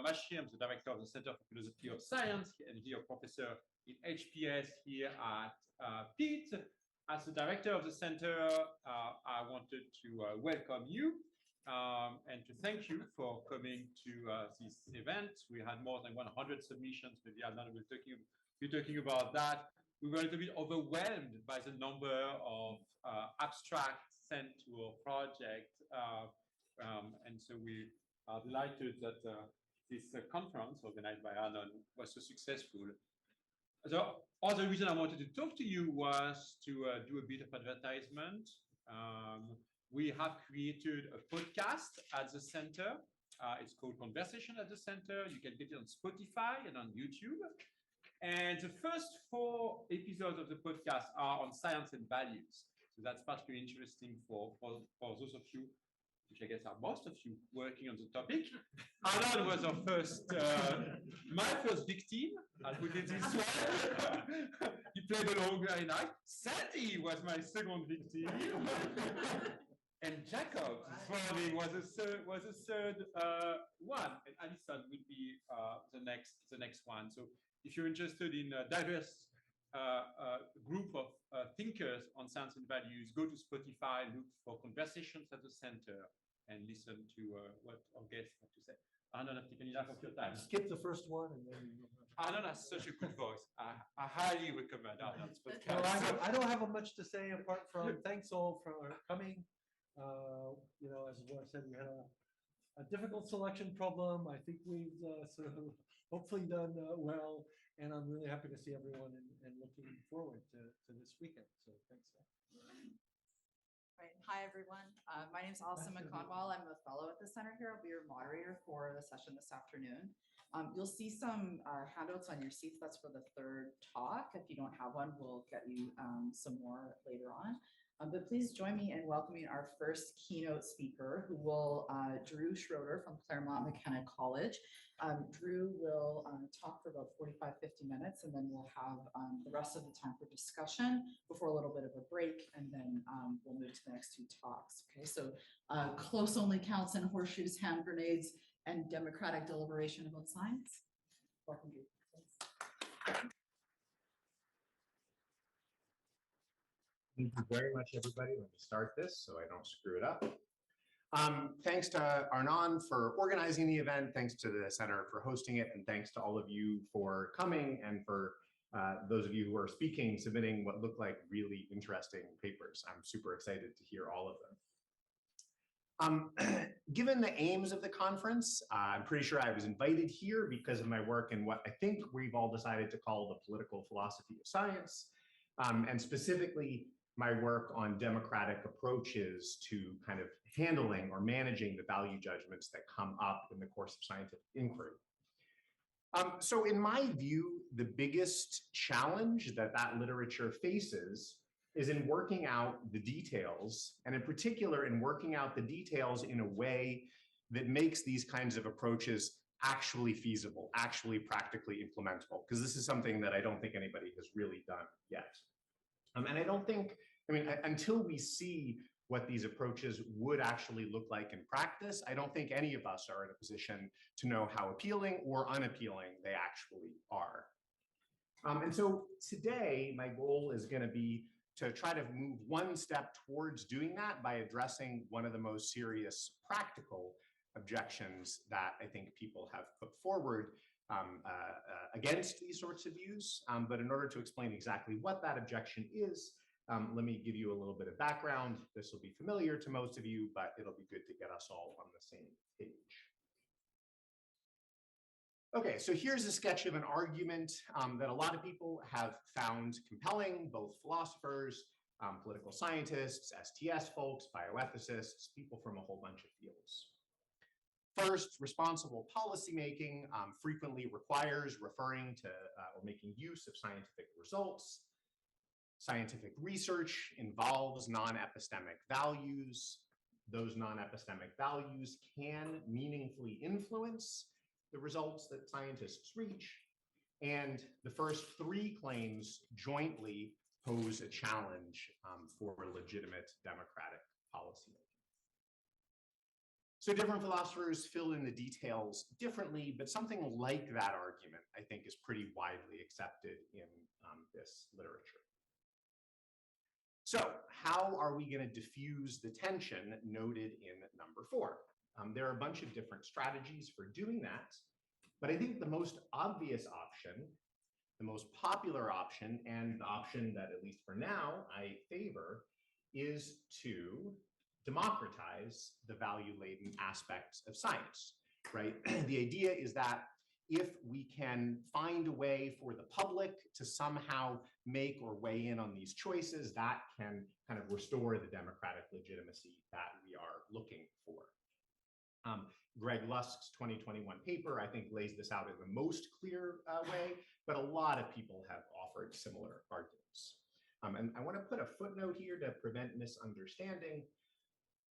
Rashi. I'm the director of the Center for Philosophy of Science and here professor in HPS here at Pitt. As the director of the center, I wanted to welcome you and to thank you for coming to this event. We had more than 100 submissions. Maybe Arnon will be talking about that. We were a little bit overwhelmed by the number of abstracts sent to our project. And so we are delighted that this conference organized by Arnon was so successful. The other reason I wanted to talk to you was to do a bit of advertisement. We have created a podcast at the center. It's called Conversation at the Center. You can get it on Spotify and on YouTube. And the first 4 episodes of the podcast are on science and values. So that's particularly interesting for those of you, which I guess are most of you, working on the topic. Arnon was our my first victim, I'll put it this way. He played along very nice. Sandy was my second victim. And Jacob this morning was a third one. And Alison will be the next one. So if you're interested in a diverse group of thinkers on science and values, go to Spotify, look for Conversations at the Center, and listen to what our guests have to say. Arnon, I've taken enough of your time. Skip the first one, and then Arnon has such a good voice. I highly recommend Arnon's podcast. Well, I don't have much to say apart from thanks all for coming. You know, as I said, we had a difficult selection problem. I think we've sort of hopefully done well, and I'm really happy to see everyone and looking forward to this weekend. So thanks. Right. Hi, everyone. My name is Alison McConwell. I'm a fellow at the center here. I'll be your moderator for the session this afternoon. You'll see some handouts on your seats. That's for the 3rd talk. If you don't have one, we'll get you some more later on. But please join me in welcoming our first keynote speaker, who will Drew Schroeder from Claremont McKenna College. Drew will talk for about 45-50 minutes, and then we'll have the rest of the time for discussion before a little bit of a break, and then we'll move to the next 2 talks. Okay, so close only counts and horseshoes, hand grenades, and democratic deliberation about science. Welcome, Drew. Thanks. Thank you very much, everybody. Let me start this so I don't screw it up. Thanks to Arnon for organizing the event, thanks to the center for hosting it, and thanks to all of you for coming, and for those of you who are speaking, submitting what look like really interesting papers. I'm super excited to hear all of them. Given the aims of the conference, I'm pretty sure I was invited here because of my work in what I think we've all decided to call the political philosophy of science, and specifically my work on democratic approaches to kind of handling or managing the value judgments that come up in the course of scientific inquiry. So in my view, the biggest challenge that literature faces is in working out the details, and in particular in working out the details in a way that makes these kinds of approaches actually feasible, actually practically implementable, because this is something that I don't think anybody has really done yet. And I don't think, I mean, until we see what these approaches would actually look like in practice, I don't think any of us are in a position to know how appealing or unappealing they actually are. And so today, my goal is going to be to try to move one step towards doing that by addressing one of the most serious practical objections that I think people have put forward against these sorts of views. But in order to explain exactly what that objection is, let me give you a little bit of background. This will be familiar to most of you, but it'll be good to get us all on the same page. Okay, so here's a sketch of an argument that a lot of people have found compelling, both philosophers, political scientists, STS folks, bioethicists, people from a whole bunch of fields. First, responsible policymaking frequently requires referring to or making use of scientific results. Scientific research involves non-epistemic values. Those non-epistemic values can meaningfully influence the results that scientists reach. And the first 3 claims jointly pose a challenge for legitimate democratic policymaking. So different philosophers fill in the details differently, but something like that argument, I think, is pretty widely accepted in this literature. So how are we going to diffuse the tension noted in number 4? There are a bunch of different strategies for doing that, but I think the most obvious option, the most popular option, and the option that, at least for now, I favor, is to democratize the value-laden aspects of science, right? The idea is that if we can find a way for the public to somehow make or weigh in on these choices, that can kind of restore the democratic legitimacy that we are looking for. Greg Lusk's 2021 paper, I think, lays this out in the most clear way, but a lot of people have offered similar arguments. And I want to put a footnote here to prevent misunderstanding.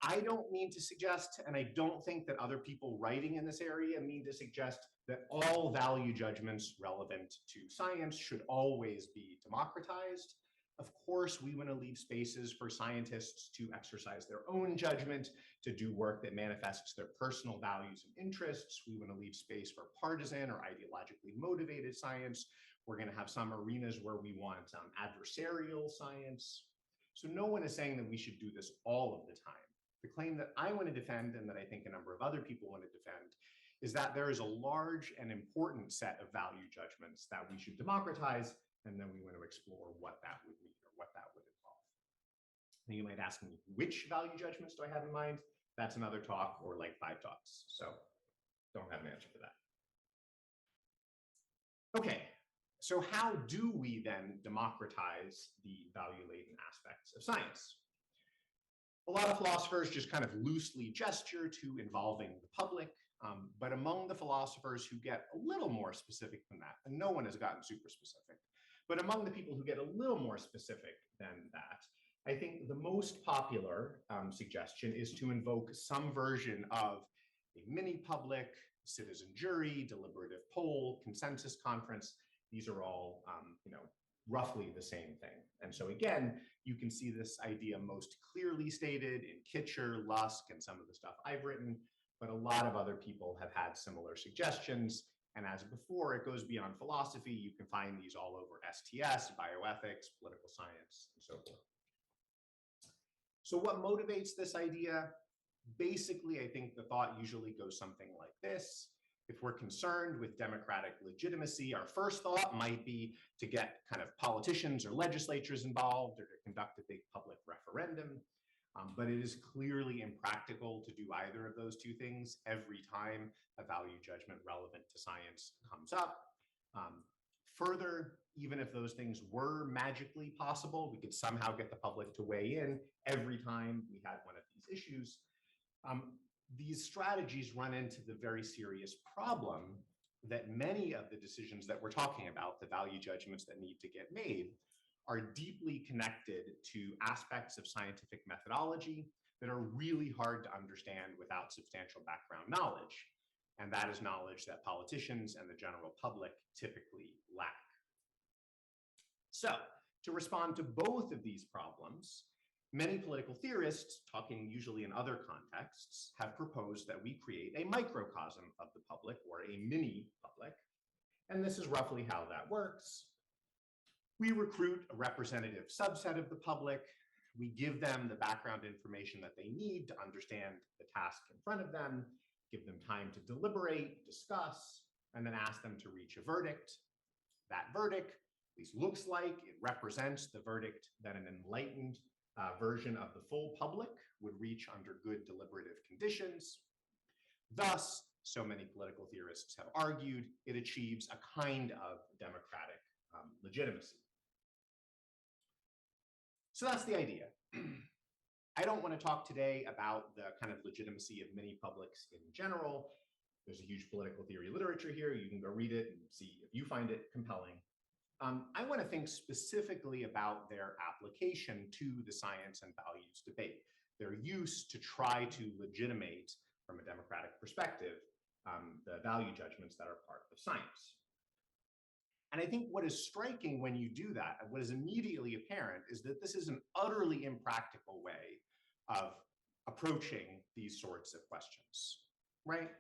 I don't mean to suggest, and I don't think that other people writing in this area mean to suggest, that all value judgments relevant to science should always be democratized. Of course, we want to leave spaces for scientists to exercise their own judgment, to do work that manifests their personal values and interests. We want to leave space for partisan or ideologically motivated science. We're going to have some arenas where we want adversarial science. So no one is saying that we should do this all of the time. The claim that I want to defend, and that I think a number of other people want to defend, is that there is a large and important set of value judgments that we should democratize, and then we want to explore what that would mean or what that would involve. Now you might ask me, which value judgments do I have in mind? That's another talk, or like 5 talks. So don't have an answer for that. Okay, so how do we then democratize the value-laden aspects of science? A lot of philosophers just kind of loosely gesture to involving the public, but among the philosophers who get a little more specific than that, and no one has gotten super specific, but among the people who get a little more specific than that, I think the most popular suggestion is to invoke some version of a mini-public, citizen jury, deliberative poll, consensus conference. These are all, roughly the same thing. And so again, you can see this idea most clearly stated in Kitcher, Lusk, and some of the stuff I've written, but a lot of other people have had similar suggestions. And as before, it goes beyond philosophy. You can find these all over STS, bioethics, political science, and so forth. So what motivates this idea? Basically, I think the thought usually goes something like this. If we're concerned with democratic legitimacy, our first thought might be to get kind of politicians or legislatures involved, or to conduct a big public referendum. But it is clearly impractical to do either of those two things every time a value judgment relevant to science comes up. Further, even if those things were magically possible, we could somehow get the public to weigh in every time we had one of these issues. These strategies run into the very serious problem that many of the decisions that we're talking about, the value judgments that need to get made, are deeply connected to aspects of scientific methodology that are really hard to understand without substantial background knowledge. And that is knowledge that politicians and the general public typically lack. So, to respond to both of these problems, many political theorists, talking usually in other contexts, have proposed that we create a microcosm of the public, or a mini-public. And this is roughly how that works. We recruit a representative subset of the public. We give them the background information that they need to understand the task in front of them, give them time to deliberate, discuss, and then ask them to reach a verdict. That verdict, at least looks like, it represents the verdict that an enlightened version of the full public would reach under good deliberative conditions. Thus, so many political theorists have argued, it achieves a kind of democratic legitimacy. So that's the idea. I don't want to talk today about the kind of legitimacy of mini-publics in general. There's a huge political theory literature here. You can go read it and see if you find it compelling. I want to think specifically about their application to the science and values debate, their use to try to legitimate, from a democratic perspective, the value judgments that are part of science. And I think what is striking when you do that, and what is immediately apparent, is that this is an utterly impractical way of approaching these sorts of questions, right?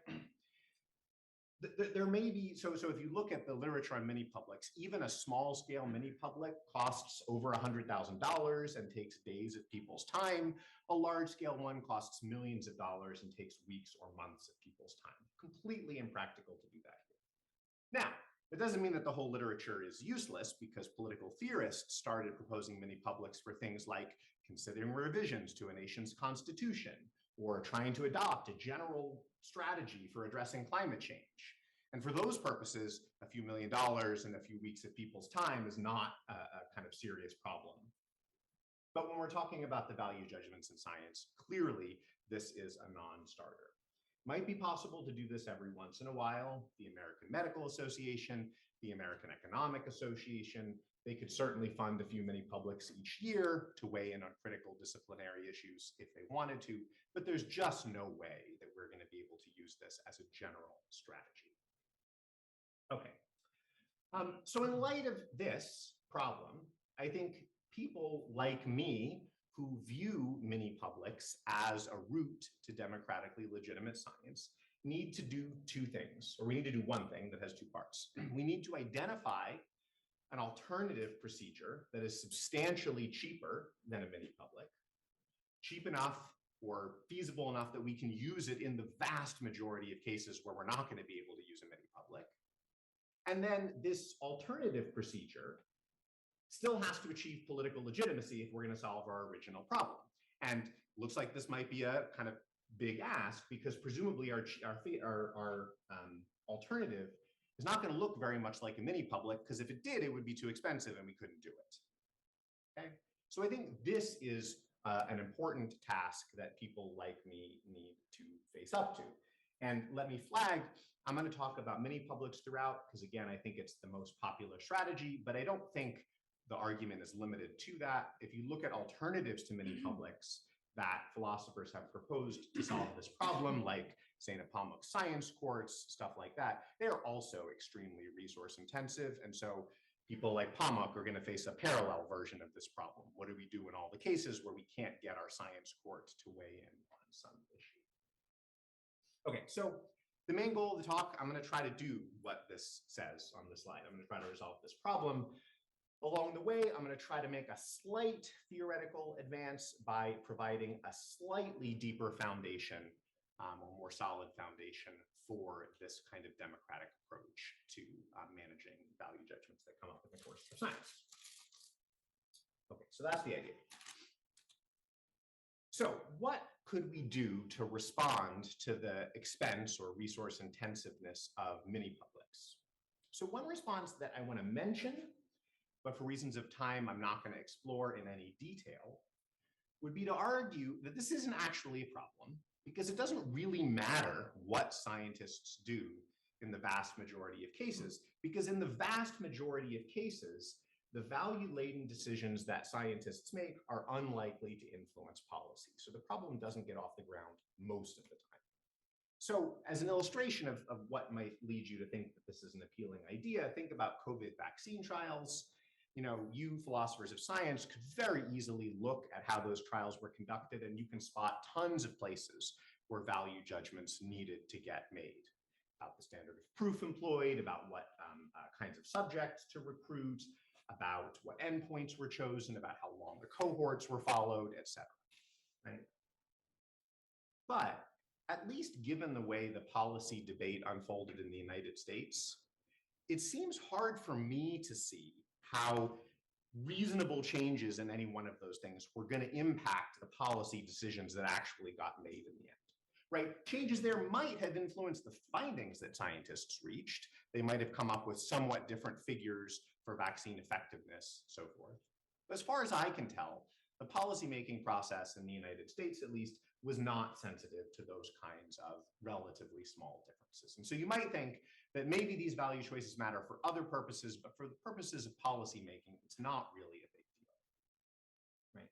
There may be, so if you look at the literature on mini-publics, even a small-scale mini-public costs over $100,000 and takes days of people's time. A large-scale one costs millions of dollars and takes weeks or months of people's time. Completely impractical to do that here. Now, it doesn't mean that the whole literature is useless, because political theorists started proposing mini-publics for things like considering revisions to a nation's constitution, or trying to adopt a general strategy for addressing climate change. And for those purposes, a few $1 million and a few weeks of people's time is not a kind of serious problem. But when we're talking about the value judgments in science, clearly this is a non-starter. Might be possible to do this every once in a while. The American Medical Association, the American Economic Association, they could certainly fund a few mini-publics each year to weigh in on critical disciplinary issues if they wanted to, but there's just no way that we're going to be able to use this as a general strategy. Okay, so in light of this problem, I think people like me who view mini-publics as a route to democratically legitimate science need to do two things, or we need to do one thing that has two parts. We need to identify an alternative procedure that is substantially cheaper than a mini-public, cheap enough or feasible enough that we can use it in the vast majority of cases where we're not going to be able to use a mini-public. And then this alternative procedure still has to achieve political legitimacy if we're going to solve our original problem. And looks like this might be a kind of big ask, because presumably our alternative is not going to look very much like a mini-public, because if it did, it would be too expensive and we couldn't do it. Okay, so I think this is an important task that people like me need to face up to. And let me flag, I'm going to talk about mini-publics throughout, because again, I think it's the most popular strategy, but I don't think the argument is limited to that. If you look at alternatives to mini-publics that philosophers have proposed to solve this problem, like Zina science courts, stuff like that, they're also extremely resource intensive. And so people like Pamuk are going to face a parallel version of this problem. What do we do in all the cases where we can't get our science court to weigh in on some issue? Okay, so the main goal of the talk, I'm going to try to do what this says on the slide. I'm going to try to resolve this problem. Along the way, I'm going to try to make a slight theoretical advance by providing a slightly deeper foundation, or more solid foundation for this kind of democratic approach to managing value judgments that come up in the course of science. Okay, so that's the idea. So what could we do to respond to the expense or resource intensiveness of mini-publics? So one response that I want to mention, but for reasons of time, I'm not going to explore in any detail, would be to argue that this isn't actually a problem, because it doesn't really matter what scientists do in the vast majority of cases, because in the vast majority of cases, the value-laden decisions that scientists make are unlikely to influence policy. So the problem doesn't get off the ground most of the time. So as an illustration of what might lead you to think that this is an appealing idea, think about COVID vaccine trials. You know, you philosophers of science could very easily look at how those trials were conducted, and you can spot tons of places where value judgments needed to get made about the standard of proof employed, about what kinds of subjects to recruit, about what endpoints were chosen, about how long the cohorts were followed, etc. Right? But at least given the way the policy debate unfolded in the United States, it seems hard for me to see how reasonable changes in any one of those things were going to impact the policy decisions that actually got made in the end. Right? Changes there might have influenced the findings that scientists reached. They might have come up with somewhat different figures for vaccine effectiveness, so forth. But as far as I can tell, the policymaking process in the United States, at least, was not sensitive to those kinds of relatively small differences. And so you might think that maybe these value choices matter for other purposes, but for the purposes of policymaking, it's not really a big deal. Right?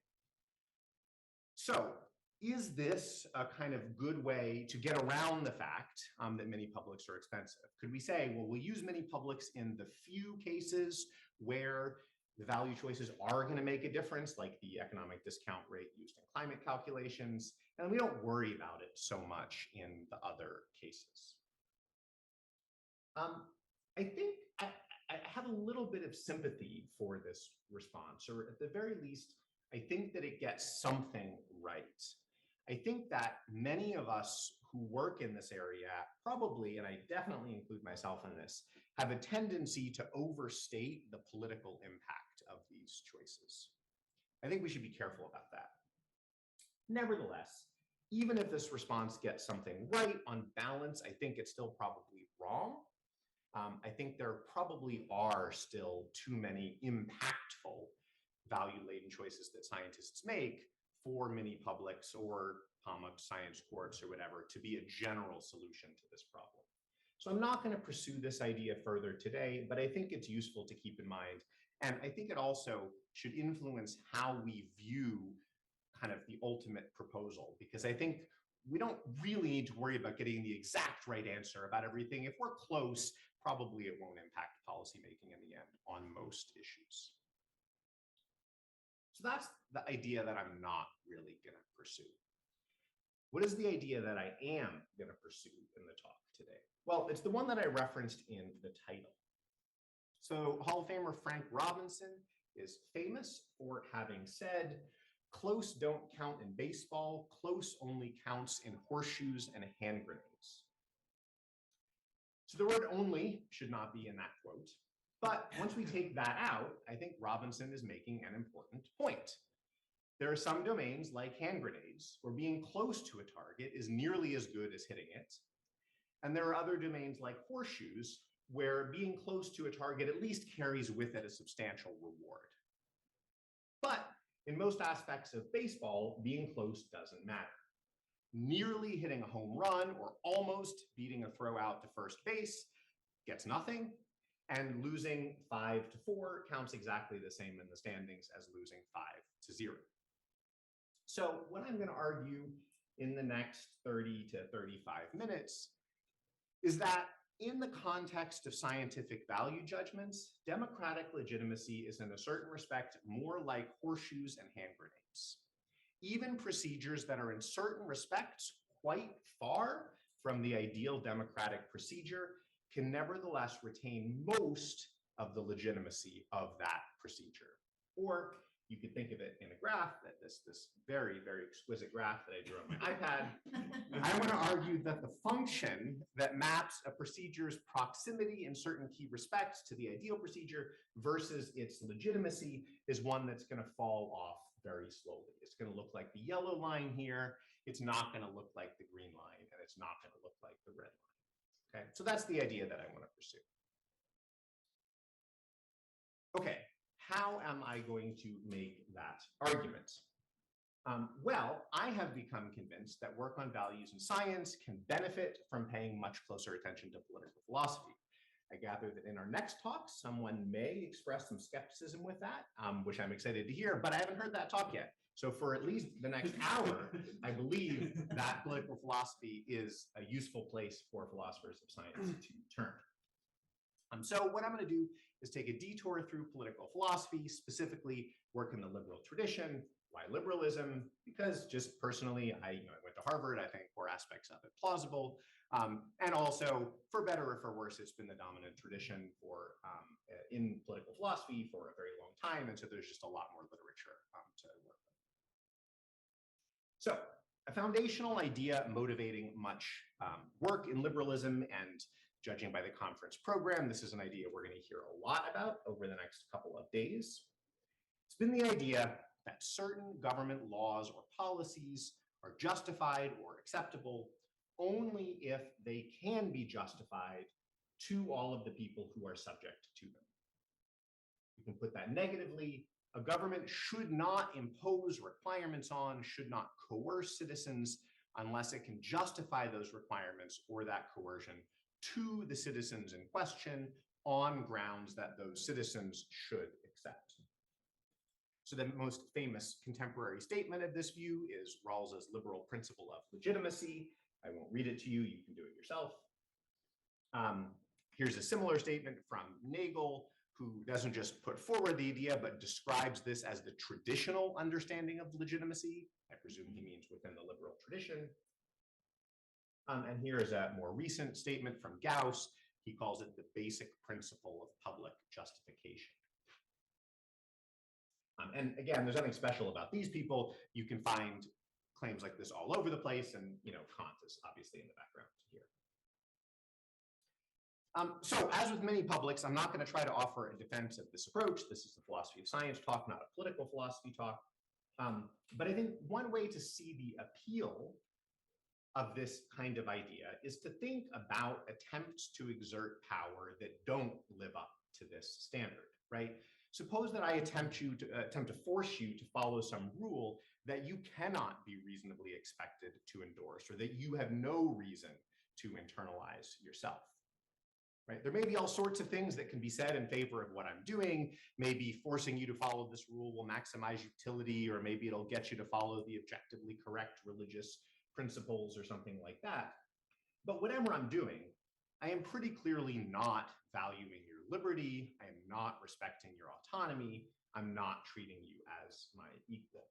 So is this a kind of good way to get around the fact that mini-publics are expensive? Could we say, well, we'll use mini-publics in the few cases where The value choices are going to make a difference, like the economic discount rate used in climate calculations, and we don't worry about it so much in the other cases. I think I have a little bit of sympathy for this response, or at the very least, I think that it gets something right. I think that many of us who work in this area probably, and I definitely include myself in this, have a tendency to overstate the political impact of these choices. I think we should be careful about that. Nevertheless, even if this response gets something right, on balance, I think it's still probably wrong. I think there probably are still too many impactful value-laden choices that scientists make for mini publics or POMC science courts or whatever to be a general solution to this problem. So I'm not going to pursue this idea further today, but I think it's useful to keep in mind. And I think it also should influence how we view kind of the ultimate proposal, because I think we don't really need to worry about getting the exact right answer about everything. If we're close, probably it won't impact policymaking in the end on most issues. So that's the idea that I'm not really going to pursue. What is the idea that I am going to pursue in the talk today? Well, it's the one that I referenced in the title. So Hall of Famer Frank Robinson is famous for having said, "Close don't count in baseball, close only counts in horseshoes and hand grenades." So the word only should not be in that quote. But once we take that out, I think Robinson is making an important point. There are some domains like hand grenades where being close to a target is nearly as good as hitting it. And there are other domains like horseshoes where being close to a target at least carries with it a substantial reward. But in most aspects of baseball, being close doesn't matter. Nearly hitting a home run or almost beating a throw out to first base gets nothing, and losing 5-4 counts exactly the same in the standings as losing 5-0. So what I'm going to argue in the next 30 to 35 minutes is that in the context of scientific value judgments, democratic legitimacy is in a certain respect more like horseshoes and hand grenades. Even procedures that are in certain respects quite far from the ideal democratic procedure can nevertheless retain most of the legitimacy of that procedure. Or you could think of it in a graph, that this very, very exquisite graph that I drew on my iPad. I want to argue that the function that maps a procedure's proximity in certain key respects to the ideal procedure versus its legitimacy is one that's going to fall off very slowly. It's going to look like the yellow line here. It's not going to look like the green line, and it's not going to look like the red line. Okay, so that's the idea that I want to pursue. Okay, how am I going to make that argument? Well, I have become convinced that work on values in science can benefit from paying much closer attention to political philosophy. I gather that in our next talk, someone may express some skepticism with that, which I'm excited to hear, but I haven't heard that talk yet. So for at least the next hour, I believe that political philosophy is a useful place for philosophers of science to turn. So what I'm going to do is take a detour through political philosophy, specifically work in the liberal tradition. Why liberalism? Because just personally, I went to Harvard. I think core aspects of it plausible. And also, for better or for worse, it's been the dominant tradition for in political philosophy for a very long time. And so there's just a lot more literature to work with. So a foundational idea motivating much work in liberalism, and judging by the conference program, this is an idea we're going to hear a lot about over the next couple of days. It's been the idea that certain government laws or policies are justified or acceptable only if they can be justified to all of the people who are subject to them. You can put that negatively. A government should not impose requirements on, should not coerce citizens unless it can justify those requirements or that coercion to the citizens in question on grounds that those citizens should accept. So the most famous contemporary statement of this view is Rawls's liberal principle of legitimacy. I won't read it to you, you can do it yourself. Here's a similar statement from Nagel, who doesn't just put forward the idea, but describes this as the traditional understanding of legitimacy. I presume he means within the liberal tradition. And here is a more recent statement from Gauss. He calls it the basic principle of public justification. And again, there's nothing special about these people. You can find claims like this all over the place, and Kant is obviously in the background here. So as with many publics, I'm not going to try to offer a defense of this approach. This is the philosophy of science talk, not a political philosophy talk. But I think one way to see the appeal of this kind of idea is to think about attempts to exert power that don't live up to this standard, right? Suppose that I attempt to force you to follow some rule that you cannot be reasonably expected to endorse, or that you have no reason to internalize yourself. Right? There may be all sorts of things that can be said in favor of what I'm doing. Maybe forcing you to follow this rule will maximize utility, or maybe it'll get you to follow the objectively correct religious principles or something like that. But whatever I'm doing, I am pretty clearly not valuing your liberty. I am not respecting your autonomy. I'm not treating you as my equal.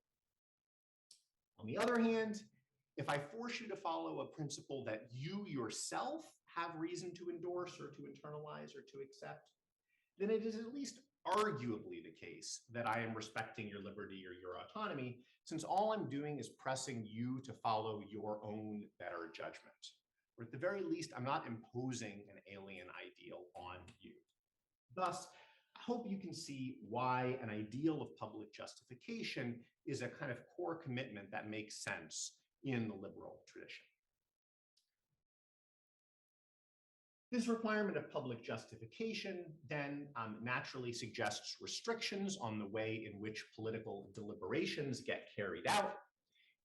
On the other hand, if I force you to follow a principle that you yourself have reason to endorse or to internalize or to accept, then it is at least arguably the case that I am respecting your liberty or your autonomy, since all I'm doing is pressing you to follow your own better judgment. Or at the very least, I'm not imposing an alien ideal on you. Thus, I hope you can see why an ideal of public justification is a kind of core commitment that makes sense in the liberal tradition. This requirement of public justification then naturally suggests restrictions on the way in which political deliberations get carried out.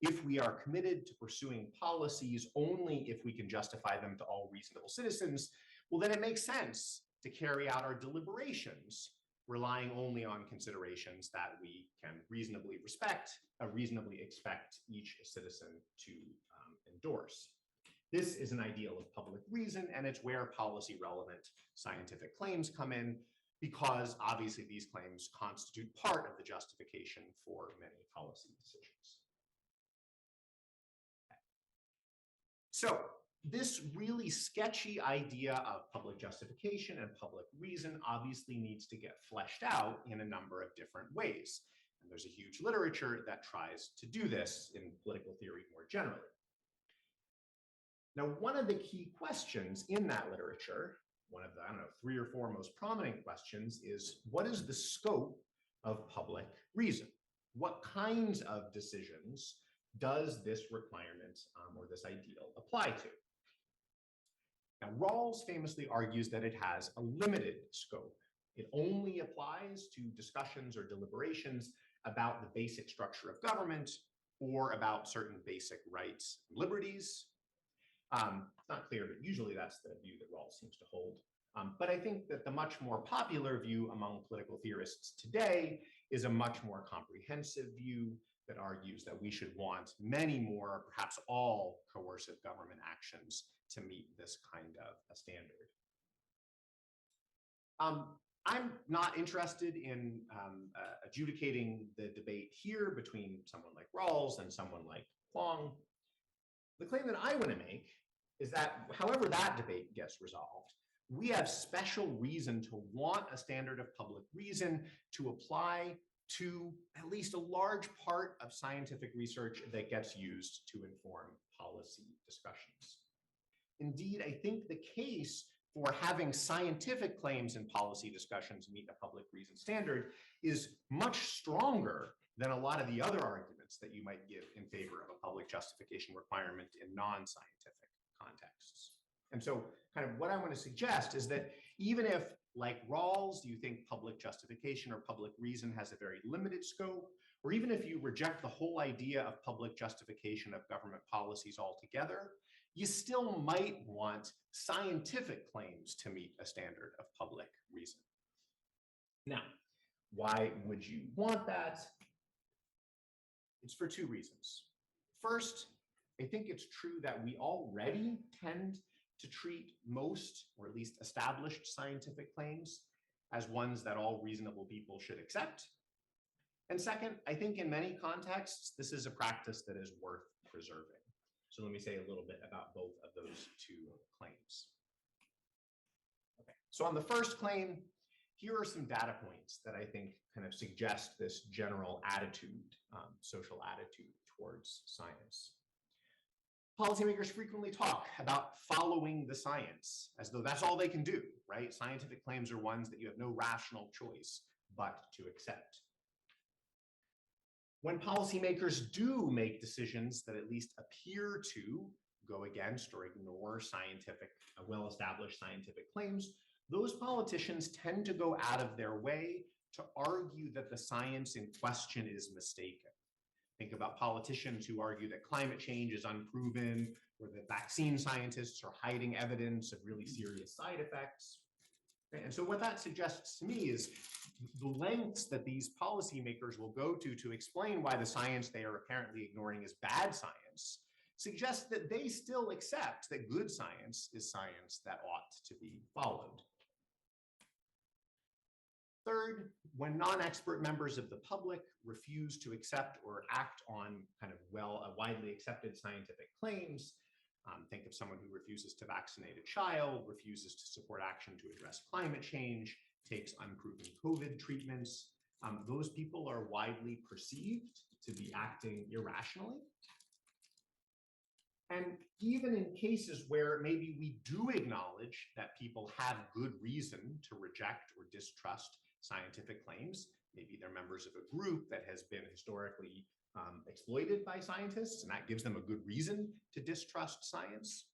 If we are committed to pursuing policies only if we can justify them to all reasonable citizens, well, then it makes sense to carry out our deliberations relying only on considerations that we can reasonably expect each citizen to endorse. This is an ideal of public reason, and it's where policy-relevant scientific claims come in, because obviously these claims constitute part of the justification for many policy decisions. So this really sketchy idea of public justification and public reason obviously needs to get fleshed out in a number of different ways. And there's a huge literature that tries to do this in political theory more generally. Now, one of the key questions in that literature, one of the, 3 or 4 most prominent questions, is what is the scope of public reason? What kinds of decisions does this requirement or this ideal apply to? Now, Rawls famously argues that it has a limited scope. It only applies to discussions or deliberations about the basic structure of government or about certain basic rights and liberties. It's not clear, but usually that's the view that Rawls seems to hold. But I think that the much more popular view among political theorists today is a much more comprehensive view that argues that we should want many more, perhaps all, coercive government actions to meet this kind of a standard. I'm not interested in adjudicating the debate here between someone like Rawls and someone like Kwong. The claim that I want to make is that however that debate gets resolved, we have special reason to want a standard of public reason to apply to at least a large part of scientific research that gets used to inform policy discussions. Indeed, I think the case for having scientific claims in policy discussions meet a public reason standard is much stronger than a lot of the other arguments that you might give in favor of a public justification requirement in non-scientific contexts. And so kind of what I want to suggest is that even if, like Rawls, you think public justification or public reason has a very limited scope, or even if you reject the whole idea of public justification of government policies altogether, you still might want scientific claims to meet a standard of public reason. Now, why would you want that? It's for 2 reasons. First, I think it's true that we already tend to treat most, or at least established, scientific claims as ones that all reasonable people should accept. And second, I think in many contexts, this is a practice that is worth preserving. So let me say a little bit about both of those two claims. Okay. So on the first claim, here are some data points that I think kind of suggest this general attitude, social attitude towards science. Policymakers frequently talk about following the science as though that's all they can do, right? Scientific claims are ones that you have no rational choice but to accept. When policymakers do make decisions that at least appear to go against or ignore scientific, well-established scientific claims, those politicians tend to go out of their way to argue that the science in question is mistaken. Think about politicians who argue that climate change is unproven, or that vaccine scientists are hiding evidence of really serious side effects. And so what that suggests to me is the lengths that these policymakers will go to explain why the science they are apparently ignoring is bad science suggests that they still accept that good science is science that ought to be followed. Third, when non-expert members of the public refuse to accept or act on kind of widely accepted scientific claims, think of someone who refuses to vaccinate a child, refuses to support action to address climate change, takes unproven COVID treatments, those people are widely perceived to be acting irrationally. And even in cases where maybe we do acknowledge that people have good reason to reject or distrust scientific claims, maybe they're members of a group that has been historically exploited by scientists, and that gives them a good reason to distrust science.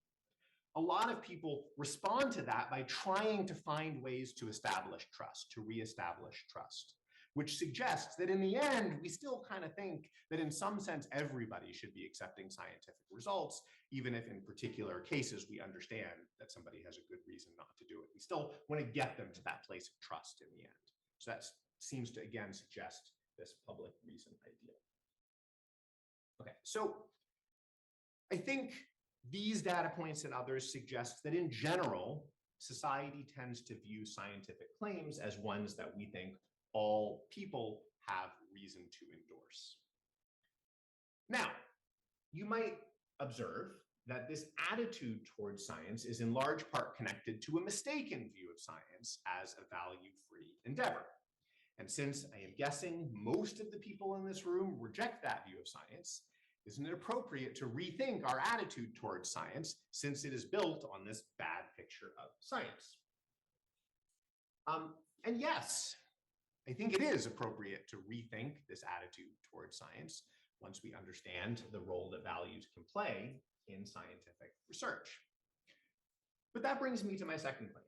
A lot of people respond to that by trying to find ways to establish trust, to reestablish trust, which suggests that in the end, we still kind of think that in some sense, everybody should be accepting scientific results, even if in particular cases, we understand that somebody has a good reason not to do it. We still want to get them to that place of trust in the end. So that seems to, again, suggest this public reason idea. Okay, so I think these data points and others suggest that in general, society tends to view scientific claims as ones that we think all people have reason to endorse. Now, you might observe that this attitude towards science is in large part connected to a mistaken view of science as a value-free endeavor. And since I am guessing most of the people in this room reject that view of science, isn't it appropriate to rethink our attitude towards science since it is built on this bad picture of science? And yes, I think it is appropriate to rethink this attitude towards science once we understand the role that values can play in scientific research. But that brings me to my second claim,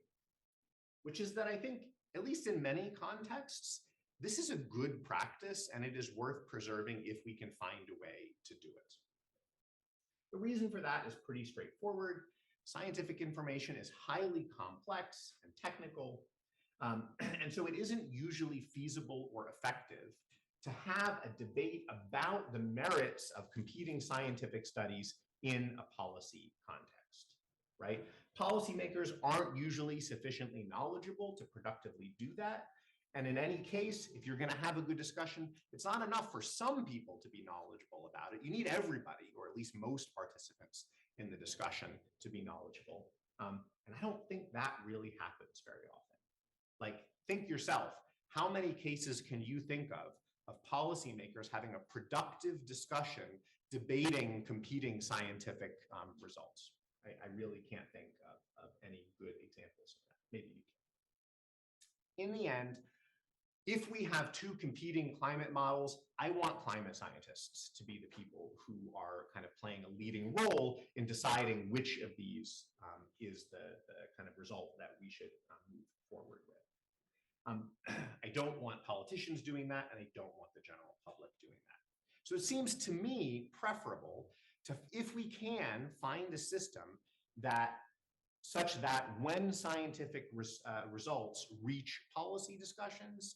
which is that I think, at least in many contexts, this is a good practice and it is worth preserving if we can find a way to do it. The reason for that is pretty straightforward. Scientific information is highly complex and technical, and so it isn't usually feasible or effective to have a debate about the merits of competing scientific studies in a policy context, right? Policymakers aren't usually sufficiently knowledgeable to productively do that. And in any case, if you're going to have a good discussion, it's not enough for some people to be knowledgeable about it. You need everybody, or at least most participants in the discussion, to be knowledgeable. And I don't think that really happens very often. Like, think yourself, how many cases can you think of policymakers having a productive discussion debating competing scientific results? I really can't think of any good examples of that. Maybe you can. In the end, if we have two competing climate models, I want climate scientists to be the people who are kind of playing a leading role in deciding which of these is the kind of result that we should move forward with. I don't want politicians doing that, and I don't want the general public doing that. So it seems to me preferable to, if we can, find a system that such that when scientific results reach policy discussions,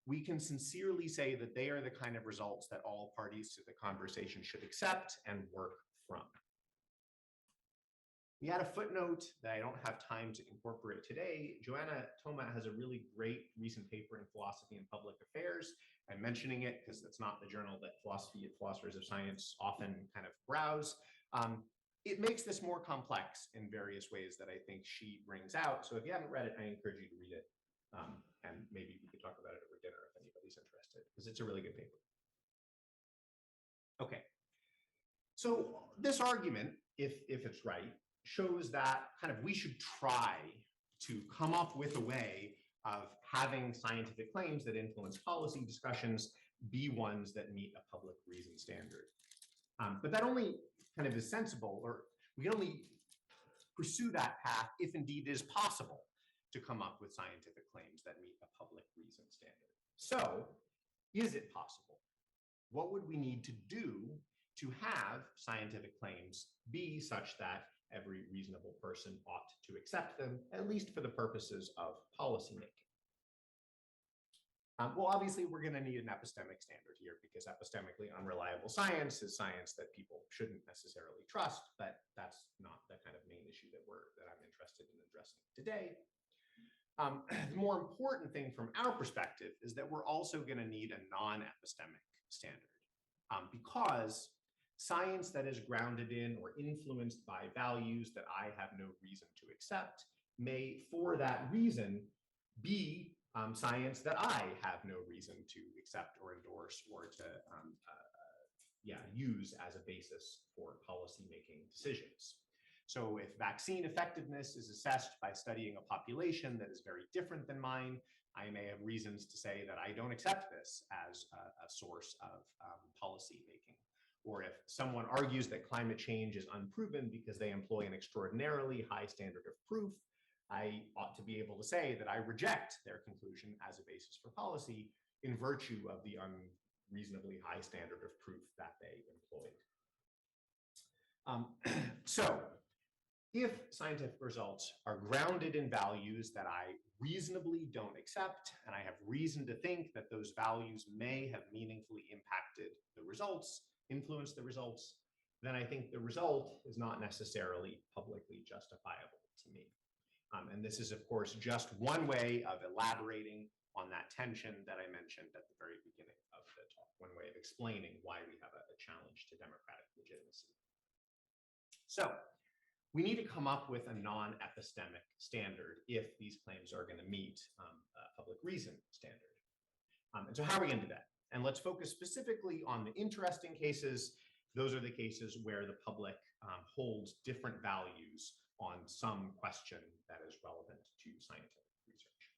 we can sincerely say that they are the kind of results that all parties to the conversation should accept and work from. We had a footnote that I don't have time to incorporate today. Joanna Toma has a really great recent paper in Philosophy and Public Affairs. I'm mentioning it because it's not the journal that philosophers of science often kind of browse. It makes this more complex in various ways that I think she brings out. So if you haven't read it, I encourage you to read it. And maybe we could talk about it over dinner if anybody's interested, because it's a really good paper. Okay. So this argument, if it's right, shows that kind of we should try to come up with a way of having scientific claims that influence policy discussions be ones that meet a public reason standard. But that only kind of is sensible, or we can only pursue that path if indeed it is possible to come up with scientific claims that meet a public reason standard. So, is it possible? What would we need to do to have scientific claims be such that every reasonable person ought to accept them, at least for the purposes of policymaking? Well, obviously, we're going to need an epistemic standard here, because epistemically unreliable science is science that people shouldn't necessarily trust, but that's not the kind of main issue that I'm interested in addressing today. The more important thing from our perspective is that we're also going to need a non-epistemic standard, because science that is grounded in or influenced by values that I have no reason to accept may, for that reason, be science that I have no reason to accept or endorse or to use as a basis for policymaking decisions. So if vaccine effectiveness is assessed by studying a population that is very different than mine, I may have reasons to say that I don't accept this as a source of policy making. Or if someone argues that climate change is unproven because they employ an extraordinarily high standard of proof, I ought to be able to say that I reject their conclusion as a basis for policy in virtue of the unreasonably high standard of proof that they employed. So, if scientific results are grounded in values that I reasonably don't accept, and I have reason to think that those values may have meaningfully impacted the results, influenced the results, then I think the result is not necessarily publicly justifiable to me. And this is, of course, just one way of elaborating on that tension that I mentioned at the very beginning of the talk, one way of explaining why we have a challenge to democratic legitimacy. So, we need to come up with a non-epistemic standard if these claims are going to meet a public reason standard. And so how are we going to do that? And let's focus specifically on the interesting cases. Those are the cases where the public holds different values on some question that is relevant to scientific research.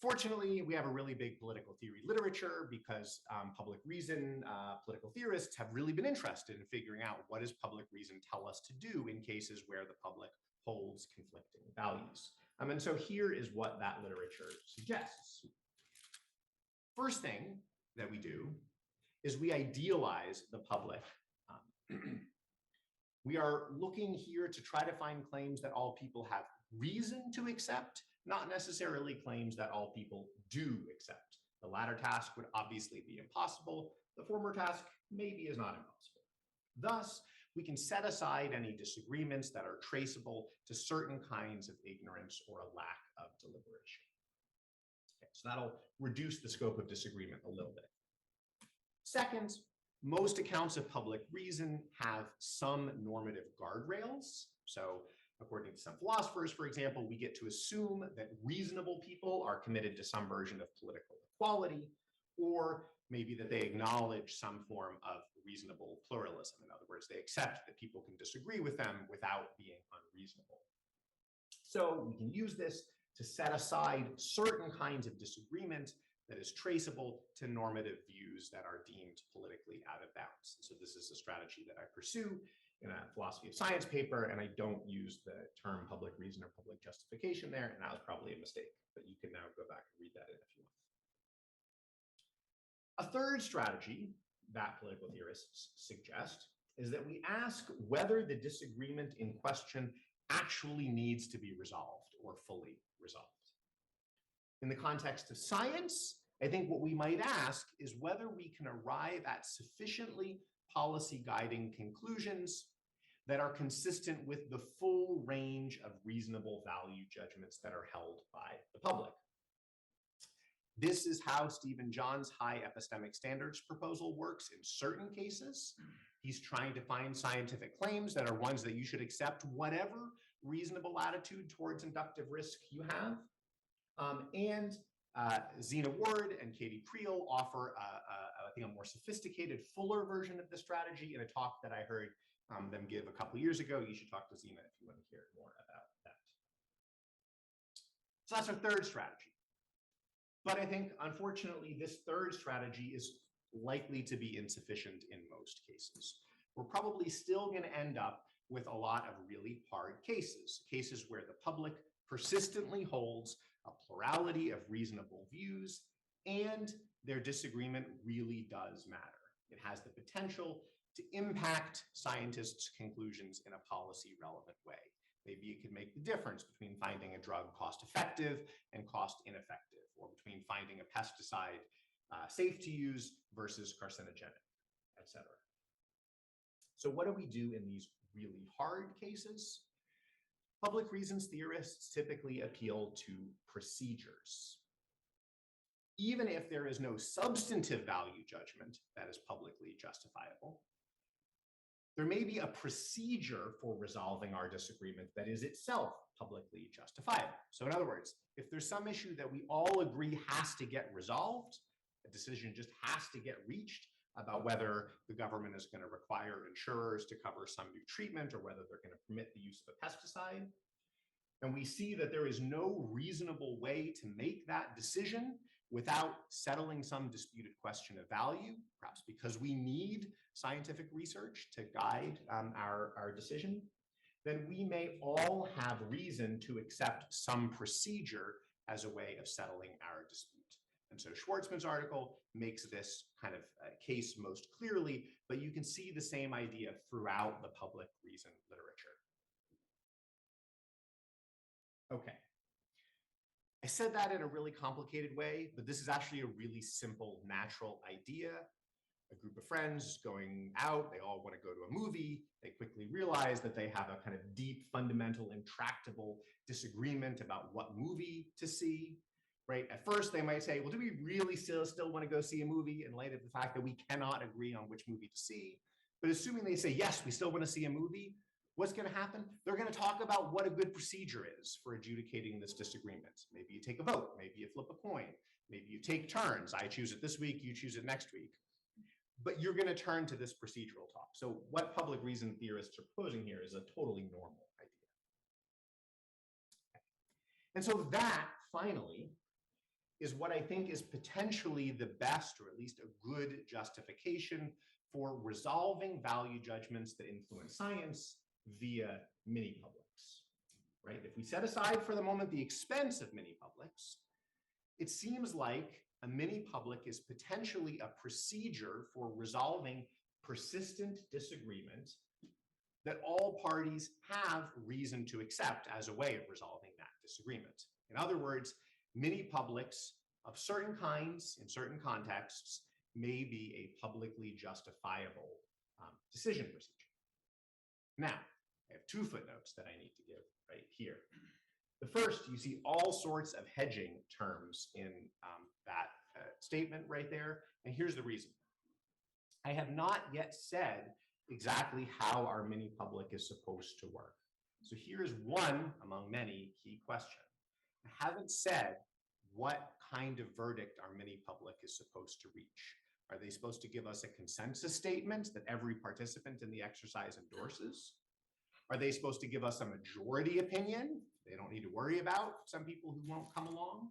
Fortunately, we have a really big political theory literature because public reason political theorists have really been interested in figuring out what does public reason tell us to do in cases where the public holds conflicting values. And so here is what that literature suggests. First thing that we do is we idealize the public. We are looking here to try to find claims that all people have reason to accept, not necessarily claims that all people do accept. The latter task would obviously be impossible. The former task maybe is not impossible. Thus, we can set aside any disagreements that are traceable to certain kinds of ignorance or a lack of deliberation. Okay, so that'll reduce the scope of disagreement a little bit. Second, most accounts of public reason have some normative guardrails. So according to some philosophers, for example, we get to assume that reasonable people are committed to some version of political equality, or maybe that they acknowledge some form of reasonable pluralism. In other words, they accept that people can disagree with them without being unreasonable. So we can use this to set aside certain kinds of disagreement that is traceable to normative views that are deemed politically out of bounds. So this is a strategy that I pursue in a philosophy of science paper, and I don't use the term public reason or public justification there, and that was probably a mistake, but you can now go back and read that in if you want. A third strategy that political theorists suggest is that we ask whether the disagreement in question actually needs to be resolved or fully resolved. In the context of science, I think what we might ask is whether we can arrive at sufficiently policy guiding conclusions that are consistent with the full range of reasonable value judgments that are held by the public. This is how Stephen John's high epistemic standards proposal works in certain cases. He's trying to find scientific claims that are ones that you should accept whatever reasonable attitude towards inductive risk you have. Zina Ward and Katie Creel offer, I think, a more sophisticated, fuller version of the strategy in a talk that I heard them give a couple years ago. You should talk to Zina if you want to hear more about that. So that's our third strategy. But I think, unfortunately, this third strategy is likely to be insufficient in most cases. We're probably still going to end up with a lot of really hard cases, cases where the public persistently holds a plurality of reasonable views, and their disagreement really does matter. It has the potential to impact scientists' conclusions in a policy-relevant way. Maybe it could make the difference between finding a drug cost-effective and cost-ineffective, or between finding a pesticide safe to use versus carcinogenic, etc. So what do we do in these really hard cases? Public reasons theorists typically appeal to procedures. Even if there is no substantive value judgment that is publicly justifiable, there may be a procedure for resolving our disagreement that is itself publicly justifiable. So in other words, if there's some issue that we all agree has to get resolved, a decision just has to get reached about whether the government is going to require insurers to cover some new treatment or whether they're going to permit the use of a pesticide, and we see that there is no reasonable way to make that decision without settling some disputed question of value, perhaps because we need scientific research to guide our decision, then we may all have reason to accept some procedure as a way of settling our dispute. And so Schwartzman's article makes this kind of case most clearly, but you can see the same idea throughout the public reason literature. Okay. I said that in a really complicated way, but this is actually a really simple, natural idea. A group of friends going out, they all want to go to a movie. They quickly realize that they have a kind of deep, fundamental, intractable disagreement about what movie to see, right? At first, they might say, well, do we really still want to go see a movie in light of the fact that we cannot agree on which movie to see? But assuming they say, yes, we still want to see a movie, what's going to happen? They're going to talk about what a good procedure is for adjudicating this disagreement. Maybe you take a vote, maybe you flip a coin, maybe you take turns. I choose it this week, you choose it next week. But you're going to turn to this procedural talk. So what public reason theorists are proposing here is a totally normal idea. And so that, finally, is what I think is potentially the best, or at least a good justification for resolving value judgments that influence science via mini-publics, right? If we set aside for the moment the expense of mini-publics, it seems like a mini-public is potentially a procedure for resolving persistent disagreement that all parties have reason to accept as a way of resolving that disagreement. In other words, mini-publics of certain kinds in certain contexts may be a publicly justifiable decision procedure. Now, I have two footnotes that I need to give right here. The first, you see all sorts of hedging terms in that statement right there, and here's the reason. I have not yet said exactly how our mini-public is supposed to work. So here's one among many key questions. I haven't said what kind of verdict our mini-public is supposed to reach. Are they supposed to give us a consensus statement that every participant in the exercise endorses? Are they supposed to give us a majority opinion they don't need to worry about some people who won't come along?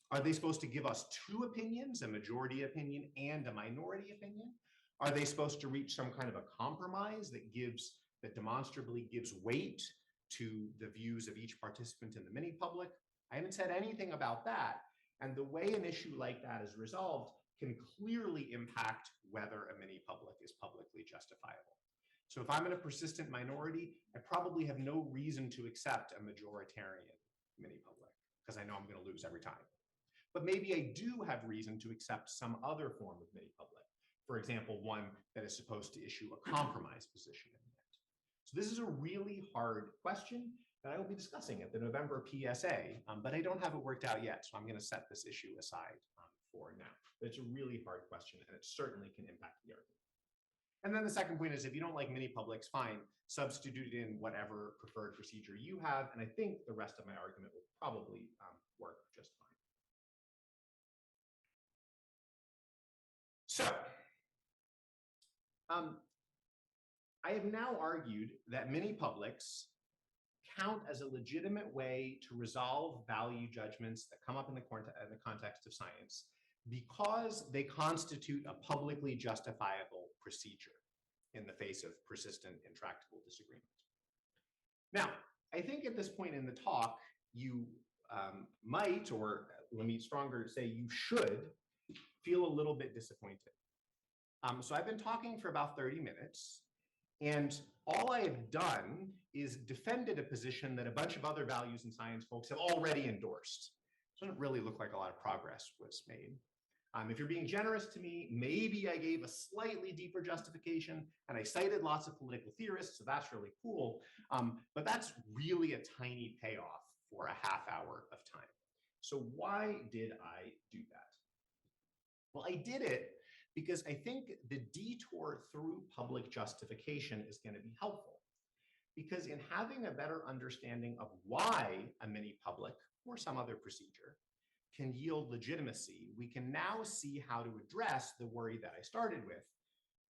Are they supposed to give us two opinions, a majority opinion and a minority opinion? Are they supposed to reach some kind of a compromise that demonstrably gives weight to the views of each participant in the mini-public? I haven't said anything about that. And the way an issue like that is resolved can clearly impact whether a mini-public is publicly justifiable. So if I'm in a persistent minority, I probably have no reason to accept a majoritarian mini-public because I know I'm going to lose every time. But maybe I do have reason to accept some other form of mini-public. For example, one that is supposed to issue a compromise position in the end. So this is a really hard question that I will be discussing at the November PSA, but I don't have it worked out yet, so I'm going to set this issue aside for now. But it's a really hard question, and it certainly can impact the argument. And then the second point is, if you don't like mini-publics, fine, substitute in whatever preferred procedure you have, and I think the rest of my argument will probably work just fine. So, I have now argued that mini-publics count as a legitimate way to resolve value judgments that come up in the context of science because they constitute a publicly justifiable procedure in the face of persistent, intractable disagreement. Now, I think at this point in the talk, you might, or let me stronger say you should, feel a little bit disappointed. So I've been talking for about 30 minutes, and all I have done is defended a position that a bunch of other values in science folks have already endorsed. It doesn't really look like a lot of progress was made. If you're being generous to me, maybe I gave a slightly deeper justification and I cited lots of political theorists, so that's really cool. But that's really a tiny payoff for a half hour of time. So why did I do that? Well, I did it because I think the detour through public justification is going to be helpful. Because in having a better understanding of why a mini-public or some other procedure can yield legitimacy, we can now see how to address the worry that I started with,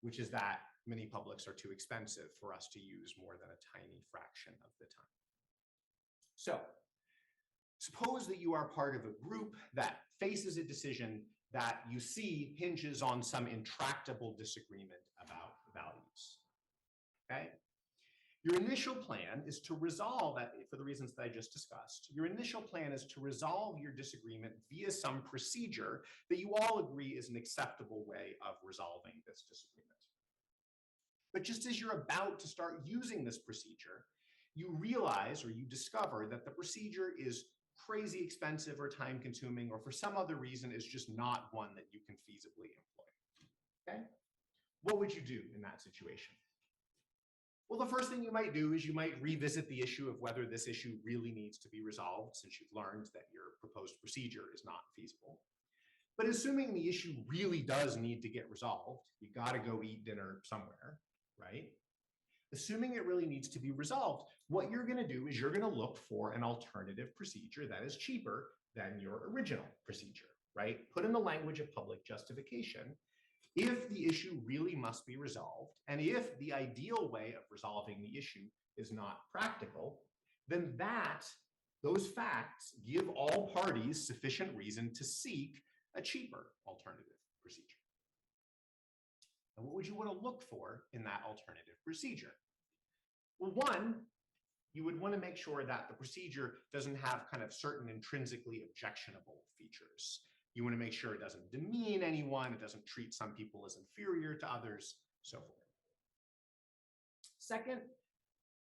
which is that mini-publics are too expensive for us to use more than a tiny fraction of the time. So suppose that you are part of a group that faces a decision that you see hinges on some intractable disagreement about values, okay? Your initial plan is to resolve that, for the reasons that I just discussed. Your initial plan is to resolve your disagreement via some procedure that you all agree is an acceptable way of resolving this disagreement. But just as you're about to start using this procedure, you realize or you discover that the procedure is crazy expensive or time consuming, or for some other reason is just not one that you can feasibly employ, okay? What would you do in that situation? Well, the first thing you might do is you might revisit the issue of whether this issue really needs to be resolved, since you've learned that your proposed procedure is not feasible. But assuming the issue really does need to get resolved, you gotta go eat dinner somewhere, right? Assuming it really needs to be resolved, what you're gonna do is you're gonna look for an alternative procedure that is cheaper than your original procedure, right? Put in the language of public justification, if the issue really must be resolved, and if the ideal way of resolving the issue is not practical, then those facts give all parties sufficient reason to seek a cheaper alternative procedure. And what would you want to look for in that alternative procedure? Well, one, you would want to make sure that the procedure doesn't have kind of certain intrinsically objectionable features. You want to make sure it doesn't demean anyone, it doesn't treat some people as inferior to others, so forth. Second,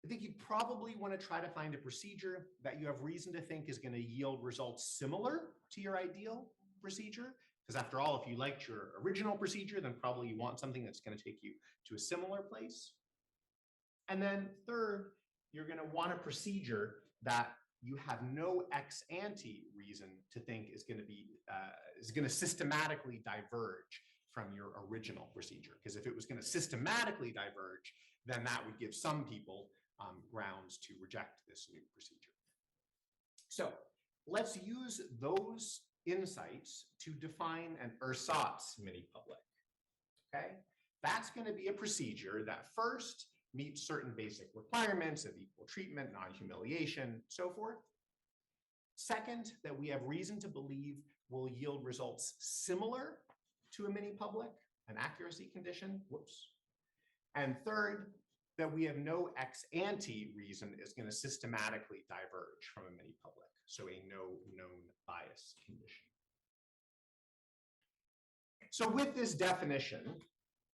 I think you'd probably want to try to find a procedure that you have reason to think is going to yield results similar to your ideal procedure. Because after all, if you liked your original procedure, then probably you want something that's going to take you to a similar place. And then third, you're going to want a procedure that you have no ex ante reason to think is going to systematically diverge from your original procedure. Because if it was going to systematically diverge, then that would give some people grounds to reject this new procedure. So let's use those insights to define an ersatz mini-public, okay? That's going to be a procedure that first meets certain basic requirements of equal treatment, non-humiliation, so forth. Second, that we have reason to believe will yield results similar to a mini-public, an accuracy condition, whoops. And third, that we have no ex ante reason is going to systematically diverge from a mini-public, so a no known bias condition. So with this definition,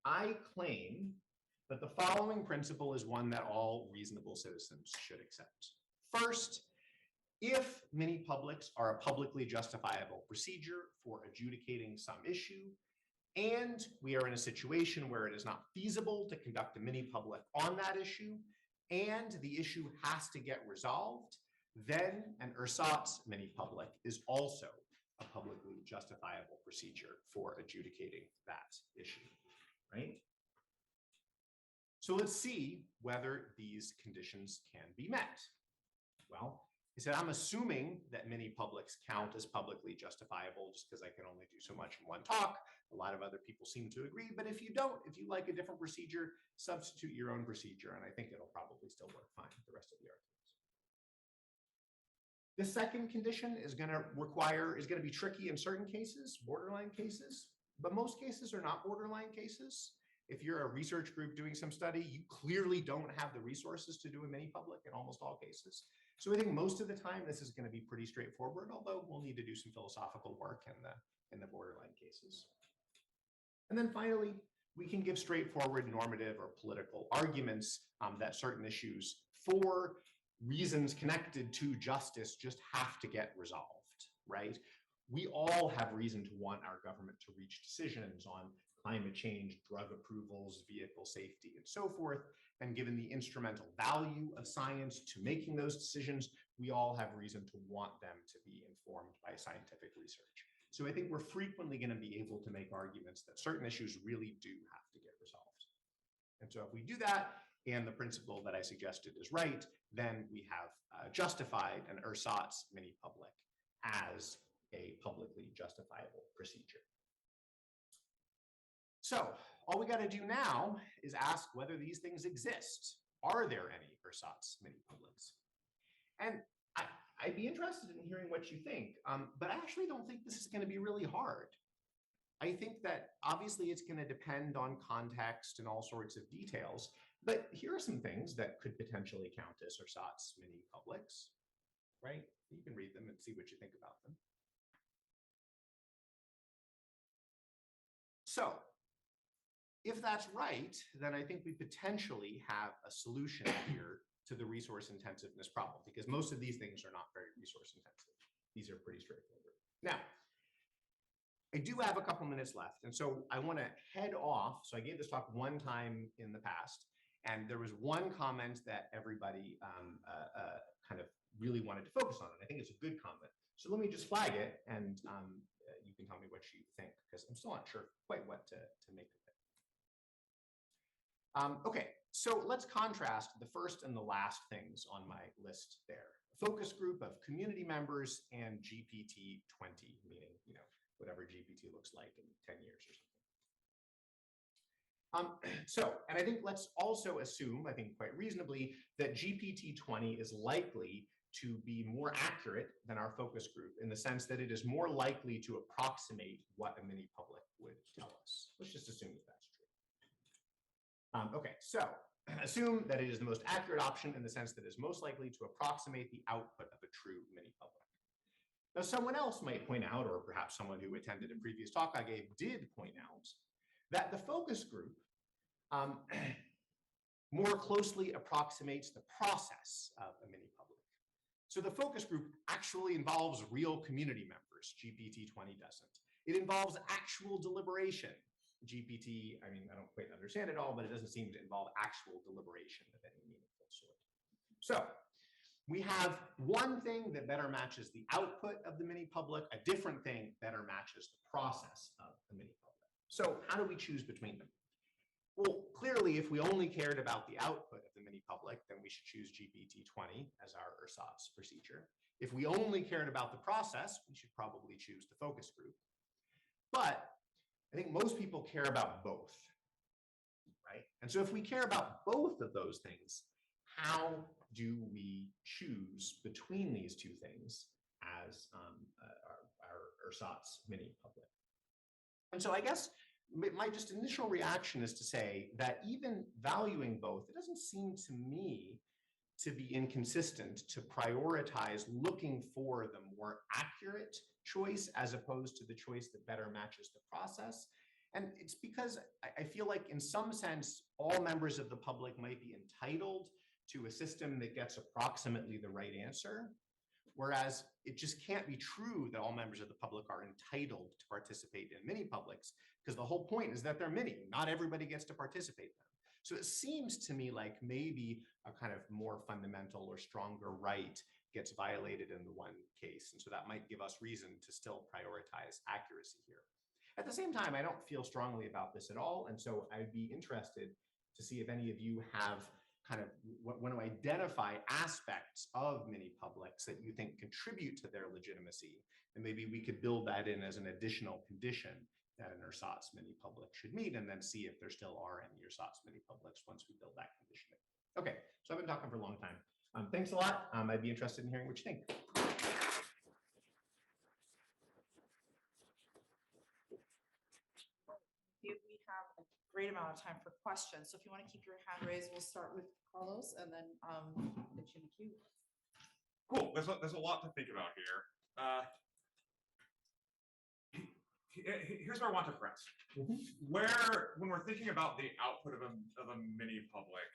I claim that the following principle is one that all reasonable citizens should accept. First, if mini-publics are a publicly justifiable procedure for adjudicating some issue, and we are in a situation where it is not feasible to conduct a mini-public on that issue, and the issue has to get resolved, then an ersatz mini-public is also a publicly justifiable procedure for adjudicating that issue, right? So let's see whether these conditions can be met. Well, he said, I'm assuming that mini-publics count as publicly justifiable just because I can only do so much in one talk. A lot of other people seem to agree, but if you don't, if you like a different procedure, substitute your own procedure, and I think it'll probably still work fine with the rest of the arguments. The second condition is going to be tricky in certain cases, borderline cases, but most cases are not borderline cases. If you're a research group doing some study, you clearly don't have the resources to do a mini-public in almost all cases. So I think most of the time this is going to be pretty straightforward, although we'll need to do some philosophical work in the borderline cases. And then finally, we can give straightforward normative or political arguments that certain issues, for reasons connected to justice, just have to get resolved, right? We all have reason to want our government to reach decisions on climate change, drug approvals, vehicle safety, and so forth. And given the instrumental value of science to making those decisions, we all have reason to want them to be informed by scientific research. So I think we're frequently going to be able to make arguments that certain issues really do have to get resolved. And so if we do that, and the principle that I suggested is right, then we have justified an ersatz mini-public as a publicly justifiable procedure. So all we got to do now is ask whether these things exist. Are there any ersatz mini-publics? And I'd be interested in hearing what you think, but I actually don't think this is going to be really hard. I think that obviously it's going to depend on context and all sorts of details, but here are some things that could potentially count as ersatz mini-publics, right? You can read them and see what you think about them. So if that's right, then I think we potentially have a solution here to the resource intensiveness problem, because most of these things are not very resource intensive. These are pretty straightforward. Now, I do have a couple minutes left, and so I want to head off. So I gave this talk one time in the past, and there was one comment that everybody kind of really wanted to focus on, and I think it's a good comment. So let me just flag it, and you can tell me what you think, because I'm still not sure quite what to make of it. Okay, so let's contrast the first and the last things on my list there. A focus group of community members and GPT 20, meaning, you know, whatever GPT looks like in 10 years or something. And I think let's also assume, I think quite reasonably, that GPT 20 is likely to be more accurate than our focus group in the sense that it is more likely to approximate what a mini-public would tell us. Let's just assume that that's true. Okay, so assume that it is the most accurate option in the sense that it is most likely to approximate the output of a true mini-public. Now, someone else might point out, or perhaps someone who attended a previous talk I gave did point out, that the focus group more closely approximates the process of a mini-public. So the focus group actually involves real community members. GPT-20 doesn't. It involves actual deliberation. GPT, I mean, I don't quite understand it all, but it doesn't seem to involve actual deliberation of any meaningful sort. So we have one thing that better matches the output of the mini-public, a different thing better matches the process of the mini-public. So how do we choose between them? Well, clearly, if we only cared about the output of the mini-public, then we should choose GPT-20 as our ersatz procedure. If we only cared about the process, we should probably choose the focus group. But I think most people care about both, right? And so if we care about both of those things, how do we choose between these two things as our ersatz mini-public? And so I guess my just initial reaction is to say that even valuing both, it doesn't seem to me to be inconsistent to prioritize looking for the more accurate choice as opposed to the choice that better matches the process. And it's because I feel like in some sense, all members of the public might be entitled to a system that gets approximately the right answer, whereas it just can't be true that all members of the public are entitled to participate in mini-publics, because the whole point is that they're mini. Not everybody gets to participate in them. So it seems to me like maybe a kind of more fundamental or stronger right gets violated in the one case. And so that might give us reason to still prioritize accuracy here. At the same time, I don't feel strongly about this at all. And so I'd be interested to see if any of you have kind of want to identify aspects of mini-publics that you think contribute to their legitimacy. And maybe we could build that in as an additional condition that an ersatz mini-public should meet, and then see if there still are any ersatz mini-publics once we build that condition. Okay, so I've been talking for a long time. Thanks a lot. I'd be interested in hearing what you think. We have a great amount of time for questions. So if you want to keep your hand raised, we'll start with Carlos and then get you in the queue. Cool. There's a lot to think about here. Here's where I want to press. When we're thinking about the output of a mini public,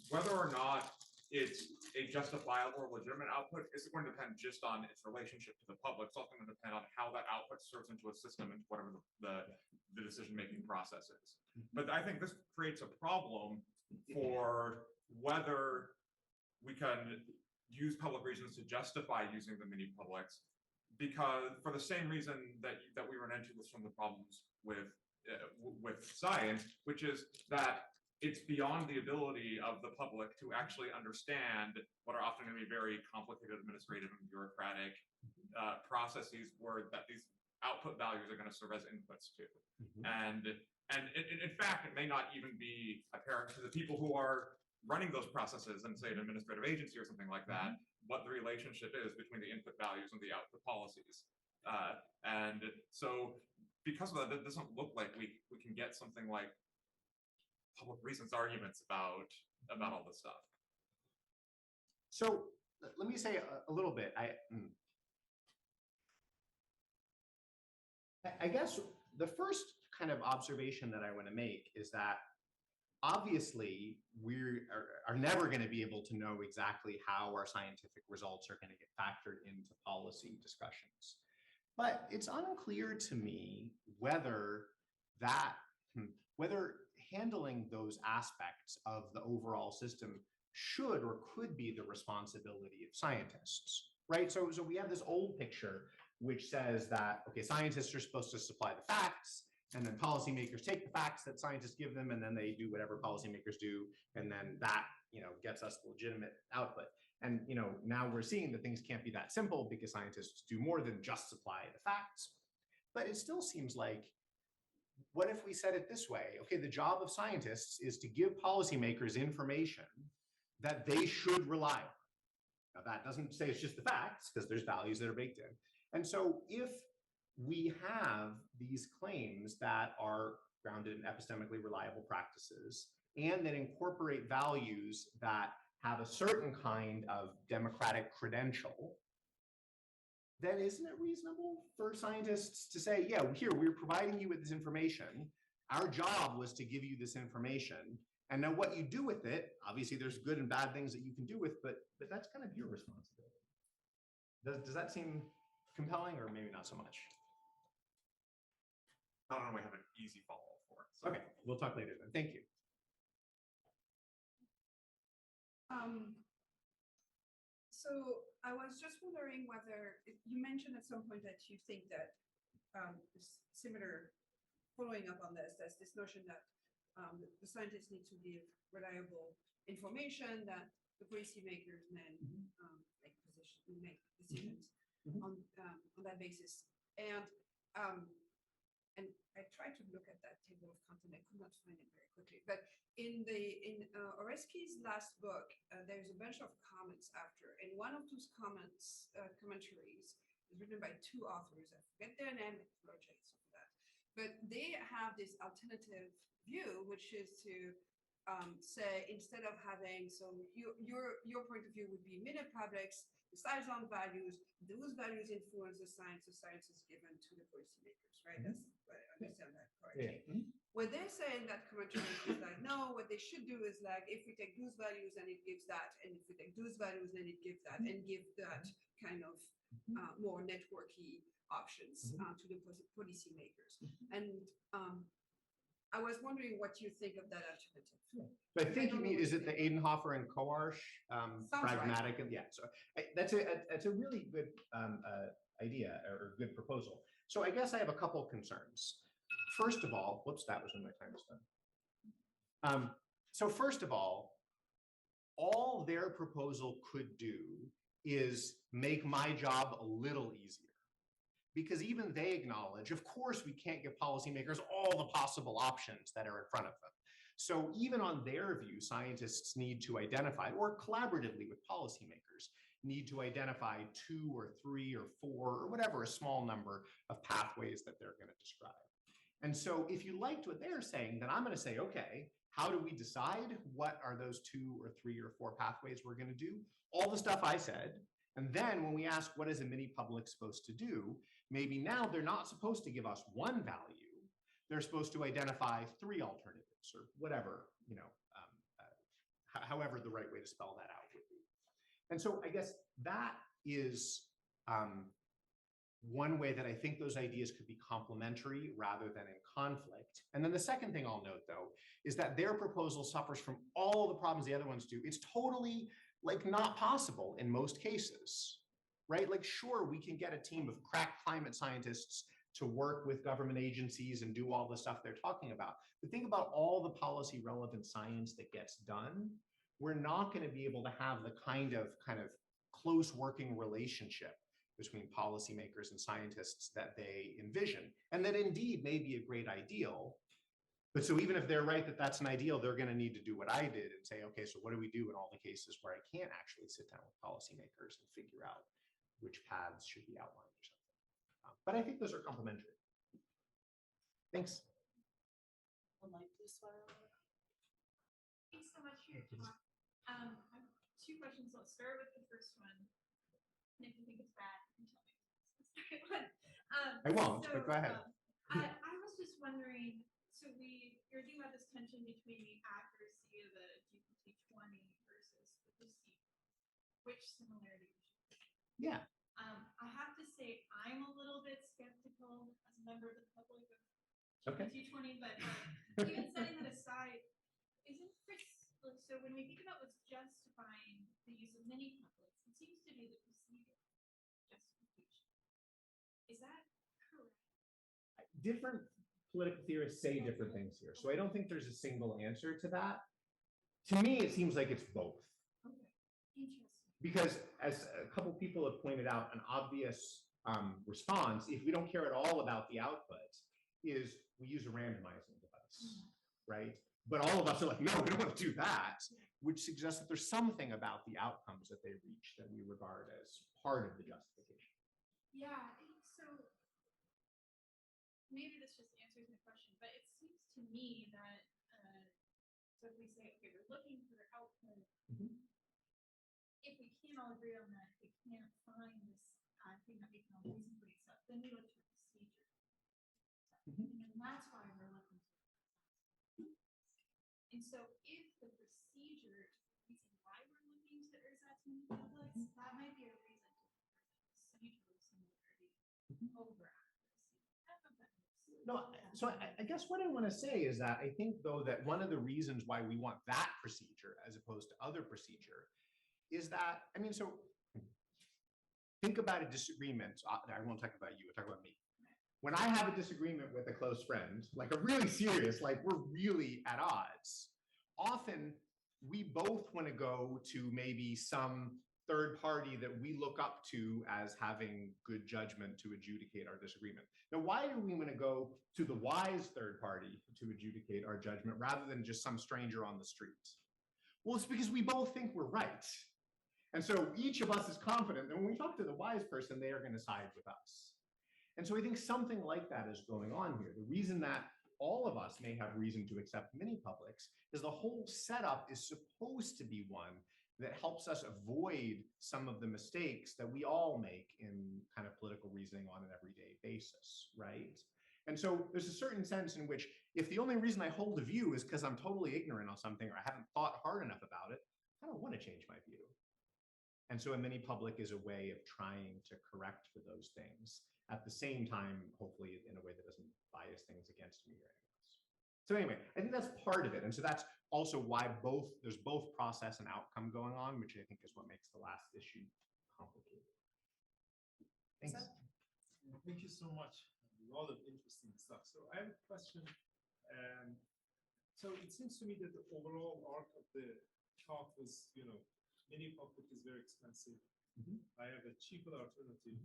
whether or not it's a justifiable or legitimate output isn't going to depend just on its relationship to the public. It's also going to depend on how that output serves into a system and whatever the decision-making process is. But I think this creates a problem for whether we can use public reasons to justify using the mini publics, because for the same reason that we run into with some of the problems with science, which is that it's beyond the ability of the public to actually understand what are often going to be very complicated administrative and bureaucratic processes that these output values are going to serve as inputs to. And in fact, it may not even be apparent to the people who are running those processes and say an administrative agency or something like that, what the relationship is between the input values and the output policies. And so because of that, it doesn't look like we can get something like public reasons arguments about all this stuff. So let me say a little bit. I guess the first kind of observation that I want to make is that obviously we are never going to be able to know exactly how our scientific results are going to get factored into policy discussions. But it's unclear to me whether handling those aspects of the overall system should or could be the responsibility of scientists, right? So we have this old picture which says that, okay, scientists are supposed to supply the facts, and then policymakers take the facts that scientists give them, and then they do whatever policymakers do, and then that, gets us legitimate output. And, now we're seeing that things can't be that simple because scientists do more than just supply the facts. But it still seems like, what if we said it this way? Okay, the job of scientists is to give policymakers information that they should rely on. Now, that doesn't say it's just the facts, because there's values that are baked in. And so if we have these claims that are grounded in epistemically reliable practices and that incorporate values that have a certain kind of democratic credential, then isn't it reasonable for scientists to say, yeah, here, we're providing you with this information. Our job was to give you this information. And now what you do with it, obviously there's good and bad things that you can do with, but that's kind of your responsibility. Does that seem compelling, or maybe not so much? I don't know, we have an easy follow-up for it. So. Okay, we'll talk later then. Thank you. So I was just wondering whether you mentioned at some point that you think that similar, following up on this, there's this notion that the scientists need to give reliable information that the policymakers then make decisions on that basis. And I tried to look at that table of content. I could not find it very quickly. But in Oresky's last book, there's a bunch of comments after, and one of those commentaries is written by two authors. I forget their name. I apologize for that. But they have this alternative view, which is to say, instead of having, so your point of view would be mini publics, decides on values, those values influence the science is given to the policymakers, right? That's, I understand that correctly. Yeah. What they're saying that commentary is like, no, what they should do is like, if we take those values and it gives that, and if we take those values and it gives that, and give that kind of more networky options to the policymakers. And I was wondering what you think of that alternative. But I think you mean, is it the Edenhofer and Koarsh right. pragmatic? And yeah, so that's a really good idea or good proposal. So I guess I have a couple concerns. First of all, whoops, that was when my time was done. So first of all their proposal could do is make my job a little easier. Because even they acknowledge, of course, we can't give policymakers all the possible options that are in front of them. So even on their view, scientists need to identify, or collaboratively with policymakers, need to identify 2 or 3 or 4 or whatever, a small number of pathways that they're going to describe. And so if you liked what they're saying, then I'm going to say, okay, how do we decide what are those 2 or 3 or 4 pathways we're going to do? All the stuff I said. And then when we ask what is a mini public supposed to do, maybe now they're not supposed to give us one value. They're supposed to identify 3 alternatives or whatever, however the right way to spell that out would be. And so I guess that is one way that I think those ideas could be complementary rather than in conflict. And then the second thing I'll note, though, is that their proposal suffers from all the problems the other ones do. It's totally not possible in most cases, right? Sure, we can get a team of crack climate scientists to work with government agencies and do all the stuff they're talking about. But think about all the policy relevant science that gets done. We're not going to be able to have the kind of close working relationship between policymakers and scientists that they envision, and that indeed may be a great ideal. But so even if they're right that that's an ideal, they're going to need to do what I did and say, okay, so what do we do in all the cases where I can't actually sit down with policymakers and figure out which paths should be outlined or something. But I think those are complementary. Thanks. Thanks so much for your talk. I have 2 questions. Let's start with the first one. And if you think it's bad, you can tell me the second one. I won't, but go ahead. I was just wondering, so you're thinking about this tension between the accuracy of the GPT-20 versus the procedure. Which similarity would you think? Yeah. I have to say, I'm a little bit skeptical as a member of the public of Okay. GPT-20, but even setting that aside, so when we think about what's justifying the use of mini publics, it seems to be the procedure justification. Is that correct? Different political theorists say different things here. So I don't think there's a single answer to that. To me, it seems like it's both. Okay, interesting. Because as a couple people have pointed out, an obvious response, if we don't care at all about the output, is we use a randomizing device, right? But all of us are like, no, we don't want to do that, which suggests that there's something about the outcomes that they reach that we regard as part of the justification. Yeah, so maybe this just answers my question, but it seems to me that, so if we say, okay, we're looking for output, if we can't all agree on that, if we can't find this thing that we can all reasonably accept, then we look to a procedure. And that's why we're looking to it. And so if the procedure is the reason why we're looking to ersatz mini publics, that might be a reason to procedural similarity over accuracy. No, so I guess what I want to say is that I think, though, that one of the reasons why we want that procedure as opposed to other procedure is that, I mean, so think about a disagreement. I won't talk about you, I'll talk about me. When I have a disagreement with a close friend, like a really serious, like we're really at odds, often we both want to go to maybe some third party that we look up to as having good judgment to adjudicate our disagreement. Now, why do we want to go to the wise third party to adjudicate our judgment rather than just some stranger on the street? Well, it's because we both think we're right. And so each of us is confident that when we talk to the wise person, they are going to side with us. And so I think something like that is going on here. The reason that all of us may have reason to accept mini publics is the whole setup is supposed to be one that helps us avoid some of the mistakes that we all make in kind of political reasoning on an everyday basis, right? And so there's a certain sense in which if the only reason I hold a view is because I'm totally ignorant on something or I haven't thought hard enough about it, I don't want to change my view. And so a mini public is a way of trying to correct for those things. At the same time, hopefully in a way that doesn't bias things against me or anyone else. So anyway, I think that's part of it. And so that's also why there's both process and outcome going on, which I think is what makes the last issue complicated. Thanks. Thank you so much. A lot of interesting stuff. So I have a question. So it seems to me that the overall arc of the talk was, mini public is very expensive. I have a cheaper alternative,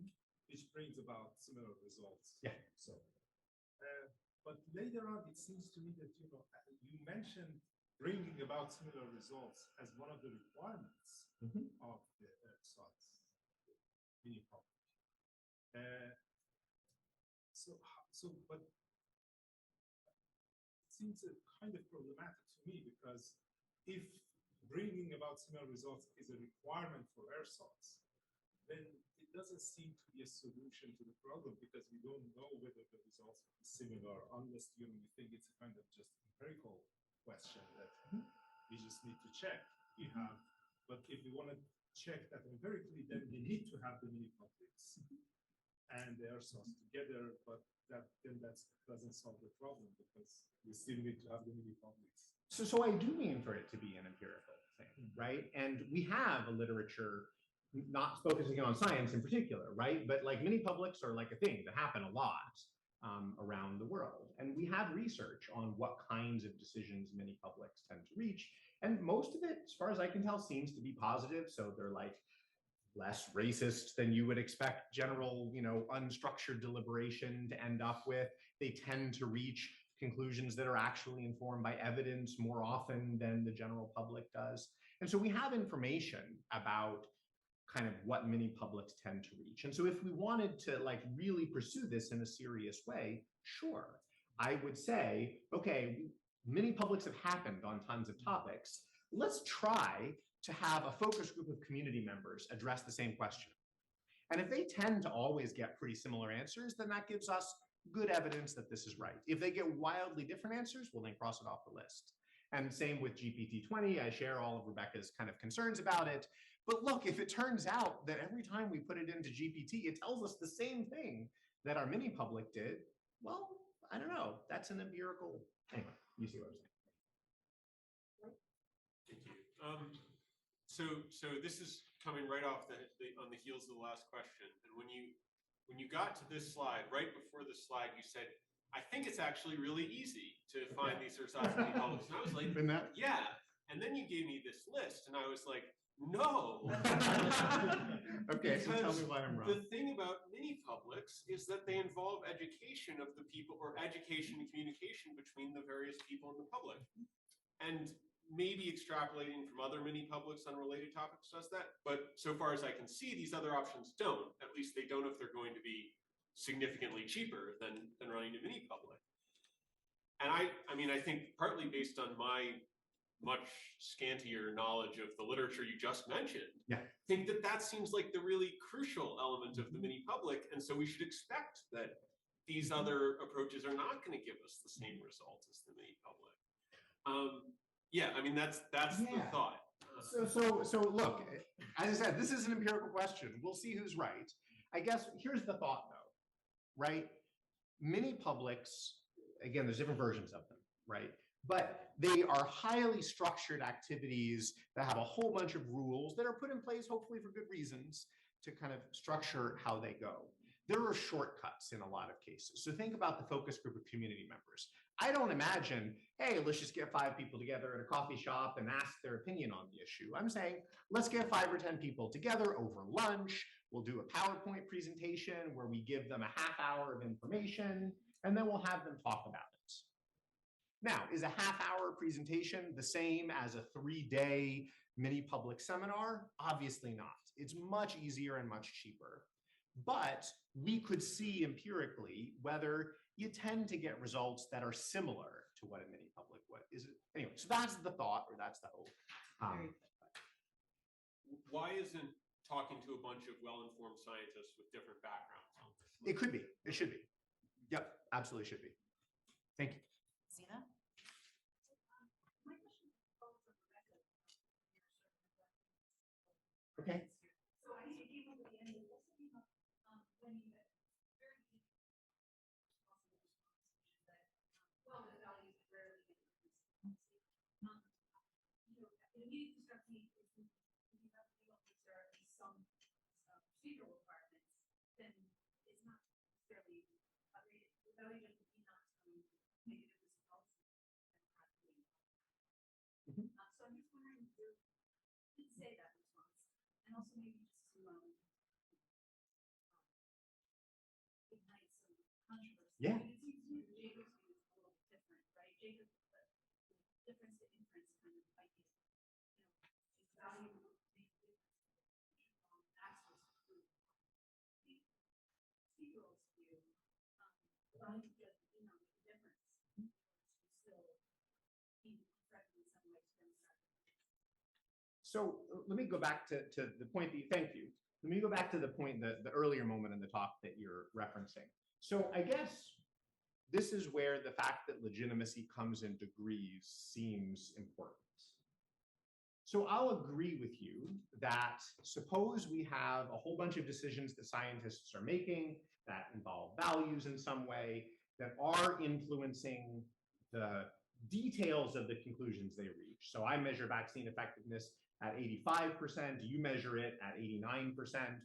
which brings about similar results. Yeah. So, but later on, it seems to me that you mentioned bringing about similar results as one of the requirements of the sites, mini public. But it seems kind of problematic to me, because if bringing about similar results is a requirement for ersatz, then it doesn't seem to be a solution to the problem, because we don't know whether the results are similar unless we think it's a kind of just empirical question that we just need to check. But if we want to check that empirically, then we need to have the mini publics and the ersatz together, but that doesn't solve the problem, because we still need to have the mini publics. So I do mean for it to be an empirical thing, right? And we have a literature not focusing on science in particular, right? But like mini publics are like a thing that happen a lot around the world. And we have research on what kinds of decisions mini publics tend to reach. And most of it, as far as I can tell, seems to be positive. So they're like less racist than you would expect general, unstructured deliberation to end up with. They tend to reach conclusions that are actually informed by evidence more often than the general public does. And so we have information about kind of what mini publics tend to reach. And so if we wanted to really pursue this in a serious way, sure, I would say, okay, mini publics have happened on tons of topics. Let's try to have a focus group of community members address the same question. And if they tend to always get pretty similar answers, then that gives us good evidence that this is right. If they get wildly different answers, we'll then cross it off the list. And same with GPT-20, I share all of Rebecca's kind of concerns about it. But look, if it turns out that every time we put it into GPT, it tells us the same thing that our mini public did, well, I don't know, that's an empirical, anyway, you see what I'm saying. Thank you. So this is coming right off on the heels of the last question. And when you got to this slide, right before the slide, you said, I think it's actually really easy to find these ersatz mini publics. And I was like, yeah. And then you gave me this list, and I was like, no. Okay, so tell me why I'm wrong. The thing about mini publics is that they involve education of the people, or education and communication between the various people in the public. And maybe extrapolating from other mini publics on related topics does that. But so far as I can see, these other options don't. At least they don't if they're going to be significantly cheaper than running a mini public. And I mean, I think partly based on my much scantier knowledge of the literature you just mentioned, think that seems like the really crucial element of the mini public. And so we should expect that these other approaches are not going to give us the same result as the mini public. Yeah, I mean, that's the thought. So look, as I said, this is an empirical question. We'll see who's right. I guess here's the thought though, right? Mini publics, again, there's different versions of them, right? But they are highly structured activities that have a whole bunch of rules that are put in place, hopefully for good reasons, to kind of structure how they go. There are shortcuts in a lot of cases. So think about the focus group of community members. I don't imagine, hey, let's just get 5 people together at a coffee shop and ask their opinion on the issue. I'm saying, let's get 5 or 10 people together over lunch. We'll do a PowerPoint presentation where we give them a half hour of information, and then we'll have them talk about it. Now, is a half-hour presentation the same as a 3-day mini public seminar? Obviously not. It's much easier and much cheaper. But we could see empirically whether you tend to get results that are similar to what a mini public would. Is it anyway? So that's the thought, or that's the hope. Why isn't talking to a bunch of well-informed scientists with different backgrounds on this? It could be. It should be. Yep, absolutely should be. Thank you. Zina? My question follows on Rebecca. Okay. So I think you came up at the end, it also came up when you had very deep possible response, which is that, well, the values rarely procedural requirements, then it's not necessarily the value of the not negative this policy. So I'm just wondering, you did say that response, and also maybe just to ignite some controversy. Yeah. It seems to me that Jacob's view is a little different, right? Jacob's difference to inference kind of idea. Is value makes difference access to proof. Seagull's view, value judgment did not make a difference. Still being corrected in some ways from So let me go back to the point that thank you. Let me go back to the point, the earlier moment in the talk that you're referencing. So I guess this is where the fact that legitimacy comes in degrees seems important. So I'll agree with you that suppose we have a whole bunch of decisions that scientists are making that involve values in some way that are influencing the details of the conclusions they reach. So I measure vaccine effectiveness at 85%, you measure it at 89%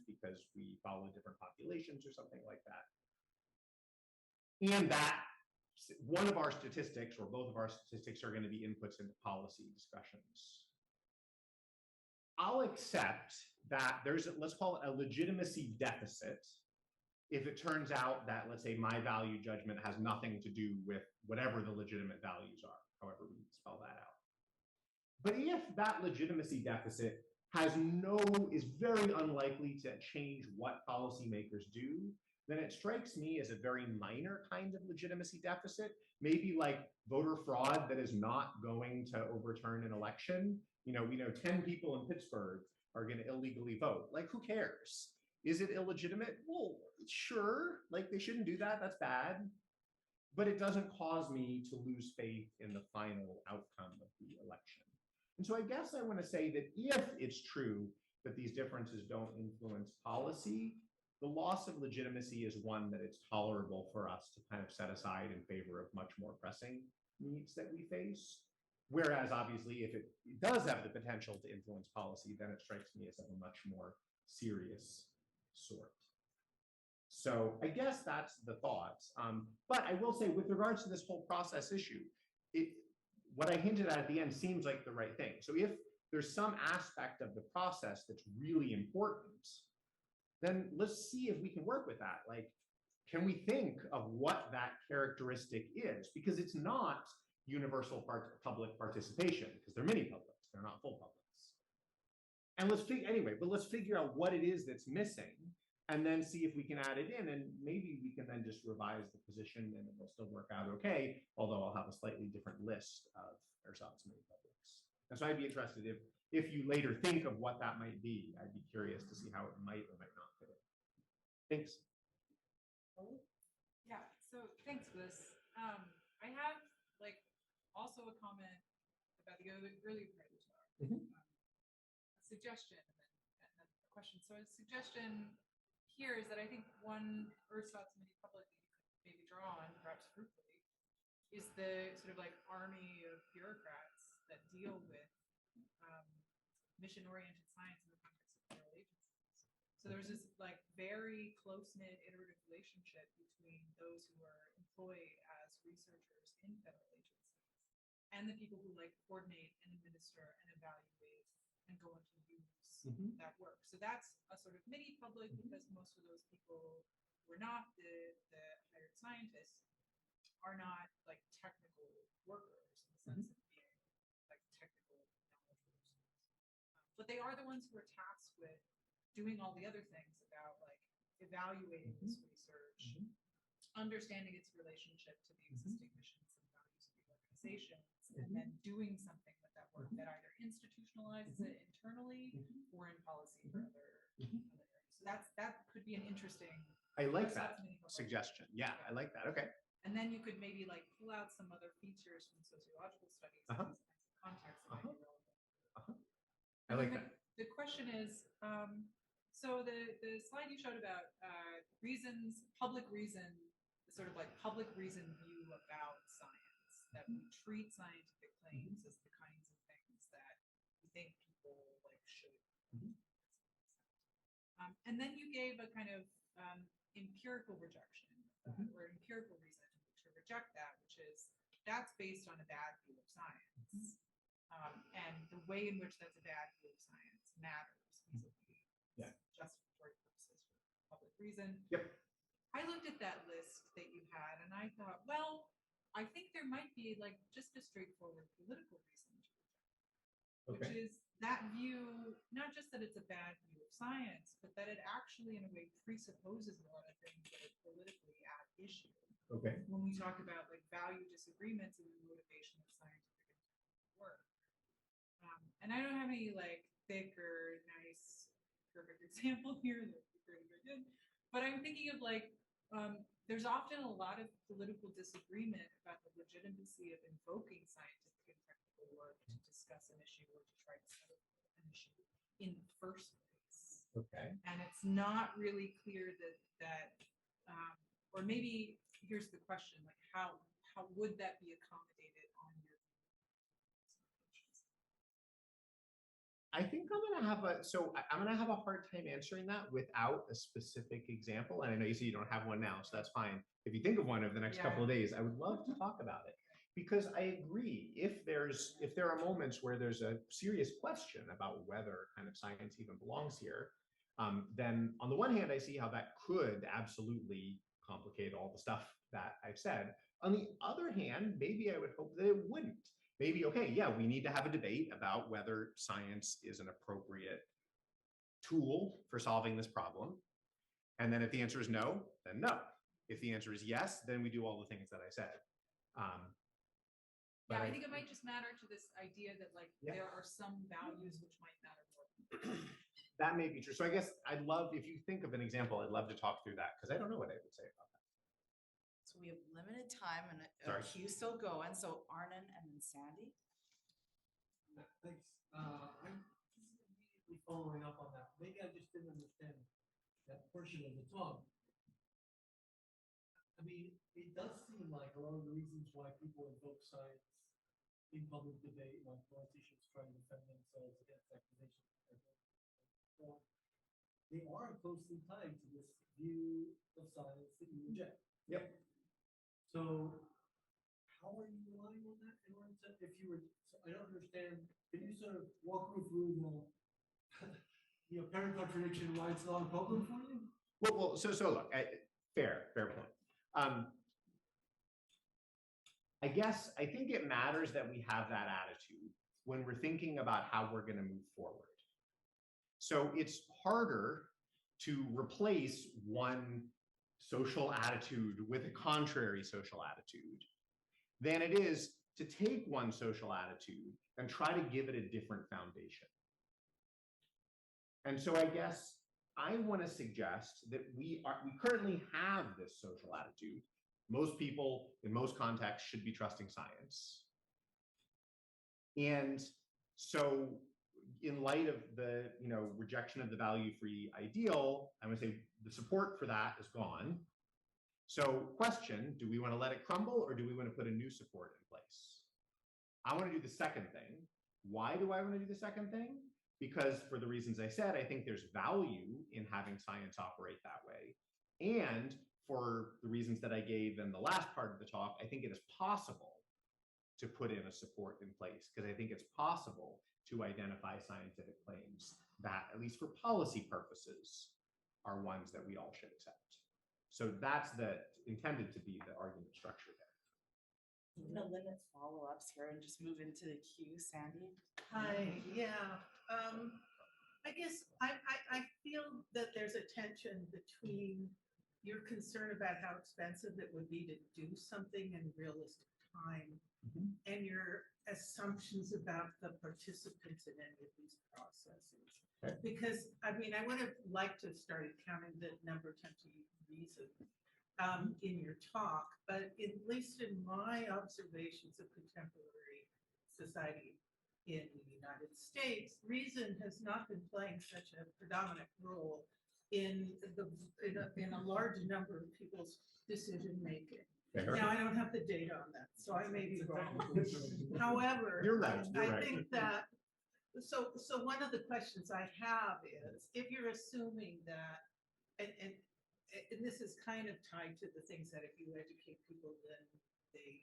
because we follow different populations or something like that. And that one of our statistics or both of our statistics are going to be inputs into policy discussions. I'll accept that there's, let's call it a legitimacy deficit if it turns out that, let's say, my value judgment has nothing to do with whatever the legitimate values are, however we spell that out. But if that legitimacy deficit is very unlikely to change what policymakers do, then it strikes me as a very minor kind of legitimacy deficit, maybe like voter fraud that is not going to overturn an election. You know, we know 10 people in Pittsburgh are going to illegally vote. Like, who cares? Is it illegitimate? Well, sure, like they shouldn't do that, that's bad. But it doesn't cause me to lose faith in the final outcome of the election. And so I guess I want to say that if it's true that these differences don't influence policy, the loss of legitimacy is one that it's tolerable for us to kind of set aside in favor of much more pressing needs that we face. Whereas obviously, if it does have the potential to influence policy, then it strikes me as of a much more serious sort. So I guess that's the thoughts. But I will say, with regards to this whole process issue, what I hinted at the end seems like the right thing. So if there's some aspect of the process that's really important, then let's see if we can work with that. Like, can we think of what that characteristic is? Because it's not universal public participation, because they're mini publics, they're not full publics. And let's figure out what it is that's missing, and then see if we can add it in, and maybe we can then just revise the position and it'll still work out okay, although I'll have a slightly different list of ersatz mini publics. And so I'd be interested if you later think of what that might be, I'd be curious to see how it might or might not fit in. Thanks. Yeah, so thanks for this. I have like also a comment about the earlier part of the talk, a suggestion and then a question. So a suggestion here is that I think one ersatz mini public that you could maybe draw on, perhaps fruitfully, is the sort of like army of bureaucrats that deal with mission-oriented science in the context of federal agencies. So there's this like very close-knit iterative relationship between those who are employed as researchers in federal agencies and the people who like coordinate and administer and evaluate and go on to use that work. So that's a sort of mini public because most of those people who are not the hired scientists are not like technical workers in the sense of being like technical knowledge workers. But they are the ones who are tasked with doing all the other things about like evaluating this research, understanding its relationship to the existing missions and values of the organizations, and then doing something with that work that either institutionalizes it internally or in policy for other areas. So that could be an interesting. I like that suggestion. Yeah, I like that. Okay. And then you could maybe like pull out some other features from sociological studies, these kinds of contexts that might be relevant. I like that. The question is, so the slide you showed about reasons, public reason, the sort of like public reason view about science, that we treat scientific claims as the kinds of things that we think people like should. And then you gave a kind of empirical rejection or empirical reason to reject that, which is that's based on a bad view of science. And the way in which that's a bad view of science matters vis-a-vis justificatory purposes for public reason. Yep. I looked at that list that you had and I thought, well, I think there might be like just a straightforward political reason to reject, which is that view, not just that it's a bad view of science, but that it actually in a way presupposes a lot of things that are politically at issue. Okay. When we talk about like value disagreements and the motivation of scientific work. And I don't have any like thick or nice perfect example here that really very good, but I'm thinking of like there's often a lot of political disagreement about the legitimacy of invoking scientific and technical work to discuss an issue or to try to settle an issue in the first place. Okay. And it's not really clear that or maybe here's the question, like how would that be accommodated on your I think I'm gonna have I'm gonna have a hard time answering that without a specific example. And I know you say you don't have one now, so that's fine. If you think of one over the next couple of days, I would love to talk about it. Because I agree, if there are moments where there's a serious question about whether kind of science even belongs here, then on the one hand, I see how that could absolutely complicate all the stuff that I've said. On the other hand, maybe I would hope that it wouldn't. Maybe, okay, yeah, we need to have a debate about whether science is an appropriate tool for solving this problem. And then if the answer is no, then no. If the answer is yes, then we do all the things that I said. Yeah, I think it might just matter to this idea that like there are some values which might matter more. That may be true. So I guess I'd love, if you think of an example, I'd love to talk through that because I don't know what I would say about that. So we have limited time and a Sorry. queue still going. So Arnon and then Sandy. Thanks. I'm immediately following up on that. Maybe I just didn't understand that portion of the talk. I mean, it does seem like a lot of the reasons why people invoke science in public debate, like politicians trying to defend themselves against accusations, they are closely tied to this view of science that you reject. Yep. So how are you relying on that in order to, if you were, so I don't understand, can you sort of walk me through the apparent contradiction why it's not a problem for you? Well, so look, fair point. I think it matters that we have that attitude when we're thinking about how we're going to move forward. So it's harder to replace one social attitude with a contrary social attitude than it is to take one social attitude and try to give it a different foundation. And so I guess I want to suggest that we currently have this social attitude. Most people in most contexts should be trusting science. And so in light of the rejection of the value-free ideal, I'm going to say the support for that is gone. So question, do we want to let it crumble or do we want to put a new support in place? I want to do the second thing. Why do I want to do the second thing? Because for the reasons I said, I think there's value in having science operate that way. And for the reasons that I gave in the last part of the talk, I think it is possible to put in a support in place because I think it's possible to identify scientific claims that, at least for policy purposes, are ones that we all should accept. So that's intended to be the argument structure there. I'm going to limit follow-ups here and just move into the queue. Sandy? Hi, yeah. I guess I feel that there's a tension between your concern about how expensive it would be to do something in realistic time and your assumptions about the participants in any of these processes. Okay. Because, I mean, I would have liked to have started counting the number of times you use reason in your talk, but at least in my observations of contemporary society in the United States, reason has not been playing such a predominant role in a large number of people's decision making. Now, I don't have the data on that, so I may be wrong. However, You're right. I think that So one of the questions I have is, if you're assuming that, and this is kind of tied to the things that if you educate people, then they,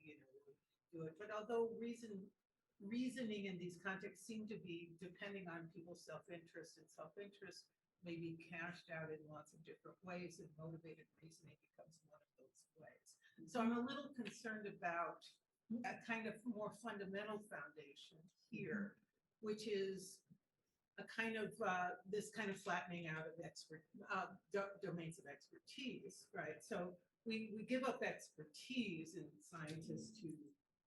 do it. But although reasoning in these contexts seem to be depending on people's self-interest, and self-interest may be cashed out in lots of different ways, and motivated reasoning becomes one of those ways. So I'm a little concerned about a kind of more fundamental foundation here, which is a kind of this kind of flattening out of domains of expertise, right? So we give up expertise in scientists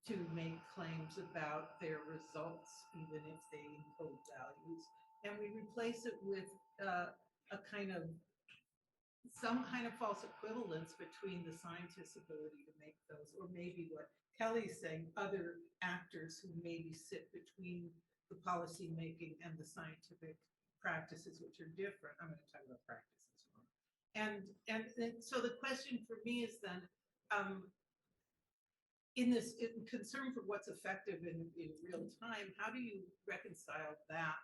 to make claims about their results, even if they encode values, and we replace it with some kind of false equivalence between the scientist's ability to make those, or maybe what Kelly's saying, other actors who maybe sit between the policy making and the scientific practices, which are different. I'm going to talk about practice as well. And so the question for me is then, in concern for what's effective in real time, how do you reconcile that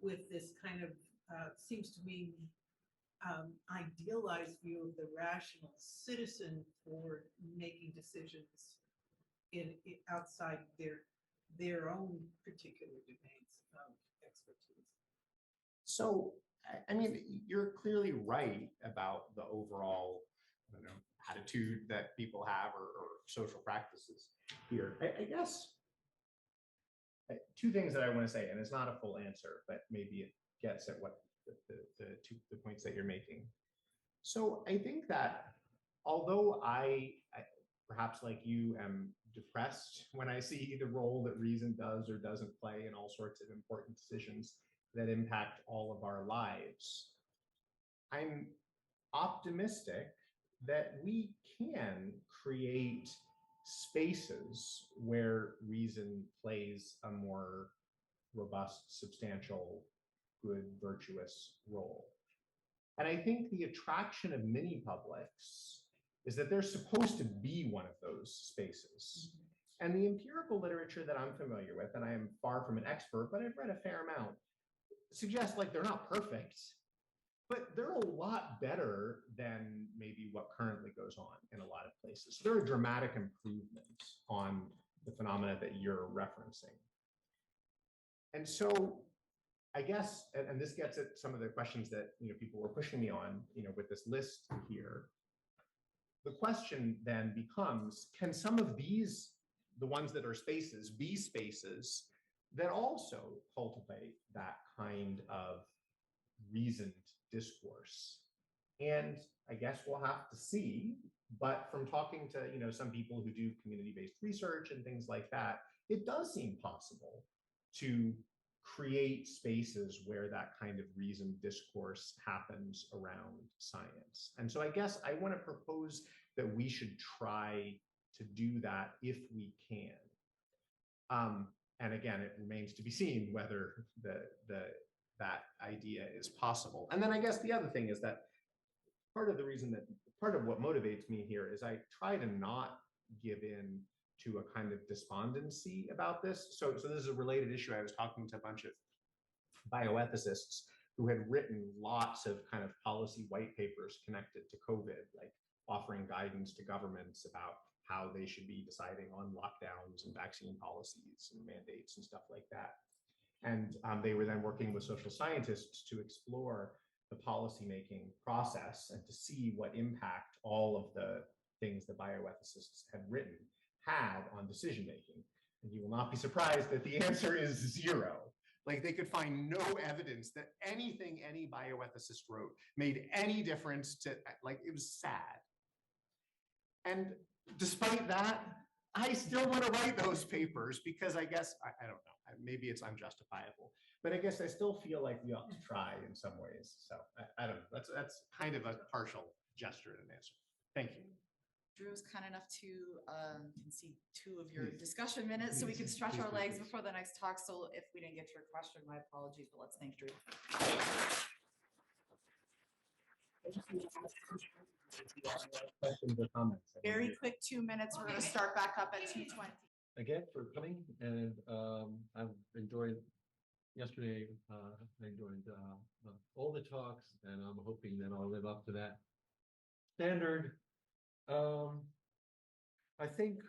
with this kind of, seems to me, idealized view of the rational citizen for making decisions outside their own particular domains of expertise? So, I mean, you're clearly right about the overall, I don't know, attitude that people have or social practices here. I guess two things that I want to say, and it's not a full answer, but maybe it gets at what the points that you're making. So I think that although I perhaps like you am depressed when I see the role that reason does or doesn't play in all sorts of important decisions that impact all of our lives, I'm optimistic that we can create spaces where reason plays a more robust, substantial, good, virtuous role. And I think the attraction of mini publics is that they're supposed to be one of those spaces. And the empirical literature that I'm familiar with, and I am far from an expert, but I've read a fair amount, suggests like they're not perfect, but they're a lot better than maybe what currently goes on in a lot of places. So they're a dramatic improvement on the phenomena that you're referencing. And so I guess, and this gets at some of the questions that people were pushing me on, with this list here. The question then becomes, can some of these, the ones that are spaces, be spaces that also cultivate that kind of reasoned discourse? And I guess we'll have to see, but from talking to some people who do community-based research and things like that, it does seem possible to create spaces where that kind of reasoned discourse happens around science. And so I guess I want to propose that we should try to do that if we can. And again, it remains to be seen whether that idea is possible. And then I guess the other thing is that part of what motivates me here is I try to not give in to a kind of despondency about this. So this is a related issue. I was talking to a bunch of bioethicists who had written lots of kind of policy white papers connected to COVID, like offering guidance to governments about how they should be deciding on lockdowns and vaccine policies and mandates and stuff like that. And they were then working with social scientists to explore the policymaking process and to see what impact all of the things the bioethicists had written had on decision making. And you will not be surprised that the answer is 0. Like, they could find no evidence that anything any bioethicist wrote made any difference to, like, it was sad. And despite that, I still want to write those papers because I guess, I don't know, maybe it's unjustifiable, but I guess I still feel like we ought to try in some ways. So I don't know, that's kind of a partial gesture and an answer. Thank you. Drew was kind enough to concede 2 of your discussion minutes so we can stretch our legs before the next talk. So if we didn't get to your question, my apologies, but let's thank Drew. Questions or comments? Very quick 2 minutes. We're going to start back up at 2:20. Again, for coming, and I've enjoyed, yesterday. I enjoyed all the talks, and I'm hoping that I'll live up to that standard. I think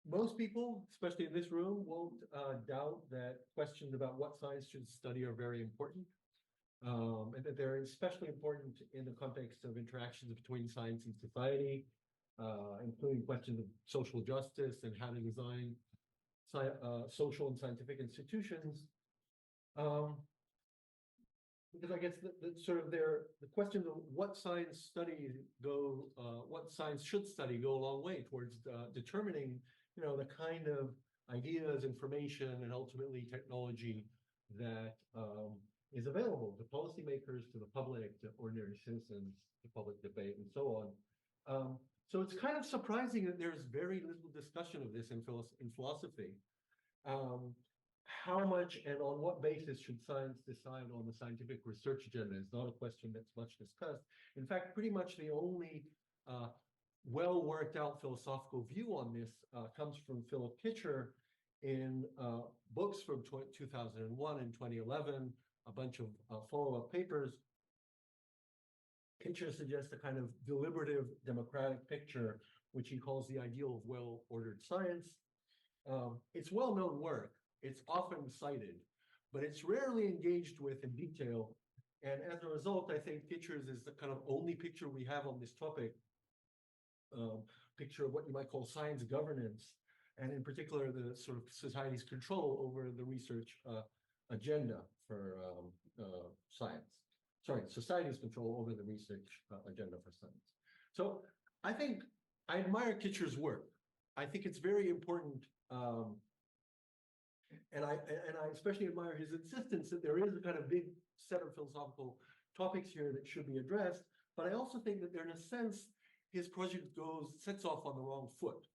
most people, especially in this room, won't doubt that questions about what science should study are very important. And that they're especially important in the context of interactions between science and society, including questions of social justice and how to design social and scientific institutions. Because I guess the sort of the question of what science studies go, what science should study go a long way towards determining, the kind of ideas, information, and ultimately technology that is available to policymakers, to the public, to ordinary citizens, to public debate, and so on. So it's kind of surprising that there's very little discussion of this in philosophy. How much and on what basis should science decide on the scientific research agenda is not a question that's much discussed. In fact, pretty much the only well worked out philosophical view on this comes from Philip Kitcher in books from 2001 and 2011, a bunch of follow-up papers. Kitcher suggests a kind of deliberative democratic picture, which he calls the ideal of well-ordered science. It's well-known work. It's often cited, but it's rarely engaged with in detail. And as a result, I think Kitcher's is the kind of only picture we have on this topic, picture of what you might call science governance, and in particular, the sort of society's control over the research agenda for science. Sorry, society's control over the research agenda for science. So I think I admire Kitcher's work. I think it's very important. And I especially admire his insistence that there is a kind of big set of philosophical topics here that should be addressed. But I also think that in a sense, his project sets off on the wrong foot.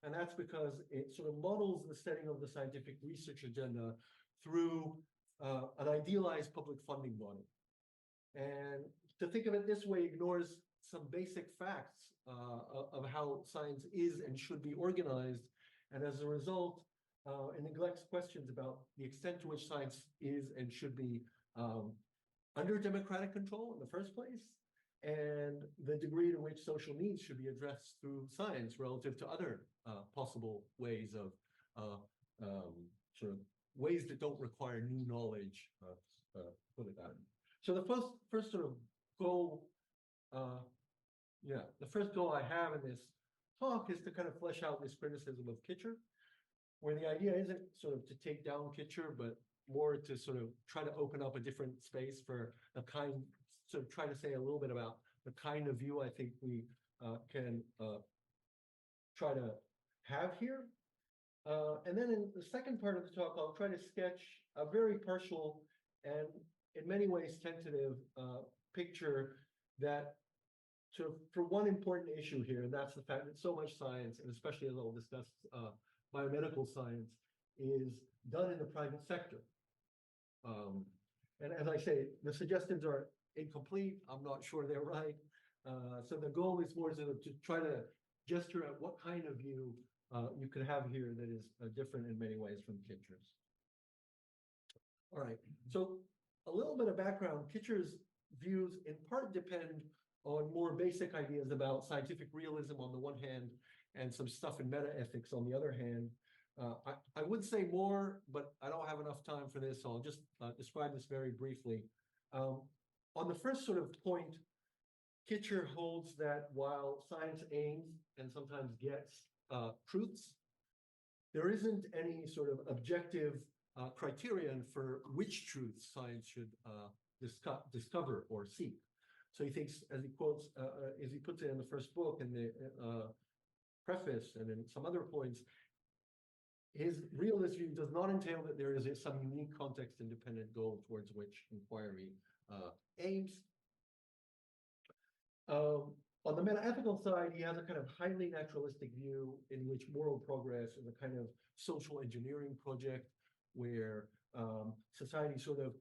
And that's because it sort of models the setting of the scientific research agenda through an idealized public funding body. And to think of it this way ignores some basic facts of how science is and should be organized. And as a result, it neglects questions about the extent to which science is and should be under democratic control in the first place, and the degree to which social needs should be addressed through science relative to other possible ways of sort of ways that don't require new knowledge. Put it that. So the first sort of goal, the first goal I have in this talk is to kind of flesh out this criticism of Kitcher, where the idea isn't sort of to take down Kitcher, but more to sort of try to open up a different space for a kind, sort of try to say a little bit about the kind of view I think we can try to have here. And then in the second part of the talk, I'll try to sketch a very partial and in many ways tentative picture that sort of for one important issue here, and that's the fact that so much science, and especially as I'll discuss biomedical science, is done in the private sector. And as I say, the suggestions are incomplete. I'm not sure they're right. So the goal is more to try to gesture at what kind of view you could have here that is different in many ways from Kitcher's. All right, so a little bit of background. Kitcher's views in part depend on more basic ideas about scientific realism on the one hand, and some stuff in meta-ethics on the other hand. I would say more, but I don't have enough time for this, so I'll just describe this very briefly. On the first sort of point, Kitcher holds that while science aims and sometimes gets truths, there isn't any sort of objective criterion for which truths science should discover or seek. So he thinks, as he quotes, as he puts it in the first book and the preface and in some other points, his realist view does not entail that there is some unique context-independent goal towards which inquiry aims. On the meta-ethical side, he has a kind of highly naturalistic view in which moral progress is a kind of social engineering project where society sort of,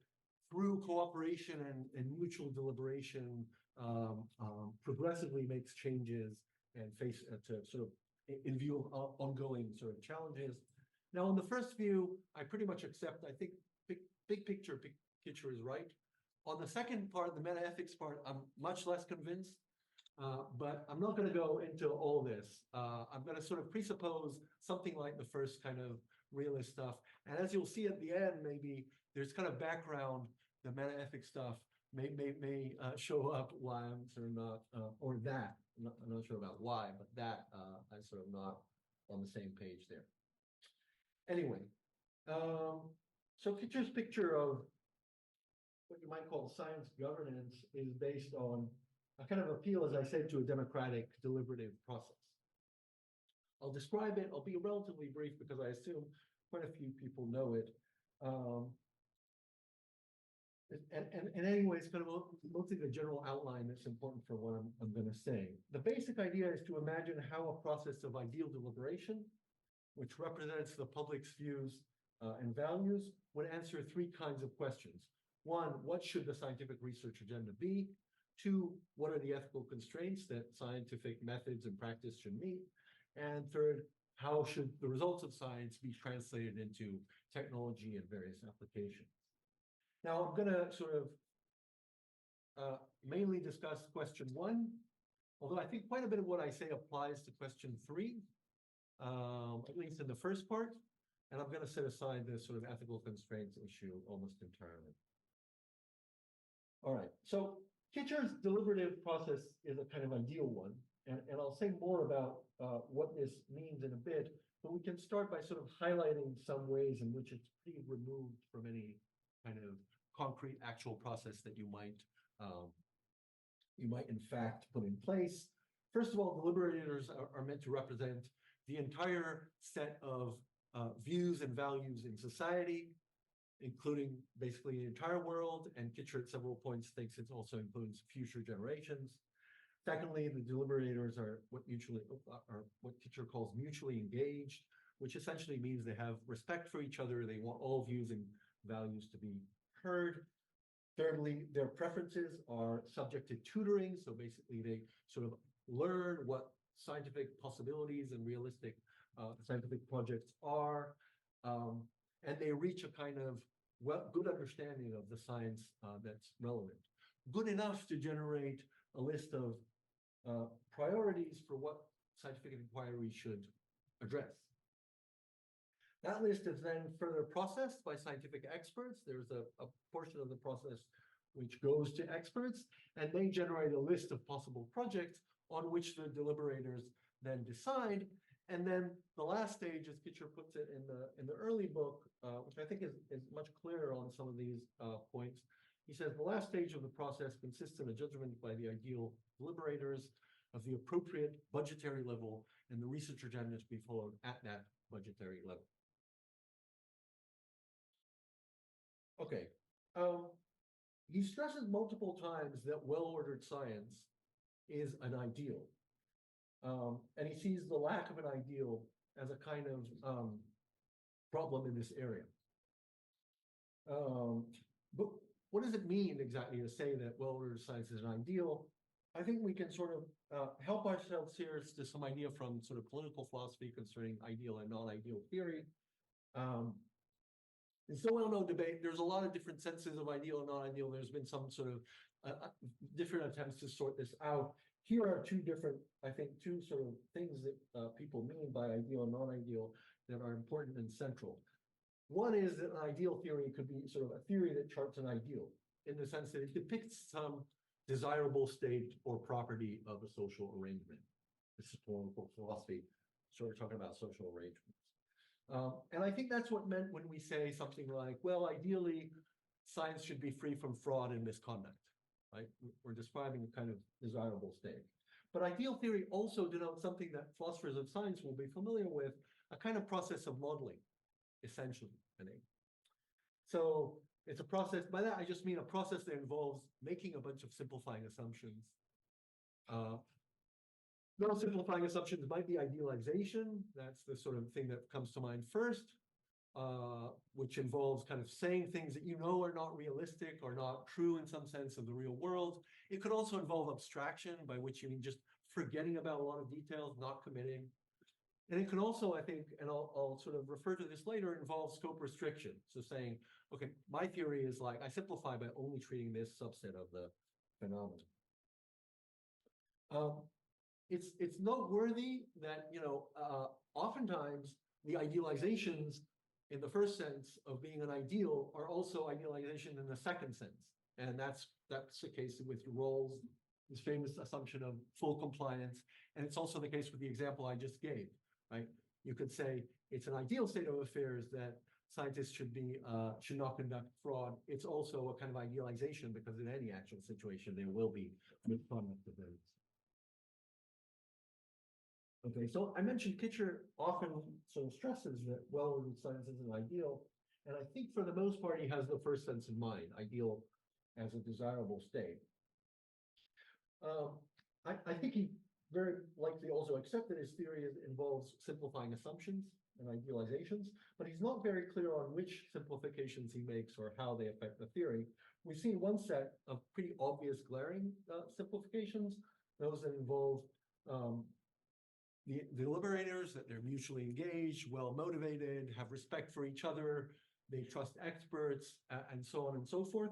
through cooperation and mutual deliberation, progressively makes changes and face to sort of in view of ongoing sort of challenges. Now, on the first view, I pretty much accept. I think big picture is right. On the second part, the metaethics part, I'm much less convinced. But I'm not going to go into all this. I'm going to sort of presuppose something like the first kind of realist stuff. And as you'll see at the end, maybe there's kind of background, the metaethics stuff may show up why I'm sort of not, or that, I'm not sure about why, but that I'm sort of not on the same page there. Anyway, so Kitcher's picture of what you might call science governance is based on a kind of appeal, as I said, to a democratic deliberative process. I'll describe it. I'll be relatively brief because I assume quite a few people know it. And anyway, it's kind of mostly the general outline that's important for what I'm going to say. The basic idea is to imagine how a process of ideal deliberation, which represents the public's views and values, would answer three kinds of questions. One, what should the scientific research agenda be? Two, what are the ethical constraints that scientific methods and practice should meet? And third, how should the results of science be translated into technology and various applications? Now, I'm going to sort of mainly discuss question one, although I think quite a bit of what I say applies to question three, at least in the first part. And I'm going to set aside the sort of ethical constraints issue almost entirely. All right, so Kitcher's deliberative process is a kind of ideal one, and I'll say more about what this means in a bit, but we can start by sort of highlighting some ways in which it's pretty removed from any kind of concrete actual process that you might in fact put in place. First of all, deliberators are meant to represent the entire set of views and values in society, including basically the entire world, and Kitcher at several points thinks it also includes future generations. Secondly, the deliberators are what Kitcher calls mutually engaged, which essentially means they have respect for each other. They want all views and values to be heard. Thirdly, their preferences are subject to tutoring. So basically they sort of learn what scientific possibilities and realistic scientific projects are. And they reach a kind of good understanding of the science that's relevant. Good enough to generate a list of priorities for what scientific inquiry should address. That list is then further processed by scientific experts. There's a portion of the process which goes to experts, and they generate a list of possible projects on which the deliberators then decide. And then the last stage, as Kitcher puts it in the early book, which I think is much clearer on some of these points, he says the last stage of the process consists in a judgment by the ideal deliberators of the appropriate budgetary level and the research agenda to be followed at that budgetary level. Okay. He stresses multiple times that well-ordered science is an ideal. And he sees the lack of an ideal as a kind of problem in this area. But what does it mean exactly to say that well-ordered science is an ideal? I think we can sort of help ourselves here to some idea from sort of political philosophy concerning ideal and non-ideal theory. It's a well-known debate. There's a lot of different senses of ideal and non-ideal. There's been some sort of different attempts to sort this out. Here are two sort of things that people mean by ideal and non-ideal that are important and central. One is that an ideal theory could be sort of a theory that charts an ideal in the sense that it depicts some desirable state or property of a social arrangement. This is political philosophy, so we're talking about social arrangements. And I think that's what meant when we say something like, well, ideally, science should be free from fraud and misconduct, right? We're describing a kind of desirable state. But ideal theory also denotes something that philosophers of science will be familiar with, a kind of process of modeling, essentially, I think. So it's a process, by that I just mean a process that involves making a bunch of simplifying assumptions. Those simplifying assumptions might be idealization. That's the sort of thing that comes to mind first, which involves kind of saying things that you know are not realistic or not true in some sense of the real world. It could also involve abstraction, by which you mean just forgetting about a lot of details, not committing. And it can also, I think, and I'll sort of refer to this later, involve scope restriction. So saying, okay, my theory is like, I simplify by only treating this subset of the phenomenon. It's noteworthy that, oftentimes the idealizations in the first sense of being an ideal are also idealization in the second sense. And that's the case with Rawls, his famous assumption of full compliance. And it's also the case with the example I just gave, right? You could say it's an ideal state of affairs that scientists should not conduct fraud. It's also a kind of idealization because in any actual situation, there will be misconduct events. Okay, so I mentioned Kitcher often sort of stresses that well-ordered science is an ideal, and I think for the most part he has the first sense in mind, ideal as a desirable state. I think he very likely also accepted his theory involves simplifying assumptions and idealizations, but he's not very clear on which simplifications he makes or how they affect the theory. We've seen one set of pretty obvious glaring simplifications, those that involve the deliberators, that they're mutually engaged, well-motivated, have respect for each other, they trust experts, and so on and so forth.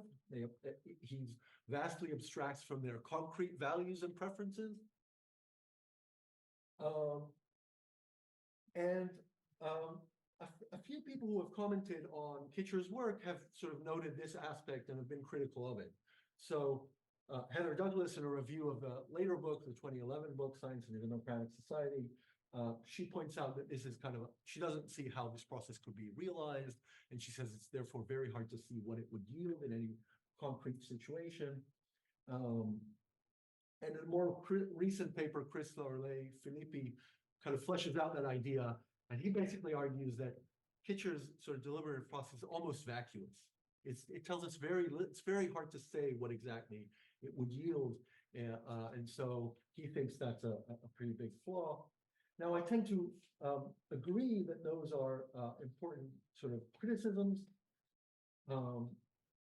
He vastly abstracts from their concrete values and preferences. A few people who have commented on Kitcher's work have sort of noted this aspect and have been critical of it. So Heather Douglas, in a review of the later book, the 2011 book, Science and the Democratic Society, she points out that this is kind of, she doesn't see how this process could be realized, and she says it's therefore very hard to see what it would yield in any concrete situation. And in a more recent paper, Chris Lorley Filippi kind of fleshes out that idea, and he basically argues that Kitcher's sort of deliberative process is almost vacuous. It tells us it's very hard to say what exactly it would yield, and so he thinks that's a pretty big flaw. Now, I tend to agree that those are important sort of criticisms.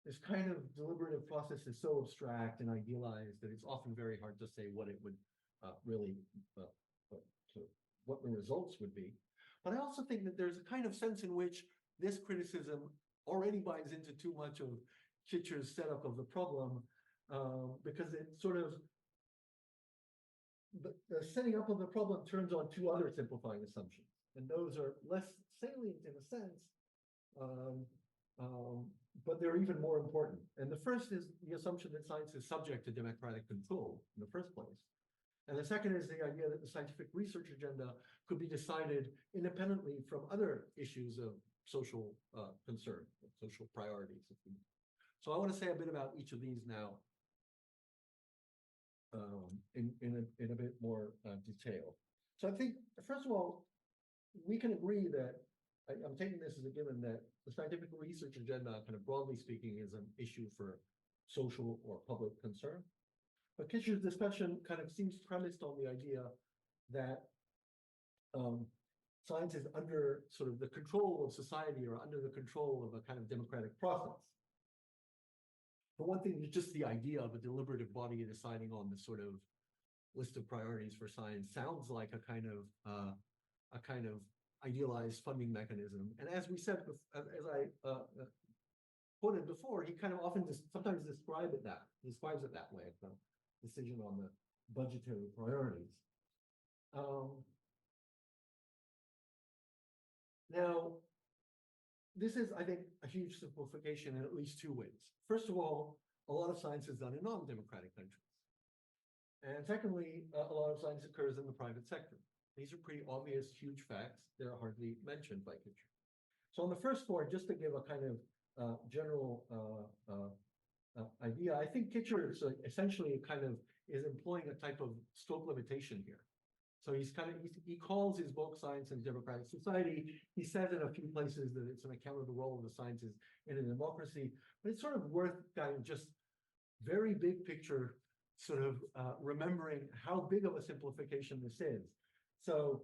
This kind of deliberative process is so abstract and idealized that it's often very hard to say what it would really, what the results would be. But I also think that there's a kind of sense in which this criticism already buys into too much of Kitcher's setup of the problem, because it sort of, the setting up of the problem turns on two other simplifying assumptions, and those are less salient in a sense, but they're even more important. And the first is the assumption that science is subject to democratic control in the first place. And the second is the idea that the scientific research agenda could be decided independently from other issues of social concern, social priorities. So I want to say a bit about each of these now in a bit more detail. So I think, first of all, we can agree that, I'm taking this as a given, that the scientific research agenda, kind of broadly speaking, is an issue for social or public concern. But Kitcher's discussion kind of seems premised on the idea that science is under sort of the control of society or under the control of a kind of democratic process. For one thing, just the idea of a deliberative body deciding on the sort of list of priorities for science sounds like a kind of idealized funding mechanism. And as we said, as I quoted before, he kind of often sometimes describes it that way, the decision on the budgetary priorities. Now, this is, I think, a huge simplification in at least two ways. First of all, a lot of science is done in non-democratic countries. And secondly, a lot of science occurs in the private sector. These are pretty obvious, huge facts. They're hardly mentioned by Kitcher. So on the first point, just to give a kind of general idea, I think Kitcher essentially kind of is employing a type of scope limitation here. So he calls his book Science and Democratic Society. He says in a few places that it's an account of the role of the sciences in a democracy, but it's sort of worth kind of just very big picture sort of remembering how big of a simplification this is. So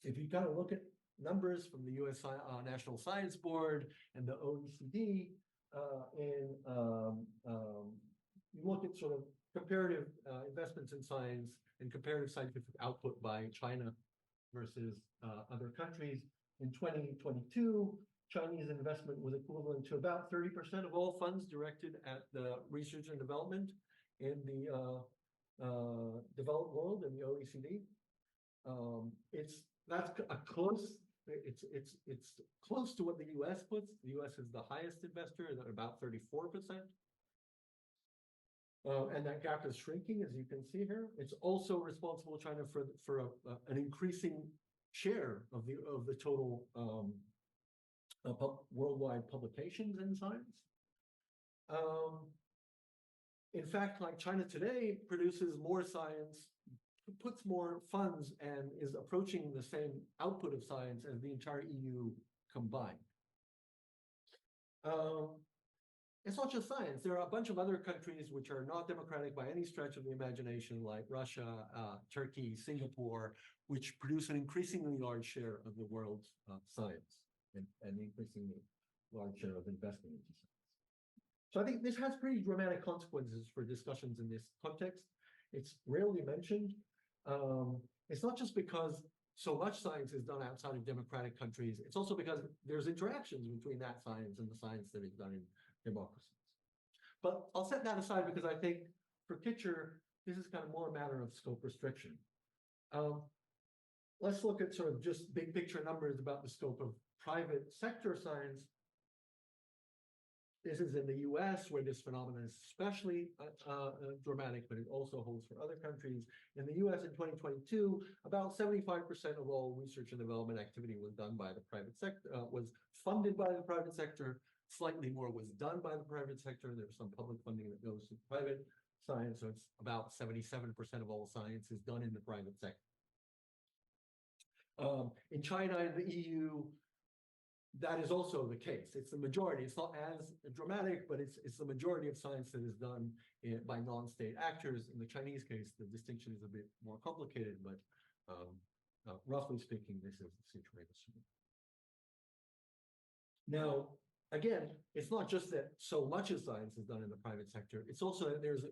if you kind of look at numbers from the US National Science Board and the OECD, you look at sort of comparative investments in science and comparative scientific output by China versus other countries. In 2022, Chinese investment was equivalent to about 30% of all funds directed at the research and development in the developed world in the OECD. That's a close. It's close to what the U.S. puts. The U.S. is the highest investor at about 34%. And that gap is shrinking, as you can see here. It's also responsible, China, for an increasing share of the total worldwide publications in science. In fact, like China today produces more science, puts more funds, and is approaching the same output of science as the entire EU combined. It's not just science. There are a bunch of other countries which are not democratic by any stretch of the imagination, like Russia, Turkey, Singapore, which produce an increasingly large share of the world's science and an increasingly large share of investment into science. So I think this has pretty dramatic consequences for discussions in this context. It's rarely mentioned. It's not just because so much science is done outside of democratic countries. It's also because there's interactions between that science and the science that is done in democracies. But I'll set that aside because I think for Kitcher, this is kind of more a matter of scope restriction. Let's look at sort of just big picture numbers about the scope of private sector science. This is in the US, where this phenomenon is especially dramatic, but it also holds for other countries. In the US in 2022, about 75% of all research and development activity was done by the private sector, was funded by the private sector. Slightly more was done by the private sector. There's some public funding that goes to private science, so it's about 77% of all science is done in the private sector. In China and the EU, that is also the case. It's the majority. It's not as dramatic, but it's the majority of science that is done by non-state actors. In the Chinese case, the distinction is a bit more complicated, but roughly speaking, this is the situation. Now, again, it's not just that so much of science is done in the private sector. It's also that there's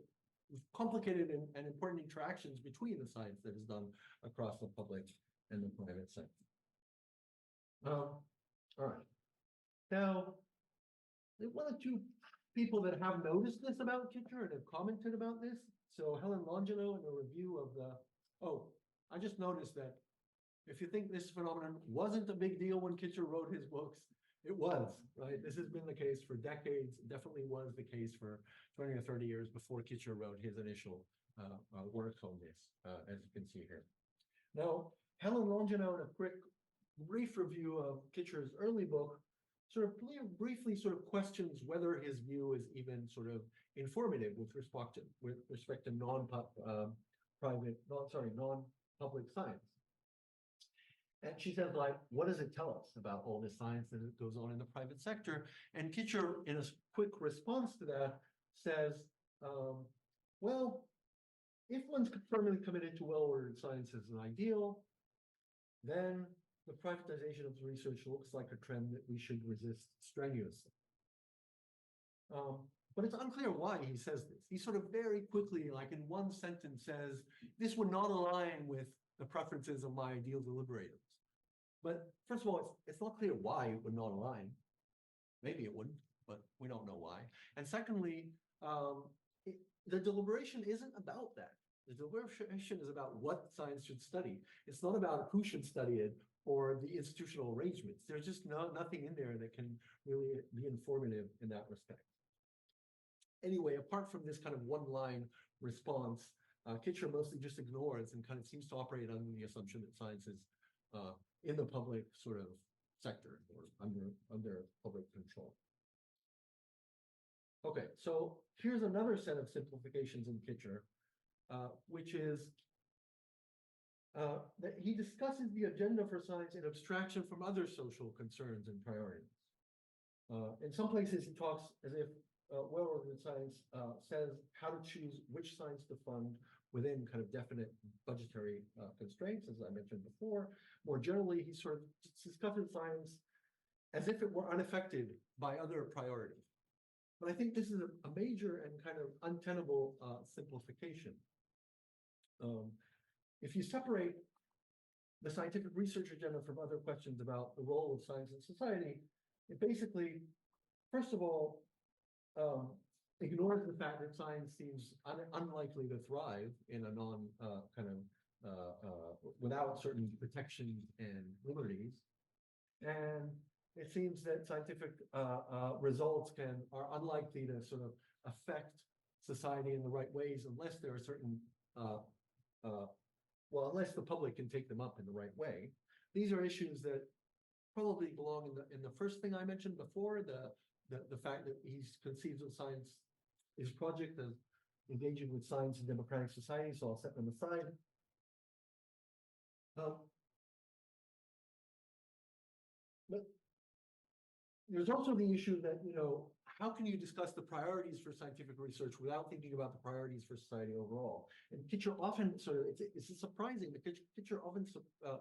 complicated and important interactions between the science that is done across the public and the private sector. All right. Now, one or two people that have noticed this about Kitcher and have commented about this. So Helen Longino in a review of I just noticed that if you think this phenomenon wasn't a big deal when Kitcher wrote his books, it was, right? This has been the case for decades, definitely was the case for 20 or 30 years before Kitcher wrote his initial work on this, as you can see here. Now, Helen Longino, in a brief review of Kitcher's early book, sort of briefly sort of questions whether his view is even sort of informative with respect to non-public science. And she says, like, what does it tell us about all this science that goes on in the private sector? And Kitcher, in a quick response to that, says, well, if one's firmly committed to well-ordered science as an ideal, then the privatization of research looks like a trend that we should resist strenuously. But it's unclear why he says this. He sort of very quickly, like in one sentence, says, this would not align with the preferences of my ideal deliberators. But first of all, it's not clear why it would not align. Maybe it wouldn't, but we don't know why. And secondly, the deliberation isn't about that. The deliberation is about what science should study. It's not about who should study it or the institutional arrangements. There's just nothing in there that can really be informative in that respect. Anyway, apart from this kind of one-line response, Kitcher mostly just ignores and kind of seems to operate under the assumption that science is in the public sort of sector or under public control. Okay, so here's another set of simplifications in Kitcher, which is that he discusses the agenda for science in abstraction from other social concerns and priorities. In some places, he talks as if well-ordered science says how to choose which science to fund within kind of definite budgetary constraints, as I mentioned before. More generally, he sort of discusses science as if it were unaffected by other priorities. But I think this is a major and kind of untenable simplification. If you separate the scientific research agenda from other questions about the role of science in society, it basically, first of all, ignores the fact that science seems unlikely to thrive in a without certain protections and liberties. And it seems that scientific results are unlikely to sort of affect society in the right ways unless there are certain, unless the public can take them up in the right way. These are issues that probably belong in the first thing I mentioned before, the fact that he conceives of science, his project as engaging with science in democratic society, so I'll set them aside. But there's also the issue that, how can you discuss the priorities for scientific research without thinking about the priorities for society overall? And Kitcher often it's surprising, but Kitcher often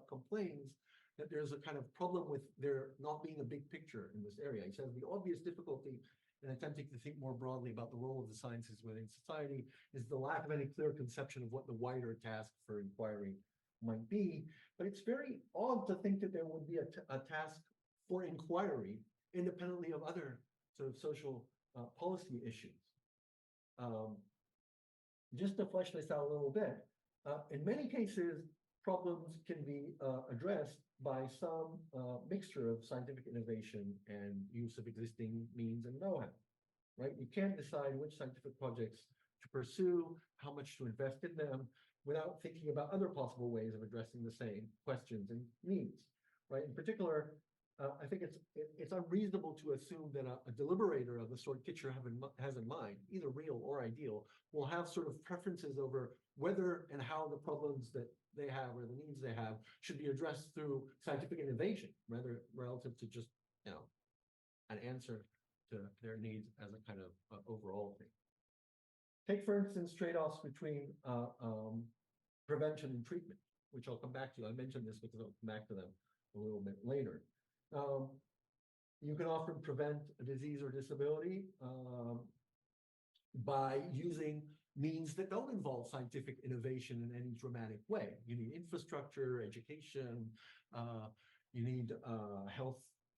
complains that there's a kind of problem with there not being a big picture in this area. He says the obvious difficulty in attempting to think more broadly about the role of the sciences within society is the lack of any clear conception of what the wider task for inquiry might be. But it's very odd to think that there would be a task for inquiry independently of other sort of social policy issues. Just to flesh this out a little bit, in many cases, problems can be addressed by some mixture of scientific innovation and use of existing means and know-how, right? You can't decide which scientific projects to pursue, how much to invest in them, without thinking about other possible ways of addressing the same questions and needs, right? In particular, I think it's unreasonable to assume that a deliberator of the sort Kitcher has in mind, either real or ideal, will have sort of preferences over whether and how the problems that they have or the needs they have should be addressed through scientific innovation, rather relative to just, an answer to their needs as a kind of overall thing. Take, for instance, trade-offs between prevention and treatment, which I'll come back to. I mentioned this because I'll come back to them a little bit later. You can often prevent a disease or disability by using means that don't involve scientific innovation in any dramatic way. You need infrastructure, education, you need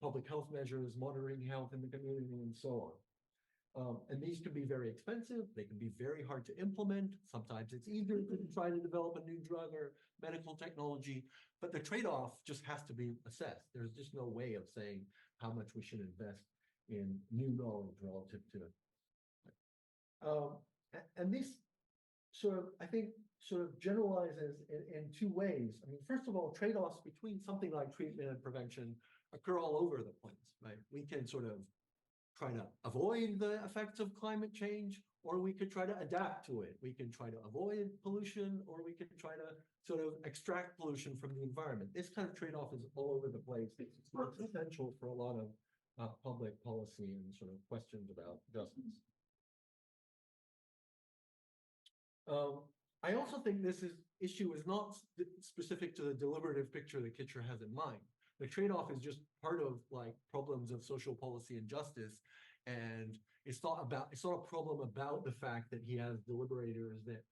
public health measures, monitoring health in the community, and so on. And these can be very expensive. They can be very hard to implement. Sometimes it's easier to try to develop a new drug or medical technology, but the trade-off just has to be assessed. There's just no way of saying how much we should invest in new knowledge relative to it. And this I think, generalizes in two ways. I mean, first of all, trade-offs between something like treatment and prevention occur all over the place, right? We can sort of try to avoid the effects of climate change, or we could try to adapt to it. We can try to avoid pollution, or we can try to sort of extract pollution from the environment. This kind of trade-off is all over the place. It's essential for a lot of public policy and sort of questions about justice. I also think this issue is not specific to the deliberative picture that Kitcher has in mind. The trade-off is just part of problems of social policy and justice, and it's not a problem about the fact that he has deliberators that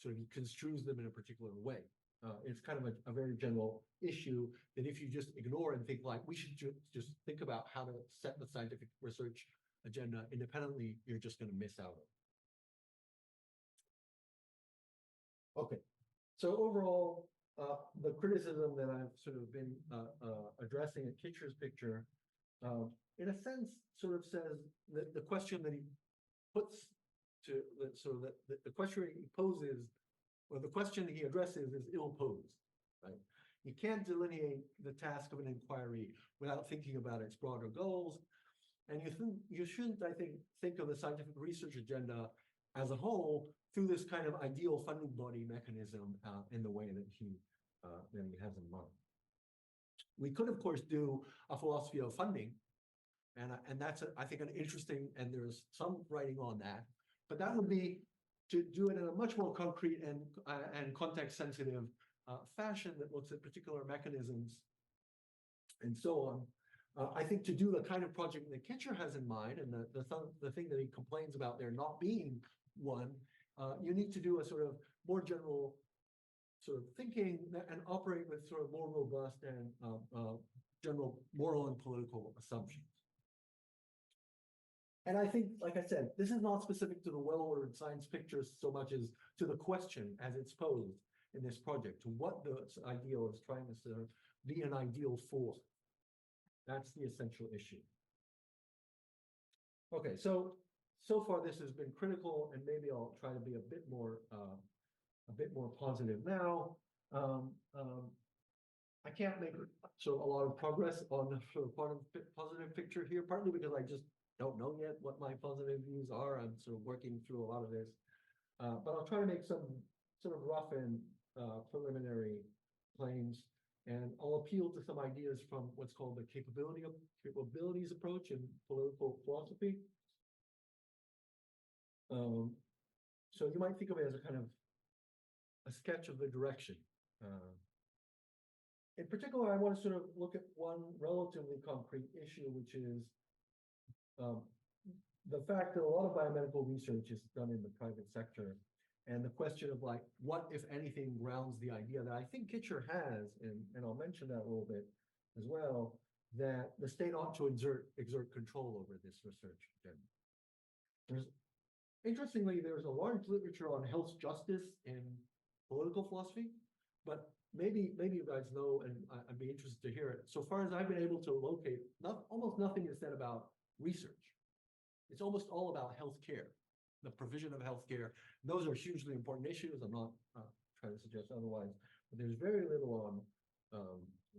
sort of he construes them in a particular way. It's kind of a very general issue that if you just ignore and think we should just think about how to set the scientific research agenda independently, you're just going to miss out on. Okay, so overall, the criticism that I've sort of been addressing at Kitcher's picture, in a sense, sort of says that the question that he puts to the question he poses, or the question he addresses, is ill-posed, right? You can't delineate the task of an inquiry without thinking about its broader goals, and you shouldn't, I think of the scientific research agenda as a whole through this kind of ideal funding body mechanism in the way that he has in mind. We could, of course, do a philosophy of funding, and that's, I think, an interesting, and there's some writing on that, but that would be to do it in a much more concrete and context-sensitive fashion that looks at particular mechanisms and so on. I think to do the kind of project that Kitcher has in mind, and the thing that he complains about there not being one, you need to do a sort of more general sort of thinking and operate with sort of more robust and general moral and political assumptions. And I think, like I said, this is not specific to the well-ordered science pictures so much as to the question as it's posed in this project, to what the ideal is trying to sort of be an ideal for. That's the essential issue. Okay, so far this has been critical, and maybe I'll try to be a bit more positive now. I can't make a lot of progress on the sort of positive picture here, partly because I just don't know yet what my positive views are. I'm sort of working through a lot of this, but I'll try to make some sort of rough and preliminary claims, and I'll appeal to some ideas from what's called the capabilities approach in political philosophy. So you might think of it as a kind of a sketch of the direction. In particular, I want to sort of look at one relatively concrete issue, which is the fact that a lot of biomedical research is done in the private sector, and the question of like, what, if anything, grounds the idea that I think Kitcher has, and I'll mention that a little bit as well, that the state ought to exert control over this research agenda. Interestingly, there's a large literature on health justice in political philosophy, but maybe you guys know, and I'd be interested to hear it. So far as I've been able to locate, almost nothing is said about research. It's almost all about healthcare, the provision of healthcare. Those are hugely important issues. I'm not trying to suggest otherwise, but there's very little on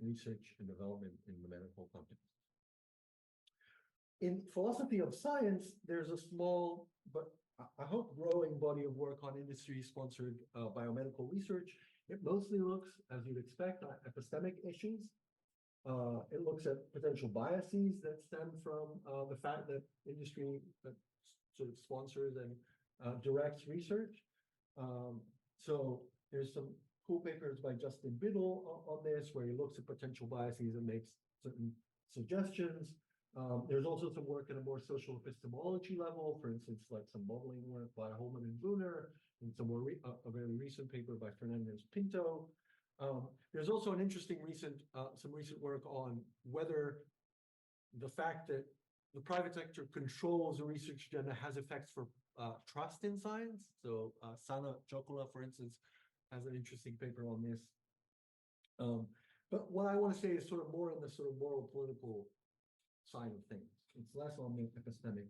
research and development in the medical context. In philosophy of science, there's a small, but I hope growing body of work on industry-sponsored biomedical research. It mostly looks, as you'd expect, at epistemic issues. It looks at potential biases that stem from the fact that industry sort of sponsors and directs research. So there's some cool papers by Justin Biddle on this, where he looks at potential biases and makes certain suggestions. There's also some work at a more social epistemology level, for instance, like some modeling work by Holman and Brunner, and some more a very recent paper by Fernandez Pinto. There's also an interesting some recent work on whether the fact that the private sector controls the research agenda has effects for trust in science. So Sana Chokula, for instance, has an interesting paper on this. But what I want to say is sort of more on the sort of moral political side of things. It's less on the epistemic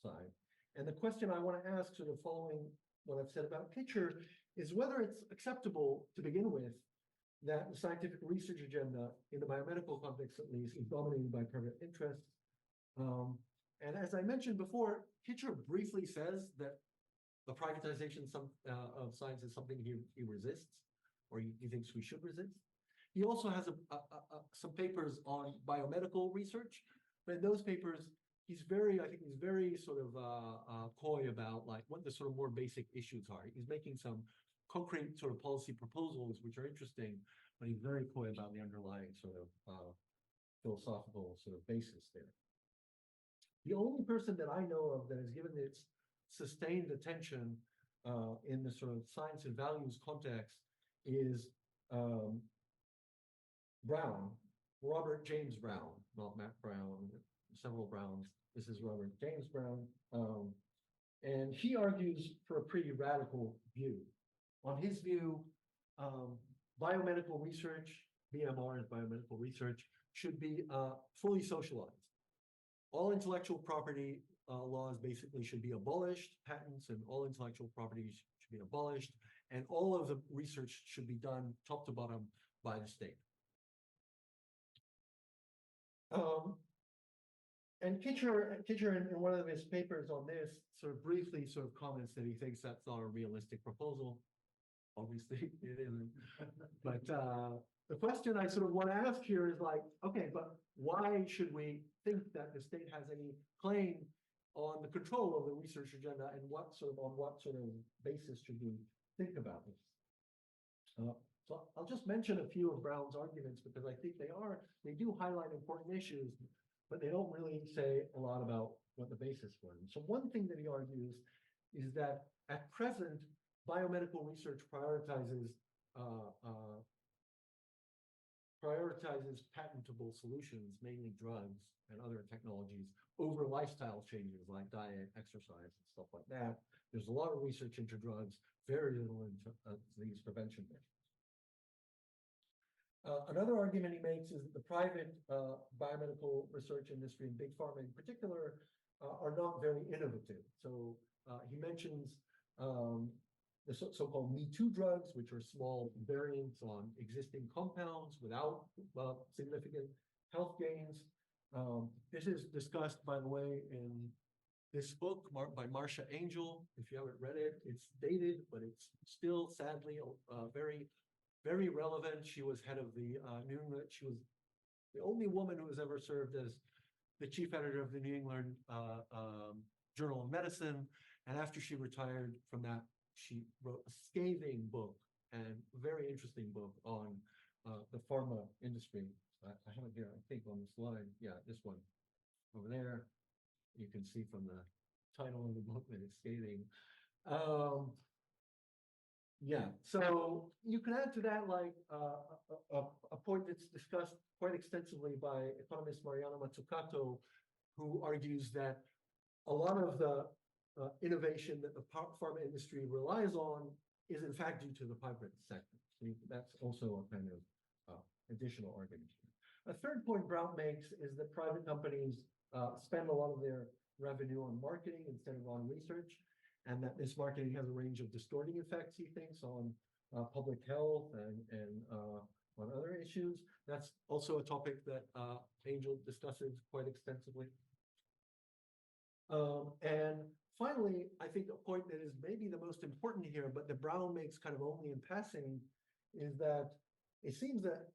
side. And the question I want to ask, sort of following what I've said about Kitcher, is whether it's acceptable to begin with that the scientific research agenda, in the biomedical context at least, is dominated by private interests. And as I mentioned before, Kitcher briefly says that the privatization of science is something he resists, or he thinks we should resist. He also has some papers on biomedical research, but in those papers, I think he's very sort of coy about like what the sort of more basic issues are. He's making some concrete sort of policy proposals, which are interesting, but he's very coy about the underlying sort of philosophical sort of basis there. The only person that I know of that has given its sustained attention in the sort of science and values context is Brown, Robert James Brown, not Matt Brown, several Browns. This is Robert James Brown. And he argues for a pretty radical view. On his view, biomedical research, BMR is biomedical research, should be fully socialized. All intellectual property laws basically should be abolished, patents and all intellectual property should be abolished, and all of the research should be done top to bottom by the state. And Kitcher in one of his papers on this sort of briefly sort of comments that he thinks that's not a realistic proposal. Obviously it isn't. But the question I sort of want to ask here is like, okay, but why should we think that the state has any claim on the control of the research agenda, and on what sort of basis should we think about this? So I'll just mention a few of Brown's arguments because I think they do highlight important issues, but they don't really say a lot about what the basis was. So one thing that he argues is that at present, biomedical research prioritizes prioritizes patentable solutions, mainly drugs and other technologies, over lifestyle changes like diet, exercise, and stuff like that. There's a lot of research into drugs, very little into these prevention measures. Another argument he makes is that the private biomedical research industry, and big pharma in particular, are not very innovative. So he mentions the so-called Me Too drugs, which are small variants on existing compounds without significant health gains. This is discussed, by the way, in this book by Marcia Angel. If you haven't read it, it's dated, but it's still sadly very, very relevant. She was head of the New England. She was the only woman who has ever served as the chief editor of the New England Journal of Medicine. And after she retired from that, she wrote a scathing book and very interesting book on the pharma industry. I have it here, I think, on the slide. Yeah, this one over there. You can see from the title of the book that it's scathing. Yeah, so you can add to that like a point that's discussed quite extensively by economist Mariana Mazzucato, who argues that a lot of the innovation that the pharma industry relies on is in fact due to the private sector. So that's also a kind of additional argument here. A third point Brown makes is that private companies spend a lot of their revenue on marketing instead of on research, and that this marketing has a range of distorting effects, he thinks, on public health and on other issues. That's also a topic that Angel discusses quite extensively. And finally, I think a point that is maybe the most important here, but that Brown makes kind of only in passing, is that it seems that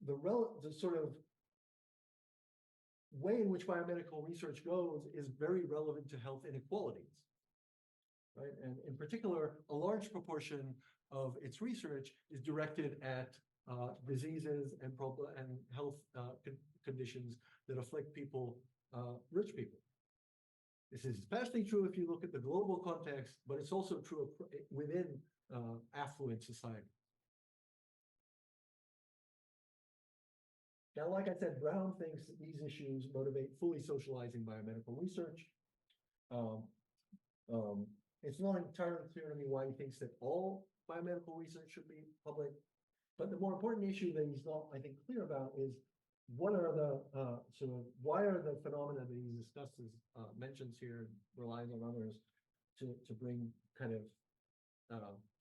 the sort of way in which biomedical research goes is very relevant to health inequalities, right? And in particular, a large proportion of its research is directed at diseases and health conditions that afflict people, rich people. This is especially true if you look at the global context, but it's also true within affluent society. Now, like I said, Brown thinks that these issues motivate fully socializing biomedical research. It's not entirely clear to me why he thinks that all biomedical research should be public, but the more important issue that he's not, I think, clear about is what are the why are the phenomena that he discusses, mentions here, relies on others to bring kind of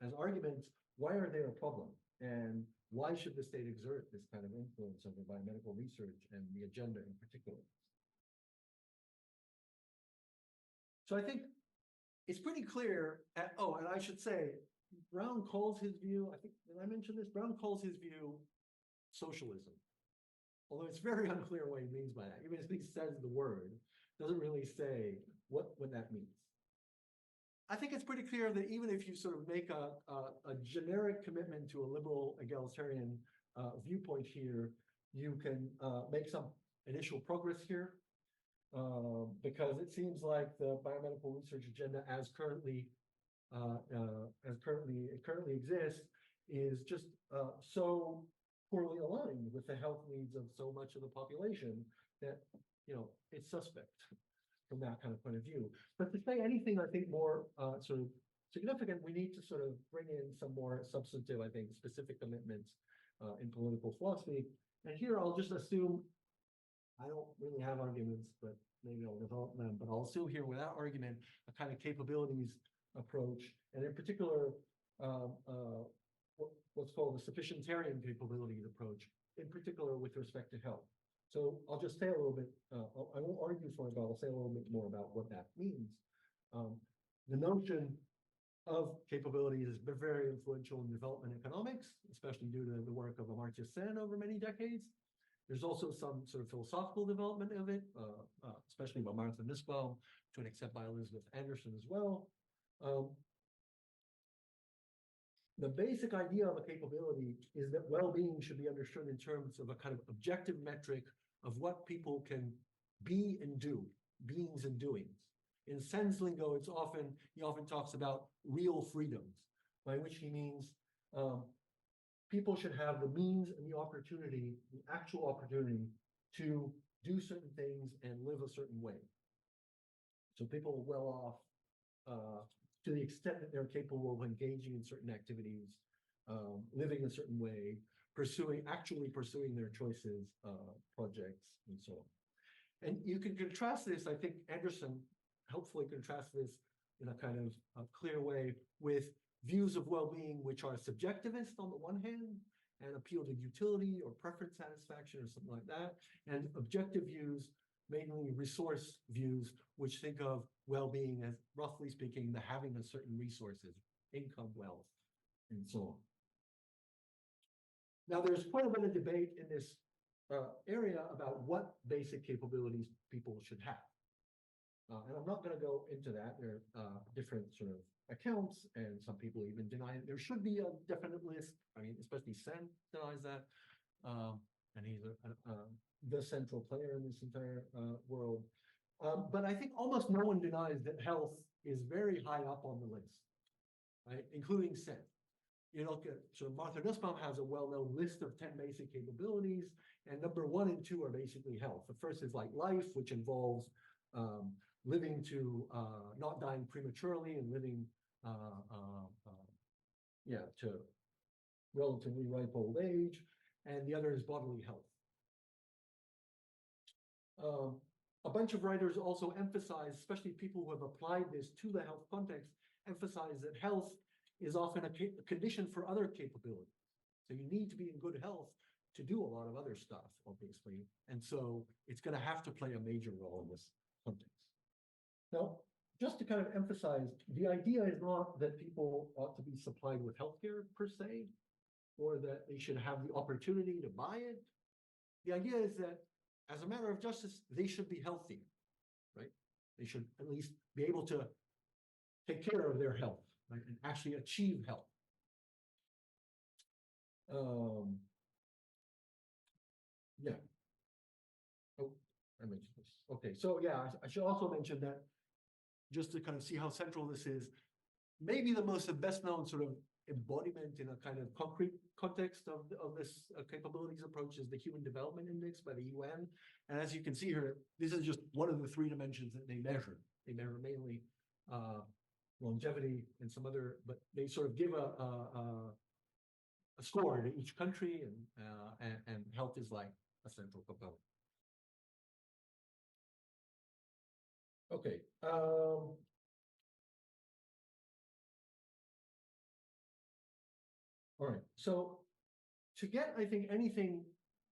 as arguments, why are they a problem? And why should the state exert this kind of influence over biomedical research and the agenda in particular? So I think it's pretty clear. And I should say, Brown calls his view, I think, did I mention this? Brown calls his view socialism. Although it's very unclear what he means by that. Even if he says the word, doesn't really say what that means. I think it's pretty clear that even if you sort of make a generic commitment to a liberal egalitarian viewpoint here, you can make some initial progress here, because it seems like the biomedical research agenda as currently exists is just so poorly aligned with the health needs of so much of the population that, it's suspect from that kind of point of view. But to say anything, I think, more sort of significant, we need to sort of bring in some more substantive, I think, specific commitments in political philosophy. And here I'll just assume, I don't really have arguments, but maybe I'll develop them, but I'll assume here without argument, a kind of capabilities approach, and in particular, what's called the sufficientarian capabilities approach, in particular with respect to health. So I'll just say a little bit, I won't argue for it, but I'll say a little bit more about what that means. The notion of capabilities has been very influential in development economics, especially due to the work of Amartya Sen over many decades. There's also some sort of philosophical development of it, especially by Martha Nussbaum, to an extent by Elizabeth Anderson as well. The basic idea of a capability is that well-being should be understood in terms of a kind of objective metric of what people can be and do, beings and doings. In Sen's lingo, he often talks about real freedoms, by which he means people should have the means and the opportunity, the actual opportunity to do certain things and live a certain way. So people are well off to the extent that they're capable of engaging in certain activities, living a certain way, actually pursuing their choices, projects, and so on. And you can contrast this, I think Anderson helpfully contrasts this in a kind of a clear way with views of well-being which are subjectivist on the one hand and appeal to utility or preference satisfaction or something like that, and objective views, mainly resource views, which think of well-being as, roughly speaking, the having of certain resources, income, wealth, and so on. Now, there's quite a bit of debate in this area about what basic capabilities people should have. And I'm not going to go into that. There are different sort of accounts, and some people even deny it. There should be a definite list. I mean, especially Sen denies that. And he's the central player in this entire world. But I think almost no one denies that health is very high up on the list, right? Including Sen. You look at, so Martha Nussbaum has a well-known list of 10 basic capabilities, and number 1 and 2 are basically health. The first is like life, which involves living to not dying prematurely and living to relatively ripe old age, and the other is bodily health. A bunch of writers also emphasize, especially people who have applied this to the health context, emphasize that health is often a condition for other capabilities. So you need to be in good health to do a lot of other stuff, obviously. And so it's going to have to play a major role in this context. Now, just to kind of emphasize, the idea is not that people ought to be supplied with healthcare per se, or that they should have the opportunity to buy it. The idea is that as a matter of justice, they should be healthy, right? They should at least be able to take care of their health, right, and actually achieve health. Yeah. Oh, I mentioned this. Okay, so yeah, I should also mention that just to kind of see how central this is, maybe the best known sort of embodiment in a kind of concrete context of this capabilities approach is the Human Development Index by the UN. And as you can see here, this is just one of the 3 dimensions that they measure. They measure mainly longevity and some other, but they sort of give a score to each country, and health is like a central component. Okay. All right. So to get, I think, anything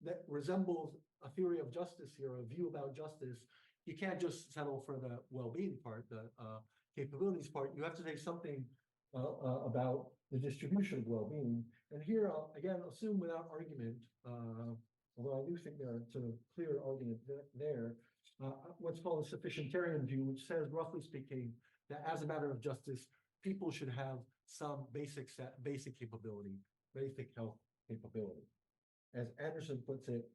that resembles a theory of justice here, a view about justice, you can't just settle for the well-being part, the capabilities part. You have to say something about the distribution of well-being. And here, I'll again assume without argument, although I do think there are sort of clear arguments there, what's called a sufficientarian view, which says, roughly speaking, that as a matter of justice, people should have some basic capability, basic health capability. As Anderson puts it,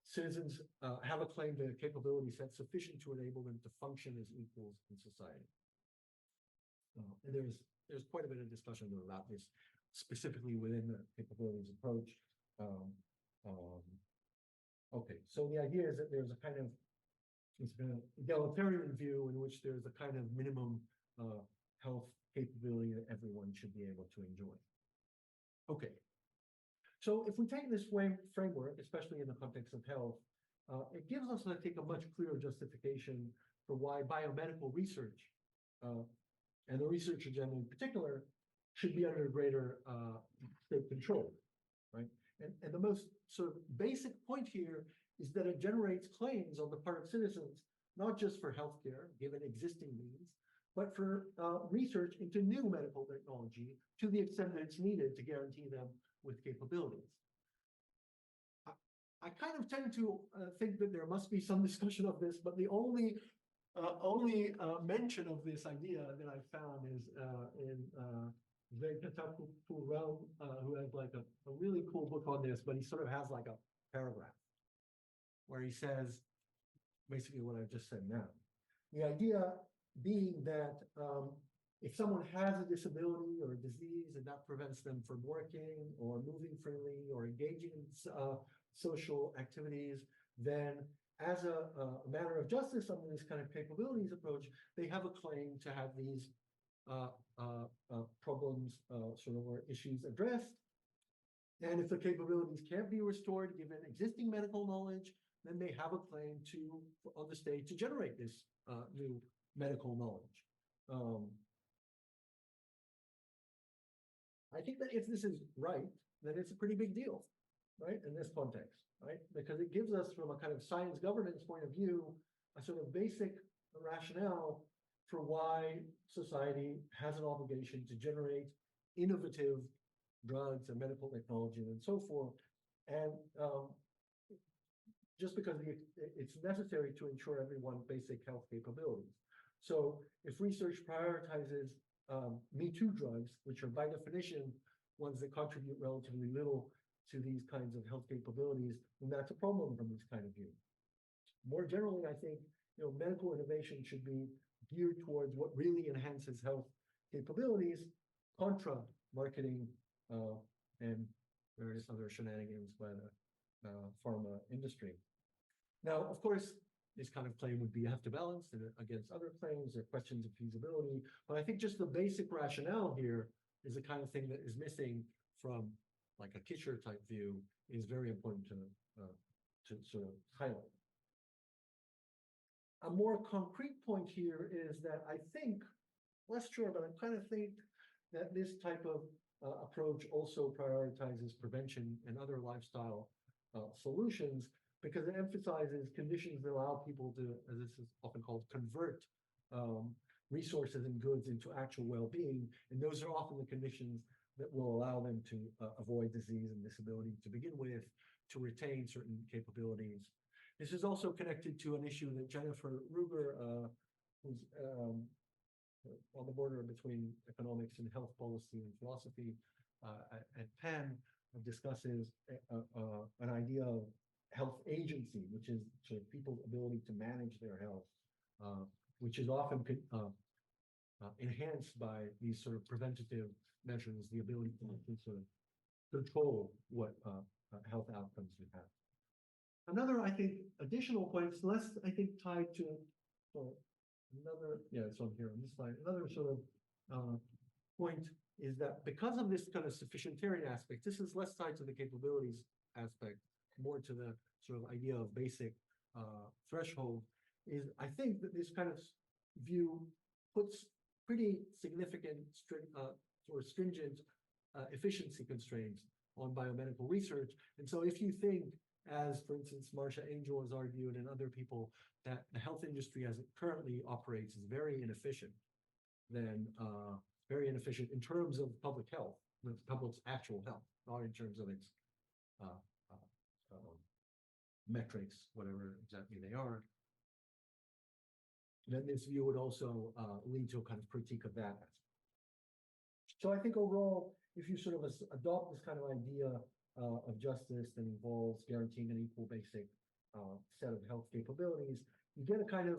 citizens have a claim to a capability set sufficient to enable them to function as equals in society. And there's quite a bit of discussion about this, specifically within the capabilities approach. Okay, so the idea is that there's a kind of egalitarian view in which there's a kind of minimum health capability that everyone should be able to enjoy. Okay, so if we take this framework, especially in the context of health, it gives us, I think, a much clearer justification for why biomedical research, and the research agenda in particular, should be under greater state control, right? And the most sort of basic point here is that it generates claims on the part of citizens, not just for healthcare, given existing needs, but for research into new medical technology to the extent that it's needed to guarantee them with capabilities. I kind of tend to think that there must be some discussion of this, but the only mention of this idea that I found is in who has like a really cool book on this, but he sort of has like a paragraph where he says basically what I just said now. The idea being that if someone has a disability or a disease and that prevents them from working or moving freely or engaging in social activities, then as a matter of justice under this kind of capabilities approach, they have a claim to have these problems sort of or issues addressed. And if the capabilities can't be restored given existing medical knowledge, then they have a claim to on the state to generate this new medical knowledge. I think that if this is right, then it's a pretty big deal, right, in this context, right? Because it gives us, from a kind of science governance point of view, a sort of basic rationale for why society has an obligation to generate innovative drugs and medical technology and so forth. And just because it's necessary to ensure everyone basic health capabilities. So if research prioritizes Me Too drugs, which are by definition ones that contribute relatively little to these kinds of health capabilities, then that's a problem from this kind of view. More generally, I think medical innovation should be geared towards what really enhances health capabilities, contra marketing and various other shenanigans by the pharma industry. Now, of course, this kind of claim would be you have to balance it against other claims or questions of feasibility. But I think just the basic rationale here is the kind of thing that is missing from like a Kisher type view is very important to sort of highlight. A more concrete point here is that I think, less sure, but I kind of think that this type of approach also prioritizes prevention and other lifestyle solutions, because it emphasizes conditions that allow people to, as this is often called, convert resources and goods into actual well-being. And those are often the conditions that will allow them to avoid disease and disability to begin with, to retain certain capabilities. This is also connected to an issue that Jennifer Ruger, who's on the border between economics and health policy and philosophy at Penn, discusses an idea of health agency, which is sort of people's ability to manage their health, which is often enhanced by these sort of preventative measures, the ability to sort of control what health outcomes we have. Another, I think, additional point, it's less, I think, tied to another, it's on here on this slide. Another sort of point is that because of this kind of sufficientarian aspect, this is less tied to the capabilities aspect, more to the sort of idea of basic threshold, is I think that this kind of view puts pretty significant or stringent efficiency constraints on biomedical research. And so if you think, as for instance, Marcia Angel has argued and other people, that the health industry as it currently operates is very inefficient, then very inefficient in terms of public health, the public's actual health, not in terms of its metrics, whatever exactly they are, then this view would also lead to a kind of critique of that aspect. So I think overall, if you sort of adopt this kind of idea of justice that involves guaranteeing an equal basic set of health capabilities, you get a kind of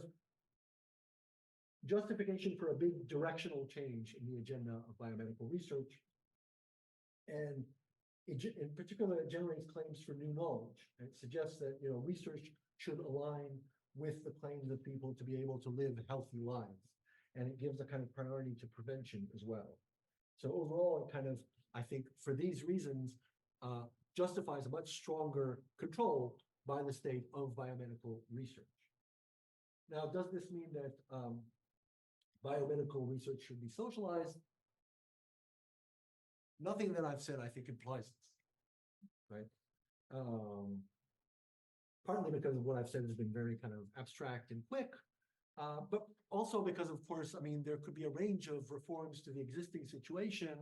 justification for a big directional change in the agenda of biomedical research. And in particular, it generates claims for new knowledge. It suggests that research should align with the claims of people to be able to live healthy lives. And it gives a kind of priority to prevention as well. So overall, it kind of, I think, for these reasons, justifies a much stronger control by the state of biomedical research. Now, does this mean that biomedical research should be socialized? Nothing that I've said, I think, implies this, right? Partly because of what I've said has been very kind of abstract and quick, but also because, of course, I mean, there could be a range of reforms to the existing situation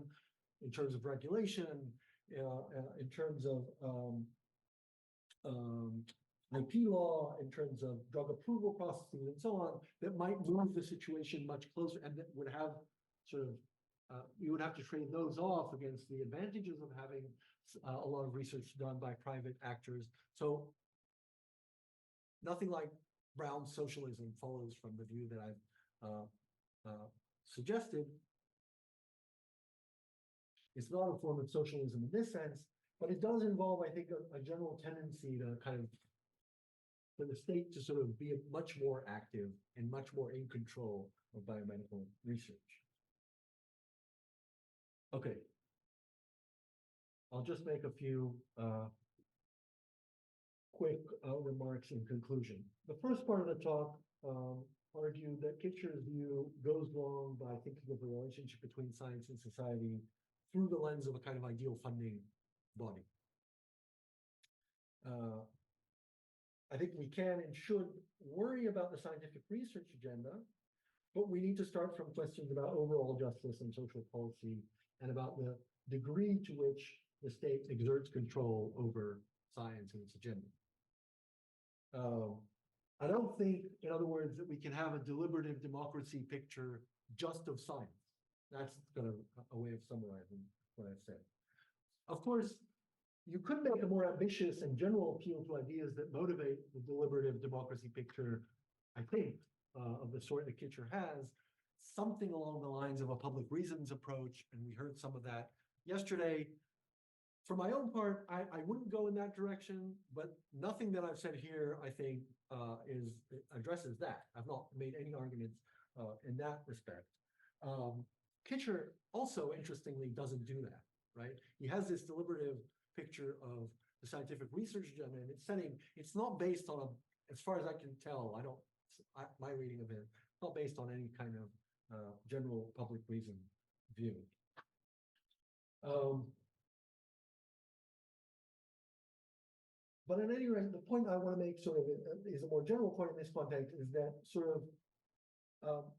in terms of regulation, in terms of IP law, in terms of drug approval processes and so on, that might move the situation much closer and that would have sort of, you would have to trade those off against the advantages of having a lot of research done by private actors. So nothing like Brown socialism follows from the view that I've suggested, it's not a form of socialism in this sense, but it does involve, I think, a general tendency to kind of, for the state to sort of be much more active and much more in control of biomedical research. Okay. I'll just make a few quick remarks in conclusion. The first part of the talk argued that Kitcher's view goes wrong by thinking of the relationship between science and society through the lens of a kind of ideal funding body. I think we can and should worry about the scientific research agenda, but we need to start from questions about overall justice and social policy and about the degree to which the state exerts control over science and its agenda. I don't think, in other words, that we can have a deliberative democracy picture just of science. That's kind of a way of summarizing what I've said. Of course, you could make a more ambitious and general appeal to ideas that motivate the deliberative democracy picture, I think, of the sort that Kitcher has, something along the lines of a public reasons approach, and we heard some of that yesterday. For my own part, I wouldn't go in that direction, but nothing that I've said here, I think, addresses that. I've not made any arguments in that respect. Kitcher also, interestingly, doesn't do that, right? He has this deliberative picture of the scientific research agenda, and it's not based on as far as I can tell, my reading of it, not based on any kind of general public reason view. But at any rate, the point I want to make sort of is a more general point in this context, is that sort of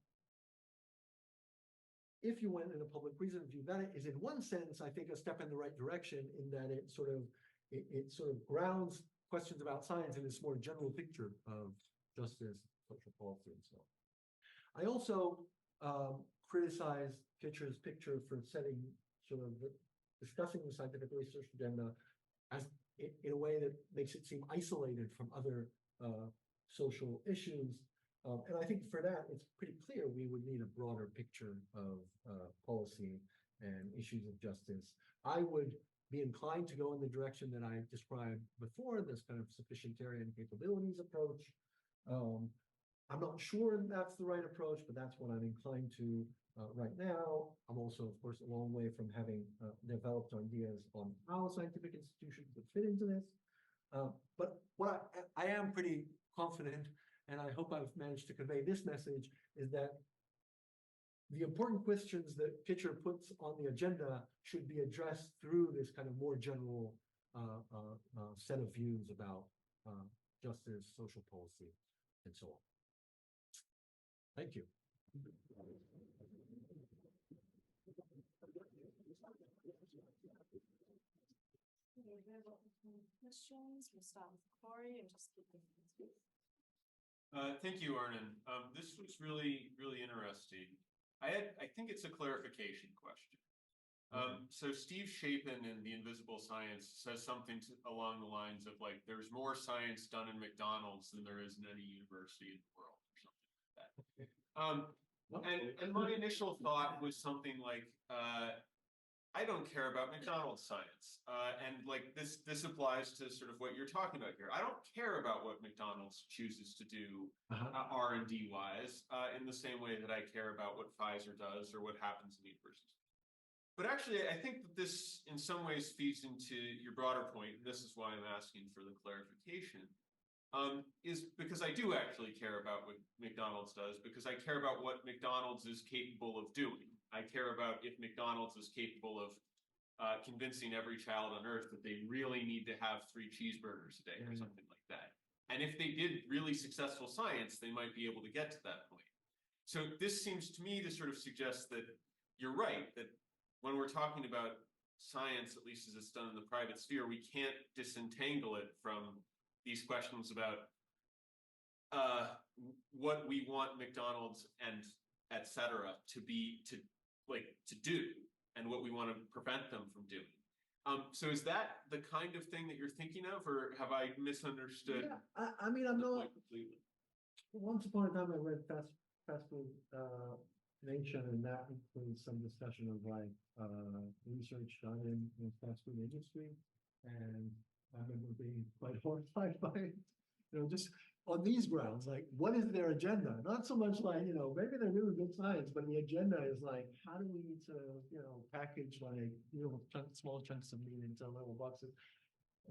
if you went in a public reason view, that is in one sense, I think, a step in the right direction, in that it sort of grounds questions about science in this more general picture of justice, social policy, and so on. I also criticize Kitcher's picture for setting sort of discussing the scientific research agenda as in a way that makes it seem isolated from other social issues. And I think for that, it's pretty clear we would need a broader picture of policy and issues of justice. I would be inclined to go in the direction that I described before, this kind of sufficientarian capabilities approach. I'm not sure that's the right approach, but that's what I'm inclined to right now. I'm also, of course, a long way from having developed ideas on how scientific institutions would fit into this. But what I am pretty confident, and I hope I've managed to convey this message, is that the important questions that Kitcher puts on the agenda should be addressed through this kind of more general set of views about justice, social policy, and so on. Thank you. Questions? We'll start with Corey and just keep going. Thank you, Arnon. This was really, really interesting. I think it's a clarification question. So Steve Chapin in The Invisible Science says something along the lines of like, there's more science done in McDonald's than there is in any university in the world, or something like that. And my initial thought was something like, I don't care about McDonald's science. And like this applies to sort of what you're talking about here. I don't care about what McDonald's chooses to do R&D wise in the same way that I care about what Pfizer does or what happens in universities. But actually, I think that this in some ways feeds into your broader point, and this is why I'm asking for the clarification, is because I do actually care about what McDonald's does, because I care about what McDonald's is capable of doing. I care about if McDonald's is capable of convincing every child on earth that they really need to have 3 cheeseburgers a day or something like that. And if they did really successful science, they might be able to get to that point. So this seems to me to sort of suggest that you're right, that when we're talking about science, at least as it's done in the private sphere, we can't disentangle it from these questions about what we want McDonald's and et cetera to do, and what we want to prevent them from doing. So is that the kind of thing that you're thinking of, or have I misunderstood? Yeah, I mean, I'm not completely. Once upon a time, I read fast food nation, and that includes some discussion of like research done in fast food industry. And I remember being quite horrified by it, just on these grounds, like, what is their agenda? Not so much like, maybe they're doing good science, but the agenda is like, how do we need to, package like, small chunks of meat into little boxes.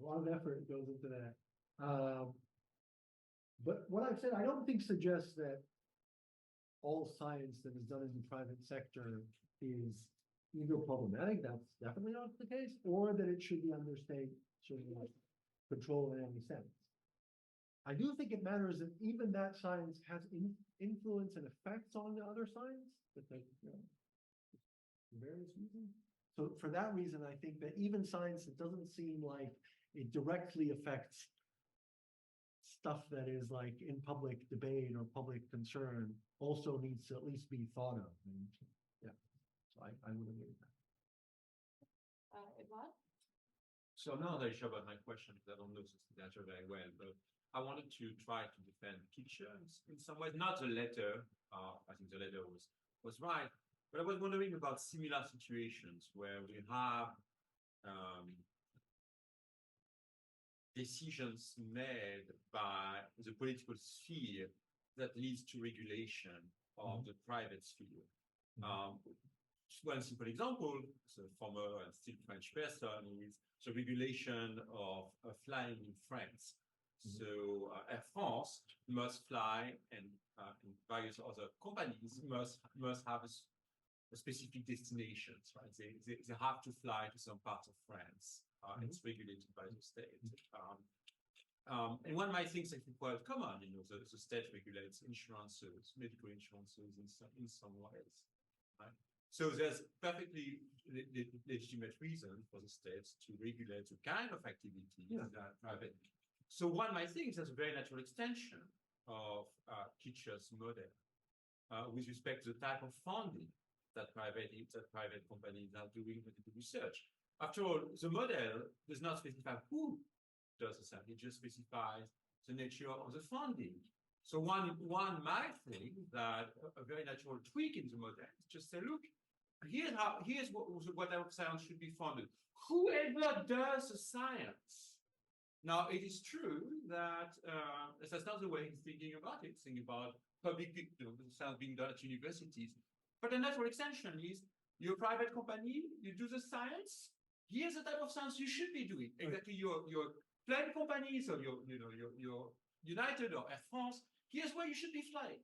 A lot of effort goes into that. But what I've said, I don't think suggests that all science that is done in the private sector is either problematic, that's definitely not the case, or that it should be under state sort of like control in any sense. I do think it matters that even that science has influence and effects on the other science, but for various reasons. So for that reason, I think that even science that doesn't seem like it directly affects stuff that is like in public debate or public concern also needs to at least be thought of. And yeah, so I would agree with that. Edward? So I'm not really sure about my question because I don't know the letter very well, but I wanted to try to defend teacher in some ways, not the letter. I think the letter was right, but I was wondering about similar situations where we have decisions made by the political sphere that leads to regulation of the private sphere. One simple example, the former and still French person, is the regulation of flying in France. So Air France must fly, and various other companies must have a specific destinations, right? They have to fly to some parts of France. It's regulated by the state. And one might think something quite common, the state regulates insurances, medical insurances in some ways, right? So there's perfectly legitimate reason for the states to regulate the kind of activity that private. So one might think there's a very natural extension of teachers' model with respect to the type of funding that private companies are doing with the research. After all, the model does not specify who does the study; it just specifies the nature of the funding. So one might think that a very natural tweak in the model is just say, look, here's what type of science should be funded. Whoever does the science. Now, it is true that that's not the way he's thinking about it. He's thinking about public science being done at universities. But the natural extension is you're a private company, you do the science, here's the type of science you should be doing. Exactly your plane companies or your United or Air France, here's where you should be flying.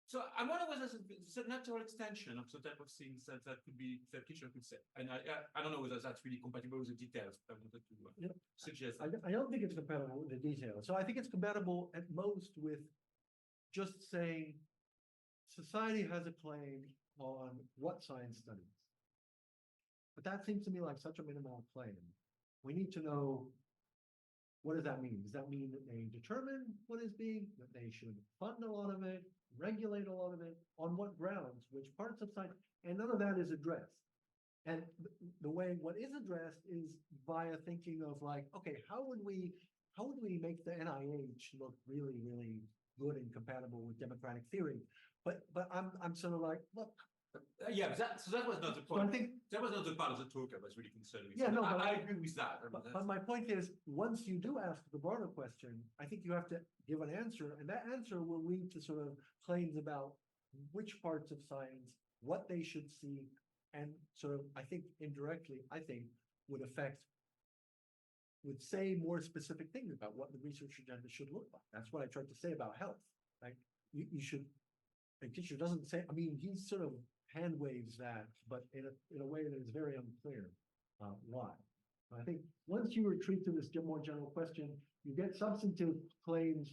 So I wonder whether it's a natural extension of the type of things that teacher could say. And I don't know whether that's really compatible with the details. I wanted to suggest that. I don't think it's compatible with the details. So I think it's compatible at most with just saying society has a claim on what science studies. But that seems to me like such a minimal claim. We need to know, what does that mean? Does that mean that they determine what is being, that they should fund a lot of it, regulate a lot of it, on what grounds, which parts of science, and none of that is addressed. And the way what is addressed is via thinking of like, okay, how would we make the NIH look really, really good and compatible with democratic theory? But I'm sort of like, look. Yeah, so that was not the point. So I think that was not the part of the talk I was really concerned with. Yeah, no, but I agree with that. But my point is, once you do ask the broader question, I think you have to give an answer, and that answer will lead to sort of claims about which parts of science, what they should see, and sort of, I think indirectly, would say more specific things about what the research agenda should look like. That's what I tried to say about health. Like you should. A teacher doesn't say. I mean, he sort of hand waves that, but in a way that is very unclear why. I think once you retreat to this more general question, you get substantive claims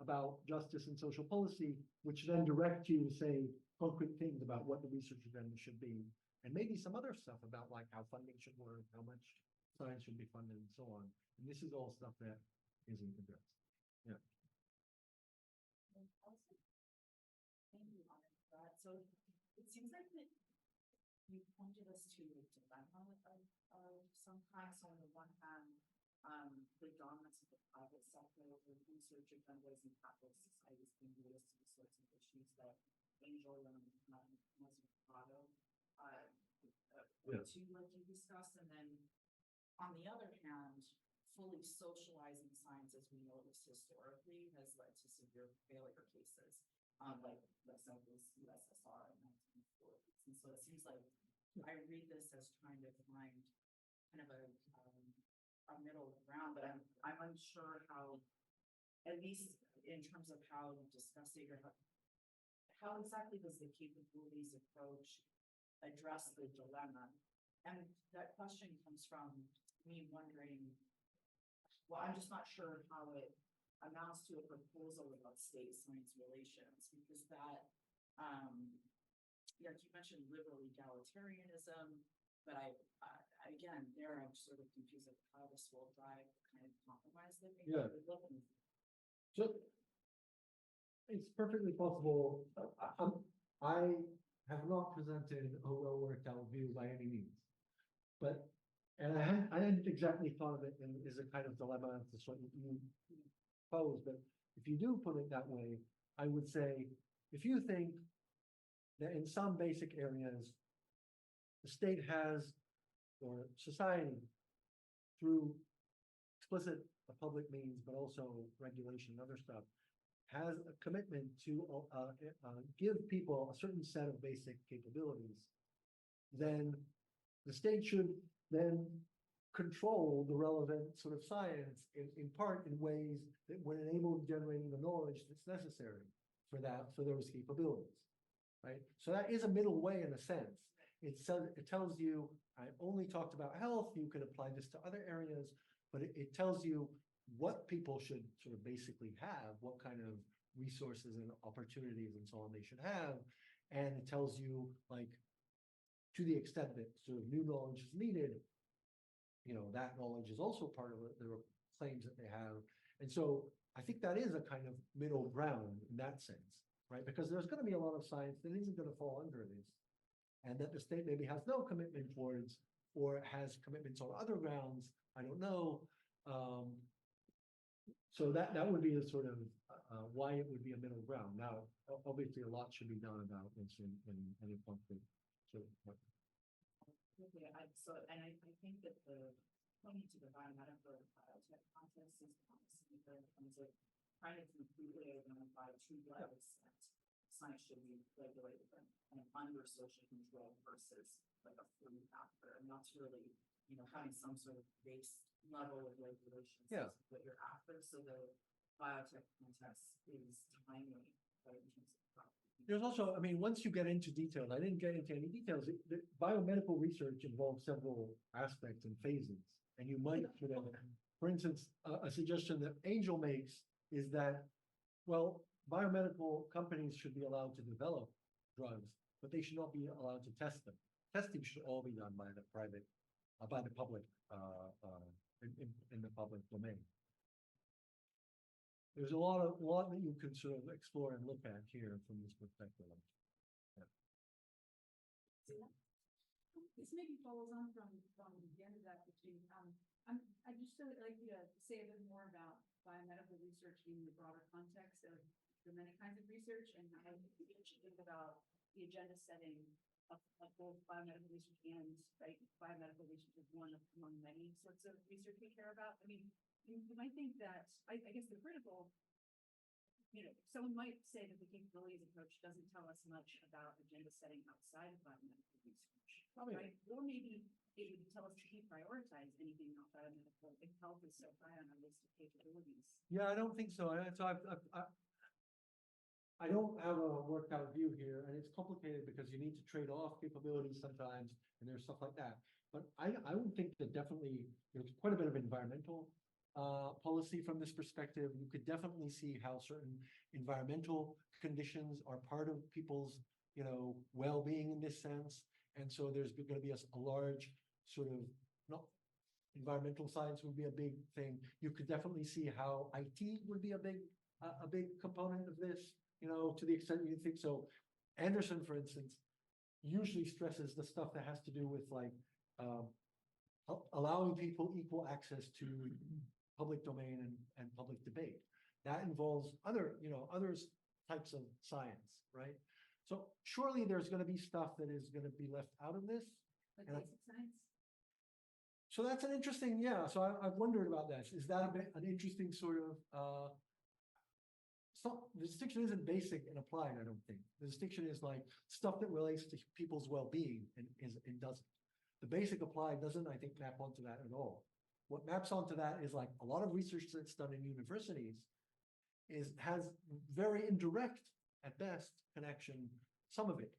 about justice and social policy, which then direct you to say concrete things about what the research agenda should be, and maybe some other stuff about like how funding should work, how much science should be funded, and so on. And this is all stuff that isn't addressed. Yeah. So it seems like that you pointed us to a dilemma of some kind. So on the one hand, the dominance of the private sector over research agendas in capitalist societies can lead us to the sorts of issues that Angel and Mazzarato, Yeah. two like you discussed, and then on the other hand, fully socializing science, as we know this historically, has led to severe failure cases, like Leso's USSR in 1940s. And so it seems like I read this as trying to find kind of a middle ground, but I'm unsure how, at least in terms of how you discuss it, or how exactly does the capabilities approach address the dilemma? And that question comes from me wondering, well, I'm just not sure how it amounts to a proposal about state-science relations, because that, like you mentioned liberal egalitarianism, but again, there I'm sort of confused of how this will drive the kind of compromise that maybe Yeah. we're looking for. So it's perfectly possible. I have not presented a well worked out view by any means, but I hadn't exactly thought of it as a kind of dilemma to sort of you pose. But if you do put it that way, I would say if you think that in some basic areas the state has, or society, through explicit public means, but also regulation and other stuff, has a commitment to give people a certain set of basic capabilities, then the state should then control the relevant sort of science in part in ways that would enable generating the knowledge that's necessary for those capabilities, right? So that is a middle way in a sense. It tells you, I only talked about health, you could apply this to other areas, but it tells you what people should sort of basically have, what kind of resources and opportunities and so on they should have. And it tells you, like, to the extent that sort of new knowledge is needed, that knowledge is also part of the claims that they have. And so I think that is a kind of middle ground in that sense, right? Because there's going to be a lot of science that isn't going to fall under this, and that the state maybe has no commitment towards, or has commitments on other grounds. I don't know. So that would be the sort of why it would be a middle ground. Now, obviously, a lot should be done about this in any concrete sort of way. Okay, I think that the pointing to the biomedical biotech context is promising in terms of trying to completely identify two levels that science should be regulated and under social control versus like a free after, and that's really, having some sort of base level of regulations. Yeah. Is what you're after, so the biotech context is timely, right, in terms of property. There's also, I mean, once you get into details, I didn't get into any details. The biomedical research involves several aspects and phases, and you might, for instance, a suggestion that Angel makes is that, well, biomedical companies should be allowed to develop drugs, but they should not be allowed to test them. Testing should all be done by the public, in the public domain. There's a lot that you can sort of explore and look at here from this perspective. Yeah. Zina? This maybe follows on from the end of that, I'd just like you to say a bit more about biomedical research in the broader context of the many kinds of research, and how you should think about the agenda setting of both biomedical research and biomedical research is one among many sorts of research we care about. I mean, you might think that, I guess the critical, someone might say that the capabilities approach doesn't tell us much about agenda setting outside of biomedical research, right? Or maybe it would tell us to deprioritize anything not biomedical if health is so high on our list of capabilities. Yeah, I don't think so. I don't have a worked out view here, and it's complicated because you need to trade off capabilities sometimes, and there's stuff like that. But I would think that definitely there's quite a bit of environmental policy from this perspective. You could definitely see how certain environmental conditions are part of people's, well-being in this sense. And so there's going to be a large sort of, environmental science would be a big thing. You could definitely see how IT would be a big component of this, to the extent you think so. Anderson, for instance, usually stresses the stuff that has to do with allowing people equal access to public domain and public debate. That involves other types of science, right? So surely there's gonna be stuff that is gonna be left out of this. Like And I- basic science. So that's an interesting, yeah, so I've wondered about that. Is that an interesting sort of, the distinction isn't basic and applied, I don't think. The distinction is like stuff that relates to people's well-being and doesn't. The basic applied doesn't, I think, map onto that at all. What maps onto that is like a lot of research that's done in universities has very indirect, at best, connection. Some of it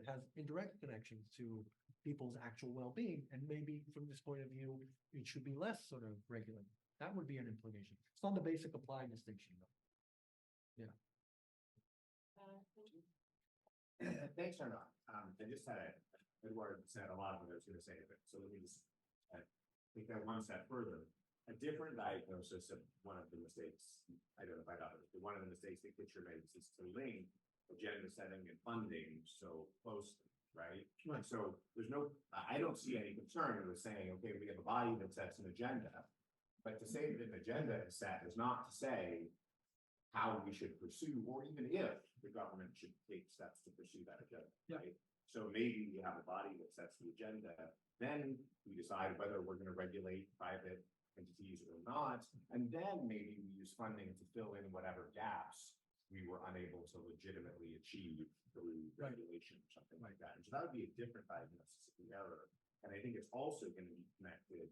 has indirect connections to people's actual well-being, and maybe from this point of view, it should be less sort of regulated. That would be an implication. It's not the basic applied distinction, though. Thanks, Arnon. I just had Edward said a lot of what I was going to say of it. So let me just take that one step further. A different diagnosis of one of the mistakes identified others. One of the mistakes that Kitcher makes is to link agenda setting and funding so closely, right? Right. So there's I don't see any concern with saying, okay, we have a body that sets an agenda, but to say that an agenda is set is not to say how we should pursue, or even if the government should take steps to pursue that agenda, right? So maybe we have a body that sets the agenda, then we decide whether we're going to regulate private entities or not, and then maybe we use funding to fill in whatever gaps we were unable to legitimately achieve through regulation or something like that. And so that would be a different diagnosis of the error. And I think it's also going to be connected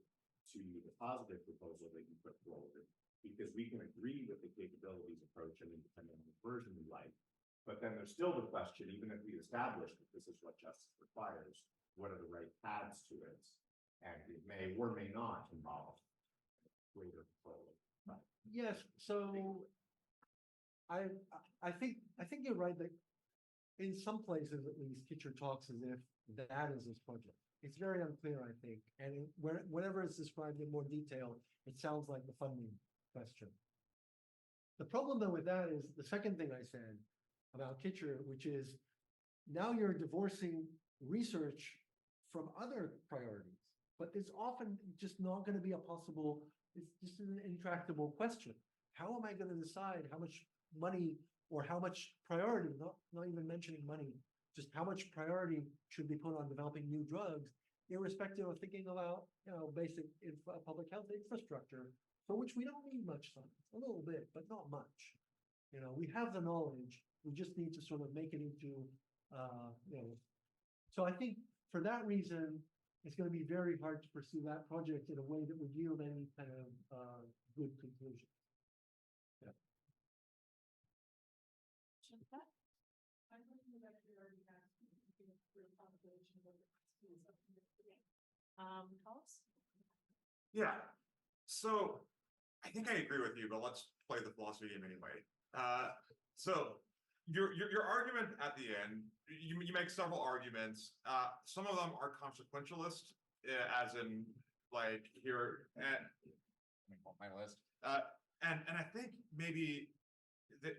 to the positive proposal that you put forward, because we can agree with the capabilities approach and depending on the version we like. But then there's still the question, even if we establish that this is what justice requires, what are the right paths to it? And it may or may not involve greater control. Yes, so I think you're right that in some places at least, Kitcher talks as if that is his project. It's very unclear, I think, and whenever it's described in more detail, it sounds like the funding question. The problem though with that is the second thing I said about Kitcher, which is now you're divorcing research from other priorities, but it's often just not going to be it's just an intractable question. How am I going to decide how much money or how much priority, not even mentioning money, just how much priority should be put on developing new drugs, irrespective of thinking about, basic public health infrastructure, for which we don't need much science, a little bit, but not much. We have the knowledge, we just need to sort of make it into, so I think for that reason, it's going to be very hard to pursue that project in a way that would yield any kind of good conclusion. Yeah. Thoughts? Yeah. So I think I agree with you, but let's play the philosophy game anyway. So your argument at the end, you make several arguments. Some of them are consequentialist, as in like here at let me pull up my list. And I think maybe that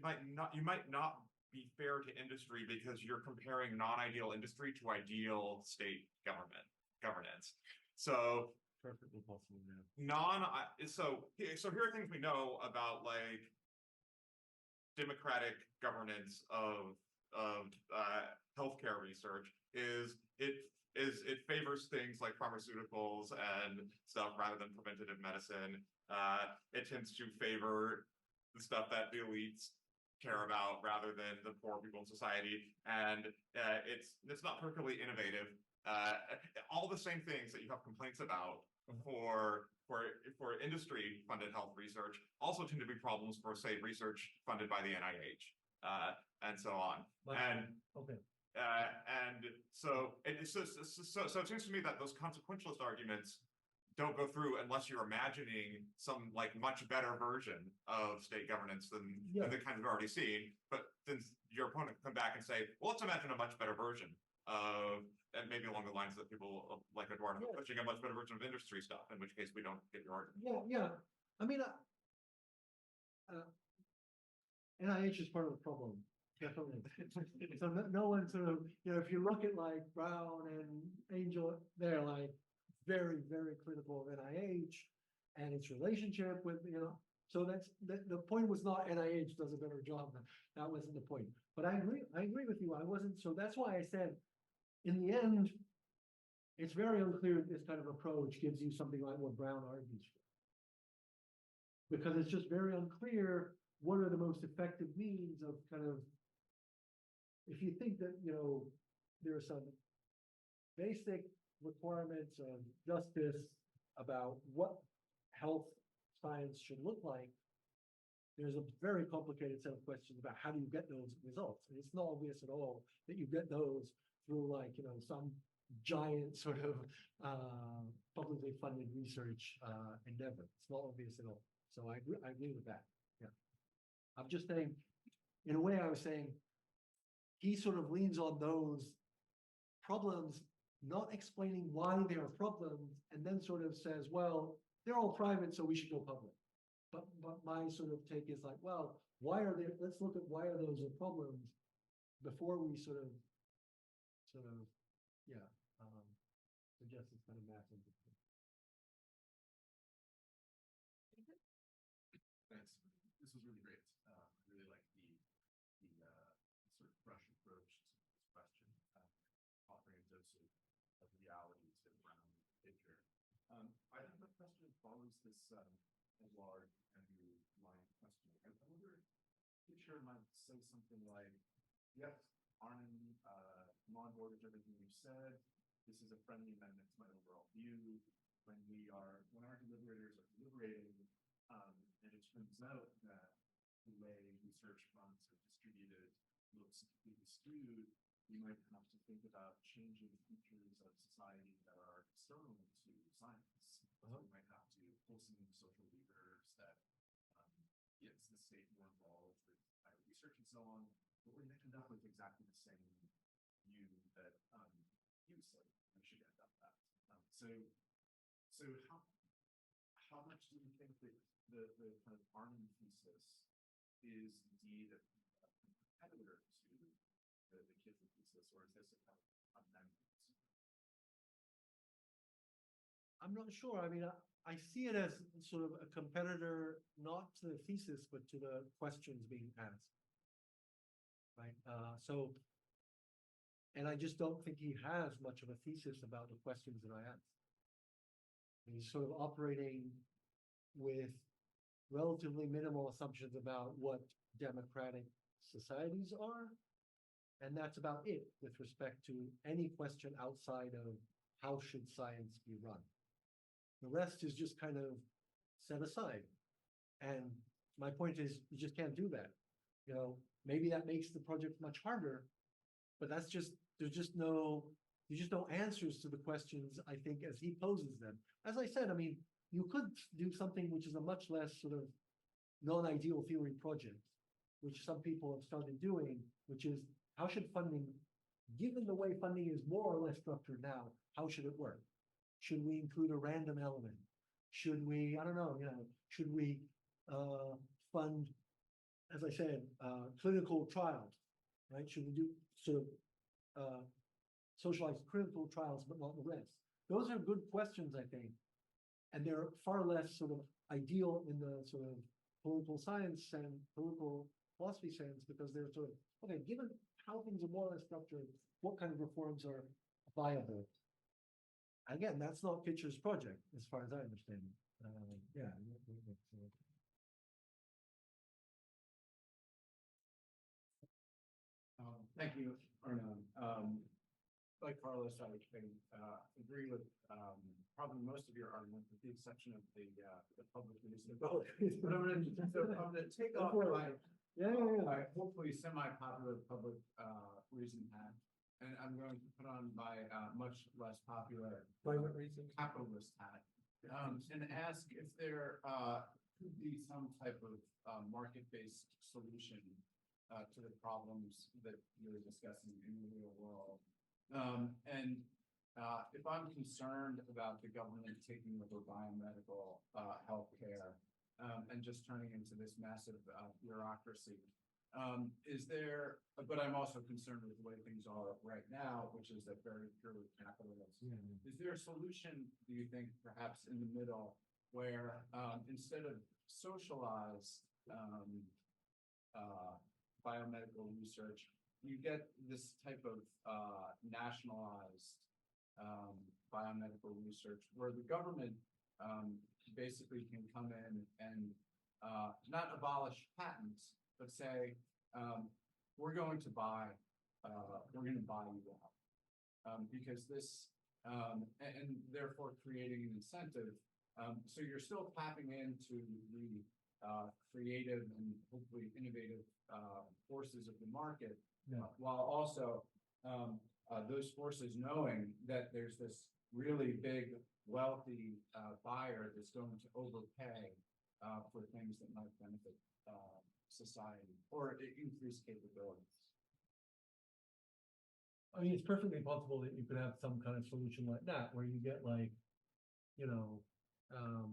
you might not be fair to industry because you're comparing non-ideal industry to ideal state governance. So perfectly possible. Yeah. So here are things we know about like democratic governance of healthcare research is it favors things like pharmaceuticals and stuff rather than preventative medicine. It tends to favor the stuff that the elites care about rather than the poor people in society, and it's not particularly innovative. All the same things that you have complaints about for industry-funded health research also tend to be problems for, say, research funded by the NIH, and so on. So it seems to me that those consequentialist arguments don't go through unless you're imagining some like much better version of state governance than the kind we've already seen. But then your opponent come back and say, well, let's imagine a much better version of, and maybe along the lines that people like Eduardo pushing a much better version of industry stuff, in which case we don't get your argument. Yeah. I mean, NIH is part of the problem. Definitely. So no one sort of, if you look at like Brown and Angel, they're like very, very critical of NIH and its relationship with, So that's, the point was not NIH does a better job. That wasn't the point. But I agree with you. I wasn't, so that's why I said, in the end, it's very unclear if this kind of approach gives you something like what Brown argues for. Because it's just very unclear what are the most effective means of kind of, if you think that, you know, there are some basic requirements of justice about what health science should look like, there's a very complicated set of questions about how do you get those results. And it's not obvious at all that you get those through, like, you know, some giant sort of publicly funded research endeavor. It's not obvious at all. So I agree with that. Yeah. I'm just saying, in a way, I was saying, he sort of leans on those problems, not explaining why they are problems, and then sort of says, well, they're all private, so we should go public. But my sort of take is like, well, why are they, let's look at why are those problems before we sort of, yeah, suggest it's kind of massive. Thanks. This was really great. I really like the sort of fresh approach to this question, offering a dose of reality to Brown picture. I have a question that follows this Edward Andrew line of questioning. I wonder if Picture might say something like, yes, Arnon, I'm on board with everything you've said. This is a friendly amendment to my overall view. When our deliberators are deliberating, and it turns out that the way research funds are distributed looks completely skewed, we might have to think about changing features of society that are external to science. So we might have to pull some social levers that gets the state more involved with research and so on. But we're going to end up with exactly the same view that you said we should end up at. So how much do you think that the kind of Arnon thesis is indeed a competitor to the Kidron thesis, or is this a kind of amendment? I'm not sure. I mean, I see it as sort of a competitor, not to the thesis, but to the questions being asked. Right. And I just don't think he has much of a thesis about the questions that I asked. He's sort of operating with relatively minimal assumptions about what democratic societies are. And that's about it with respect to any question outside of how should science be run. The rest is just kind of set aside. And my point is, you just can't do that. You know, maybe that makes the project much harder, but that's just, there's just no answers to the questions, I think, as he poses them. As I said, I mean, you could do something which is a much less sort of non-ideal theory project, which some people have started doing, which is how should funding, given the way funding is more or less structured now, how should it work? Should we include a random element? Should we, I don't know, you know, should we fund, as I said, clinical trials, right? Should we do sort of socialized clinical trials, but not the rest? Those are good questions, I think. And they're far less sort of ideal in the sort of political science and political philosophy sense, because they're sort of, okay, given how things are more or less structured, what kind of reforms are viable? Again, that's not Pitcher's project, as far as I understand it. Yeah. Thank you, Arnon. Like Carlos, I agree with probably most of your argument, with the exception of the public reason. But I'm going to take off my hopefully semi-popular public reason hat, and I'm going to put on my much less popular private reason capitalist hat, and ask if there could be some type of market-based solution to the problems that you're discussing in the real world. If I'm concerned about the government taking over biomedical healthcare and just turning into this massive bureaucracy, but I'm also concerned with the way things are right now, which is that very purely capitalist. Is there a solution, do you think, perhaps in the middle, where instead of socialized biomedical research, you get this type of nationalized biomedical research where the government basically can come in and not abolish patents, but say, we're going to buy you out. Because this, and therefore creating an incentive. So you're still tapping into the creative and hopefully innovative forces of the market, while also those forces knowing that there's this really big, wealthy buyer that's going to overpay for things that might benefit society or increase capabilities. I mean, it's perfectly possible that you could have some kind of solution like that, where you get like, you know, I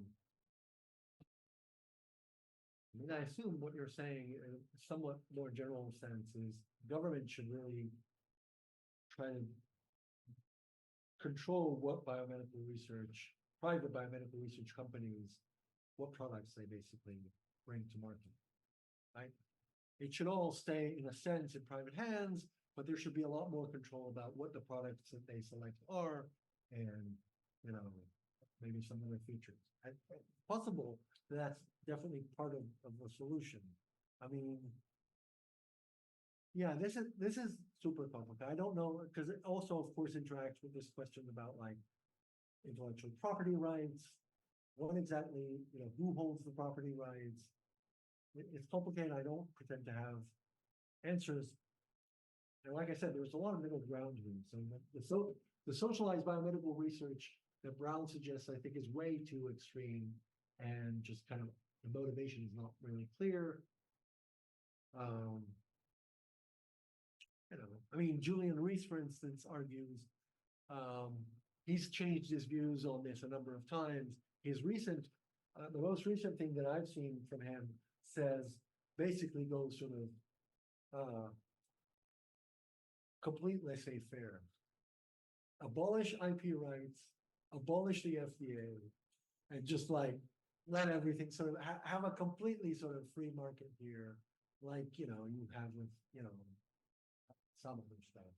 mean, I assume what you're saying in a somewhat more general sense is government should really try to control what biomedical research, private biomedical research companies, what products they basically bring to market, right? It should all stay, in a sense, in private hands, but there should be a lot more control about what the products that they select are, and, you know, maybe some other features. Possible that's definitely part of the solution. I mean, yeah, this is super complicated. I don't know, because it also, of course, interacts with this question about like intellectual property rights. What exactly, you know, who holds the property rights? It's complicated. I don't pretend to have answers. And like I said, there's a lot of middle ground here. So the socialized biomedical research that Brown suggests, I think, is way too extreme, and just kind of the motivation is not really clear. You know, I mean, Julian Rees, for instance, argues he's changed his views on this a number of times. His recent, the most recent thing that I've seen from him says, basically goes sort of complete laissez-faire. Abolish IP rights, abolish the FDA, and just like let everything sort of have a completely sort of free market here, like, you know, you have with, you know, some of them stuff.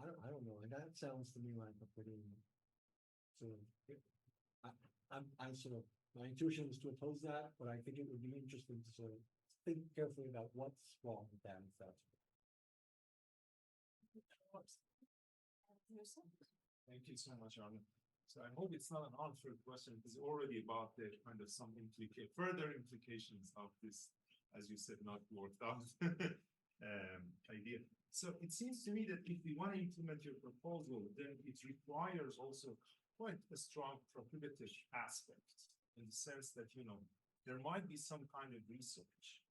I don't know. That sounds to me like a pretty sort of, I'm sort of, my intuition is to oppose that, but I think it would be interesting to sort of think carefully about what's wrong with that, if that's. Thank you so much, Arnon. So I hope it's not an unfair question, because already about the kind of some further implications of this, as you said, not worked out idea. So it seems to me that if we want to implement your proposal, then it requires also quite a strong prohibitive aspect, in the sense that, you know, there might be some kind of research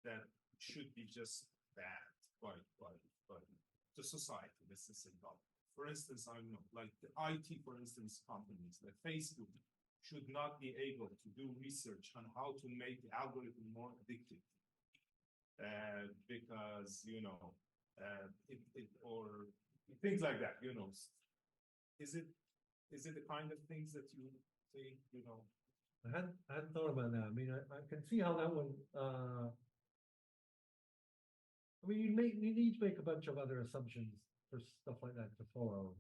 that should be just bad by the society, let's just say. For instance, I don't know, like the IT, for instance, companies like Facebook should not be able to do research on how to make the algorithm more addictive. Because, you know, or things like that, you know. Is it the kind of things that you think, you know? I hadn't thought about that. I mean, I can see how that would, I mean, you need to make a bunch of other assumptions for stuff like that to follow.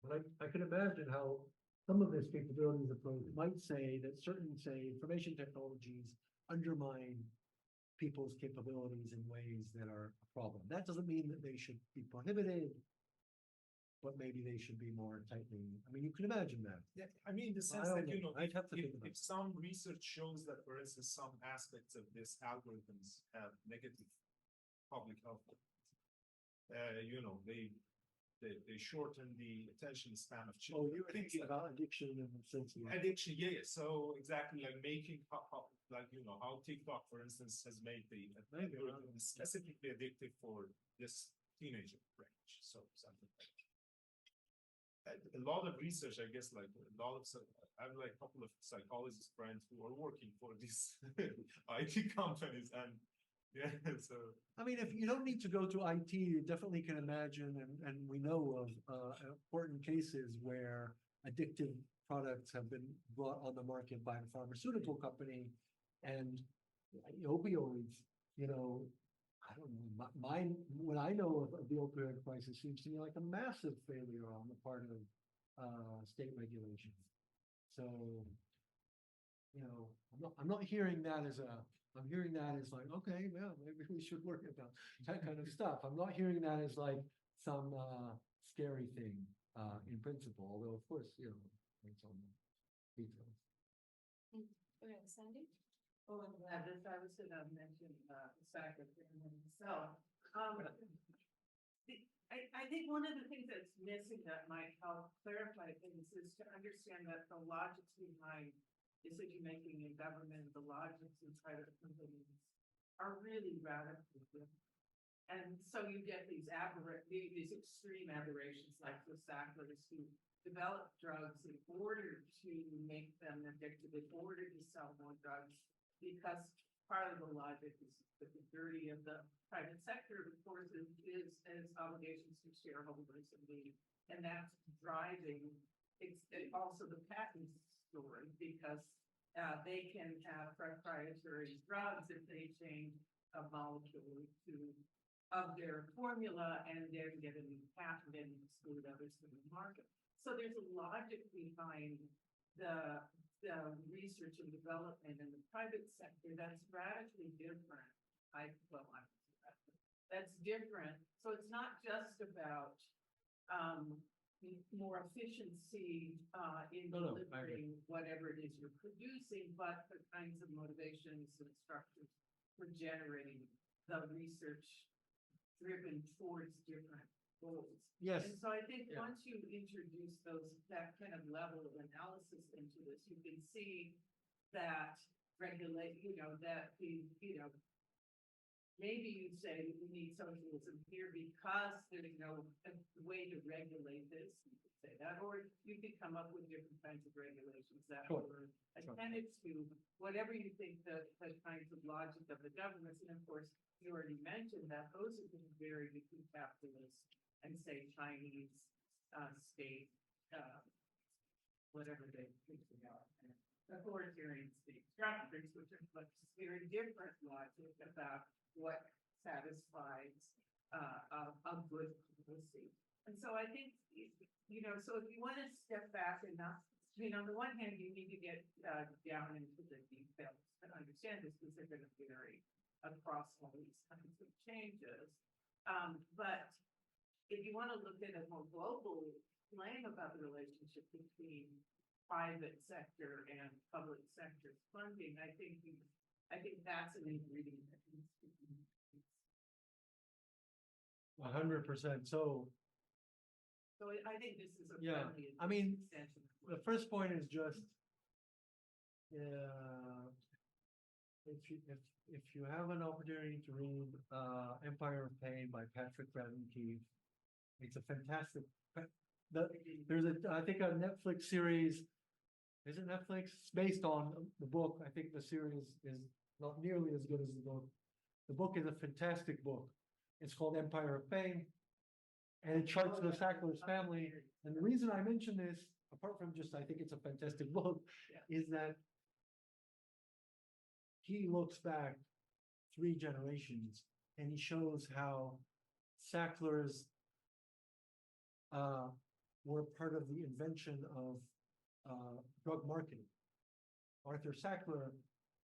But I can imagine how some of this capabilities approach might say that certain, say, information technologies undermine people's capabilities in ways that are a problem. That doesn't mean that they should be prohibited, but maybe they should be more tightly. I mean, you can imagine that. Yeah, I mean, in the sense that, you know, if some research shows that, for instance, some aspects of this algorithms have negative public health, you know, they shorten the attention span of children. Oh, you were thinking about addiction in the sense of addiction, yeah. So exactly, like making like, you know, how TikTok, for instance, has made the algorithm specifically addictive for this teenager range. So something like that. A lot of research, I guess, like a lot of, I have like a couple of psychologist friends who are working for these IT companies, and Yeah, so. I mean, if you don't need to go to IT, you definitely can imagine, and we know of important cases where addictive products have been brought on the market by the pharmaceutical company, and opioids, you know, I don't know, mine, what I know of the opioid crisis seems to me like a massive failure on the part of state regulation. So, you know, I'm not hearing that as I'm hearing that as like, okay, well, maybe we should worry about that kind of stuff. I'm not hearing that as like some scary thing in principle, although of course, you know, it's on the details. Okay, Sandy? Oh, I'm glad that I was gonna mention the Secretary himself. I think one of the things that's missing that might help clarify things is to understand that the logics behind decision-making in government, the logics in private companies are really radically different. And so you get these extreme aberrations like the Sacklers who develop drugs in order to make them addictive, in order to sell more drugs, because part of the logic is the security of the private sector, of course, is obligations to shareholders and that's driving. It's also the patent story because they can have proprietary drugs if they change a molecule of their formula and then get a new patent and exclude others from the market. So there's a logic behind the research and development in the private sector that's radically different. That's different. So it's not just about more efficiency in delivering whatever it is you're producing, but the kinds of motivations and structures for generating the research driven towards different goals. Yes. And so I think once you introduce that kind of level of analysis into this, you can see that maybe you say we need socialism here because there's no way to regulate this. You could say that, or you could come up with different kinds of regulations that were attentive to whatever you think the kinds of logic of the governments. And of course, you already mentioned that those have been very between capitalist and say Chinese state, whatever they think about, authoritarian state structures, which are much very different logic about what satisfies a good policy. And so I think, so if you want to step back and not, on the one hand, you need to get down into the details to understand this because they're going to vary across all these kinds of changes. But if you want to look at a more global claim about the relationship between private sector and public sector funding, I think that's an ingredient that needs to be 100%. So I think this is a friendly I mean, extension. the first point is just if you have an opportunity to read Empire of Pain by Patrick Radden Keefe, it's a fantastic. There's I think a Netflix series. Is it Netflix? It's based on the book. I think the series is not nearly as good as the book. The book is a fantastic book. It's called Empire of Pain, and it charts the Sacklers family. And the reason I mention this, apart from just I think it's a fantastic book, is that he looks back 3 generations and he shows how Sacklers were part of the invention of drug marketing. Arthur Sackler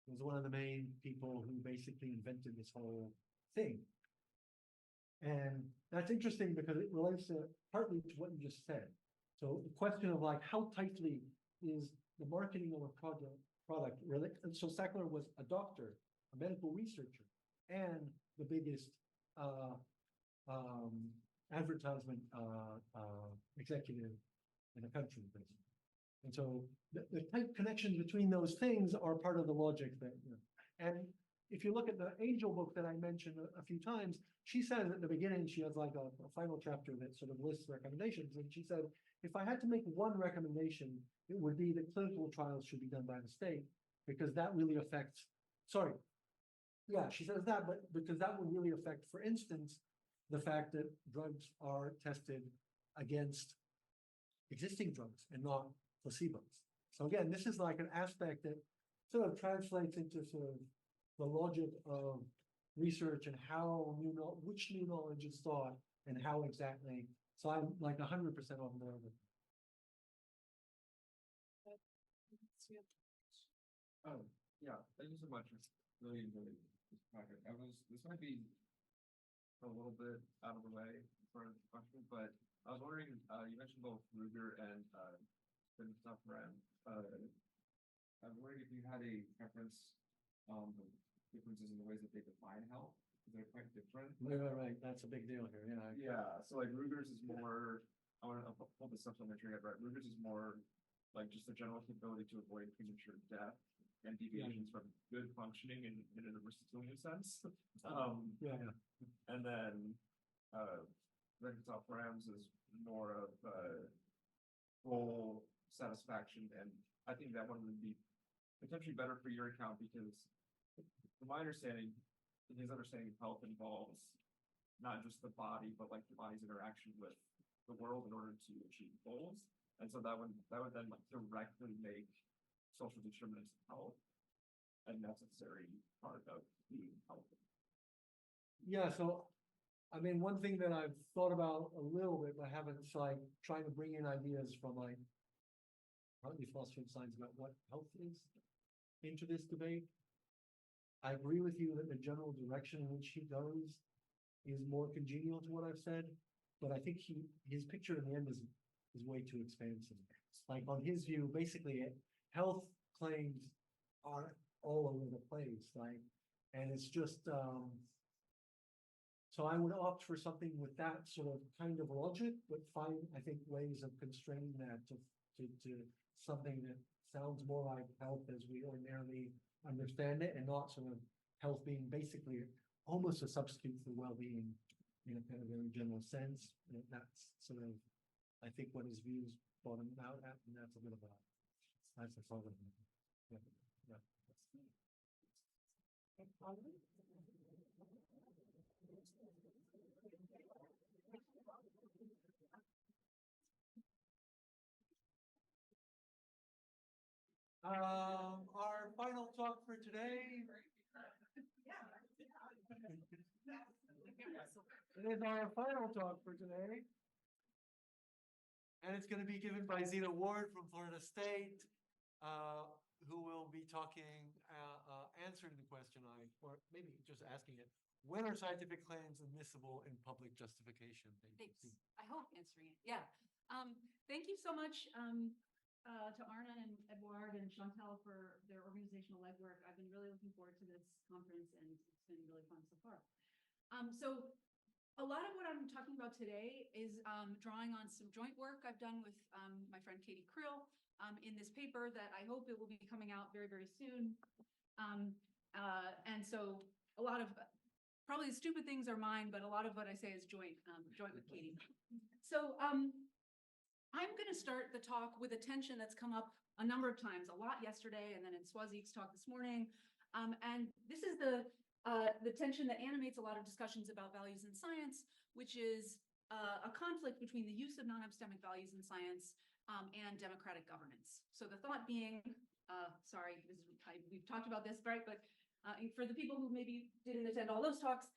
was one of the main people who basically invented this whole thing. And that's interesting because it relates to partly to what you just said. So the question of like how tightly is the marketing of a product related? And so Sackler was a doctor, a medical researcher, and the biggest advertisement executive in the country, basically. And so the tight connections between those things are part of the logic that, and if you look at the Angel book that I mentioned a few times, she says at the beginning, she has like a final chapter that sort of lists recommendations. And she said, if I had to make one recommendation, it would be that clinical trials should be done by the state because that really affects, Yeah, she says that, but because that would really affect, for instance, the fact that drugs are tested against existing drugs and not placebos. So again, this is like an aspect that sort of translates into sort of the logic of research and how which new knowledge is sought and how exactly. So I'm like 100% on board with it. Oh, yeah, thank you so much. It's really, really this project. This might be a little bit out of the way for the question, but I was wondering, you mentioned both Ruger and stuff around. I was wondering if you had a preference on the differences in the ways that they define health. They're quite different. Right. That's a big deal here. Yeah. Yeah. So like Ruger's is more. I want to pull this up so I'm making sure I get it right. Ruger's is more like just the general capability to avoid premature death and deviations from good functioning in an Aristotelian sense. And then Revitalizing is more of full satisfaction, and I think that one would be potentially better for your account because, from my understanding, his understanding of health involves not just the body, but like the body's interaction with the world in order to achieve goals. And so that would then like directly make social determinants of health a necessary part of being healthy. Yeah, so I mean, one thing that I've thought about a little bit, but haven't like trying to bring in ideas from like partly philosophy and science about what health is into this debate. I agree with you that the general direction in which he goes is more congenial to what I've said, but I think his picture in the end is way too expansive. Like on his view, basically health claims are all over the place, like, and it's just so I would opt for something with that sort of kind of logic, but find, I think, ways of constraining that to something that sounds more like health as we ordinarily understand it, and not sort of health being basically almost a substitute for well-being in a kind of very general sense. And that's sort of, I think, what his views bottom out at, and that's a bit of a thought of it. Yeah. Our final talk for today. It is our final talk for today. And it's going to be given by Zina Ward from Florida State, who will be talking, answering the question, or maybe just asking it. When are scientific claims admissible in public justification? Thanks. I hope answering it. Yeah. Thank you so much to Arnon and Edouard and Chantal for their organizational legwork. I've been really looking forward to this conference, and it's been really fun so far. So a lot of what I'm talking about today is drawing on some joint work I've done with my friend Katie Krill in this paper that I hope it will be coming out very, very soon. And so a lot of probably the stupid things are mine, but a lot of what I say is joint with Katie. So I'm going to start the talk with a tension that's come up a number of times, a lot yesterday, and then in Swazik's talk this morning. And this is the tension that animates a lot of discussions about values in science, which is a conflict between the use of non-epistemic values in science and democratic governance. So the thought being, sorry, we've talked about this, right? But for the people who maybe didn't attend all those talks,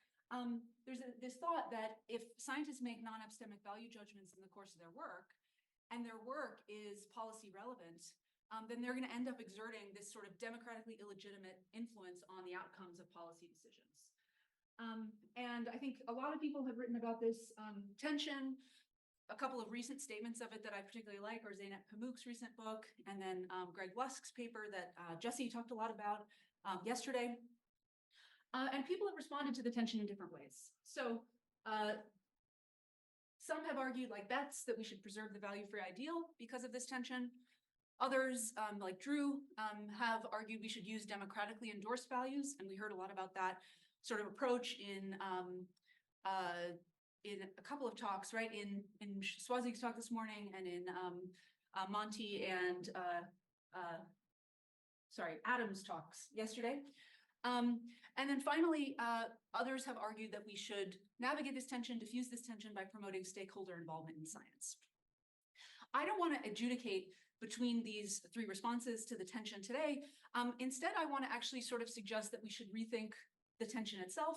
there's this thought that if scientists make non-epistemic value judgments in the course of their work, and their work is policy relevant, then they're going to end up exerting this sort of democratically illegitimate influence on the outcomes of policy decisions. And I think a lot of people have written about this tension. A couple of recent statements of it that I particularly like are Zeynep Pamuk's recent book, and then Greg Lusk's paper that Jesse talked a lot about yesterday. And people have responded to the tension in different ways. So some have argued, like Betts, that we should preserve the value-free ideal because of this tension. Others, like Drew, have argued we should use democratically endorsed values, and we heard a lot about that sort of approach in a couple of talks, right? In Swazik's talk this morning, and in Monty and Adam's talks yesterday. And then finally, others have argued that we should navigate this tension, diffuse this tension by promoting stakeholder involvement in science. I don't want to adjudicate between these three responses to the tension today. Instead, I want to actually sort of suggest that we should rethink the tension itself.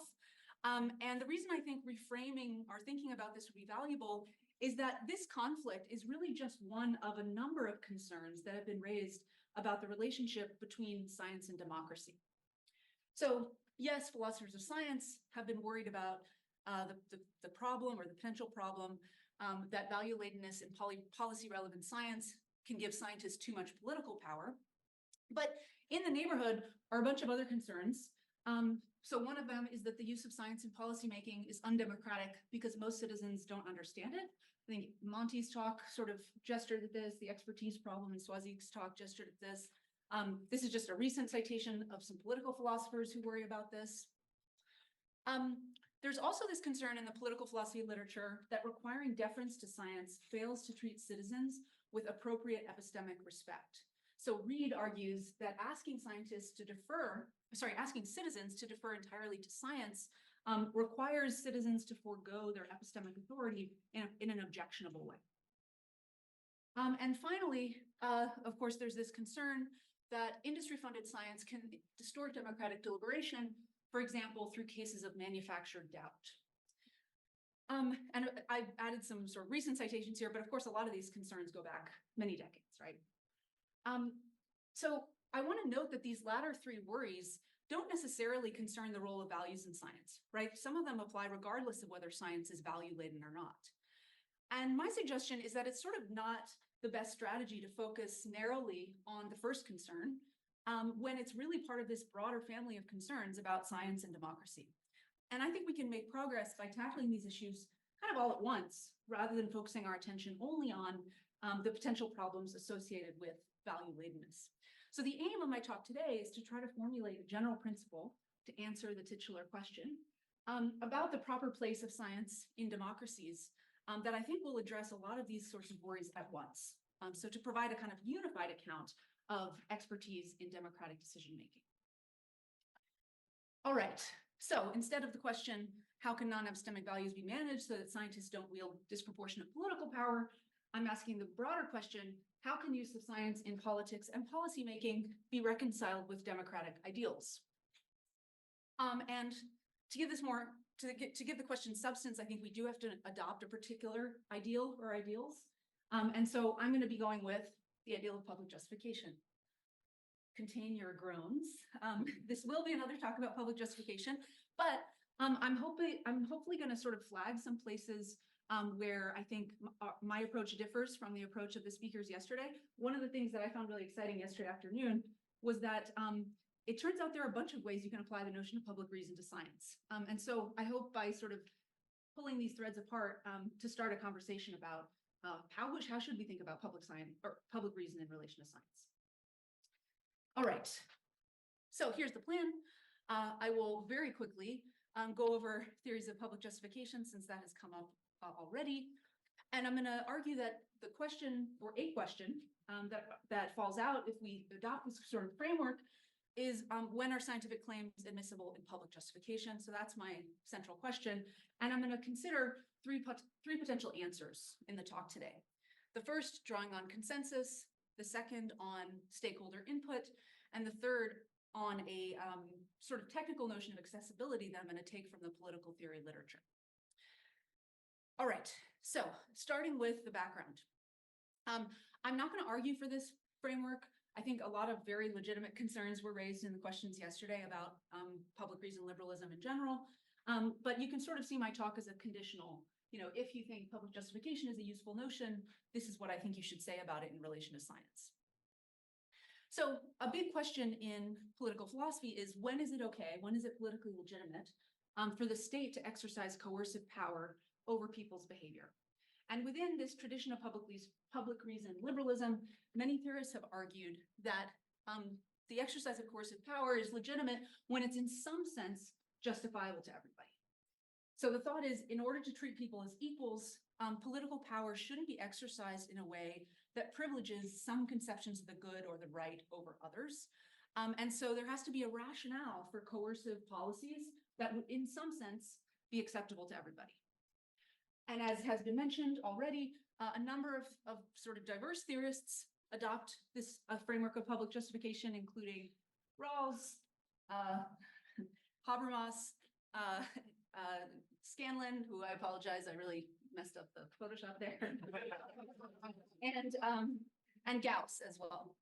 And the reason I think reframing our thinking about this would be valuable is that this conflict is really just one of a number of concerns that have been raised about the relationship between science and democracy. So yes, philosophers of science have been worried about the problem or the potential problem that value-ladenness in policy-relevant science can give scientists too much political power. But in the neighborhood are a bunch of other concerns. So one of them is that the use of science in policymaking is undemocratic because most citizens don't understand it. I think Monty's talk sort of gestured at this, the expertise problem in Swazik's talk gestured at this. This is just a recent citation of some political philosophers who worry about this. There's also this concern in the political philosophy literature that requiring deference to science fails to treat citizens with appropriate epistemic respect. So Reed argues that asking citizens to defer entirely to science requires citizens to forego their epistemic authority in an objectionable way. And finally, of course, there's this concern that industry-funded science can distort democratic deliberation, for example, through cases of manufactured doubt. And I've added some sort of recent citations here, but of course, a lot of these concerns go back many decades, right? So I want to note that these latter three worries don't necessarily concern the role of values in science, right? Some of them apply regardless of whether science is value-laden or not. And my suggestion is that it's sort of not the best strategy to focus narrowly on the first concern when it's really part of this broader family of concerns about science and democracy. And I think we can make progress by tackling these issues kind of all at once, rather than focusing our attention only on the potential problems associated with value-ladenness. So the aim of my talk today is to try to formulate a general principle to answer the titular question about the proper place of science in democracies that I think will address a lot of these sorts of worries at once. So to provide a kind of unified account of expertise in democratic decision-making. All right, so instead of the question, how can non-epistemic values be managed so that scientists don't wield disproportionate political power, I'm asking the broader question, how can use of science in politics and policymaking be reconciled with democratic ideals? And to give this more, to give the question substance, I think we do have to adopt a particular ideal or ideals. And so I'm going to be going with the ideal of public justification. Contain your groans. This will be another talk about public justification, but I'm hopefully going to sort of flag some places where I think my approach differs from the approach of the speakers yesterday. One of the things that I found really exciting yesterday afternoon was that it turns out there are a bunch of ways you can apply the notion of public reason to science. And so I hope by sort of pulling these threads apart to start a conversation about how should we think about public science or public reason in relation to science. All right, so here's the plan. I will very quickly go over theories of public justification since that has come up already. And I'm going to argue that the question, or a question, that falls out if we adopt this sort of framework is when are scientific claims admissible in public justification? So that's my central question. And I'm going to consider three potential answers in the talk today. The first, drawing on consensus, the second on stakeholder input, and the third on a sort of technical notion of accessibility that I'm going to take from the political theory literature. All right, so starting with the background. I'm not going to argue for this framework. I think a lot of very legitimate concerns were raised in the questions yesterday about public reason liberalism in general, but you can sort of see my talk as a conditional. You know, if you think public justification is a useful notion, this is what I think you should say about it in relation to science. So a big question in political philosophy is when is it okay, when is it politically legitimate for the state to exercise coercive power over people's behavior? And within this tradition of public reason liberalism, many theorists have argued that the exercise of coercive power is legitimate when it's in some sense justifiable to everybody. So the thought is, in order to treat people as equals, political power shouldn't be exercised in a way that privileges some conceptions of the good or the right over others. And so there has to be a rationale for coercive policies that would, in some sense, be acceptable to everybody. And as has been mentioned already, a number of sort of diverse theorists adopt this framework of public justification, including Rawls, Habermas, Scanlon, who I apologize, I really messed up the Photoshop there, and Gauss as well.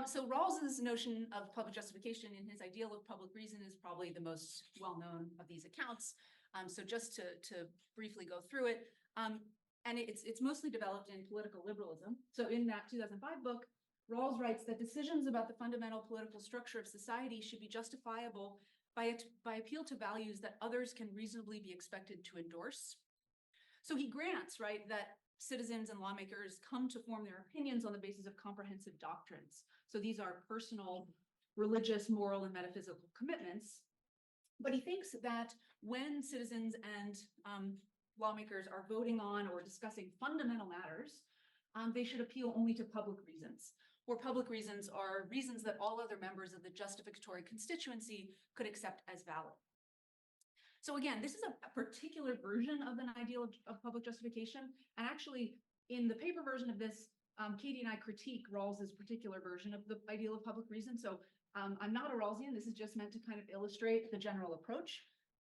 So Rawls's notion of public justification in his ideal of public reason is probably the most well-known of these accounts. So just to briefly go through it, and it's mostly developed in political liberalism. So in that 2005 book, Rawls writes that decisions about the fundamental political structure of society should be justifiable by appeal to values that others can reasonably be expected to endorse. So he grants, right, that citizens and lawmakers come to form their opinions on the basis of comprehensive doctrines. So these are personal, religious, moral, and metaphysical commitments. But he thinks that when citizens and lawmakers are voting on or discussing fundamental matters, they should appeal only to public reasons, where public reasons are reasons that all other members of the justificatory constituency could accept as valid. So again, this is a particular version of an ideal of public justification. And actually, in the paper version of this, Katie and I critique Rawls's particular version of the ideal of public reason. So I'm not a Rawlsian. This is just meant to kind of illustrate the general approach.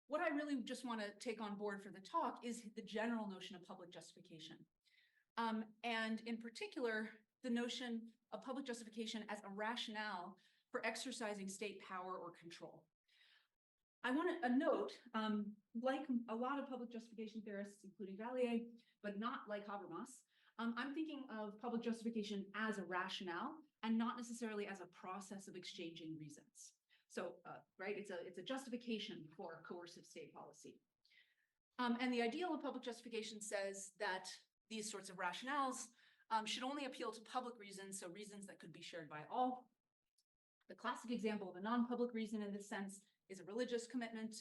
What I really just want to take on board for the talk is the general notion of public justification. And in particular, the notion of public justification as a rationale for exercising state power or control. I want to note, like a lot of public justification theorists, including Valier, but not like Habermas, I'm thinking of public justification as a rationale and not necessarily as a process of exchanging reasons. So, right, it's a justification for coercive state policy. And the ideal of public justification says that these sorts of rationales should only appeal to public reasons, so reasons that could be shared by all. The classic example of a non-public reason in this sense is a religious commitment.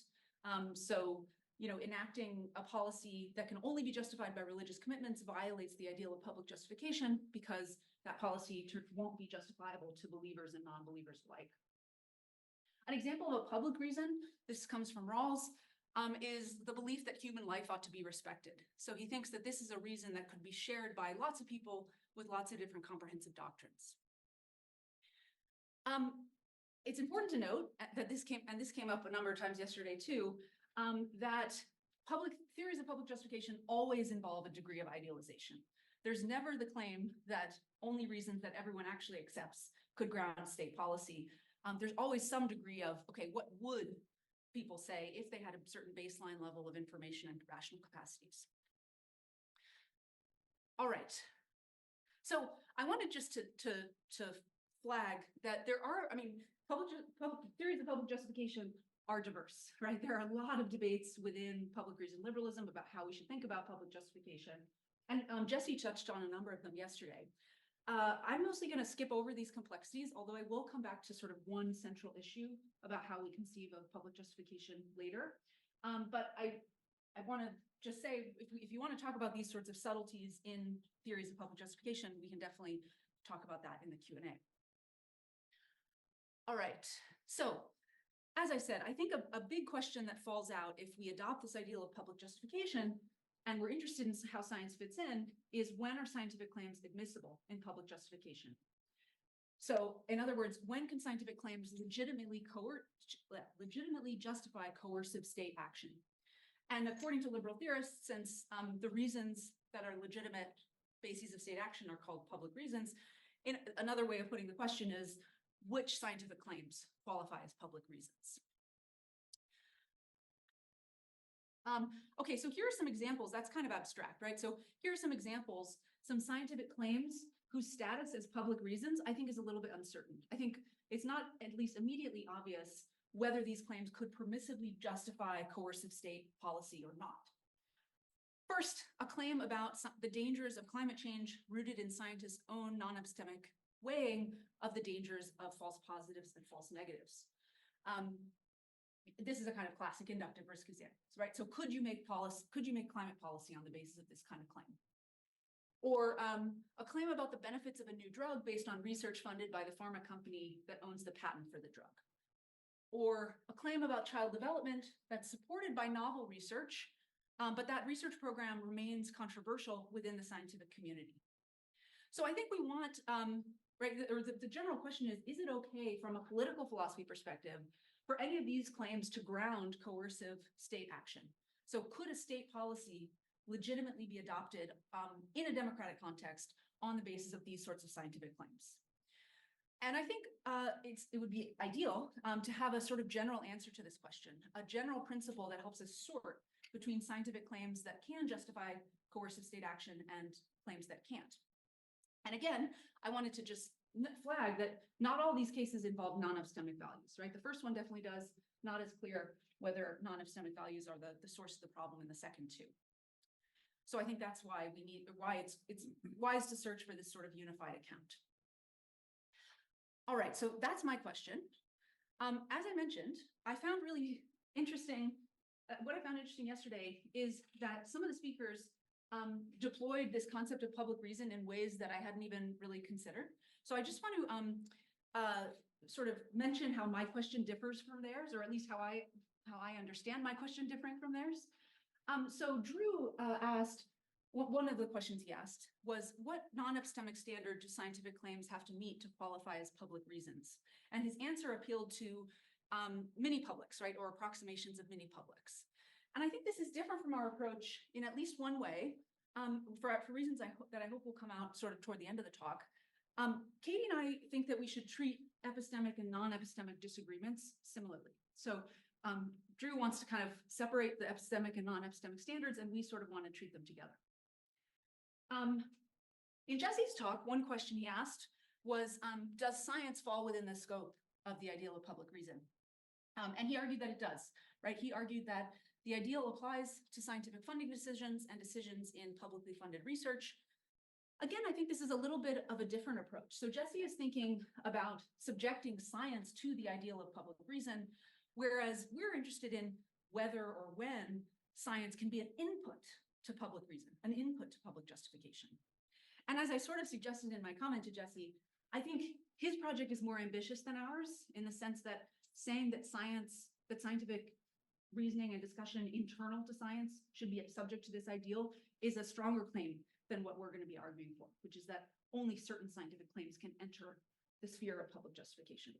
So, you know, enacting a policy that can only be justified by religious commitments violates the ideal of public justification because that policy won't be justifiable to believers and non-believers alike. An example of a public reason, this comes from Rawls, is the belief that human life ought to be respected. So he thinks that this is a reason that could be shared by lots of people with lots of different comprehensive doctrines. It's important to note that this came up a number of times yesterday too, that public theories of public justification always involve a degree of idealization. There's never the claim that only reasons that everyone actually accepts could ground state policy. There's always some degree of, okay, what would people say if they had a certain baseline level of information and rational capacities? All right. So I wanted just to flag that there are, I mean, public theories of public justification are diverse, right? There are a lot of debates within public reason liberalism about how we should think about public justification. And Jesse touched on a number of them yesterday. I'm mostly going to skip over these complexities, although I will come back to sort of one central issue about how we conceive of public justification later. But I want to just say, if you want to talk about these sorts of subtleties in theories of public justification, we can definitely talk about that in the Q&A. All right, so as I said, I think a big question that falls out if we adopt this ideal of public justification and we're interested in how science fits in is when are scientific claims admissible in public justification? So in other words, when can scientific claims legitimately justify coercive state action? And according to liberal theorists, since the reasons that are legitimate bases of state action are called public reasons, another way of putting the question is, which scientific claims qualify as public reasons? Okay, so here are some examples. That's kind of abstract, right? So here are some examples, some scientific claims whose status as public reasons I think is a little bit uncertain. I think it's not at least immediately obvious whether these claims could permissively justify coercive state policy or not. First, a claim about the dangers of climate change rooted in scientists' own non-epistemic weighing of the dangers of false positives and false negatives. This is a kind of classic inductive risk example, right? So could you make climate policy on the basis of this kind of claim? Or a claim about the benefits of a new drug based on research funded by the pharma company that owns the patent for the drug. Or a claim about child development that's supported by novel research, but that research program remains controversial within the scientific community. So I think we want, right, or the general question is it okay from a political philosophy perspective for any of these claims to ground coercive state action? So could a state policy legitimately be adopted in a democratic context on the basis of these sorts of scientific claims? And I think it would be ideal to have a sort of general answer to this question, a general principle that helps us sort between scientific claims that can justify coercive state action and claims that can't. And again, I wanted to just flag that not all these cases involve non-epistemic values, right? The first one definitely does, not as clear whether non-epistemic values are the source of the problem in the second two. So I think that's why it's wise to search for this sort of unified account. All right, so that's my question. As I mentioned, I found really interesting, what I found interesting yesterday is that some of the speakers deployed this concept of public reason in ways that I hadn't even really considered. So I just want to sort of mention how my question differs from theirs, or at least how I understand my question differing from theirs. So Drew asked, one of the questions he asked was, what non-epistemic standard do scientific claims have to meet to qualify as public reasons? And his answer appealed to mini-publics, right, or approximations of mini-publics. And I think this is different from our approach in at least one way, for reasons that I hope will come out sort of toward the end of the talk. Katie and I think that we should treat epistemic and non-epistemic disagreements similarly. So Drew wants to kind of separate the epistemic and non-epistemic standards, and we sort of want to treat them together. In Jesse's talk, one question he asked was, does science fall within the scope of the ideal of public reason? And he argued that it does, right? He argued that the ideal applies to scientific funding decisions and decisions in publicly funded research. Again, I think this is a little bit of a different approach. So Jesse is thinking about subjecting science to the ideal of public reason, whereas we're interested in whether or when science can be an input to public reason, an input to public justification. And as I sort of suggested in my comment to Jesse, I think his project is more ambitious than ours in the sense that saying that scientific reasoning and discussion internal to science should be subject to this ideal is a stronger claim than what we're going to be arguing for, which is that only certain scientific claims can enter the sphere of public justification.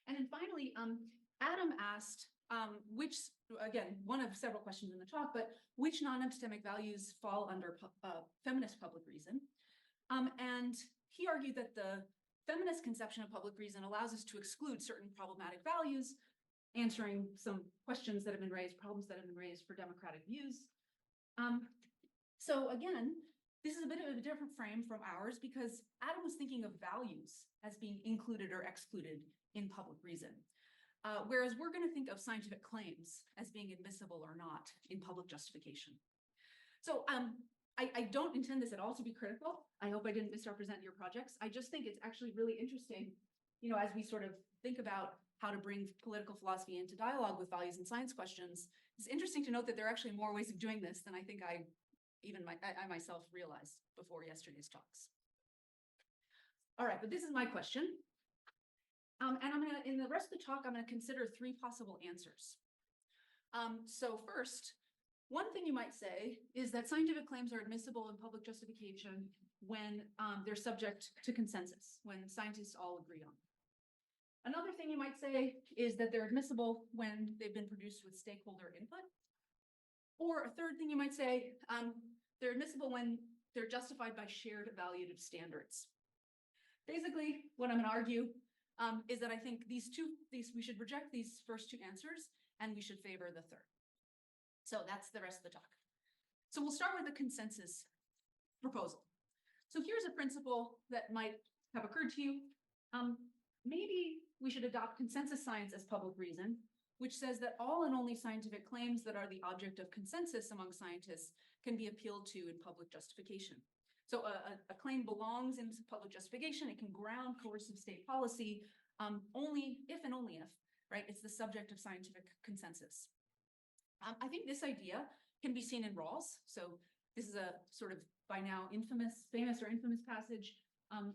And then finally, Adam asked which, again, one of several questions in the talk, but which non-epistemic values fall under feminist public reason? And he argued that the feminist conception of public reason allows us to exclude certain problematic values, answering some questions that have been raised, problems that have been raised for democratic views. So again, this is a bit of a different frame from ours because Adam was thinking of values as being included or excluded in public reason. Whereas we're going to think of scientific claims as being admissible or not in public justification. So I don't intend this at all to be critical. I hope I didn't misrepresent your projects. I just think it's actually really interesting, as we sort of think about how to bring political philosophy into dialogue with values and science questions. It's interesting to note that there are actually more ways of doing this than I think I myself realized before yesterday's talks. All right, but this is my question. And in the rest of the talk, I'm gonna consider three possible answers. So first, one thing you might say is that scientific claims are admissible in public justification when they're subject to consensus, when scientists all agree on. Another thing you might say is that they're admissible when they've been produced with stakeholder input. Or a third thing you might say, they're admissible when they're justified by shared evaluative standards. Basically, what I'm going to argue is that I think we should reject these first two answers and we should favor the third. So that's the rest of the talk. So we'll start with the consensus proposal. So here's a principle that might have occurred to you. Maybe we should adopt consensus science as public reason, which says that all and only scientific claims that are the object of consensus among scientists can be appealed to in public justification. So a claim belongs in public justification. It can ground coercive state policy only if and only if, right, it's the subject of scientific consensus. I think this idea can be seen in Rawls. So this is a sort of by now famous or infamous passage.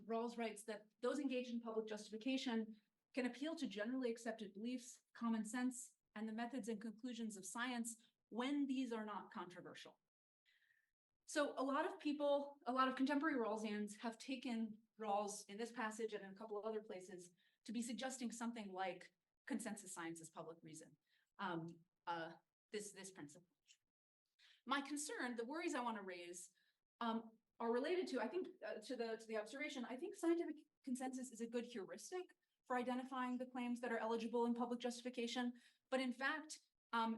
Rawls writes that those engaged in public justification can appeal to generally accepted beliefs, common sense, and the methods and conclusions of science when these are not controversial. So a lot of people, a lot of contemporary Rawlsians have taken Rawls in this passage and in a couple of other places to be suggesting something like consensus science is public reason, this principle. My concern, the worries I want to raise, are related to, I think, to the observation. I think scientific consensus is a good heuristic for identifying the claims that are eligible in public justification, but in fact,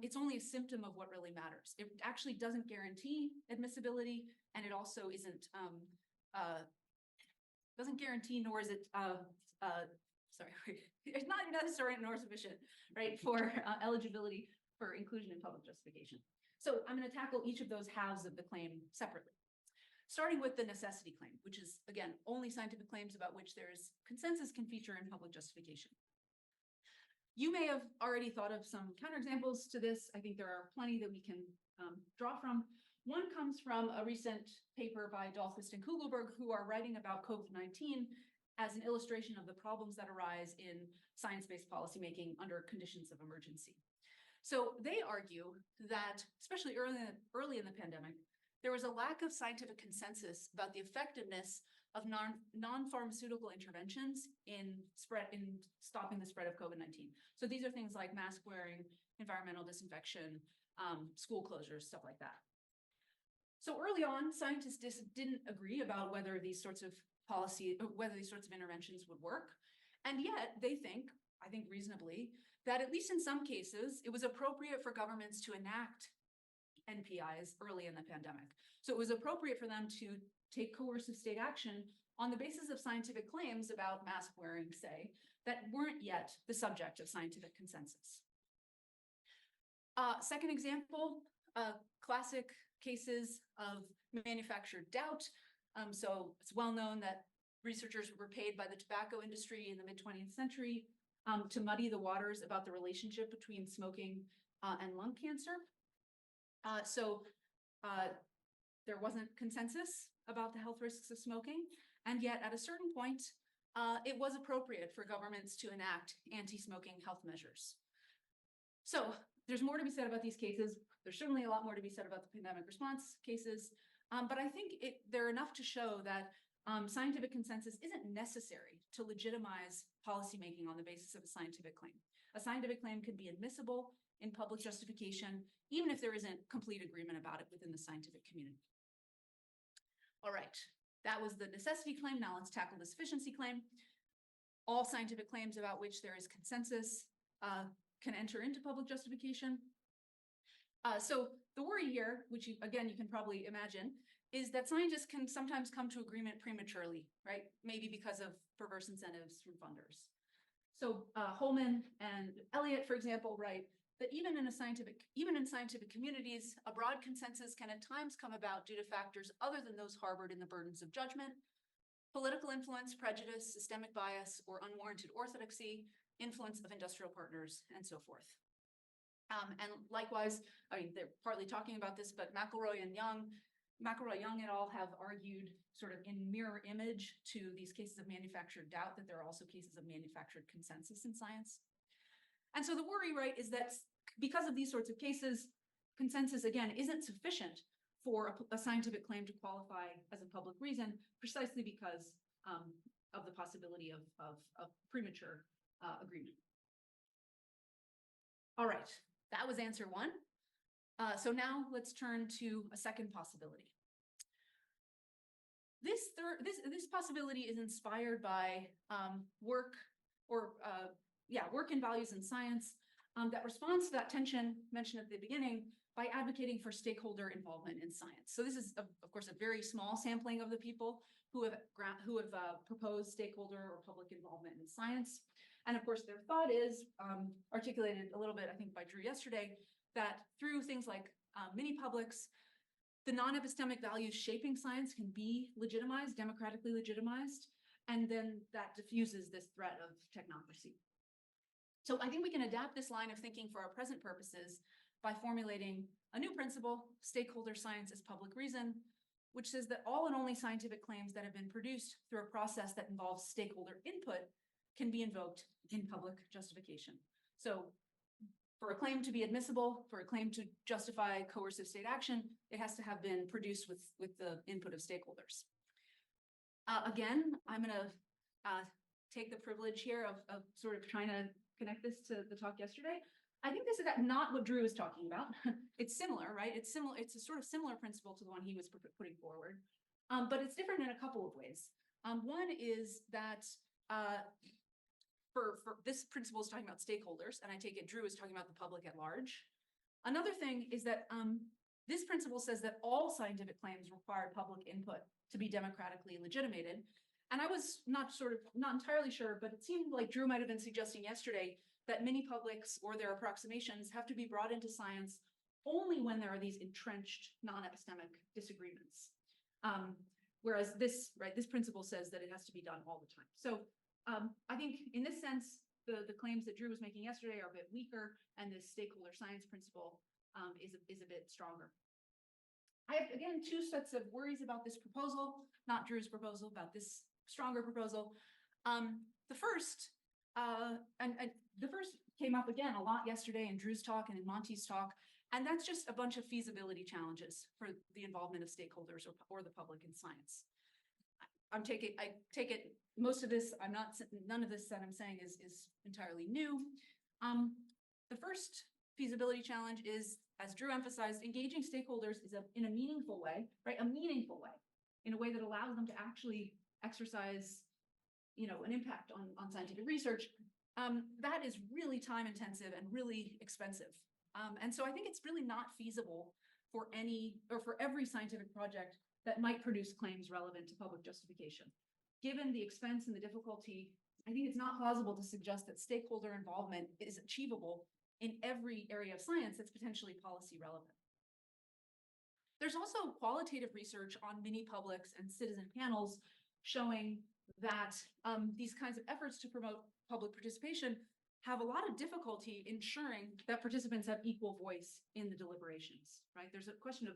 it's only a symptom of what really matters. It actually doesn't guarantee admissibility, and it also doesn't guarantee, nor is it, it's not necessary nor sufficient, right, for eligibility for inclusion in public justification. So I'm going to tackle each of those halves of the claim separately. Starting with the necessity claim, which is, again, only scientific claims about which there is consensus can feature in public justification. You may have already thought of some counterexamples to this. I think there are plenty that we can draw from. One comes from a recent paper by Dahlquist and Kugelberg, who are writing about COVID-19 as an illustration of the problems that arise in science-based policymaking under conditions of emergency. So they argue that, especially early in the pandemic, there was a lack of scientific consensus about the effectiveness of non-pharmaceutical interventions in stopping the spread of COVID-19. So these are things like mask wearing, environmental disinfection, school closures, stuff like that. So early on, scientists didn't agree about whether these sorts of interventions would work. And yet they think, I think reasonably, that at least in some cases, it was appropriate for governments to enact NPIs early in the pandemic. So it was appropriate for them to take coercive state action on the basis of scientific claims about mask wearing, say, that weren't yet the subject of scientific consensus. Second example, classic cases of manufactured doubt. So it's well known that researchers were paid by the tobacco industry in the mid-20th century to muddy the waters about the relationship between smoking and lung cancer. There wasn't consensus about the health risks of smoking, and yet at a certain point, it was appropriate for governments to enact anti-smoking health measures. So there's more to be said about these cases. There's certainly a lot more to be said about the pandemic response cases, but I think they're enough to show that scientific consensus isn't necessary to legitimize policymaking on the basis of a scientific claim. A scientific claim could be admissible in public justification, even if there isn't complete agreement about it within the scientific community. All right, that was the necessity claim. Now let's tackle the sufficiency claim. All scientific claims about which there is consensus can enter into public justification. So the worry here, which you can probably imagine, is that scientists can sometimes come to agreement prematurely, right? Maybe because of perverse incentives from funders. So Holman and Elliott, for example, write that even in scientific communities, a broad consensus can at times come about due to factors other than those harbored in the burdens of judgment, political influence, prejudice, systemic bias, or unwarranted orthodoxy, influence of industrial partners, and so forth. And likewise, I mean, they're partly talking about this, but McElroy, Young et al. Have argued sort of in mirror image to these cases of manufactured doubt that there are also cases of manufactured consensus in science. And so the worry, right, is that because of these sorts of cases, consensus, again, isn't sufficient for a scientific claim to qualify as a public reason, precisely because of the possibility of premature agreement. All right, that was answer one. So now let's turn to a second possibility. This possibility is inspired by work in values in science that responds to that tension mentioned at the beginning by advocating for stakeholder involvement in science. So this is, of course, a very small sampling of the people who have proposed stakeholder or public involvement in science. And of course, their thought is articulated a little bit, I think, by Drew yesterday, that through things like mini publics, the non-epistemic values shaping science can be legitimized, democratically legitimized, and then that diffuses this threat of technocracy. So I think we can adapt this line of thinking for our present purposes by formulating a new principle, stakeholder science as public reason, which says that all and only scientific claims that have been produced through a process that involves stakeholder input can be invoked in public justification. So for a claim to be admissible, for a claim to justify coercive state action, it has to have been produced with the input of stakeholders. Again, I'm going to take the privilege here of sort of trying to connect this to the talk yesterday. I think this is not what Drew is talking about. It's similar, right? It's similar. It's a sort of similar principle to the one he was putting forward, but it's different in a couple of ways. One is that for this principle is talking about stakeholders, and I take it Drew is talking about the public at large. Another thing is that this principle says that all scientific claims require public input to be democratically legitimated. And I was not entirely sure, but it seemed like Drew might have been suggesting yesterday that many publics or their approximations have to be brought into science only when there are these entrenched non-epistemic disagreements. Whereas this principle says that it has to be done all the time. So I think in this sense, the claims that Drew was making yesterday are a bit weaker, and this stakeholder science principle is a bit stronger. I have, again, two sets of worries about this proposal, not Drew's proposal, about this stronger proposal. The first came up again a lot yesterday in Drew's talk and in Monty's talk, and that's just a bunch of feasibility challenges for the involvement of stakeholders or the public in science. I take it most of this, none of this that I'm saying is entirely new. The first feasibility challenge is, as Drew emphasized, engaging stakeholders is in a meaningful way, right? A meaningful way, in a way that allows them to actually exercise, an impact on scientific research. That is really time intensive and really expensive. And so I think it's really not feasible for every scientific project that might produce claims relevant to public justification. Given the expense and the difficulty, I think it's not plausible to suggest that stakeholder involvement is achievable in every area of science that's potentially policy relevant. There's also qualitative research on mini publics and citizen panels showing that these kinds of efforts to promote public participation have a lot of difficulty ensuring that participants have equal voice in the deliberations, right? There's a question of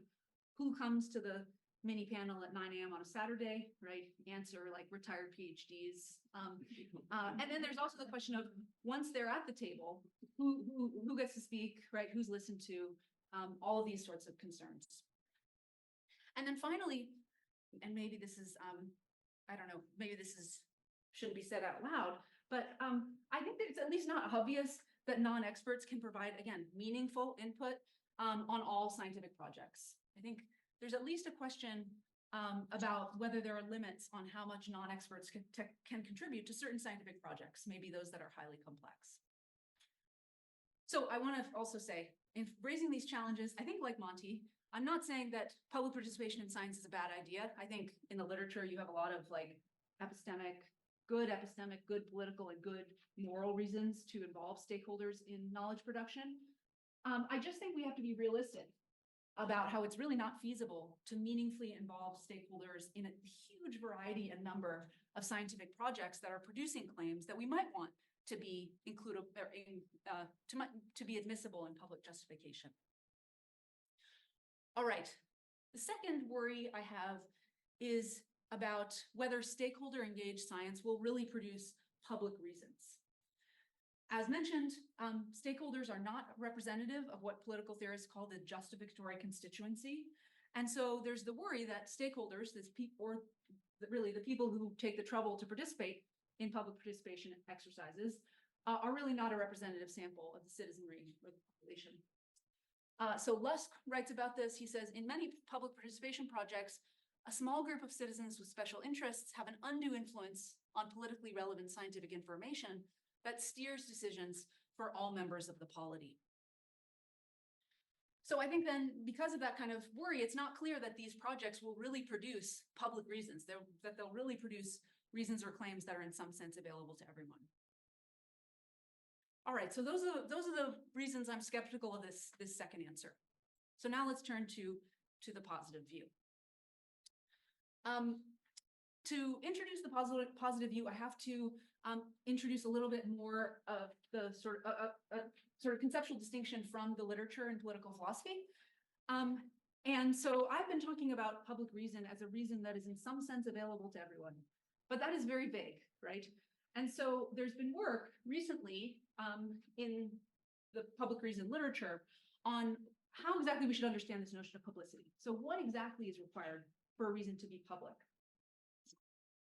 who comes to the mini panel at 9 a.m. on a Saturday, right? Answer like retired PhDs. And then there's also the question of once they're at the table, who gets to speak, right? Who's listened to, all of these sorts of concerns. And then finally, and maybe this is, I don't know, maybe this shouldn't be said out loud, but I think that it's at least not obvious that non-experts can provide, again, meaningful input on all scientific projects. I think there's at least a question about whether there are limits on how much non-experts can contribute to certain scientific projects, maybe those that are highly complex. So I want to also say, in raising these challenges, I think like Monty, I'm not saying that public participation in science is a bad idea. I think in the literature, you have a lot of epistemic, good political, and good moral reasons to involve stakeholders in knowledge production. I just think we have to be realistic about how it's really not feasible to meaningfully involve stakeholders in a huge variety and number of scientific projects that are producing claims that we might want to be included to be admissible in public justification. All right, the second worry I have is about whether stakeholder engaged science will really produce public reasons. As mentioned, stakeholders are not representative of what political theorists call the justificatory constituency. And so there's the worry that stakeholders, or really the people who take the trouble to participate in public participation exercises, are really not a representative sample of the citizenry or the population. So Lusk writes about this. He says, in many public participation projects, a small group of citizens with special interests have an undue influence on politically relevant scientific information that steers decisions for all members of the polity. So I think then, because of that kind of worry, it's not clear that these projects will really produce public reasons, that they'll really produce reasons or claims that are in some sense available to everyone. All right, so those are the reasons I'm skeptical of this second answer. So now let's turn to the positive view. To introduce the positive view, I have to introduce a little bit more of the sort of conceptual distinction from the literature and political philosophy. And so I've been talking about public reason as a reason that is in some sense available to everyone, but that is very vague, right? And so there's been work recently in the public reason literature on how exactly we should understand this notion of publicity. So what exactly is required for a reason to be public?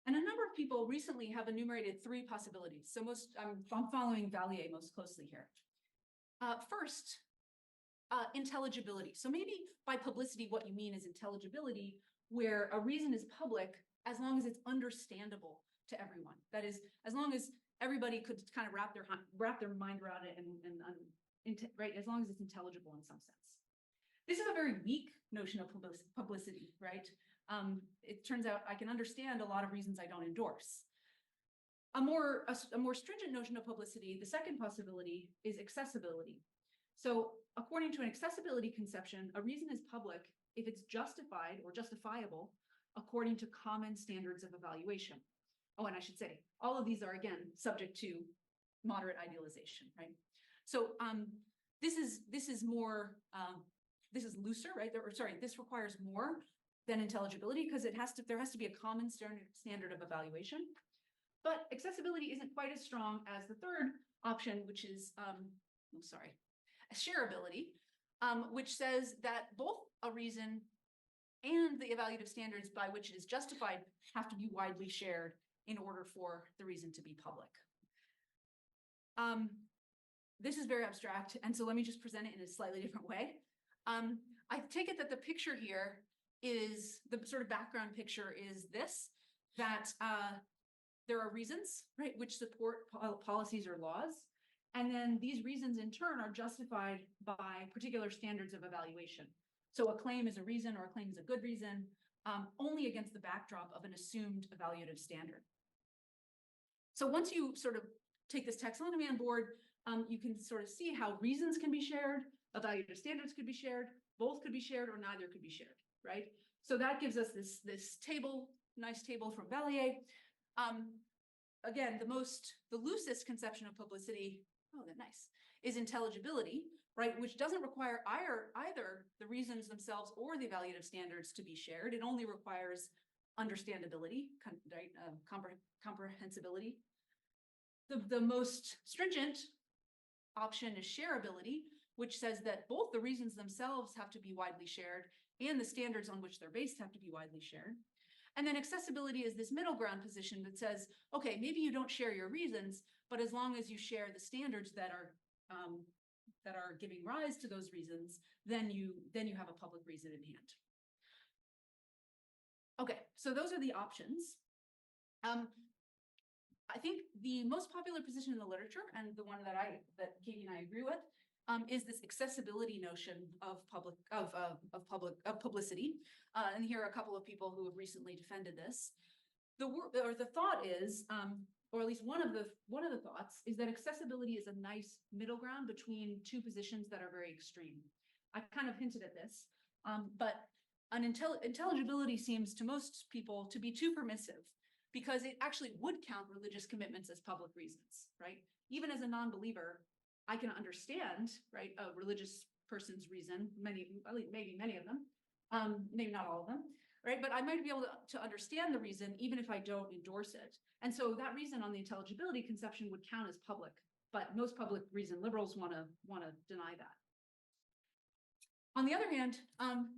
And a number of people recently have enumerated three possibilities. So I'm following Valier most closely here. First, intelligibility. So maybe by publicity, what you mean is intelligibility, where a reason is public as long as it's understandable to everyone. That is, as long as everybody could kind of wrap their mind around it right, as long as it's intelligible in some sense. This is a very weak notion of publicity, right? It turns out I can understand a lot of reasons I don't endorse. A more stringent notion of publicity, the second possibility is accessibility. So according to an accessibility conception, a reason is public if it's justified or justifiable according to common standards of evaluation. Oh, and I should say, all of these are, again, subject to moderate idealization, right? So this is looser, right? This requires more than intelligibility because there has to be a common standard of evaluation. But accessibility isn't quite as strong as the third option, which is, shareability, which says that both a reason and the evaluative standards by which it is justified have to be widely shared in order for the reason to be public. This is very abstract, and so let me just present it in a slightly different way. I take it that the picture here is, the sort of background picture is this, that there are reasons, right, which support policies or laws, and then these reasons in turn are justified by particular standards of evaluation. So a claim is a reason or a claim is a good reason, only against the backdrop of an assumed evaluative standard. So once you sort of take this taxonomy on board, you can sort of see how reasons can be shared, evaluative standards could be shared, both could be shared, or neither could be shared, right? So that gives us this table, nice table from Valier. Again, the loosest conception of publicity, oh, they're nice, is intelligibility, right? Which doesn't require either the reasons themselves or the evaluative standards to be shared. It only requires understandability, right? Comprehensibility. The most stringent option is shareability, which says that both the reasons themselves have to be widely shared and the standards on which they're based have to be widely shared. And then accessibility is this middle ground position that says, okay, maybe you don't share your reasons, but as long as you share the standards that are giving rise to those reasons, then you have a public reason in hand. Okay, so those are the options. I think the most popular position in the literature, and the one that Katie and I agree with, is this accessibility notion of publicity. And here are a couple of people who have recently defended this. The thought is, or at least one of the thoughts, is that accessibility is a nice middle ground between two positions that are very extreme. I kind of hinted at this, but intelligibility seems to most people to be too permissive, because it actually would count religious commitments as public reasons, right? Even as a non-believer, I can understand, right, a religious person's reason, maybe many of them, maybe not all of them, right? But I might be able to understand the reason even if I don't endorse it. And so that reason on the intelligibility conception would count as public, but most public reason liberals want to deny that. On the other hand,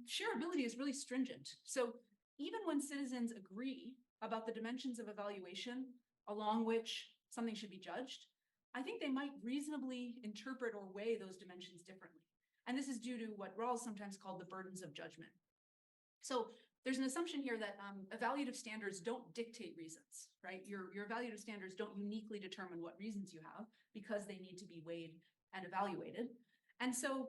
shareability is really stringent. So even when citizens agree about the dimensions of evaluation along which something should be judged, I think they might reasonably interpret or weigh those dimensions differently. And this is due to what Rawls sometimes called the burdens of judgment. So there's an assumption here that evaluative standards don't dictate reasons, right? Your evaluative standards don't uniquely determine what reasons you have because they need to be weighed and evaluated. And so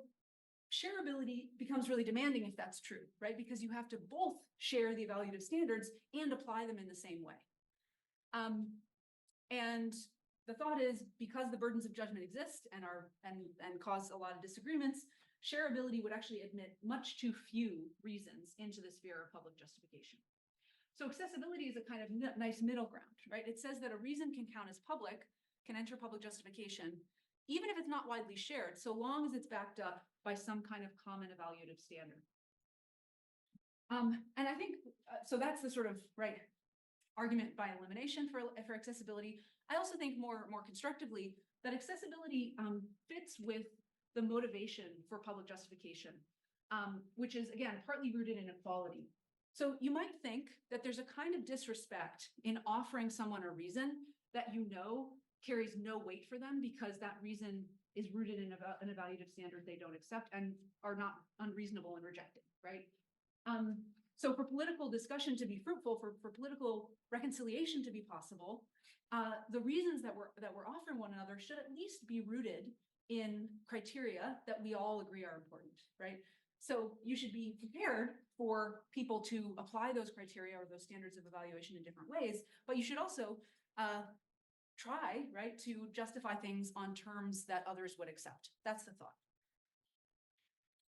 shareability becomes really demanding if that's true, right? Because you have to both share the evaluative standards and apply them in the same way. And the thought is, because the burdens of judgment exist and cause a lot of disagreements, shareability would actually admit much too few reasons into the sphere of public justification. So accessibility is a kind of nice middle ground, right? It says that a reason can count as public, can enter public justification, even if it's not widely shared, so long as it's backed up by some kind of common evaluative standard. And I think, so that's the sort of, right, argument by elimination for accessibility. I also think more constructively that accessibility fits with the motivation for public justification, which is, again, partly rooted in equality. So you might think that there's a kind of disrespect in offering someone a reason that you know carries no weight for them because that reason is rooted in an evaluative standard they don't accept and are not unreasonable and rejected, right? So for political discussion to be fruitful, for political reconciliation to be possible, the reasons that we're offering one another should at least be rooted in criteria that we all agree are important, right? So you should be prepared for people to apply those criteria or those standards of evaluation in different ways, but you should also try, right, to justify things on terms that others would accept. That's the thought.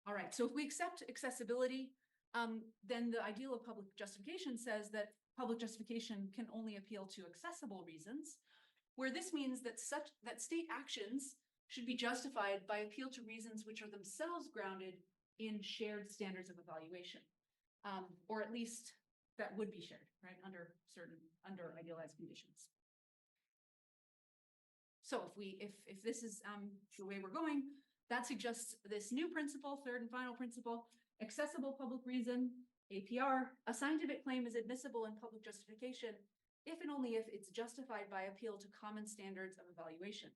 All right, so if we accept accessibility, then the ideal of public justification says that public justification can only appeal to accessible reasons, where this means that state actions should be justified by appeal to reasons which are themselves grounded in shared standards of evaluation, or at least that would be shared, right, under idealized conditions. So if this is the way we're going, that suggests this new principle, third and final principle, accessible public reason, APR, a scientific claim is admissible in public justification if and only if it's justified by appeal to common standards of evaluation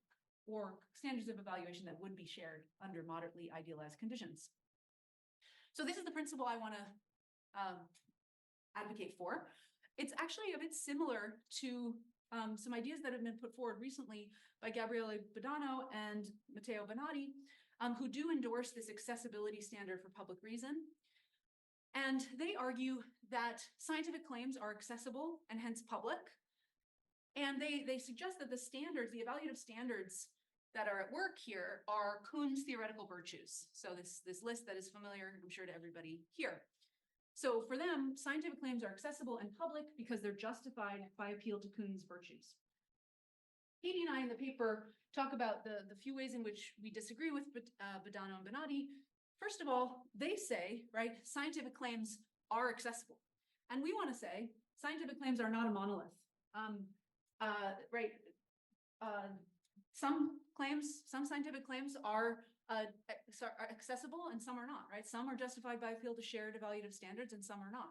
or standards of evaluation that would be shared under moderately idealized conditions. So this is the principle I want to advocate for. It's actually a bit similar to some ideas that have been put forward recently by Gabriele Badano and Matteo Bonatti, who do endorse this accessibility standard for public reason. And they argue that scientific claims are accessible and hence public. And they suggest that the standards, the evaluative standards that are at work here are Kuhn's theoretical virtues. So this list that is familiar, I'm sure, to everybody here. So for them, scientific claims are accessible and public because they're justified by appeal to Kuhn's virtues. Katie and I in the paper talk about the few ways in which we disagree with Badano and Bonatti. First of all, they say, right, scientific claims are accessible. And we want to say scientific claims are not a monolith. Some scientific claims are accessible and some are not, right? Some are justified by appeal to shared evaluative standards and some are not.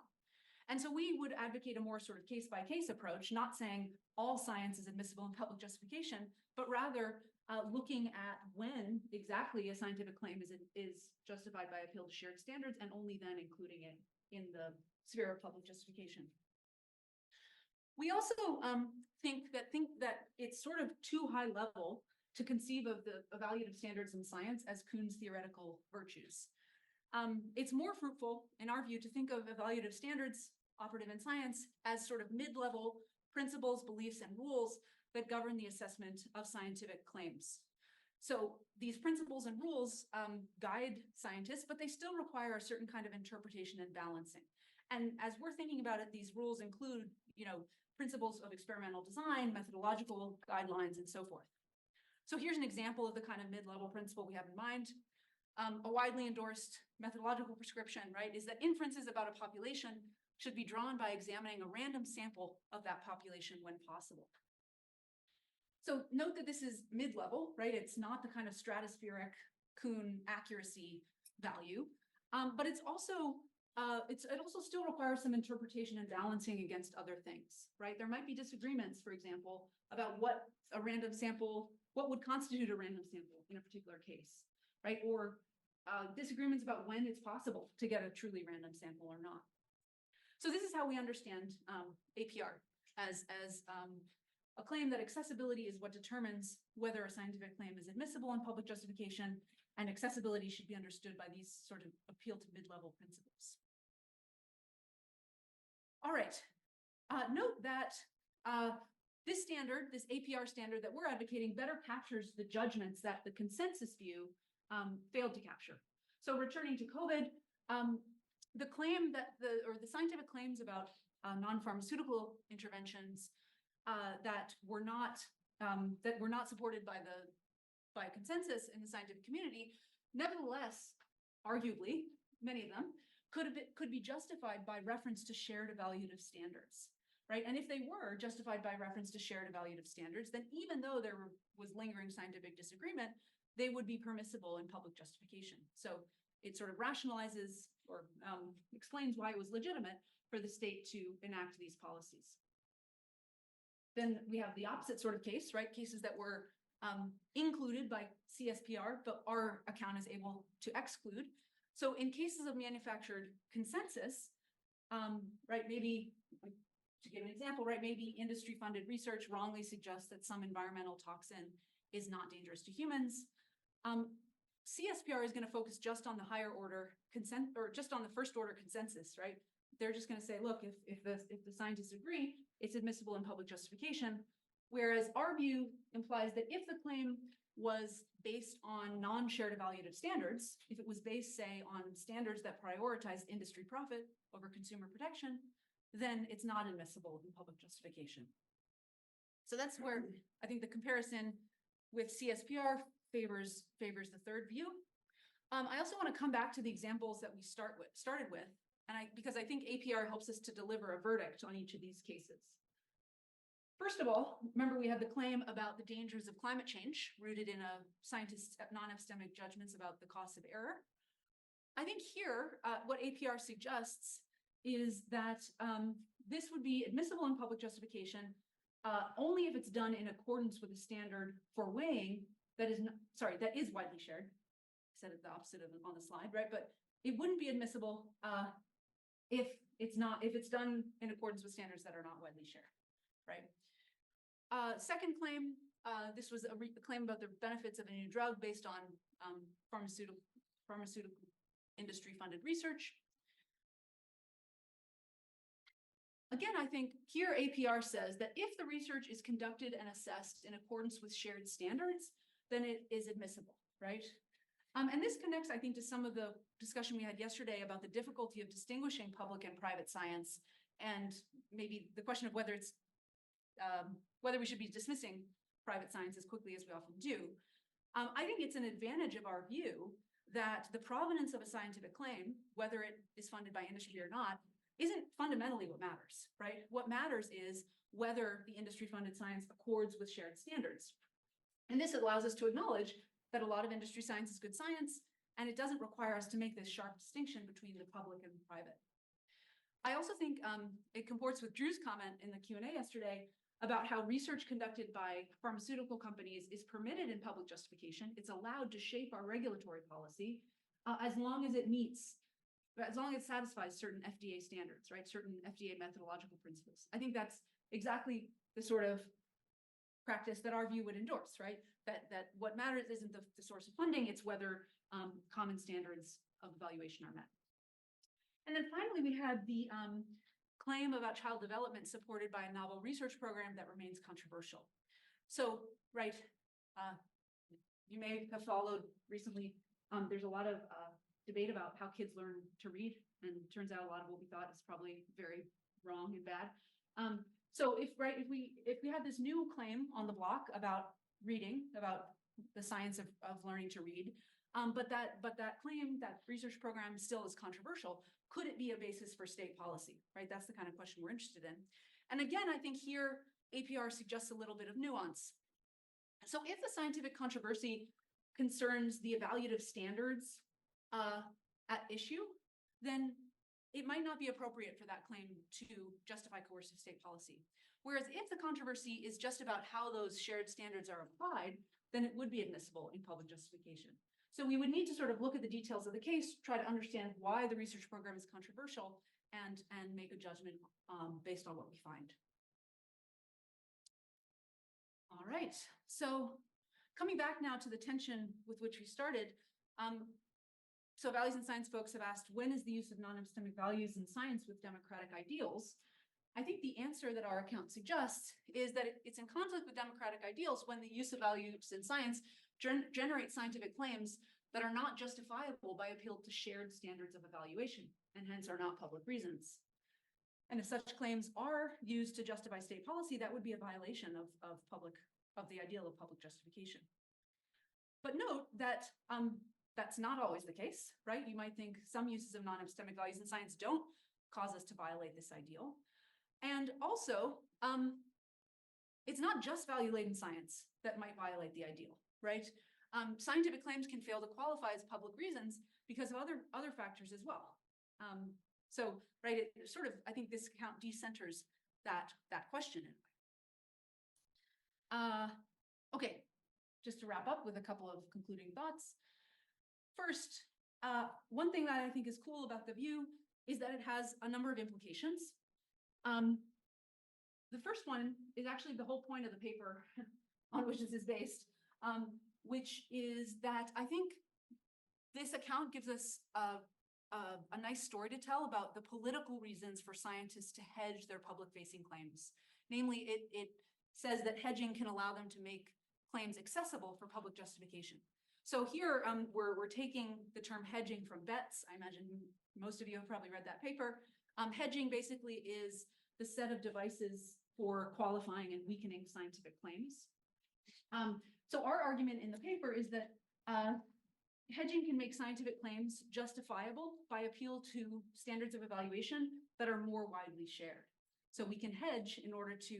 And so we would advocate a more sort of case-by-case approach, not saying all science is admissible in public justification, but rather looking at when exactly a scientific claim is justified by appeal to shared standards and only then including it in the sphere of public justification. We also think that it's sort of too high level to conceive of the evaluative standards in science as Kuhn's theoretical virtues. It's more fruitful, in our view, to think of evaluative standards operative in science as sort of mid-level principles, beliefs, and rules that govern the assessment of scientific claims. So these principles and rules guide scientists, but they still require a certain kind of interpretation and balancing. And as we're thinking about it, these rules include, principles of experimental design, methodological guidelines, and so forth. So here's an example of the kind of mid-level principle we have in mind. A widely endorsed methodological prescription, right, is that inferences about a population should be drawn by examining a random sample of that population when possible. So note that this is mid-level, right? It's not the kind of stratospheric Kuhn accuracy value, but it's also it also still requires some interpretation and balancing against other things, right? There might be disagreements, for example, about what would constitute a random sample in a particular case, right? Or disagreements about when it's possible to get a truly random sample or not. So this is how we understand APR as a claim that accessibility is what determines whether a scientific claim is admissible in public justification, and accessibility should be understood by these sort of appeal to mid-level principles. All right, note that this standard, this APR standard that we're advocating, better captures the judgments that the consensus view failed to capture. So returning to COVID, the claim that the scientific claims about non-pharmaceutical interventions that were not supported by consensus in the scientific community, nevertheless, arguably, many of them could be justified by reference to shared evaluative standards, right? And if they were justified by reference to shared evaluative standards, then even though there was lingering scientific disagreement, they would be permissible in public justification. So it sort of rationalizes or explains why it was legitimate for the state to enact these policies. Then we have the opposite sort of case, right? Cases that were included by CSPR, but our account is able to exclude. So in cases of manufactured consensus, right, maybe, to give an example, right, maybe industry-funded research wrongly suggests that some environmental toxin is not dangerous to humans. CSPR is going to focus just on the higher order consent, or just on the first order consensus, right? They're just going to say, look, if the scientists agree, it's admissible in public justification. Whereas our view implies that if the claim was based on non-shared evaluative standards, if it was based, say, on standards that prioritize industry profit over consumer protection, then it's not admissible in public justification. So that's where I think the comparison with CSPR favors the third view. I also want to come back to the examples that we started with, and because I think APR helps us to deliver a verdict on each of these cases. First of all, remember we had the claim about the dangers of climate change rooted in a scientist's non-epistemic judgments about the cost of error. I think here, what APR suggests is that this would be admissible in public justification only if it's done in accordance with a standard for weighing that is widely shared. I said it the opposite of on the slide, right? But it wouldn't be admissible if it's done in accordance with standards that are not widely shared, right? Second claim, this was a claim about the benefits of a new drug based on pharmaceutical industry-funded research. Again, I think here APR says that if the research is conducted and assessed in accordance with shared standards, then it is admissible, right? And this connects, I think, to some of the discussion we had yesterday about the difficulty of distinguishing public and private science, and maybe the question of whether we should be dismissing private science as quickly as we often do. I think it's an advantage of our view that the provenance of a scientific claim, whether it is funded by industry or not, isn't fundamentally what matters, right? What matters is whether the industry-funded science accords with shared standards. And this allows us to acknowledge that a lot of industry science is good science, and it doesn't require us to make this sharp distinction between the public and the private. I also think it comports with Drew's comment in the Q&A yesterday about how research conducted by pharmaceutical companies is permitted in public justification. It's allowed to shape our regulatory policy as long as it satisfies certain FDA standards, right? Certain FDA methodological principles. I think that's exactly the sort of practice that our view would endorse, right? That what matters isn't the source of funding, it's whether common standards of evaluation are met. And then finally, we had the claim about child development supported by a novel research program that remains controversial. So, right, you may have followed recently, there's a lot of debate about how kids learn to read, and it turns out a lot of what we thought is probably very wrong and bad. So if we had this new claim on the block about reading, about the science of learning to read, but that claim, that research program still is controversial, could it be a basis for state policy, right? That's the kind of question we're interested in. And again, I think here APR suggests a little bit of nuance. So if the scientific controversy concerns the evaluative standards at issue, then it might not be appropriate for that claim to justify coercive state policy. Whereas if the controversy is just about how those shared standards are applied, then it would be admissible in public justification. So we would need to sort of look at the details of the case, try to understand why the research program is controversial, and make a judgment based on what we find. All right, so coming back now to the tension with which we started, so values in science folks have asked, when is the use of non-epistemic values in science with democratic ideals? I think the answer that our account suggests is that it's in conflict with democratic ideals when the use of values in science generates scientific claims that are not justifiable by appeal to shared standards of evaluation, and hence are not public reasons. And if such claims are used to justify state policy, that would be a violation of the ideal of public justification. But note that that's not always the case, right? You might think some uses of non-epistemic values in science don't cause us to violate this ideal. And also, it's not just value-laden science that might violate the ideal, right? Scientific claims can fail to qualify as public reasons because of other factors as well. So, right, it sort of, I think this account decenters that question in a way. Okay, just to wrap up with a couple of concluding thoughts. First, one thing that I think is cool about the view is that it has a number of implications. The first one is actually the whole point of the paper on which this is based, which is that I think this account gives us a nice story to tell about the political reasons for scientists to hedge their public-facing claims. Namely, it says that hedging can allow them to make claims accessible for public justification. So here we're taking the term hedging from Betts. I imagine most of you have probably read that paper. Hedging basically is the set of devices for qualifying and weakening scientific claims. So our argument in the paper is that hedging can make scientific claims justifiable by appeal to standards of evaluation that are more widely shared. So we can hedge in order to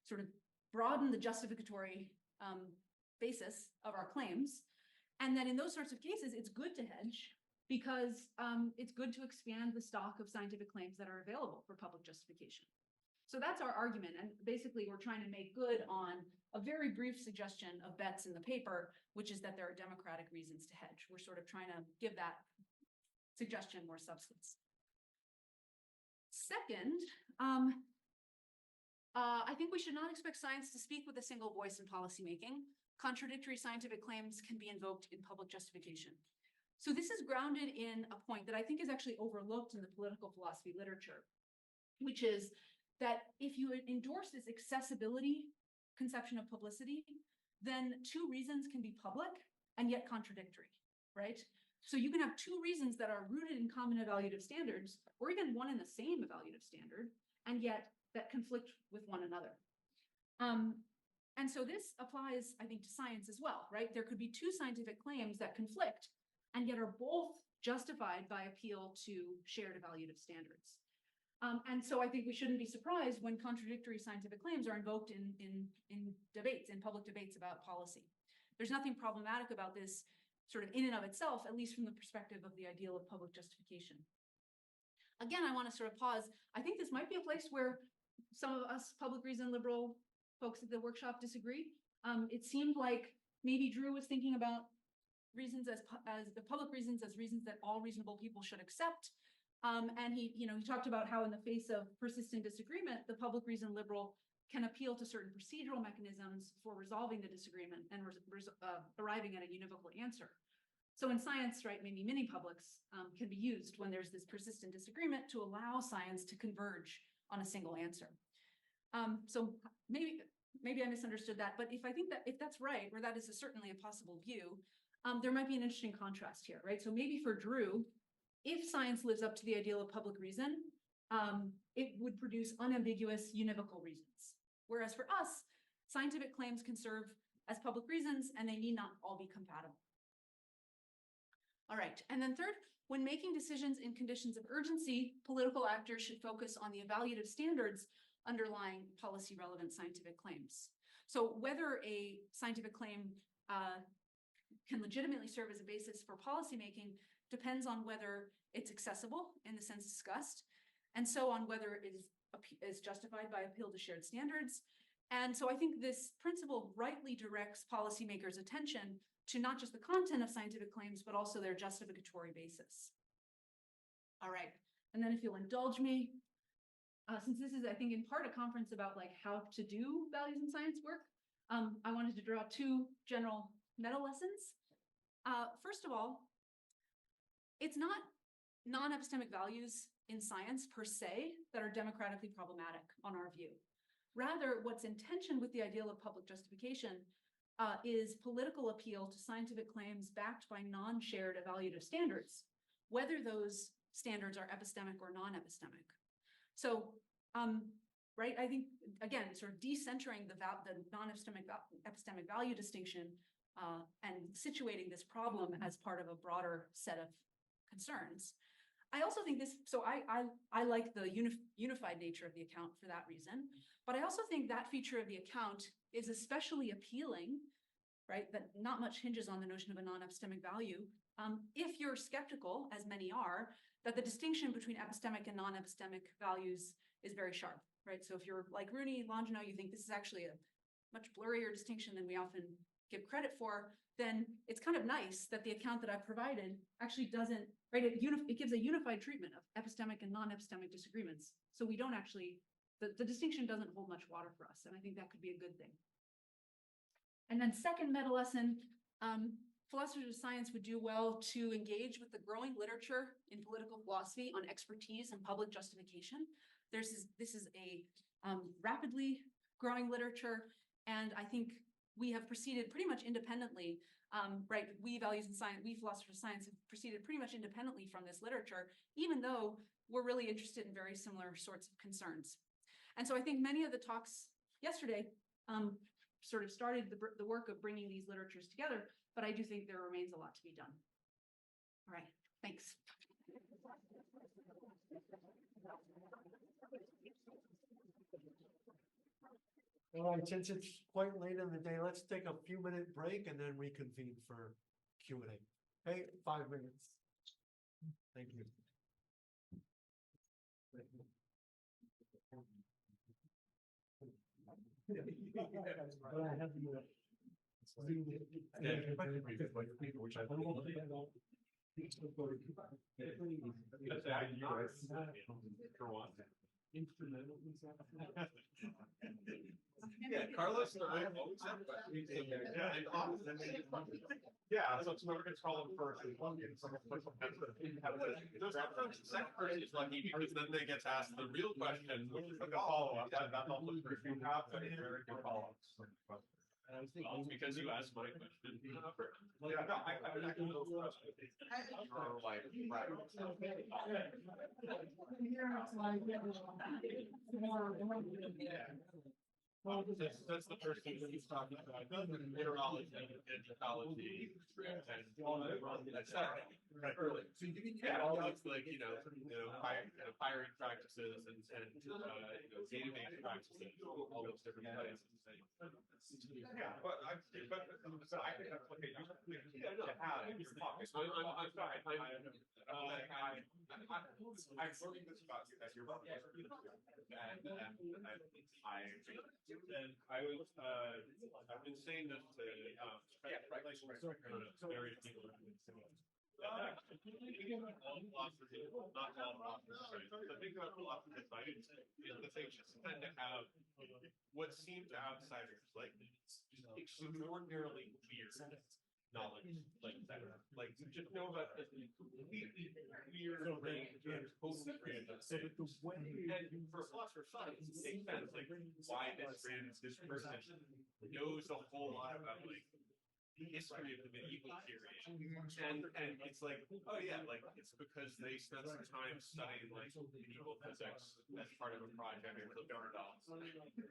sort of broaden the justificatory basis of our claims. And then in those sorts of cases, it's good to hedge because it's good to expand the stock of scientific claims that are available for public justification. So that's our argument. And basically, we're trying to make good on a very brief suggestion of Betts in the paper, which is that there are democratic reasons to hedge. We're sort of trying to give that suggestion more substance. Second, I think we should not expect science to speak with a single voice in policymaking. Contradictory scientific claims can be invoked in public justification. So this is grounded in a point that I think is actually overlooked in the political philosophy literature, which is that if you endorse this accessibility conception of publicity, then two reasons can be public and yet contradictory, right? So you can have two reasons that are rooted in common evaluative standards, or even one and the same evaluative standard, and yet that conflict with one another. And so this applies, I think, to science as well, right? There could be two scientific claims that conflict and yet are both justified by appeal to shared evaluative standards. And so I think we shouldn't be surprised when contradictory scientific claims are invoked in debates, in public debates about policy. There's nothing problematic about this sort of in and of itself, at least from the perspective of the ideal of public justification. Again, I want to sort of pause. I think this might be a place where some of us public reason liberal folks at the workshop disagree. It seemed like maybe Drew was thinking about reasons as the public reasons as reasons that all reasonable people should accept. And he talked about how in the face of persistent disagreement, the public reason liberal can appeal to certain procedural mechanisms for resolving the disagreement and arriving at a univocal answer. So in science, right, maybe mini publics can be used when there's this persistent disagreement to allow science to converge on a single answer. So maybe I misunderstood that, but if that's right, or that is certainly a possible view, there might be an interesting contrast here, right? So maybe for Drew, if science lives up to the ideal of public reason, it would produce unambiguous univocal reasons. Whereas for us, scientific claims can serve as public reasons and they need not all be compatible. All right, and then third, when making decisions in conditions of urgency, political actors should focus on the evaluative standards underlying policy relevant scientific claims. So whether a scientific claim can legitimately serve as a basis for policymaking depends on whether it's accessible in the sense discussed, and so on whether it is justified by appeal to shared standards. And so I think this principle rightly directs policymakers' attention to not just the content of scientific claims, but also their justificatory basis. All right, and then if you'll indulge me, since this is, I think, in part a conference about like how to do values in science work, I wanted to draw two general meta lessons. First of all, it's not non-epistemic values in science per se that are democratically problematic on our view. Rather, what's in tension with the ideal of public justification is political appeal to scientific claims backed by non-shared evaluative standards, whether those standards are epistemic or non-epistemic. So right? I think, again, sort of decentering the epistemic value distinction and situating this problem as part of a broader set of concerns. I also think this, so I like the unified nature of the account for that reason, but I also think that feature of the account is especially appealing, right? That not much hinges on the notion of a non-epistemic value. If you're skeptical, as many are, that the distinction between epistemic and non-epistemic values is very sharp, right? So if you're like Rooney, Longino, you think this is actually a much blurrier distinction than we often give credit for, then it's kind of nice that the account that I've provided actually doesn't, right? It gives a unified treatment of epistemic and non-epistemic disagreements. So we don't actually, the distinction doesn't hold much water for us. And I think that could be a good thing. And then second meta lesson, philosophers of science would do well to engage with the growing literature in political philosophy on expertise and public justification. This is a rapidly growing literature, and I think we have proceeded pretty much independently, right? We philosophers of science have proceeded pretty much independently from this literature, even though we're really interested in very similar sorts of concerns. And so I think many of the talks yesterday sort of started the work of bringing these literatures together, but I do think there remains a lot to be done. All right, thanks. All right, since it's quite late in the day, let's take a few-minute break and then reconvene for Q&A. Okay, 5 minutes. Thank you. But I have the, which I Yeah, Carlos and I have always had questions. Yeah, so we're going to call them first. Those second person is lucky because then they get asked the real question, which is the follow-up. That's also true. You have very good follow-ups. Well, it's because you asked my question. Yeah, no, I can go first. You're like, right. That's the first thing that he's talking about. Mineralogy, ecology, and early. Yeah, all those like hiring practices and database practices, all those different places. Yeah, but I think that's like a useful thing to have in your talk. So I'm sorry. I'm learning this about you as you're working. And I've been saying this to various people. Not all philosophers. The thing about philosophers of science is that they just tend to have what seem to outsiders like extraordinarily weird knowledge, like you just know about this completely weird range of totally random things. And for a philosopher of science, it makes sense, like why this person knows a whole lot about like the history of the medieval period. And it's like, oh yeah, like it's because they spent some time studying like medieval physics as part of a project with the Revitalizing.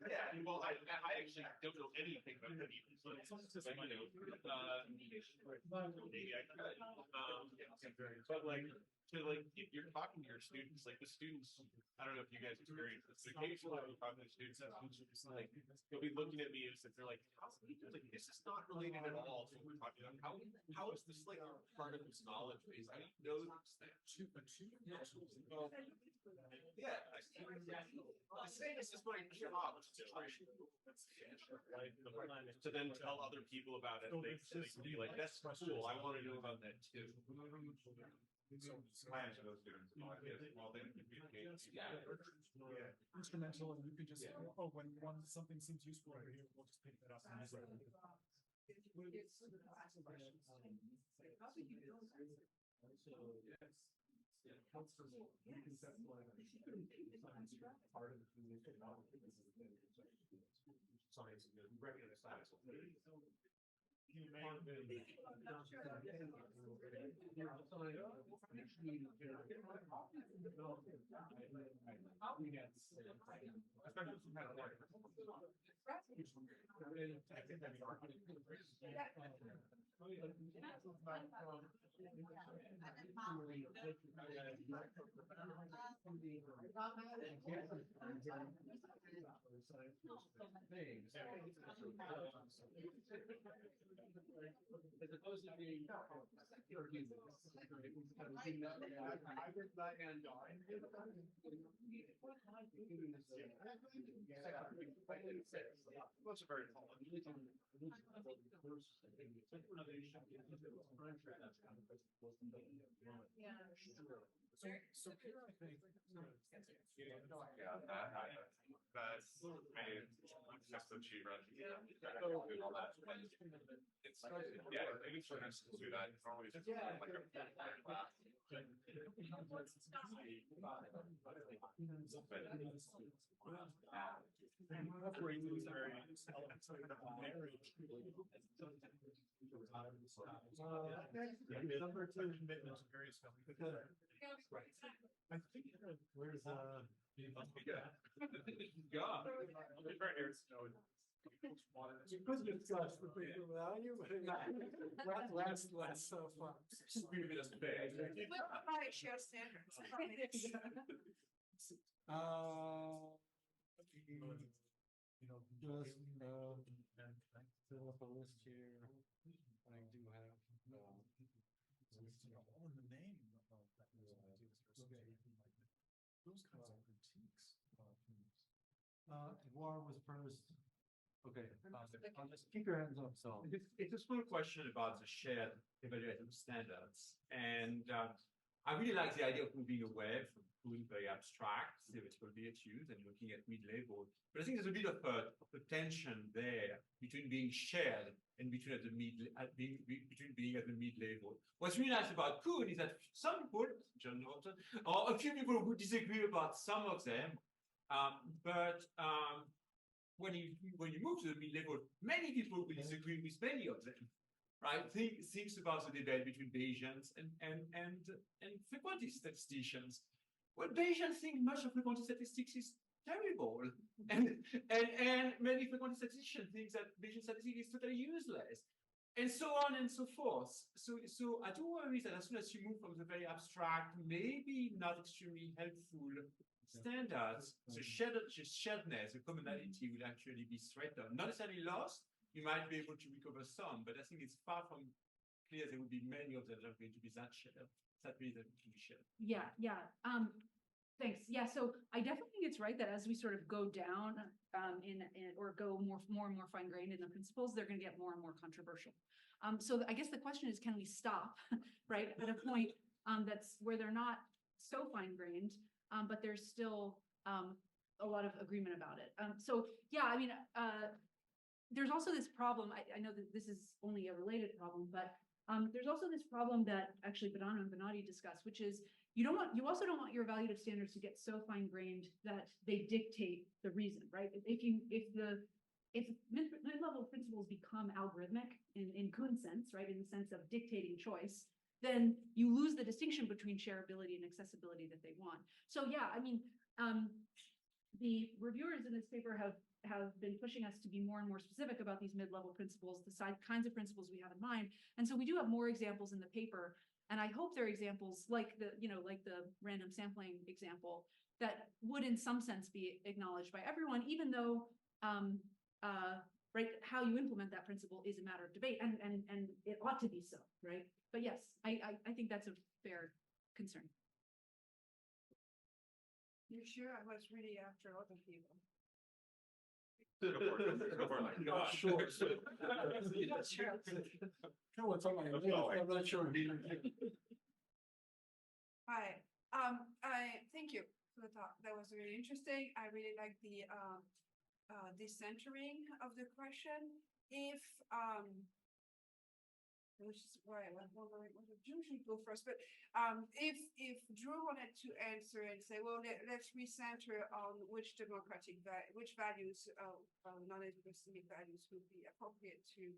Yeah, well, I actually don't know anything about medieval physics, but maybe I could. But like, if you're talking to your students, like the students, I don't know if you guys experience this, but occasionally when you're talking to students, like they'll be looking at me as if they're like, this is not related at all to what we're talking about. How is this like part of this knowledge base? I didn't know this thing. Yeah, I say this is my job to then tell other people about it. They can be like, that's cool. I want to know about that too. So I answer those students. Well, they communicate. Yeah. Instrumental, and you can just when something seems useful over here, we'll just pick that up and use it. Comfortable reconceptualizing science part of the communication science, you recognize science. As opposed to being. Those are very tall. So here I think. Yeah, that's just the cheap run. All that. It's, yeah, maybe for instance, do that. It's always like Number two. Commitment to various companies. I think, where's, God. Right here, it's no. you could discuss the paper without you, but last so far. We're just big. We'll apply share standards. Just, fill up a list here. I do have, All in the name of that. Those kinds of critiques. War was first. Okay, just keep your hands up, so. It's a small question about the shared evaluative standards. And I really like the idea of moving away from doing very abstract theoretical virtues and looking at mid-level. But I think there's a bit of a tension there between being shared and between being at the mid-level. What's really nice about Kuhn is that some people, John Norton, or a few people who disagree about some of them, but when you move to the mid-level, many people will disagree with many of them, right? Think about the debate between Bayesians and frequentist statisticians. Well, Bayesians think much of frequentist statistics is terrible, and many frequentist statisticians think that Bayesian statistics is totally useless, and so on and so forth. So I do worry that as soon as you move from the very abstract, maybe not extremely helpful standards, the sharedness, the commonality will actually be threatened. Not necessarily lost, you might be able to recover some, but I think it's far from clear there will be many of them that are going to be that shared, that really that can be shared. Yeah. Thanks. Yeah, so I definitely think it's right that as we sort of go down or go more and more fine-grained in the principles, they're going to get more and more controversial. So I guess the question is, can we stop, right, at a point that's where they're not so fine-grained, but there's still a lot of agreement about it. So yeah, I mean, there's also this problem. I know that this is only a related problem, but there's also this problem that actually Arnon and Venati discussed, which is you also don't want your evaluative standards to get so fine-grained that they dictate the reason, right? If mid-level principles become algorithmic in Kuhn's sense, right, in the sense of dictating choice, then you lose the distinction between shareability and accessibility that they want. So yeah, I mean, the reviewers in this paper have been pushing us to be more and more specific about these mid-level principles, the kinds of principles we have in mind. And so we do have more examples in the paper. And I hope they're examples like the random sampling example that would in some sense be acknowledged by everyone, even though right, how you implement that principle is a matter of debate, and it ought to be so, right? But yes, I think that's a fair concern. You sure I was really after other people? Sure. What's on my list? I'm not sure. Hi, I thank you for the talk. That was really interesting. I really like the decentering of the question. If which is why I was wondering whether Drew should go first, but if Drew wanted to answer and say, well, let's recenter on which values, non-epistemic values would be appropriate to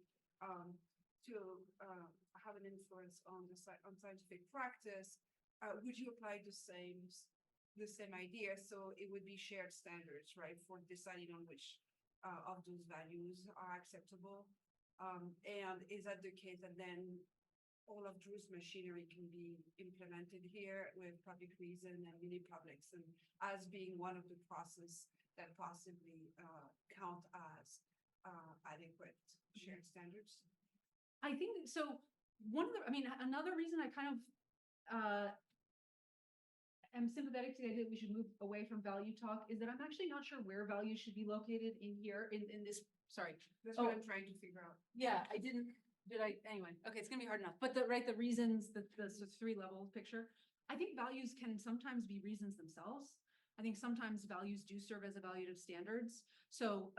to have an influence on on scientific practice, would you apply the same idea? So it would be shared standards, right, for deciding on which of those values are acceptable. And is that the case? And then all of Drew's machinery can be implemented here with public reason and mini publics, and as being one of the process that possibly count as adequate shared standards. I think so. Another reason I kind of am sympathetic to the idea that we should move away from value talk is that I'm actually not sure where values should be located in here in this. Sorry, that's what I'm trying to figure out. Yeah, I didn't. Did I? Anyway, okay, it's gonna be hard enough. But the reasons, the sort of 3-level picture. I think values can sometimes be reasons themselves. I think sometimes values do serve as evaluative standards. So,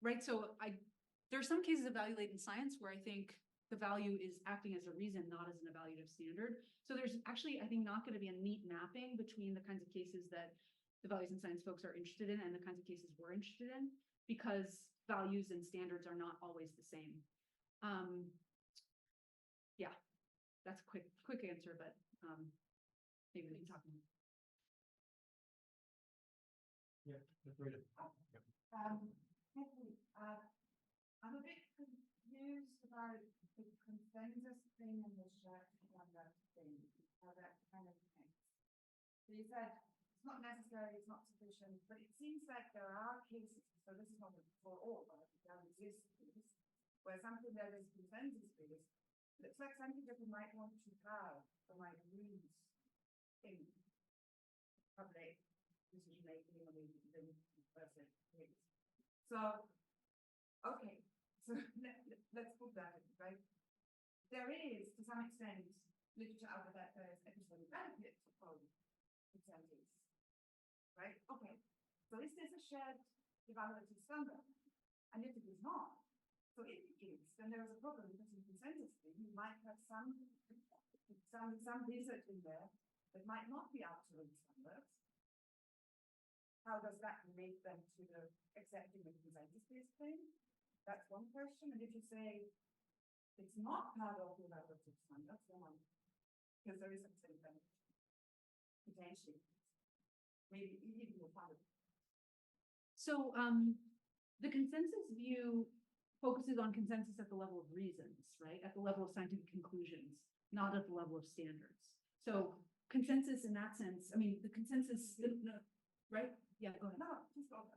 right. So there are some cases of value laden science where I think the value is acting as a reason, not as an evaluative standard. So there's actually, I think, not going to be a neat mapping between the kinds of cases that the values and science folks are interested in and the kinds of cases we're interested in, because values and standards are not always the same. Yeah, that's a quick answer, but maybe we can talk more. Yeah, Rita. I'm a bit confused about the consensus thing and the shared conduct thing, how that kind of connects. So you said it's not necessary, it's not sufficient, but it seems like there are cases, so this is not for all, but there exist cases where something that is consensus based looks like something that we might want to have or might use in public decision making or maybe even person case. So, okay, so let's put that in, right? There is, to some extent, literature out there that there's epistemic benefit from consensus, right? Okay, so is this a shared evaluative standard? And if it is not, so if it is, then there is a problem because in consensus thing, you might have some research in there that might not be absolute standards. How does that relate then to the accepting the consensus-based thing? That's one question. And if you say it's not part of the evaluative standards, then because there is some benefit, potentially, maybe even more part of it. So the consensus view focuses on consensus at the level of reasons, right? At the level of scientific conclusions, not at the level of standards. So consensus in that sense, I mean, the consensus, right? Yeah, go ahead. No, just go ahead.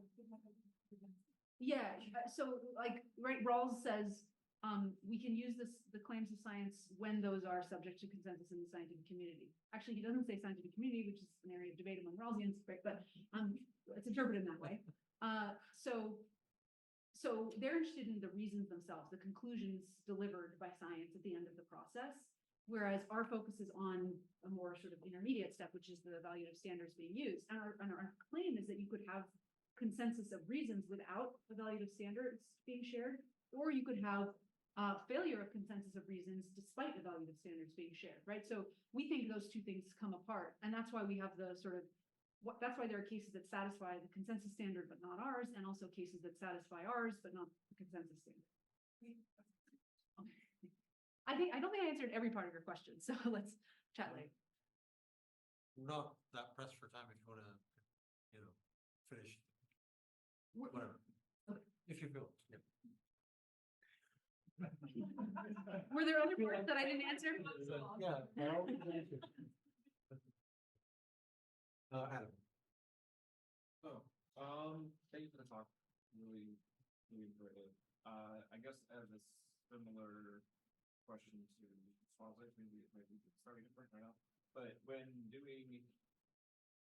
Yeah, so like, right, Rawls says we can use the claims of science when those are subject to consensus in the scientific community. Actually, he doesn't say scientific community, which is an area of debate among Rawlsians, right? But it's interpreted in that way. So they're interested in the reasons themselves, the conclusions delivered by science at the end of the process, whereas our focus is on a more sort of intermediate step, which is the evaluative standards being used. And our claim is that you could have consensus of reasons without evaluative standards being shared, or you could have failure of consensus of reasons despite evaluative standards being shared, right? So we think those two things come apart, and that's why we have the sort of that's why there are cases that satisfy the consensus standard but not ours, and also cases that satisfy ours but not the consensus standard. Okay. I don't think I answered every part of your question, so let's chat later. We're not that pressed for time if you want to, finish. Whatever. Okay. If you feel. Yeah. Were there other parts that I didn't answer? Yeah. Adam. Thank you for the talk. Really enjoyed it. I guess I have a similar question to Swansea. Maybe it's starting different right now. But when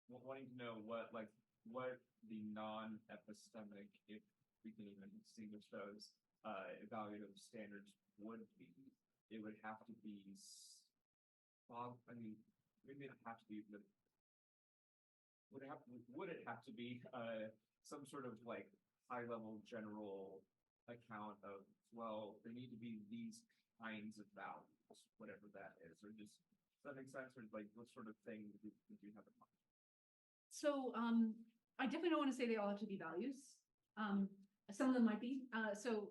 wanting to know what the non-epistemic, if we can even distinguish those, evaluative standards would be, it would have to be, maybe it have to be, but would it have to be some sort of like high-level general account of, well, there need to be these kinds of values, whatever that is, or just, does that make sense? Or like what sort of thing would you have in mind? So I definitely don't want to say they all have to be values. Some of them might be. So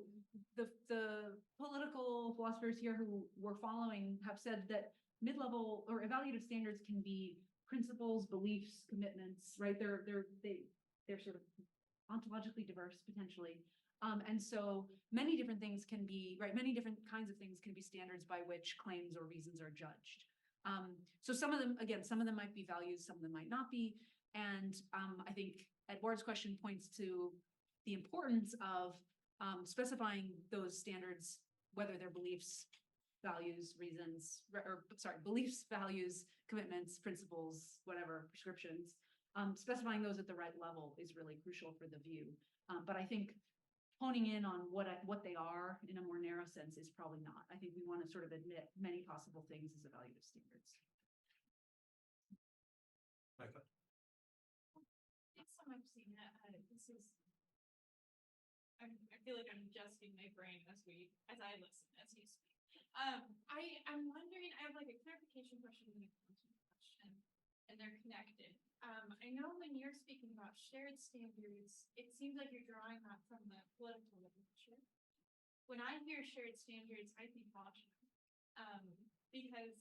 the political philosophers here who we're following have said that mid-level or evaluative standards can be principles, beliefs, commitments, right? They're sort of ontologically diverse potentially. And so many different things can be, right? Many different kinds of things can be standards by which claims or reasons are judged. So some of them, again, some of them might be values, some of them might not be. And I think Edward's question points to the importance of specifying those standards, whether they're beliefs, values, reasons, beliefs, values, commitments, principles, whatever, prescriptions. Specifying those at the right level is really crucial for the view. But I think honing in on what they are in a more narrow sense is probably not. I think we want to sort of admit many possible things as evaluative standards. Micah? Next time I've seen that, I feel like I'm adjusting my brain as I listen, as you speak. I'm wondering, I have like a clarification question and a content question, and they're connected. I know when you're speaking about shared standards, it seems like you're drawing that from the political literature. When I hear shared standards, I think watching, because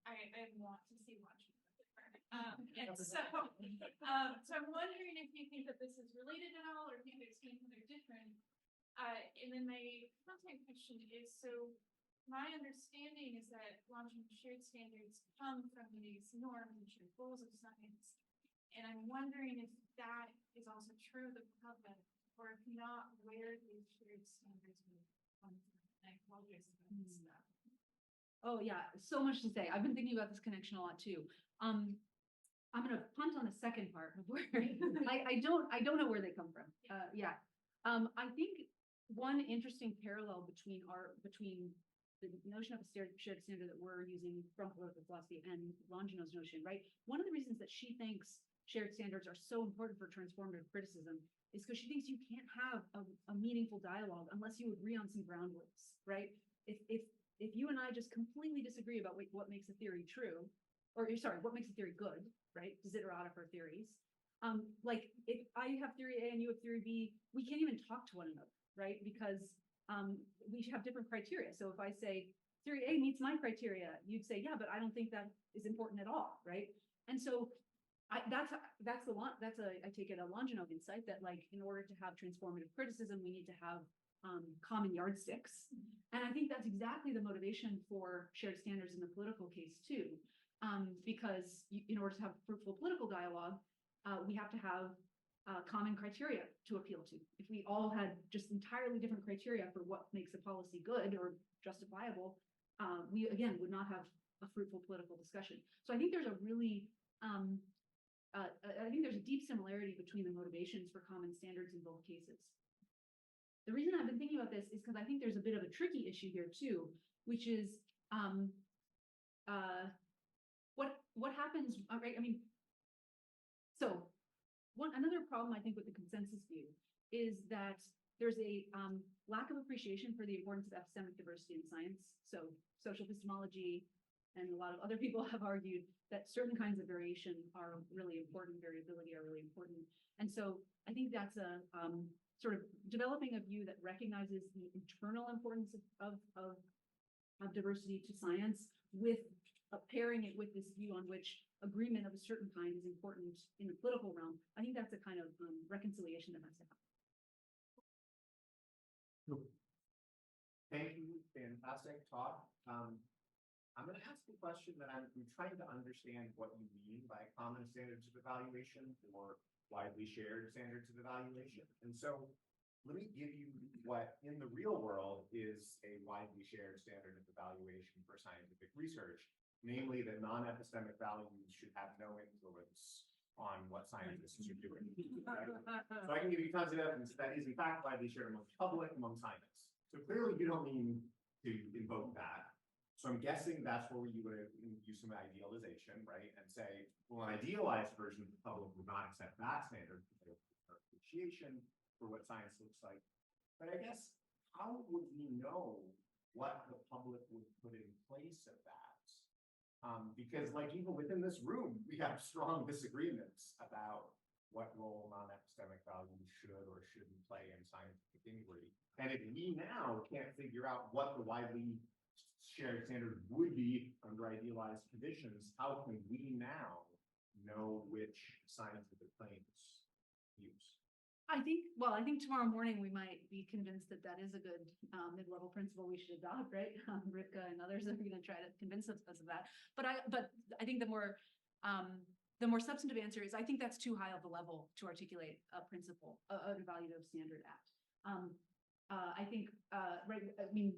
I want to see watching. And so I'm wondering if you think that this is related at all, or if you think it's something they're different. And then my content question is, so my understanding is that launching shared standards come from these norms and shared goals of science. And I'm wondering if that is also true of the public, or if not, where these shared standards would come from. And I apologize about this stuff. Oh yeah, so much to say. I've been thinking about this connection a lot too. I'm gonna punt on the second part before I don't know where they come from. Yeah. I think one interesting parallel between the notion of a shared standard that we're using from political philosophy and Longino's notion, right? One of the reasons that she thinks shared standards are so important for transformative criticism is because she thinks you can't have a meaningful dialogue unless you agree on some ground rules, right? If you and I just completely disagree about what makes a theory true, or sorry, what makes a theory good, right? Desiderata for theories. Like if I have theory A and you have theory B, we can't even talk to one another, right? Because we have different criteria. So if I say theory A meets my criteria, you'd say, yeah, but I don't think that is important at all, right? And so I take it a Longino insight that like in order to have transformative criticism, we need to have common yardsticks. And I think that's exactly the motivation for shared standards in the political case too. Because in order to have fruitful political dialogue, we have to have common criteria to appeal to. If we all had just entirely different criteria for what makes a policy good or justifiable, we again would not have a fruitful political discussion. So I think there's a really, I think there's a deep similarity between the motivations for common standards in both cases. The reason I've been thinking about this is because I think there's a bit of a tricky issue here too, which is what happens, right? I mean, so another problem I think with the consensus view is that there's a lack of appreciation for the importance of epistemic diversity in science. So social epistemology and a lot of other people have argued that certain kinds of variation are really important, variability are really important. And so I think that's a sort of developing a view that recognizes the internal importance of diversity to science with pairing it with this view on which agreement of a certain kind is important in the political realm. I think that's a kind of reconciliation that has to happen. Thank you, fantastic talk. I'm going to ask a question that I'm trying to understand what you mean by common standards of evaluation or widely shared standards of evaluation. And so let me give you what in the real world is a widely shared standard of evaluation for scientific research, namely that non-epistemic values should have no influence on what scientists are doing. Right? So I can give you tons of evidence that is in fact widely shared among the public, among scientists. So clearly you don't mean to invoke that. So I'm guessing that's where you would use some idealization, right? And say, well, an idealized version of the public would not accept that standard because of appreciation for what science looks like. But I guess, how would we know what the public would put in place of that? Because like even within this room, we have strong disagreements about what role non-epistemic values should or shouldn't play in scientific inquiry. And if we now can't figure out what the widely shared standard would be under idealized conditions, how can we now know which scientific claims to use? I think tomorrow morning we might be convinced that that is a good mid-level principle we should adopt, right? Ripka and others are going to try to convince us of that. But I think the more substantive answer is I think that's too high of a level to articulate a principle, an evaluative standard at. I think, right, I mean,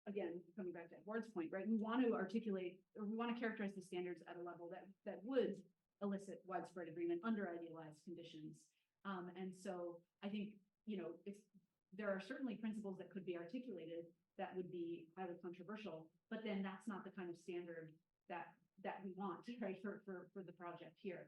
again, coming back to Edward's point, right, we want to articulate, or we want to characterize the standards at a level that would elicit widespread agreement under idealized conditions. And so I think, there are certainly principles that could be articulated that would be highly controversial, but then that's not the kind of standard that we want, right, for the project here.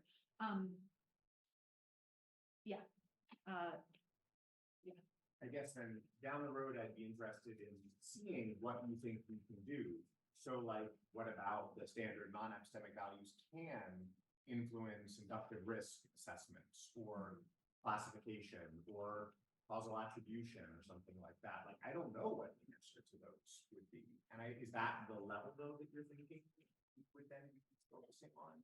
I guess then down the road, I'd be interested in seeing what you think we can do. So like, what about the standard non-epistemic values can influence inductive risk assessments or classification or causal attribution or something like that? Like, I don't know what the answer to those would be. And is that the level though that you're thinking would then be focusing on?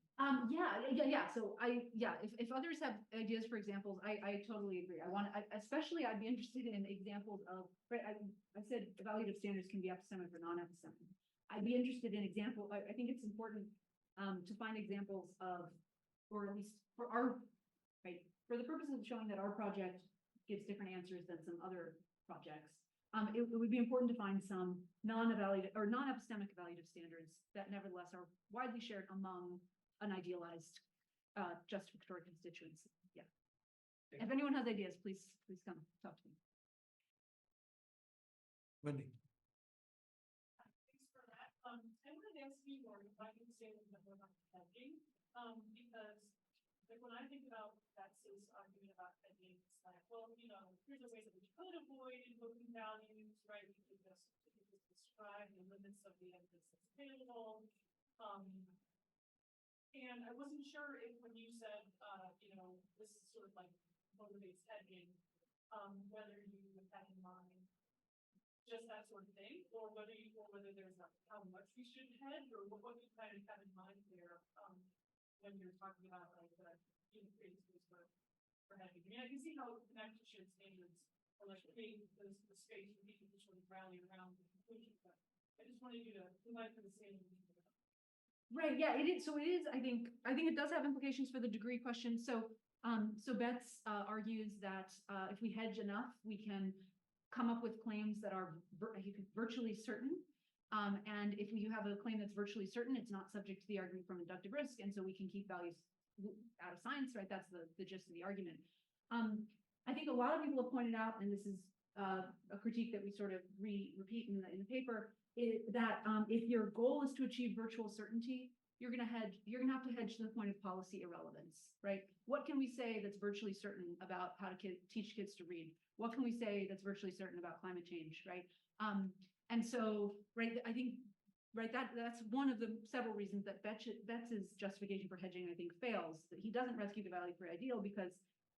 So if others have ideas for examples, I totally agree. Especially I'd be interested in examples of, right, I said evaluative standards can be epistemic or non-epistemic. I'd be interested in example. I think it's important to find examples of, or at least for the purposes of showing that our project gives different answers than some other projects. It would be important to find some non-evaluative or non-epistemic evaluative standards that nevertheless are widely shared among an idealized justificatory constituency. Yeah. If anyone has ideas, please come talk to me. Wendy. Thanks for that. I wanted to ask you more if I can say that we're not hedging, because like when I think about Betsy's argument about hedging, it's like, well, here's a way that we could avoid invoking values, right? We could just describe the limits of the evidence that's available. And I wasn't sure if when you said, this is sort of like motivates hedging, whether you had in mind just that sort of thing, or whether there's like how much we should hedge, or what you kind of have in mind there when you're talking about like creating space for hedging. I mean, I can see how connected shared standards are like creating the space for people to sort of rally around the conclusion, but I just wanted you to invite for the same. Right. Yeah. It is. So it is. I think it does have implications for the degree question. So Betts argues that if we hedge enough, we can come up with claims that are virtually certain. And if you have a claim that's virtually certain, it's not subject to the argument from inductive risk, and so we can keep values out of science, right? That's the gist of the argument. I think a lot of people have pointed out, and this is a critique that we sort of repeat in the paper, that if your goal is to achieve virtual certainty, you're going to have to hedge to the point of policy irrelevance, right? What can we say that's virtually certain about how to teach kids to read? What can we say that's virtually certain about climate change, right? And so, right, I think, right, that's one of the several reasons that Betts's justification for hedging, I think, fails. That he doesn't rescue the value for ideal because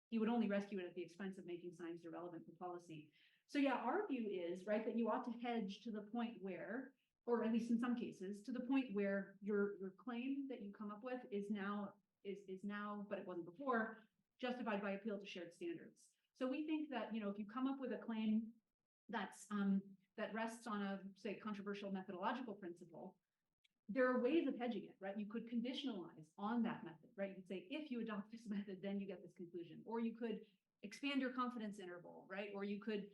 he would only rescue it at the expense of making science irrelevant for policy. So yeah, our view is, right, that you ought to hedge to the point where, or at least in some cases, to the point where your claim that you come up with is now, but it wasn't before, justified by appeal to shared standards. So we think that, if you come up with a claim that's that rests on a, say, controversial methodological principle, there are ways of hedging it, right? You could conditionalize on that method, right? You could say, if you adopt this method, then you get this conclusion. Or you could expand your confidence interval, right? Or you could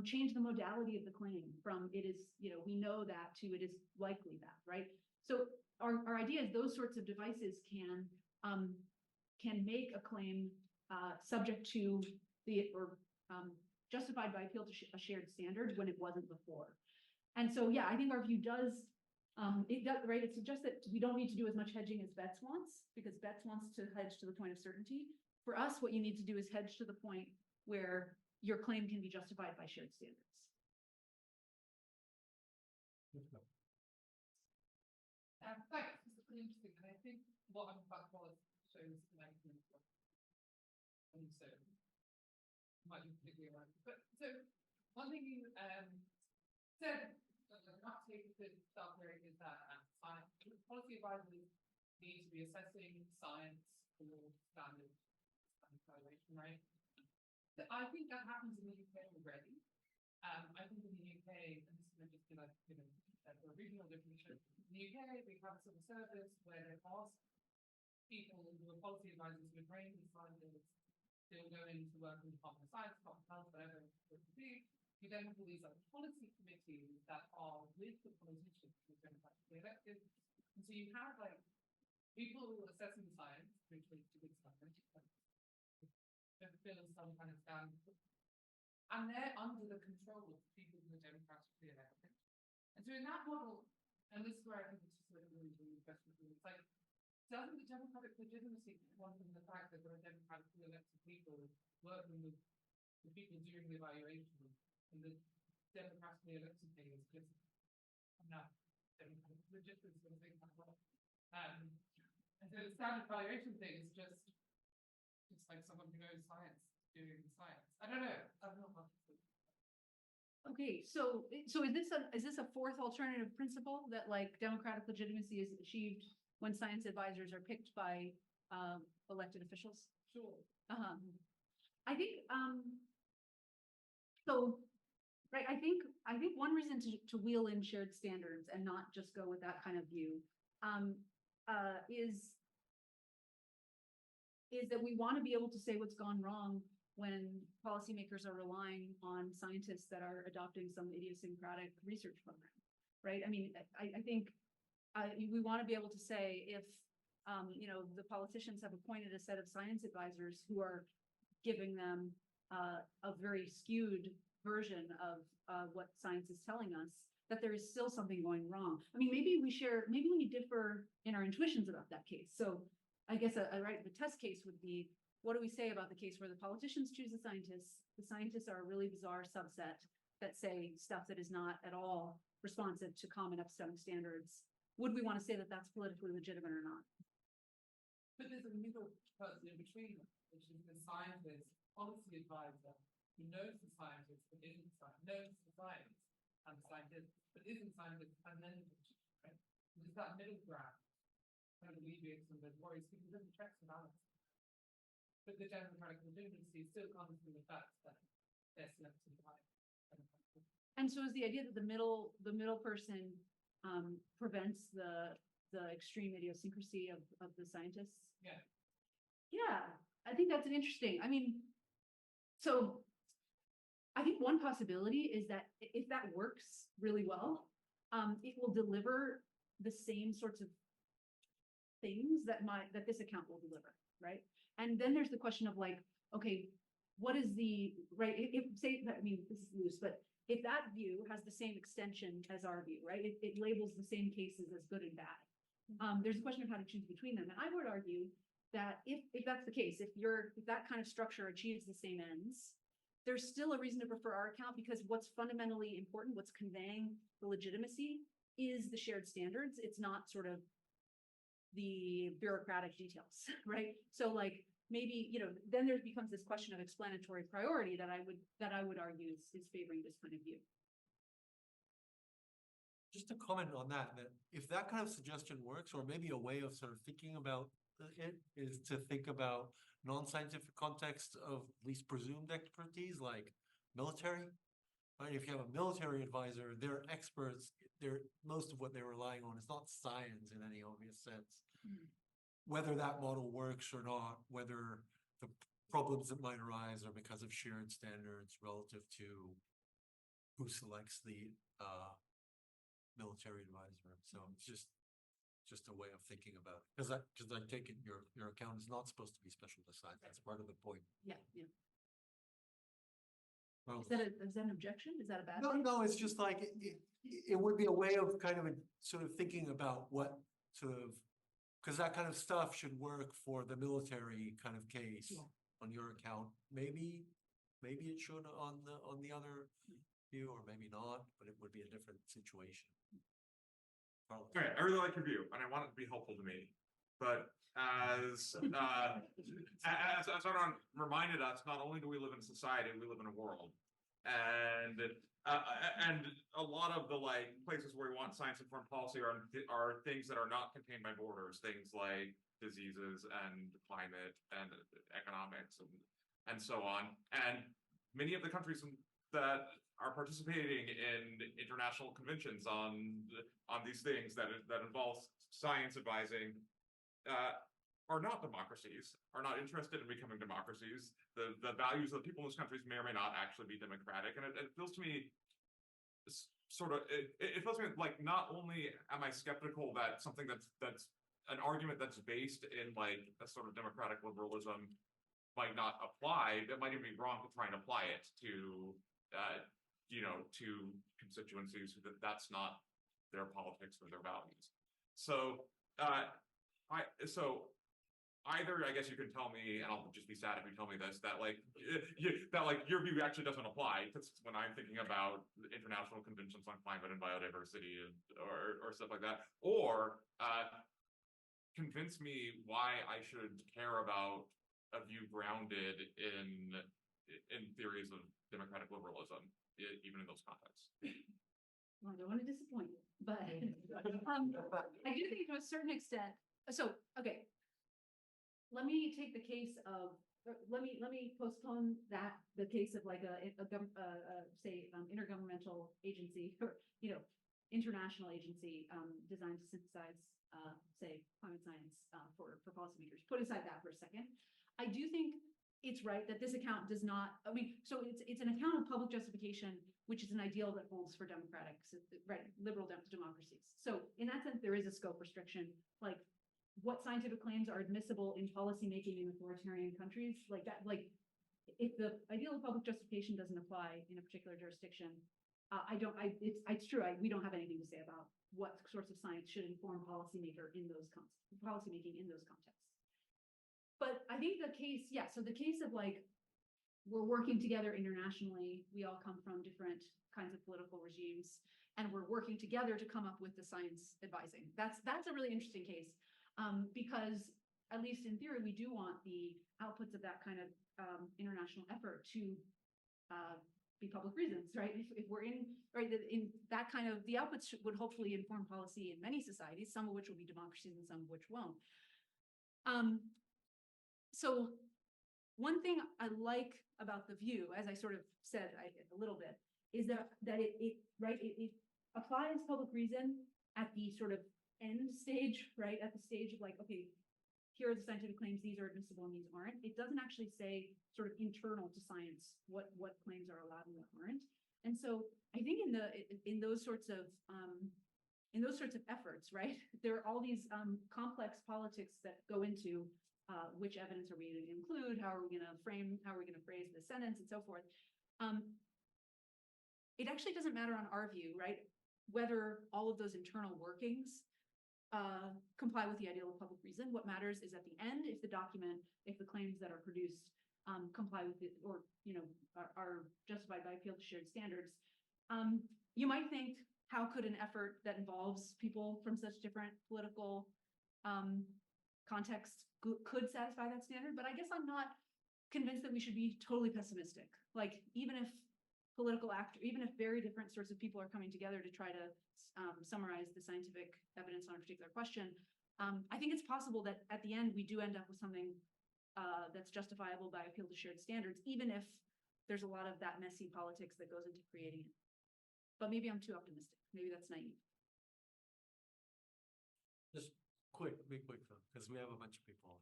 change the modality of the claim from it is, we know that to it is likely that, right? So our idea is those sorts of devices can make a claim subject to justified by appeal to a shared standard when it wasn't before. And so, yeah, I think our view does, right? It suggests that we don't need to do as much hedging as Betts wants, because Betts wants to hedge to the point of certainty. For us, what you need to do is hedge to the point where your claim can be justified by shared standards. Thanks. This is pretty interesting. And I think what I'm about to shows And so, might be particularly right. But so, one thing you said, not to take the stuff there is that science, policy advisors need to be assessing science for standard evaluation, right? So I think that happens in the UK already. I think in the UK, and this is just like, a regional definition. In the UK, we have a civil service where they ask people who are policy advisors who are trained as scientists, they'll go into work in the Department of Science, Department of Health, whatever it would be. You then have all these like policy committees that are with the politicians who are democratically elected. And so you have like people who are assessing science, which is to good science, that fill some kind of standard. And they're under the control of people who are democratically elected. And so in that model, and this is where I think it's just like really, really question. It's like, doesn't the democratic legitimacy come from the fact that there are democratically elected people working with the people doing the evaluation, and the democratically elected thing is just enough democratic legitimacy and things like that. And so the standard evaluation thing is just, it's like someone who knows science doing science. I don't know. I don't know how to say. Okay, so is this a fourth alternative principle that like democratic legitimacy is achieved when science advisors are picked by elected officials? Sure. I think so. Right. I think one reason to wheel in shared standards and not just go with that kind of view is that we want to be able to say what's gone wrong when policymakers are relying on scientists that are adopting some idiosyncratic research program, right? I mean, I think we want to be able to say if, the politicians have appointed a set of science advisors who are giving them a very skewed version of what science is telling us, that there is still something going wrong. I mean, maybe we differ in our intuitions about that case. So I guess the test case would be, what do we say about the case where the politicians choose the scientists are a really bizarre subset that say stuff that is not at all responsive to common epistemic standards? Would we want to say that that's politically legitimate or not? But there's a middle person in between, which is the scientist, policy advisor, who knows the scientist but isn't scientist, knows the science and the scientist but isn't scientist, and then right? There's that middle ground kind of alleviates some of those worries because it doesn't checks and balances. But the democratic legitimacy still comes from the fact that they're selected by. And so is the idea that the middle person prevents the extreme idiosyncrasy of the scientists? Yeah. Yeah, I think that's an interesting. I mean, so I think one possibility is that if that works really well, it will deliver the same sorts of things that this account will deliver, right? And then there's the question of like, okay, what is the right? If say, I mean, this is loose, but if that view has the same extension as our view, right? It labels the same cases as good and bad. There's a question of how to choose between them, and I would argue that if that's the case, if that kind of structure achieves the same ends, there's still a reason to prefer our account because what's fundamentally important, what's conveying the legitimacy, is the shared standards. It's not sort of the bureaucratic details, right? So like maybe, then there becomes this question of explanatory priority that I would argue is favoring this kind of view. Just to comment on that if that kind of suggestion works, or maybe a way of sort of thinking about it is to think about non-scientific context of least presumed expertise, like military. Right? If you have a military advisor, they're experts. Most of what they're relying on is not science in any obvious sense. Whether that model works or not, whether the problems that might arise are because of shared standards relative to who selects the military advisor. So it's just a way of thinking about it. Because I take it your account is not supposed to be specialist science. That's part of the point. Yeah. Well, is that an objection? Is that a bad thing? No, it's just like it would be a way of kind of sort of thinking about what sort of, because that kind of stuff should work for the military kind of case on your account. Maybe it should on the other view, or maybe not, but it would be a different situation. Okay, I really like your view, and I want it to be helpful to me. But as Arnon reminded us, not only do we live in society, we live in a world. And a lot of the places where we want science-informed policy are things that are not contained by borders, things like diseases and climate and economics and so on. And many of the countries that are participating in international conventions on these things that involve science advising are not democracies, are not interested in becoming democracies. The values of the people in those countries may or may not actually be democratic. And it feels to me it feels to me like not only am I skeptical that something that's an argument that's based in a sort of democratic liberalism might not apply, that might even be wrong to try and apply it to to constituencies that's not their politics or their values. So either, I guess you can tell me, and I'll just be sad if you tell me this, that your view actually doesn't apply, because when I'm thinking about international conventions on climate and biodiversity or stuff like that, or convince me why I should care about a view grounded in theories of democratic liberalism, even in those contexts. Well, I don't want to disappoint you, but I do think to a certain extent. So, okay, let me take the case of let me postpone the case of say intergovernmental agency or international agency designed to synthesize say climate science for policymakers. Put aside that for a second. I do think it's right that this account does not. So it's an account of public justification, which is an ideal that holds for democratic, right, liberal democracies. So in that sense, there is a scope restriction, like what scientific claims are admissible in policymaking in authoritarian countries, like that. Like if the ideal of public justification doesn't apply in a particular jurisdiction, it's true. We don't have anything to say about what sorts of science should inform policymaking in those contexts. But I think the case, so the case of we're working together internationally, we all come from different kinds of political regimes, and we're working together to come up with the science advising. That's a really interesting case, because at least in theory, we do want the outputs of that kind of international effort to be public reasons, right? If we're in that kind of, the outputs would hopefully inform policy in many societies, some of which will be democracies and some of which won't. So one thing I like about the view, as I sort of said a little bit, is that it applies public reason at the sort of end stage, right? At the stage of okay, here are the scientific claims, these are admissible and these aren't. It doesn't actually say sort of internal to science what claims are allowed and what aren't. And so I think in those sorts of efforts, right, there are all these complex politics that go into which evidence are we going to include, how are we going to phrase the sentence, and so forth. It actually doesn't matter on our view, right, whether all of those internal workings comply with the ideal of public reason. What matters is at the end, if the claims that are produced comply with it, or are justified by appeal to shared standards. You might think, how could an effort that involves people from such different political contexts could satisfy that standard? But I guess I'm not convinced that we should be totally pessimistic. Even if even if very different sorts of people are coming together to try to summarize the scientific evidence on a particular question, I think it's possible that at the end we do end up with something that's justifiable by appeal to shared standards, even if there's a lot of that messy politics that goes into creating it. But maybe I'm too optimistic. Maybe that's naive. Just be quick, because we have a bunch of people.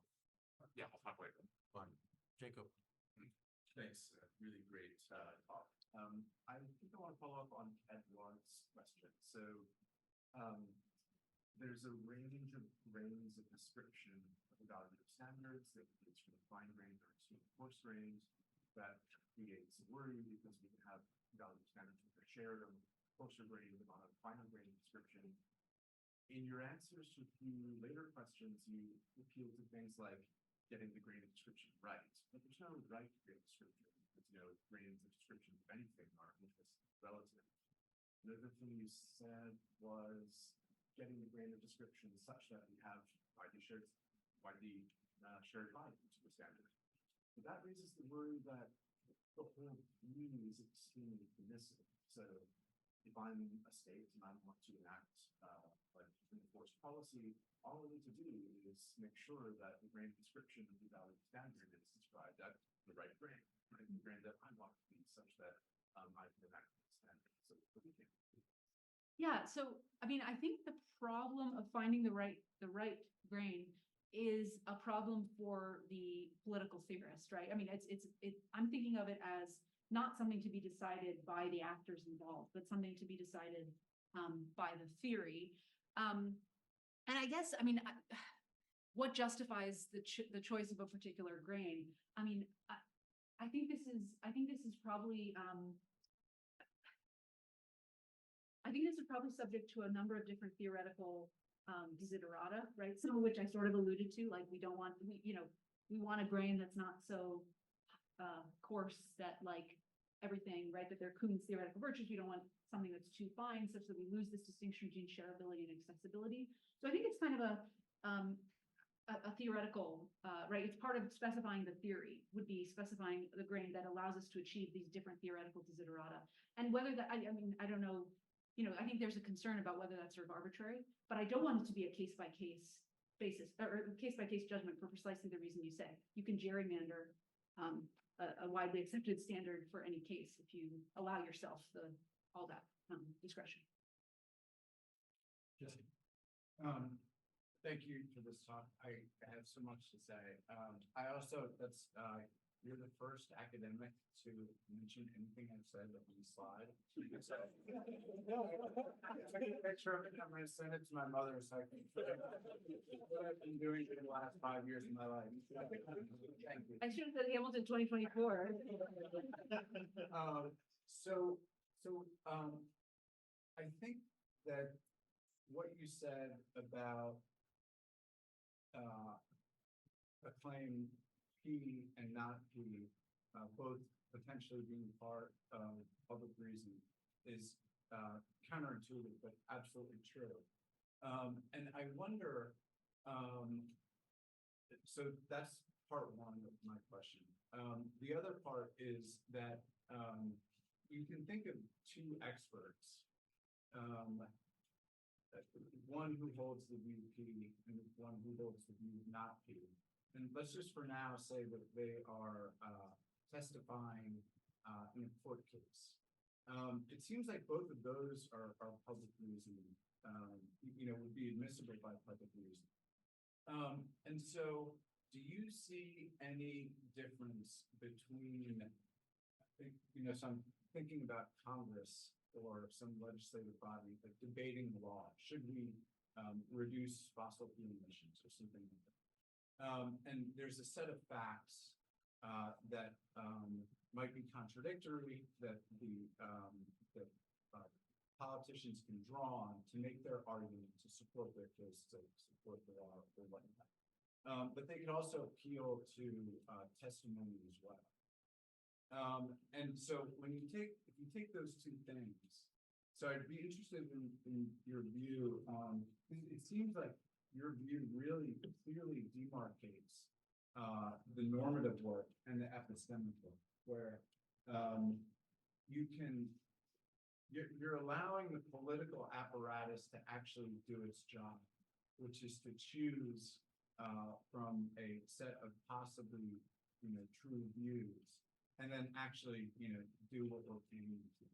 Yeah, I'll talk later. Fine. Jacob. Thanks. Really great talk. I think I want to follow up on Edward's question. So there's a range of grains of description of evaluative standards that range from the fine grain to the coarse grains that creates worry, because we can have evaluative standards that are shared on coarser grain on a finer grain description. In your answers to a few later questions, you appeal to things like getting the grain of description right. But there's no right grain of description, because grains of description of anything are just relative. Another thing you said was getting the grain of description such that we have widely widely shared value to the standard. But that raises the worry that the whole community is extremely permissive. So if I'm a state and I want to enact like enforce policy, all I need to do is make sure that the grain description of the value standard is described at the right grain, right? The grain that I want to be such that I can enact the standard. So we can. Yeah, so I mean, I think the problem of finding the right grain is a problem for the political theorist, right? I mean, I'm thinking of it as not something to be decided by the actors involved, but something to be decided by the theory. And I guess, I mean, what justifies the choice of a particular grain? I mean, I think this is probably subject to a number of different theoretical desiderata, right? Some of which I sort of alluded to, like we want a grain that's not so coarse that like everything, right? That they're Kuhn's theoretical virtues. We don't want something that's too fine, such that we lose this distinction between shareability and accessibility. So I think it's kind of a theoretical, right? It's part of specifying the theory, would be specifying the grain that allows us to achieve these different theoretical desiderata. And whether that, I mean, I don't know, I think there's a concern about whether that's sort of arbitrary, but I don't want it to be a case-by-case basis or case-by-case judgment for precisely the reason you say. You can gerrymander a widely accepted standard for any case if you allow yourself all that discretion. Jesse. Thank you for this talk. I have so much to say. I also, you're the first academic to mention anything I've said on the slide. I took a picture of it. I'm going to send it to my mother so I can what I've been doing for the last 5 years of my life. Thank you. I should have said Hamilton 2024. I think that what you said about a claim P and not P, both potentially being part of public reason, is counterintuitive, but absolutely true. And I wonder, so that's part one of my question. The other part is that you can think of two experts, one who holds the view P and one who holds the view not P. And let's just for now say that they are testifying in a court case. It seems like both of those are public reason, would be admissible by public reason. And so do you see any difference between, so I'm thinking about Congress or some legislative body like debating the law. Should we reduce fossil fuel emissions or something like that? And there's a set of facts that might be contradictory that politicians can draw on to make their argument to support their case, to support the law or whatnot. But they could also appeal to testimony as well. And so if you take those two things, so I'd be interested in your view. It seems like your view really clearly demarcates the normative work and the epistemic work, where you're allowing the political apparatus to actually do its job, which is to choose from a set of possibly true views, and then actually do what we're aiming to.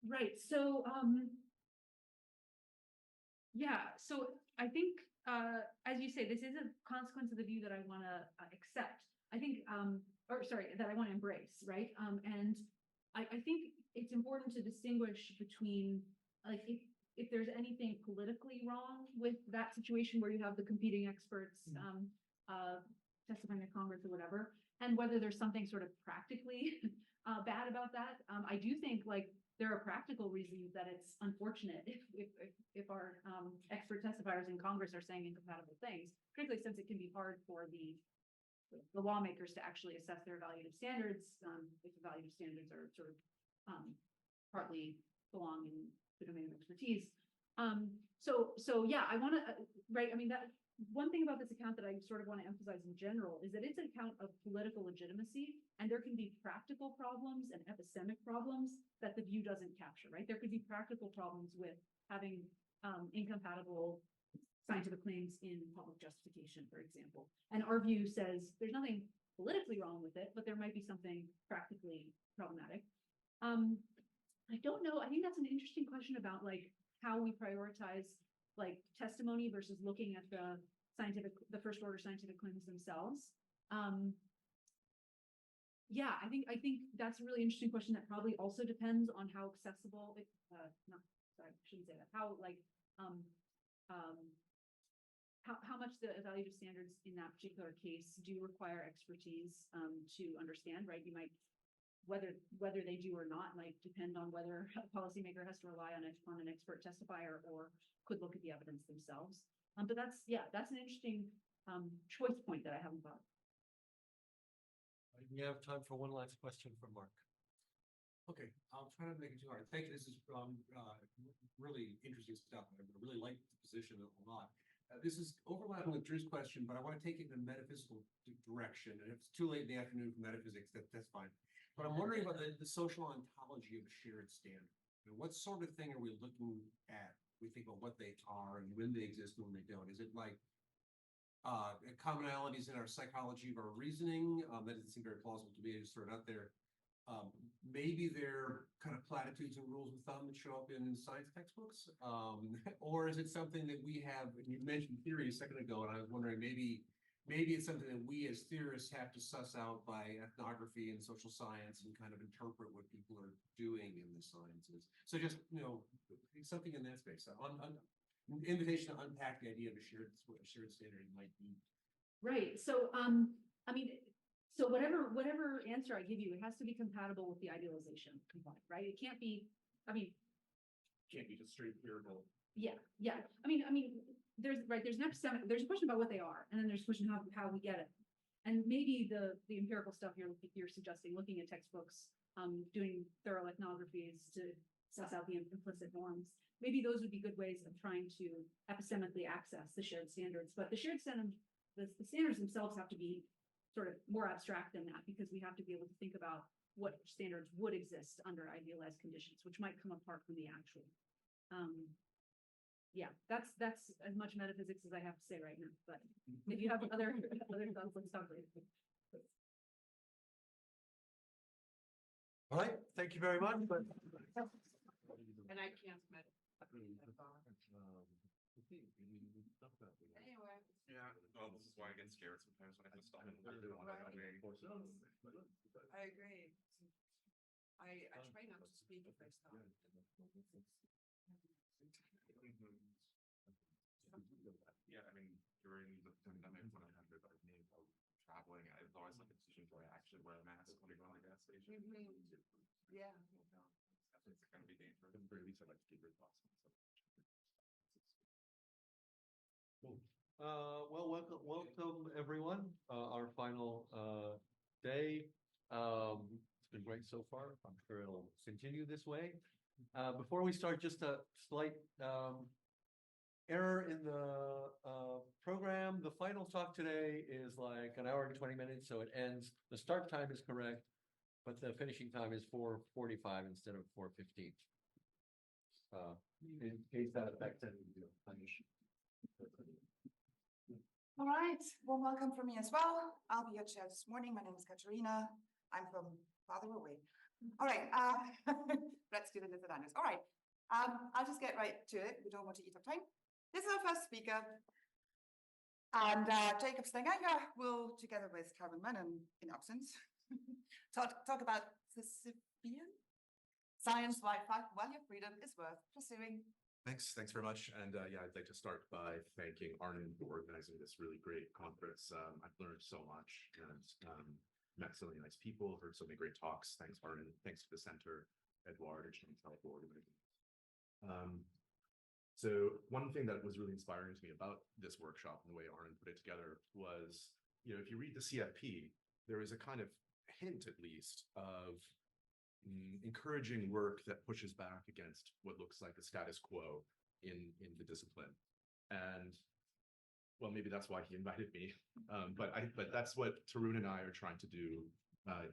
Right. So so I think as you say, this is a consequence of the view that I want to accept. I think that I want to embrace, right? And I think it's important to distinguish between like if there's anything politically wrong with that situation where you have the competing experts testifying to Congress or whatever, and whether there's something sort of practically bad about that. I do think like there are practical reasons that it's unfortunate if our expert testifiers in Congress are saying incompatible things, particularly since it can be hard for the lawmakers to actually assess their evaluative standards if evaluative standards are sort of partly belong in the domain of expertise. So yeah, I want to, right. I mean, that one thing about this account that I sort of want to emphasize in general is that it's an account of political legitimacy, and there can be practical problems and epistemic problems that the view doesn't capture, right? There could be practical problems with having incompatible scientific claims in public justification, for example. And our view says there's nothing politically wrong with it, but there might be something practically problematic. I don't know. I think that's an interesting question about like how we prioritize like testimony versus looking at the first order scientific claims themselves. Yeah, I think that's a really interesting question that probably also depends on how accessible it, not, sorry, I shouldn't say that, how like, how much the evaluative standards in that particular case do require expertise to understand, right? You might, whether they do or not, might depend on whether a policymaker has to rely on an expert testifier or could look at the evidence themselves. But that's an interesting choice point that I haven't thought. We have time for one last question from Mark. Okay, I'll try not to make it too hard. Thank you. This is really interesting stuff. I really like the position a lot. This is overlapping with Drew's question, but I want to take it in a metaphysical direction. And if it's too late in the afternoon for metaphysics, that's fine. But I'm wondering about the social ontology of a shared standard. You know, what sort of thing are we looking at? We think about what they are and when they exist and when they don't. Is it like commonalities in our psychology of our reasoning? That doesn't seem very plausible to me. I just throw it out there. Maybe they're kind of platitudes and rules of thumb that show up in science textbooks, or is it something that we have? You mentioned theory a second ago, and I was wondering maybe it's something that we as theorists have to suss out by ethnography and social science and kind of interpret what people are doing in the sciences. So just something in that space. An invitation to unpack the idea of what a shared standard might be. Right. So I mean. So whatever answer I give you, it has to be compatible with the idealization component, right? It can't be, Can't be just straight empirical. Yeah. I mean, there's an epistemic, there's a question about what they are, and then there's a question how we get it. And maybe the empirical stuff you're suggesting, looking at textbooks, doing thorough ethnographies to suss out the implicit norms, maybe those would be good ways of trying to epistemically access the shared standards. But the shared standard, the standards themselves have to be sort of more abstract than that, because we have to be able to think about what standards would exist under idealized conditions, which might come apart from the actual. Yeah, that's as much metaphysics as I have to say right now. But if you have other thoughts, let's talk later. All right, thank you very much. And I can't med. Anyway. Yeah, well, this is why I get scared sometimes when I have to stop and really want to I agree. I try not to speak if I stop. Yeah, I mean, during the pandemic when I had to traveling, I was always like a decision, do I actually wear a mask when I go to the gas station? Yeah. It's going to be dangerous. At the very least, I'd like to keep your thoughts on something. Cool. Well, welcome everyone. Our final day. It's been great so far. I'm sure it'll continue this way. Before we start, just a slight error in the program. The final talk today is like an hour and 20 minutes, so it ends. The start time is correct, but the finishing time is 4:45 instead of 4:15. In case that affects any finish. All right, well, welcome from me as well. I'll be your chair this morning. My name is Katerina. I'm from farther away. All right, let's do the disadvantages. All right, I'll just get right to it. We don't want to eat up time. This is our first speaker. And Jacob Stegenga will, together with Claremont in absence, talk about Sisyphean science, why your freedom is worth pursuing. Thanks very much. And yeah, I'd like to start by thanking Arnon for organizing this really great conference. I've learned so much and met so many nice people, heard so many great talks. Thanks, Arnon. Thanks to the center, Edward, and Chantal for organizing. So one thing that was really inspiring to me about this workshop and the way Arnon put it together was, if you read the CFP, there is a kind of hint, at least, of encouraging work that pushes back against what looks like the status quo in the discipline. And well, maybe that's why he invited me. But that's what Tarun and I are trying to do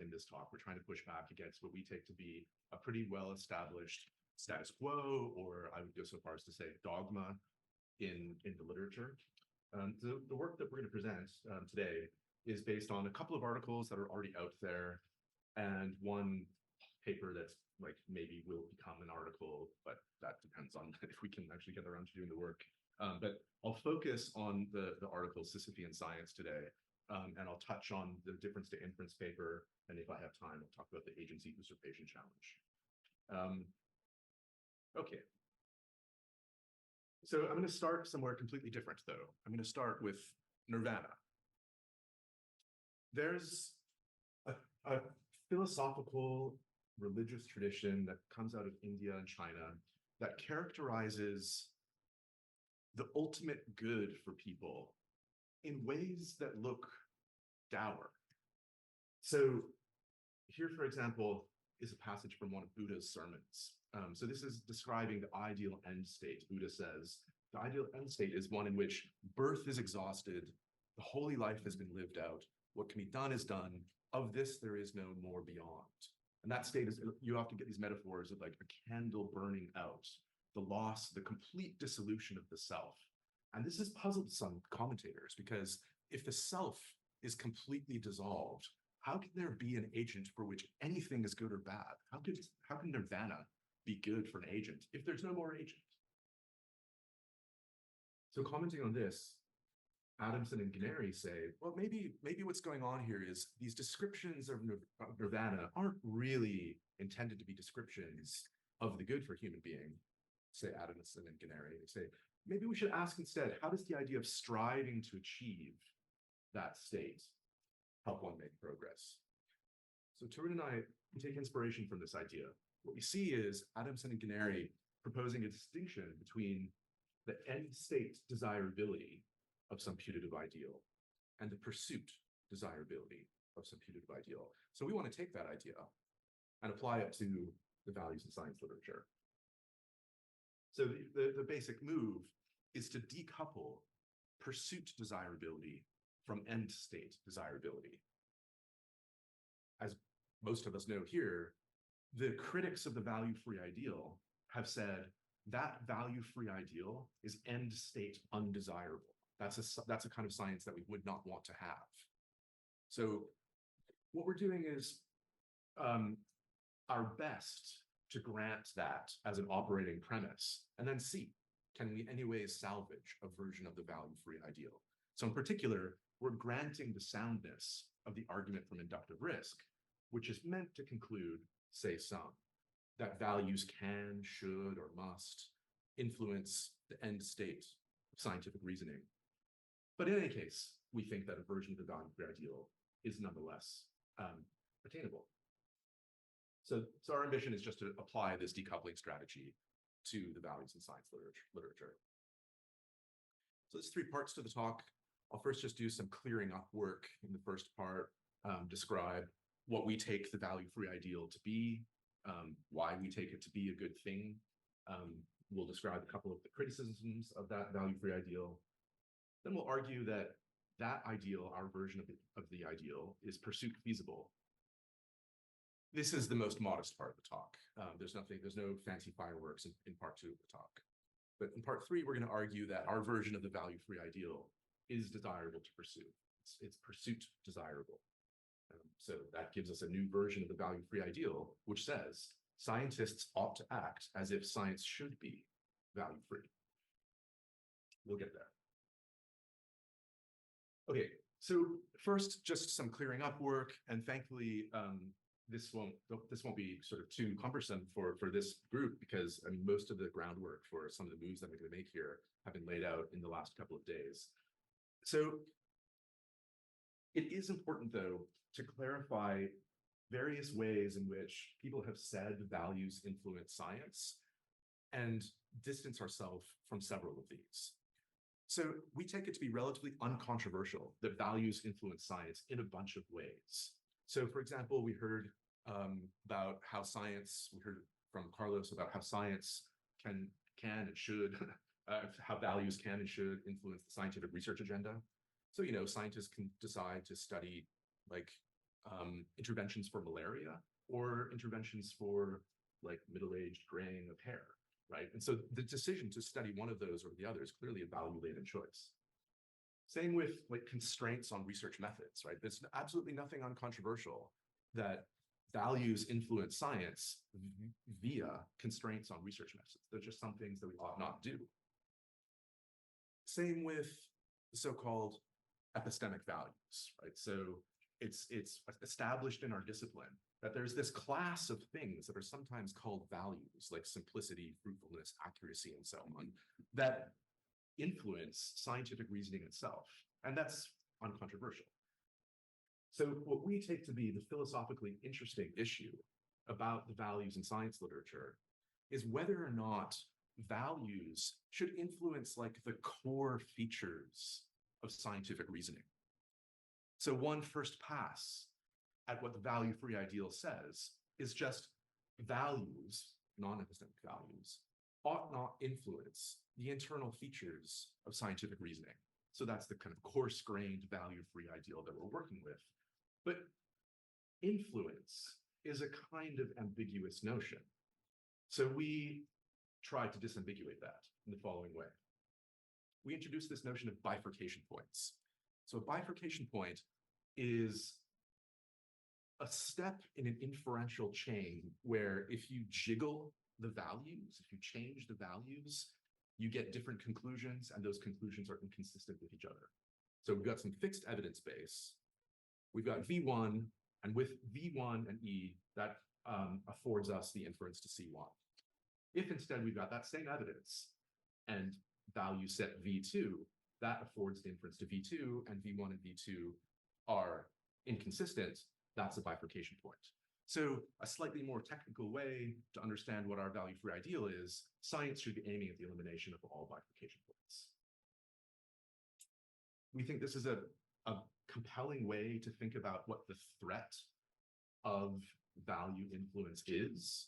in this talk. We're trying to push back against what we take to be a pretty well-established status quo, or I would go so far as to say dogma in the literature. The work that we're going to present today is based on a couple of articles that are already out there, and one paper that's like maybe will become an article, but that depends on if we can actually get around to doing the work. But I'll focus on the article Sisyphean Science today, and I'll touch on the difference to inference paper, and if I have time, I'll talk about the agency usurpation challenge. Okay. So I'm going to start somewhere completely different, though. I'm going to start with nirvana. There's a philosophical religious tradition that comes out of India and China that characterizes the ultimate good for people in ways that look dour. So here, for example, is a passage from one of Buddha's sermons. So this is describing the ideal end state. Buddha says, the ideal end state is one in which birth is exhausted, the holy life has been lived out, what can be done is done, of this there is no more beyond. And that state is, you often get these metaphors of like a candle burning out, the loss, the complete dissolution of the self. And this has puzzled some commentators, because if the self is completely dissolved, how can there be an agent for which anything is good or bad? How can nirvana be good for an agent if there's no more agent? So commenting on this, Adamson and Guarneri say, well, maybe what's going on here is these descriptions of nirvana aren't really intended to be descriptions of the good for human being, say Adamson and Guarneri. They say, maybe we should ask instead, how does the idea of striving to achieve that state help one make progress? So Tarun and I take inspiration from this idea. What we see is Adamson and Guarneri proposing a distinction between the end state desirability of some putative ideal and the pursuit desirability of some putative ideal. So we want to take that idea and apply it to the values in science literature. So the basic move is to decouple pursuit desirability from end state desirability. As most of us know here, the critics of the value-free ideal have said that value-free ideal is end state undesirable. That's a kind of science that we would not want to have. So what we're doing is our best to grant that as an operating premise, and then see, can we in any way salvage a version of the value-free ideal? So in particular, we're granting the soundness of the argument from inductive risk, which is meant to conclude, say some, that values can, should, or must influence the end state of scientific reasoning. But in any case, we think that a version of the value-free ideal is nonetheless attainable. So our ambition is just to apply this decoupling strategy to the values in science literature. So there's three parts to the talk. I'll first just do some clearing up work in the first part, describe what we take the value-free ideal to be, why we take it to be a good thing. We'll describe a couple of the criticisms of that value-free ideal. Then we'll argue that that ideal, our version of the ideal, is pursuit feasible. This is the most modest part of the talk. There's no fancy fireworks in part two of the talk. But in part three, we're going to argue that our version of the value-free ideal is desirable to pursue. It's pursuit desirable. So that gives us a new version of the value-free ideal, which says scientists ought to act as if science should be value-free. We'll get there. Okay, so first, just some clearing up work, and thankfully, this won't be sort of too cumbersome for this group, because I mean, most of the groundwork for some of the moves that we're going to make here have been laid out in the last couple of days. So it is important, though, to clarify various ways in which people have said values influence science and distance ourselves from several of these. So we take it to be relatively uncontroversial that values influence science in a bunch of ways. So for example, we heard about how science, we heard from Carlos about how science can can and should, how values can and should influence the scientific research agenda. So, scientists can decide to study like interventions for malaria or interventions for like middle-aged graying of hair, right? And so the decision to study one of those over the other is clearly a value-laden choice. Same with like constraints on research methods, right? There's absolutely nothing uncontroversial that values influence science via constraints on research methods. They're just some things that we ought not do. Same with the so-called epistemic values, right? So it's established in our discipline that there's this class of things that are sometimes called values, like simplicity, fruitfulness, accuracy, and so on, that influence scientific reasoning itself. And that's uncontroversial. So what we take to be the philosophically interesting issue about the values in science literature is whether or not values should influence like the core features of scientific reasoning. So one first pass at what the value-free ideal says is just values, non-epistemic values, ought not influence the internal features of scientific reasoning. So that's the kind of coarse-grained value-free ideal that we're working with. But influence is a kind of ambiguous notion. So we try to disambiguate that in the following way. We introduce this notion of bifurcation points. So a bifurcation point is a step in an inferential chain where if you jiggle the values, if you change the values, you get different conclusions, and those conclusions are inconsistent with each other. So we've got some fixed evidence base. We've got V1, and with V1 and E, that affords us the inference to C1. If instead we've got that same evidence and value set V2, that affords the inference to V2, and V1 and V2 are inconsistent, that's a bifurcation point. So a slightly more technical way to understand what our value-free ideal is, science should be aiming at the elimination of all bifurcation points. We think this is a compelling way to think about what the threat of value influence is.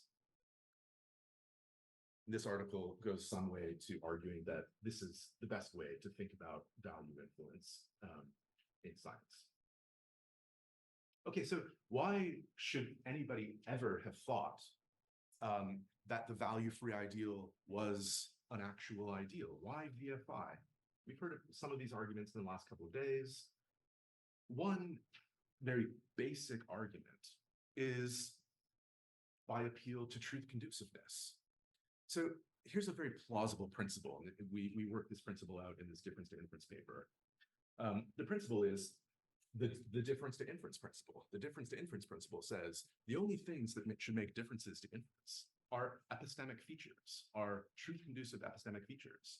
This article goes some way to arguing that this is the best way to think about value influence in science. Okay, so why should anybody ever have thought that the value-free ideal was an actual ideal? Why VFI? We've heard of some of these arguments in the last couple of days. One very basic argument is by appeal to truth conduciveness. So here's a very plausible principle. And we work this principle out in this difference to inference paper. The principle is the difference to inference principle. The difference to inference principle says the only things that should make differences to inference are epistemic features, are truth conducive epistemic features.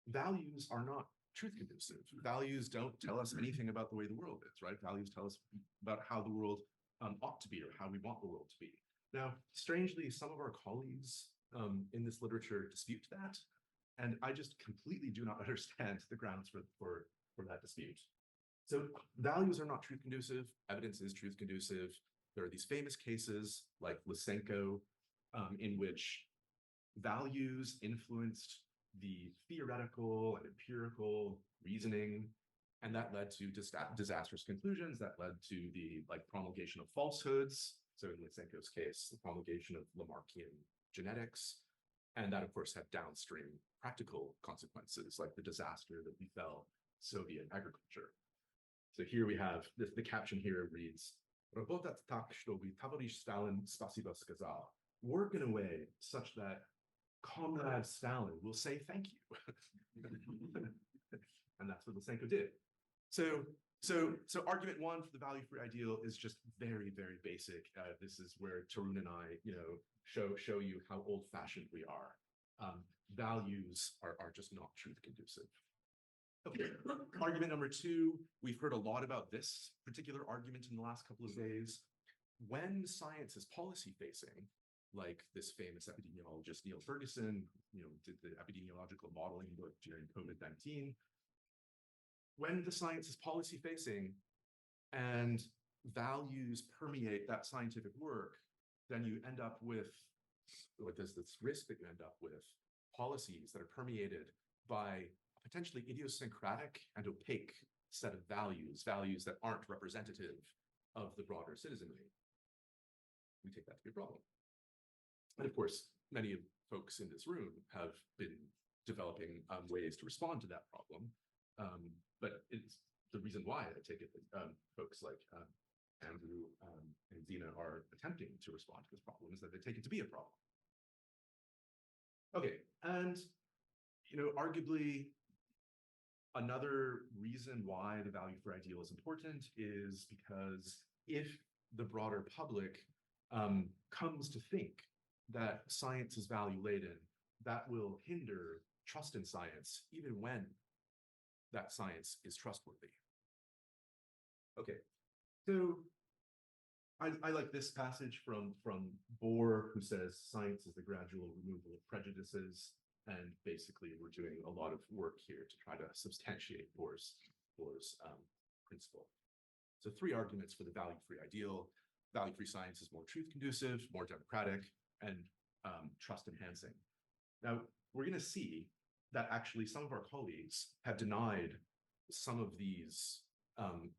Values are not truth conducive. Values don't tell us anything about the way the world is, right? Values tell us about how the world ought to be or how we want the world to be. Now, strangely, some of our colleagues in this literature dispute that, and I just completely do not understand the grounds for that dispute. So values are not truth conducive, evidence is truth conducive. There are these famous cases like Lysenko, in which values influenced the theoretical and empirical reasoning, and that led to disastrous conclusions, that led to the promulgation of falsehoods. So in Lysenko's case, the promulgation of Lamarckian genetics, and that of course had downstream practical consequences, like the disaster that befell Soviet agriculture. So here we have, the caption here reads, "Работать так, чтобы товарищ Stalin спасибо сказал." Work in a way such that Comrade Stalin will say thank you. And that's what Lysenko did. So argument one for the value-free ideal is just very, very basic. This is where Tarun and I, show you how old-fashioned we are. Values are just not truth conducive. Okay, argument number two, we've heard a lot about this particular argument in the last couple of days. When science is policy-facing, like this famous epidemiologist Neil Ferguson, did the epidemiological modeling work during COVID-19. When the science is policy-facing and values permeate that scientific work, then you end up with, or there's this risk that you end up with policies that are permeated by a potentially idiosyncratic and opaque set of values, values that aren't representative of the broader citizenry, we take that to be a problem. And of course, many of folks in this room have been developing ways to respond to that problem. But it's the reason why I take it that folks like Andrew and Zina are attempting to respond to this problem is that they take it to be a problem. Okay, and arguably another reason why the value for ideal is important is because if the broader public comes to think that science is value laden, that will hinder trust in science, even when that science is trustworthy. Okay, so I like this passage from Bohr, who says science is the gradual removal of prejudices, and basically we're doing a lot of work here to try to substantiate Bohr's principle. So 3 arguments for the value-free ideal. Value-free science is more truth-conducive, more democratic, and trust-enhancing. Now, we're going to see that actually some of our colleagues have denied some of these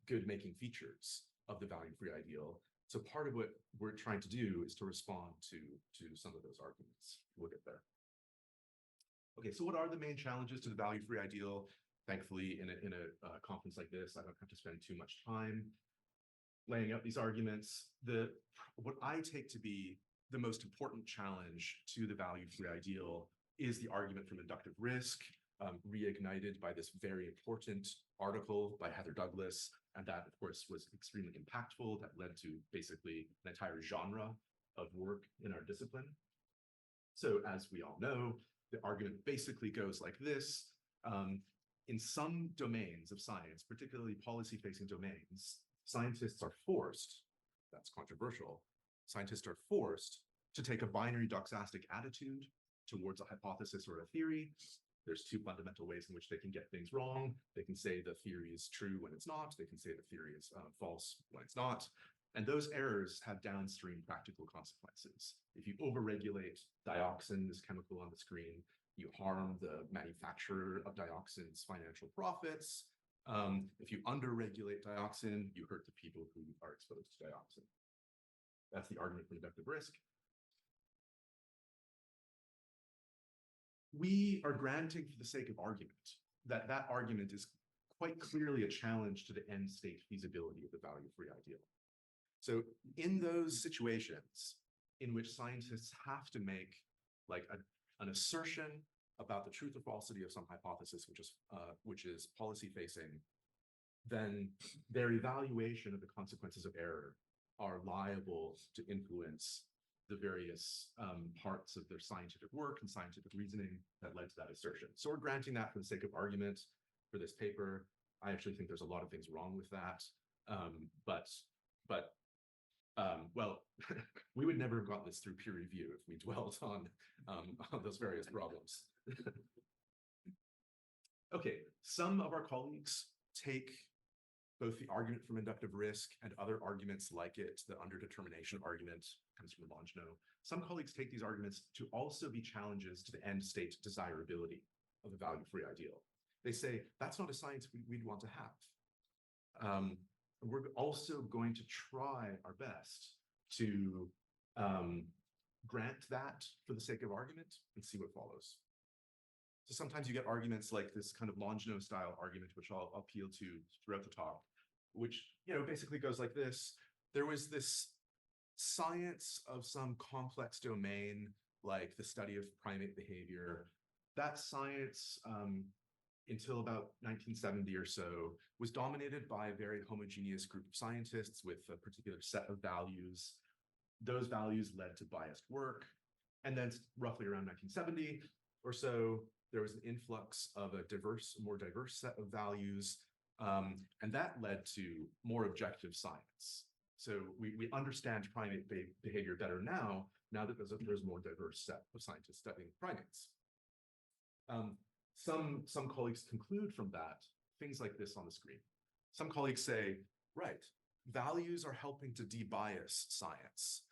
good-making features of the value-free ideal. So part of what we're trying to do is to respond to some of those arguments. We'll get there. Okay, so what are the main challenges to the value-free ideal? Thankfully, in a conference like this, I don't have to spend too much time laying out these arguments. What I take to be the most important challenge to the value-free ideal is the argument from inductive risk, reignited by this very important article by Heather Douglas, and that, of course, was extremely impactful. That led to basically an entire genre of work in our discipline. So as we all know, the argument basically goes like this. In some domains of science, particularly policy-facing domains, scientists are forced, that's controversial, scientists are forced to take a binary doxastic attitude towards a hypothesis or a theory. There's 2 fundamental ways in which they can get things wrong. They can say the theory is true when it's not. They can say the theory is false when it's not. And those errors have downstream practical consequences. If you overregulate dioxin, this chemical on the screen, you harm the manufacturer of dioxin's financial profits. If you underregulate dioxin, you hurt the people who are exposed to dioxin. That's the argument for inductive risk. We are granting for the sake of argument that that argument is quite clearly a challenge to the end state feasibility of the value-free ideal. So in those situations in which scientists have to make like an assertion about the truth or falsity of some hypothesis, which is policy-facing, then their evaluation of the consequences of error are liable to influence the various parts of their scientific work and scientific reasoning that led to that assertion. So we're granting that for the sake of argument for this paper. I actually think there's a lot of things wrong with that, well, we would never have gotten this through peer review if we dwelt on those various problems. Okay, some of our colleagues take both the argument from inductive risk and other arguments like it, the underdetermination argument comes from Longino. Some colleagues take these arguments to also be challenges to the end state desirability of the value-free ideal. They say, that's not a science we'd want to have. We're also going to try our best to grant that for the sake of argument and see what follows. So sometimes you get arguments like this kind of Longino style argument, which I'll appeal to throughout the talk, which basically goes like this. There was this science of some complex domain, like the study of primate behavior. That science, until about 1970 or so, was dominated by a very homogeneous group of scientists with a particular set of values. Those values led to biased work. And then roughly around 1970 or so, there was an influx of a more diverse set of values. And that led to more objective science. So we understand primate behavior better now that there's a more diverse set of scientists studying primates. Some colleagues conclude from that things like this on the screen. Some colleagues say, right, values are helping to debias science.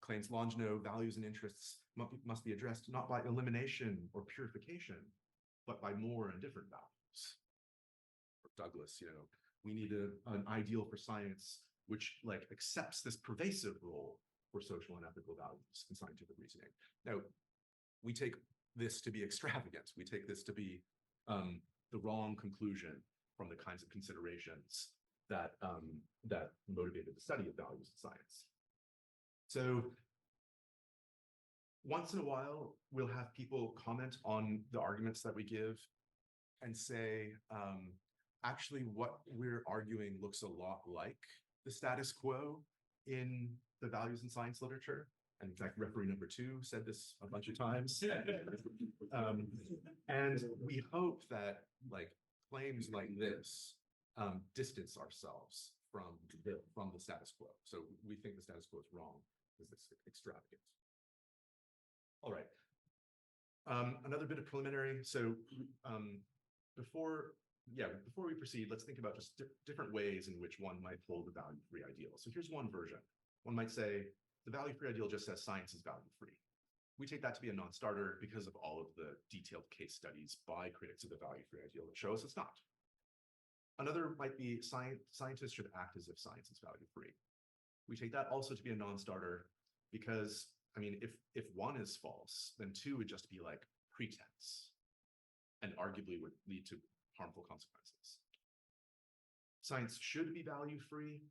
Claims Longino values and interests must be addressed not by elimination or purification, but by more and different values. For Douglas, we need an ideal for science which like accepts this pervasive role for social and ethical values in scientific reasoning. Now, we take this to be extravagant. We take this to be the wrong conclusion from the kinds of considerations that that motivated the study of values in science. So once in a while, we'll have people comment on the arguments that we give and say, actually, what we're arguing looks a lot like the status quo in the values in science literature. And in fact, referee number 2 said this a bunch of times. And we hope that claims like this distance ourselves from the status quo. So we think the status quo is wrong because it's extravagant. All right. Another bit of preliminary. So before we proceed, let's think about just different ways in which one might hold the value-free ideal. So here's one version. One might say the value-free ideal just says science is value-free. We take that to be a non-starter because of all of the detailed case studies by critics of the value-free ideal that show us it's not. Another might be scientists should act as if science is value-free. We take that also to be a non-starter because, I mean, if 1 is false, then 2 would just be like pretense and arguably would lead to harmful consequences. Science should be value-free.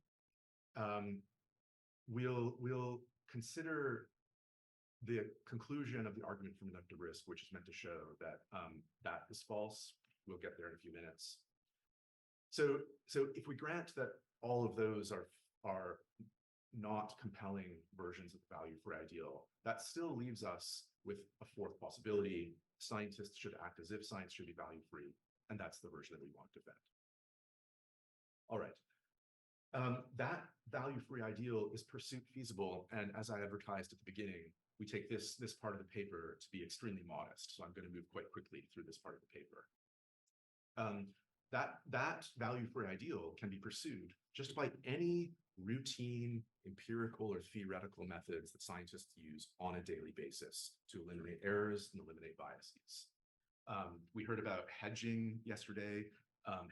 We'll consider the conclusion of the argument from inductive risk, which is meant to show that that is false. We'll get there in a few minutes. So if we grant that all of those are not compelling versions of the value-free ideal, that still leaves us with a 4th possibility. Scientists should act as if science should be value-free, and that's the version that we want to defend. All right. That value-free ideal is pursuit feasible, and as I advertised at the beginning, we take this part of the paper to be extremely modest, so I'm going to move quite quickly through this part of the paper. That value-free ideal can be pursued just by any routine, empirical, or theoretical methods that scientists use on a daily basis to eliminate errors and eliminate biases. We heard about hedging yesterday.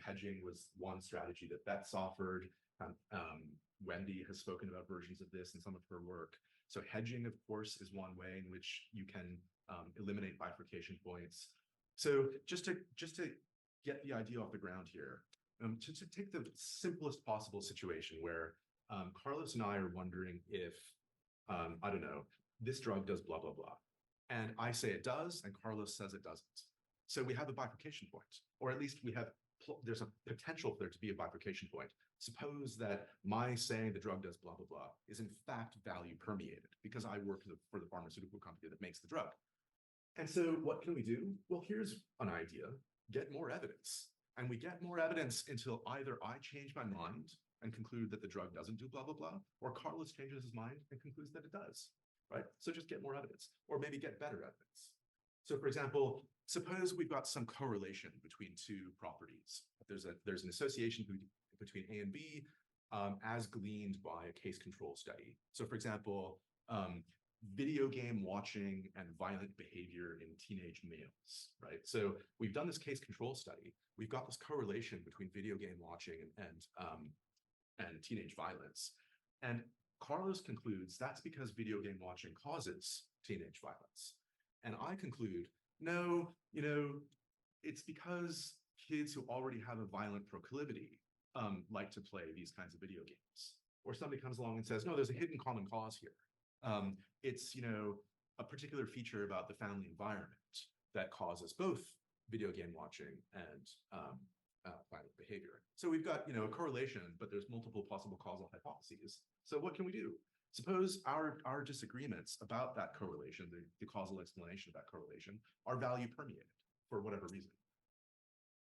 Hedging was one strategy that Beth's offered. Wendy has spoken about versions of this in some of her work. So hedging, of course, is one way in which you can eliminate bifurcation points. So just to get the idea off the ground here, to take the simplest possible situation where Carlos and I are wondering if, I don't know, this drug does blah, blah, blah. And I say it does, and Carlos says it doesn't. So we have a bifurcation point, or at least there's a potential for there to be a bifurcation point. Suppose that my saying the drug does blah, blah, blah is in fact value permeated because I work for the pharmaceutical company that makes the drug. And so what can we do? Well, here's an idea. Get more evidence. And we get more evidence until either I change my mind and conclude that the drug doesn't do blah, blah, blah, or Carlos changes his mind and concludes that it does, right? So just get more evidence, or maybe get better evidence. So for example, suppose we've got some correlation between 2 properties. There's an association between A and B as gleaned by a case control study. So for example, video game watching and violent behavior in teenage males, right? So we've done this case control study. We've got this correlation between video game watching and teenage violence. And Carlos concludes that's because video game watching causes teenage violence. And I conclude, no, it's because kids who already have a violent proclivity like to play these kinds of video games. Or somebody comes along and says, no, there's a hidden common cause here. It's, a particular feature about the family environment that causes both video game watching and violent behavior. So we've got, a correlation, but there's multiple possible causal hypotheses. So what can we do? Suppose our disagreements about that correlation, the causal explanation of that correlation, are value permeated for whatever reason.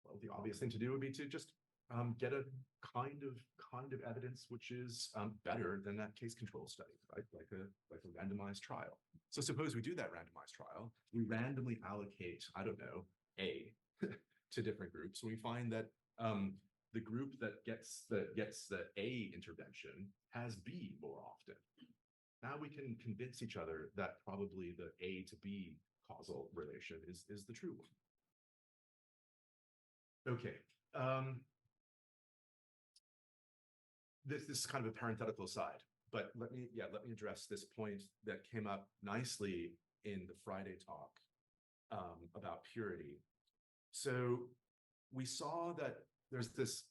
Well, the obvious thing to do would be to just get a kind of evidence which is better than that case control study, right? Like a randomized trial. So suppose we do that randomized trial, we randomly allocate, I don't know, A to different groups. We find that the group that gets the A intervention has B more often. Now we can convince each other that probably the A to B causal relation is the true one. Okay. This is kind of a parenthetical aside, but let me address this point that came up nicely in the Friday talk about purity. So we saw that there's this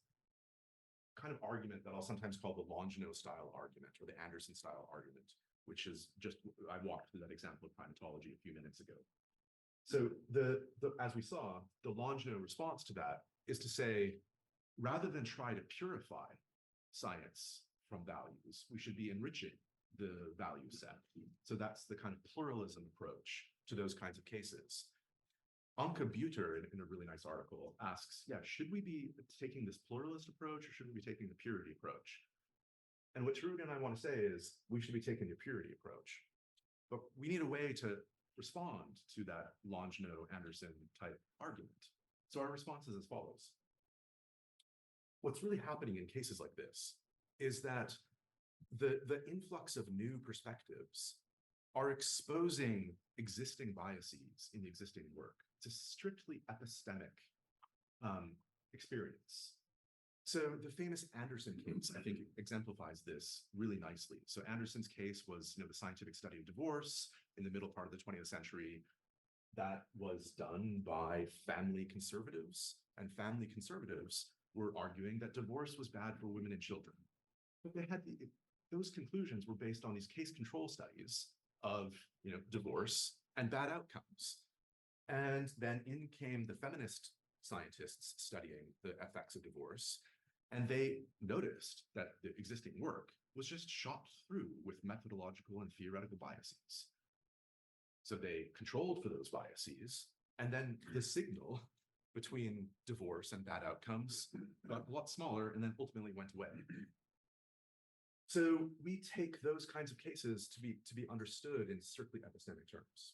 kind of argument that I'll sometimes call the Longino style argument or the Anderson style argument, which is just, I walked through that example of primatology a few minutes ago. So as we saw, the Longino response to that is to say, rather than try to purify science from values, we should be enriching the value set. So that's the kind of pluralism approach to those kinds of cases. Anke Buter, in a really nice article, asks, yeah, should we be taking this pluralist approach or should we be taking the purity approach? And what Schroeder and I want to say is we should be taking the purity approach. But we need a way to respond to that Longino-Anderson type argument. So our response is as follows. What's really happening in cases like this is that the influx of new perspectives are exposing existing biases in the existing work. It's a strictly epistemic experience. So the famous Anderson case, I think, exemplifies this really nicely. So Anderson's case was, the scientific study of divorce in the middle part of the 20th century. That was done by family conservatives, and family conservatives were arguing that divorce was bad for women and children. But they had those conclusions were based on these case control studies of divorce and bad outcomes. And then in came the feminist scientists studying the effects of divorce, and they noticed that the existing work was just shot through with methodological and theoretical biases. So they controlled for those biases, and then the signal between divorce and bad outcomes got a lot smaller and then ultimately went away. So we take those kinds of cases to be understood in strictly epistemic terms.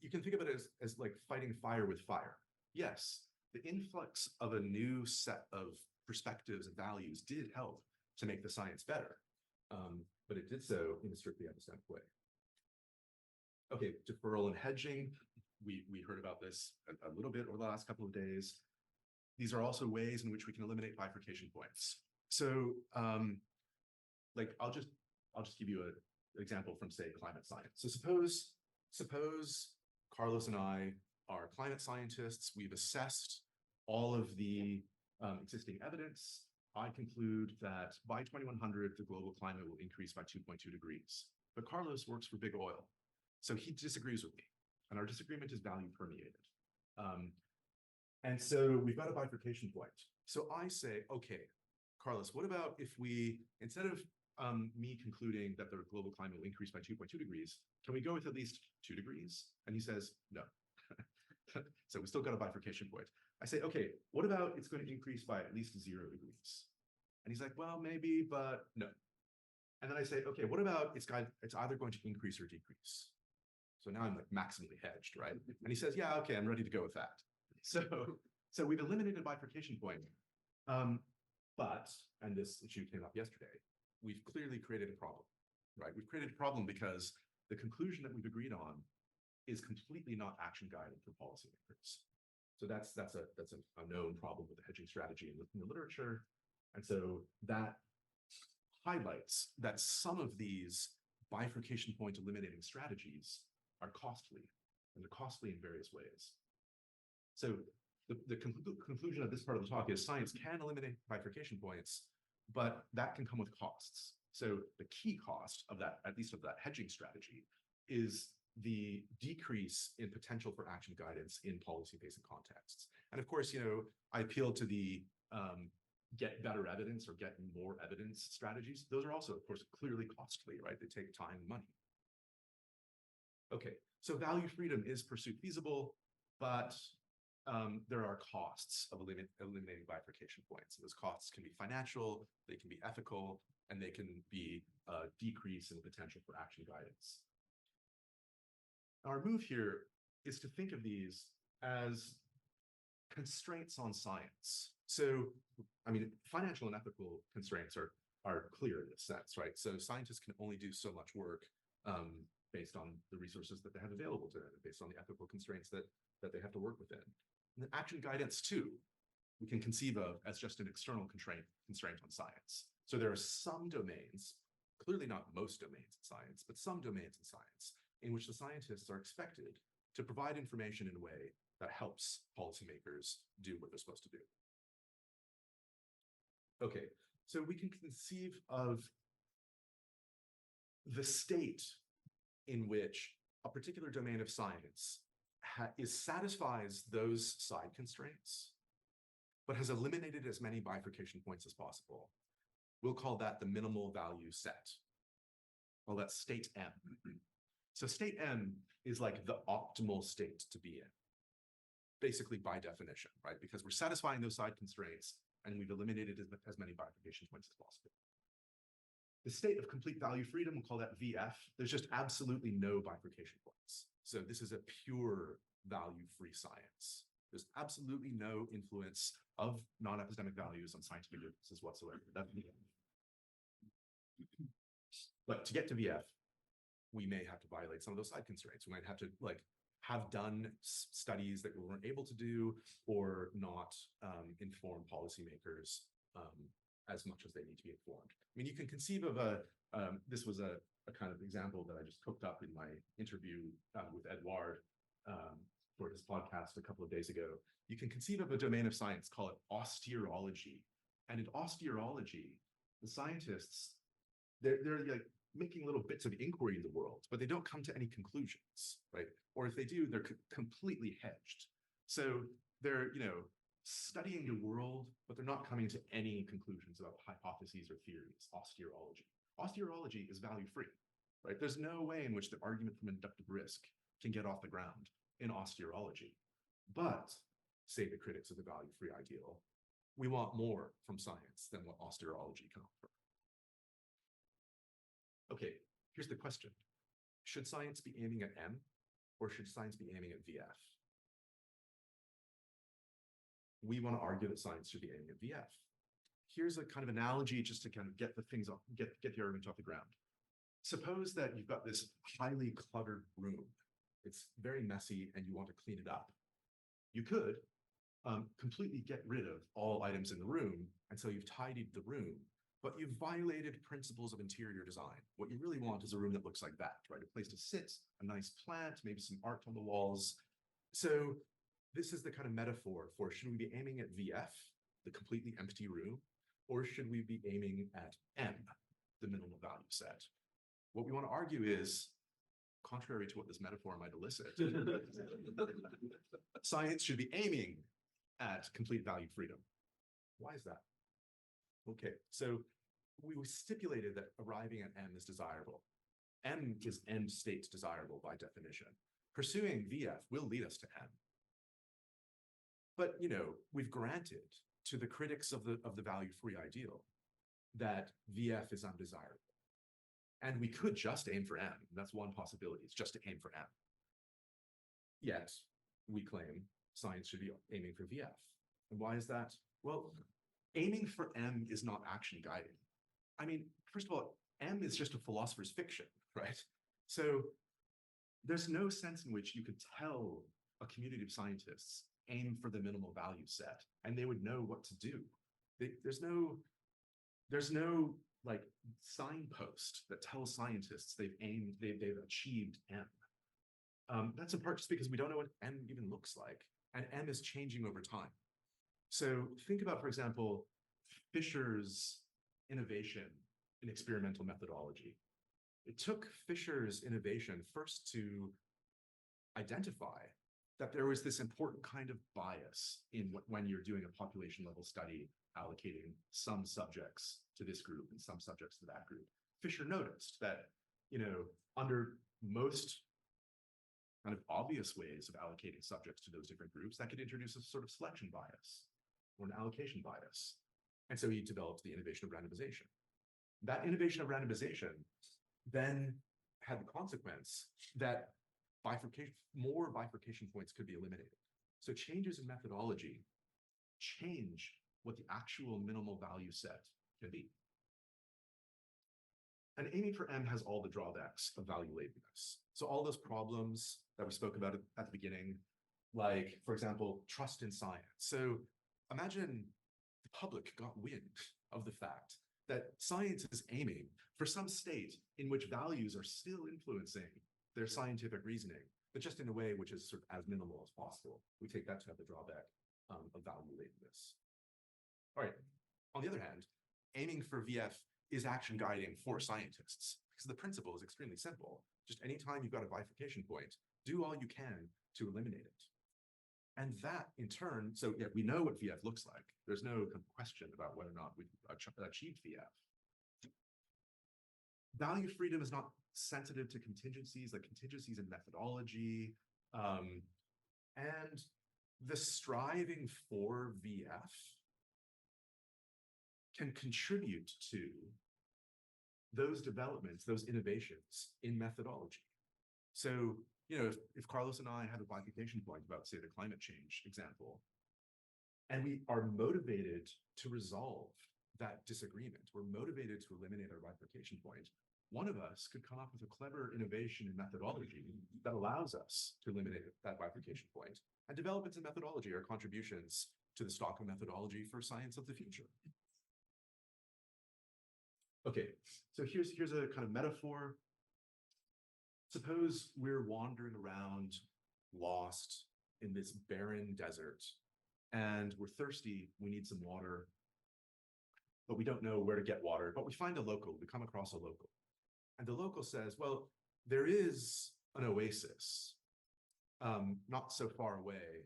You can think of it as like fighting fire with fire. Yes, the influx of a new set of perspectives and values did help to make the science better, but it did so in a strictly epistemic way. Okay, deferral and hedging. We heard about this a little bit over the last couple of days. These are also ways in which we can eliminate bifurcation points. So, I'll just give you an example from, say, climate science. So suppose Carlos and I are climate scientists. We've assessed all of the existing evidence. I conclude that by 2100, the global climate will increase by 2.2 degrees. But Carlos works for big oil, so he disagrees with me, and our disagreement is value permeated. And so we've got a bifurcation point. So I say, okay, Carlos, what about if we, instead of me concluding that the global climate will increase by 2.2 degrees, can we go with at least 2 degrees? And he says, no. So we still got a bifurcation point. I say, okay, what about it's going to increase by at least 0 degrees? And he's like, well, maybe, but no. And then I say, okay, what about it's either going to increase or decrease? So now I'm like maximally hedged, right? And he says, yeah, okay, I'm ready to go with that. So we've eliminated a bifurcation point. But, and this issue came up yesterday, we've clearly created a problem, right? We've created a problem because the conclusion that we've agreed on is completely not action guided for policymakers. So that's a known problem with the hedging strategy in the literature. And so that highlights that some of these bifurcation point eliminating strategies are costly, and they're costly in various ways. So the conclusion of this part of the talk is science can eliminate bifurcation points, but that can come with costs. So the key cost of that, at least of that hedging strategy, is the decrease in potential for action guidance in policy-facing contexts. And of course, I appeal to the get better evidence or get more evidence strategies. Those are also, of course, clearly costly, right? They take time and money. Okay, so value freedom is pursuit feasible, but there are costs of eliminating bifurcation points. And those costs can be financial, they can be ethical, and they can be a decrease in the potential for action guidance. Our move here is to think of these as constraints on science. So, I mean, financial and ethical constraints are are clear in this sense, right? So scientists can only do so much work based on the resources that they have available to them, based on the ethical constraints that they have to work within. And then action guidance too, we can conceive of as just an external constraint on science. So there are some domains, clearly not most domains in science, but some domains in science in which the scientists are expected to provide information in a way that helps policymakers do what they're supposed to do. Okay, so we can conceive of the state in which a particular domain of science satisfies those side constraints, but has eliminated as many bifurcation points as possible. We'll call that the minimal value set. Well, that's state M. So state M is like the optimal state to be in, basically by definition, right? Because we're satisfying those side constraints and we've eliminated as many bifurcation points as possible. The state of complete value freedom, we'll call that VF. There's just absolutely no bifurcation points. So this is a pure value-free science. There's absolutely no influence of non-epistemic values on scientific differences whatsoever. That's VF. But to get to VF, we may have to violate some of those side constraints. We might have to have done studies that we weren't able to do, or not inform policymakers as much as they need to be informed. I mean, you can conceive of this was a kind of example that I just cooked up in my interview with Edouard for his podcast a couple of days ago. You can conceive of a domain of science, call it austerology. And in austerology, the scientists, they're like making little bits of inquiry in the world, but they don't come to any conclusions, right? Or if they do, they're completely hedged. So they're, studying the world, but they're not coming to any conclusions about hypotheses or theories. Austerology. Austerology is value-free, right? There's no way in which the argument from inductive risk can get off the ground in austerology. But, say the critics of the value-free ideal, we want more from science than what austerology can offer. Okay, here's the question. Should science be aiming at M, or should science be aiming at VF? We want to argue that science should be aiming at VF. Here's a kind of analogy just to kind of get the things off, get the argument off the ground. Suppose that you've got this highly cluttered room. It's very messy and you want to clean it up. You could completely get rid of all items in the room, and so you've tidied the room, but you've violated principles of interior design. What you really want is a room that looks like that, right? A place to sit, a nice plant, maybe some art on the walls. So this is the kind of metaphor for, should we be aiming at VF, the completely empty room, or should we be aiming at M, the minimal value set? What we want to argue is, contrary to what this metaphor might elicit, science should be aiming at complete value freedom. Why is that? Okay, so we stipulated that arriving at M is desirable. M is end state desirable by definition. Pursuing VF will lead us to M. But, we've granted to the critics of the value-free ideal that VF is undesirable. And we could just aim for M. That's one possibility. It's just to aim for M. Yet, we claim science should be aiming for VF. And why is that? Well, aiming for M is not action guiding. I mean, first of all, M is just a philosopher's fiction, right? So there's no sense in which you could tell a community of scientists aim for the minimal value set, and they would know what to do. There's no like signpost that tells scientists they've achieved M. That's in part just because we don't know what M even looks like, and M is changing over time. So think about, for example, Fisher's innovation in experimental methodology. It took Fisher's innovation first to identify that there was this important kind of bias in when you're doing a population level study, allocating some subjects to this group and some subjects to that group. Fisher noticed that, under most kind of obvious ways of allocating subjects to those different groups, that could introduce a sort of selection bias or an allocation bias. And so he developed the innovation of randomization. That innovation of randomization then had the consequence that more bifurcation points could be eliminated. So changes in methodology change what the actual minimal value set can be. And aiming for M has all the drawbacks of value labeliness. So all those problems that we spoke about at the beginning, like, for example, trust in science. So imagine the public got wind of the fact that science is aiming for some state in which values are still influencing their scientific reasoning, but just in a way which is sort of as minimal as possible. We take that to have the drawback of value labeliness. All right, on the other hand, aiming for VF is action guiding for scientists because the principle is extremely simple. Just anytime you've got a bifurcation point, do all you can to eliminate it. And that in turn, so yeah, we know what VF looks like. There's no question about whether or not we achieved VF. Value freedom is not sensitive to contingencies, like contingencies in methodology. And the striving for VF can contribute to those developments, those innovations in methodology. So, you know, if Carlos and I have a bifurcation point about, say, the climate change example, and we are motivated to resolve that disagreement, we're motivated to eliminate our bifurcation point, one of us could come up with a clever innovation in methodology that allows us to eliminate that bifurcation point. And developments in methodology are contributions to the stock of methodology for science of the future. Okay, so here's a kind of metaphor. Suppose we're wandering around lost in this barren desert and we're thirsty, we need some water, but we don't know where to get water, but we find a local, we come across a local. And the local says, well, there is an oasis not so far away.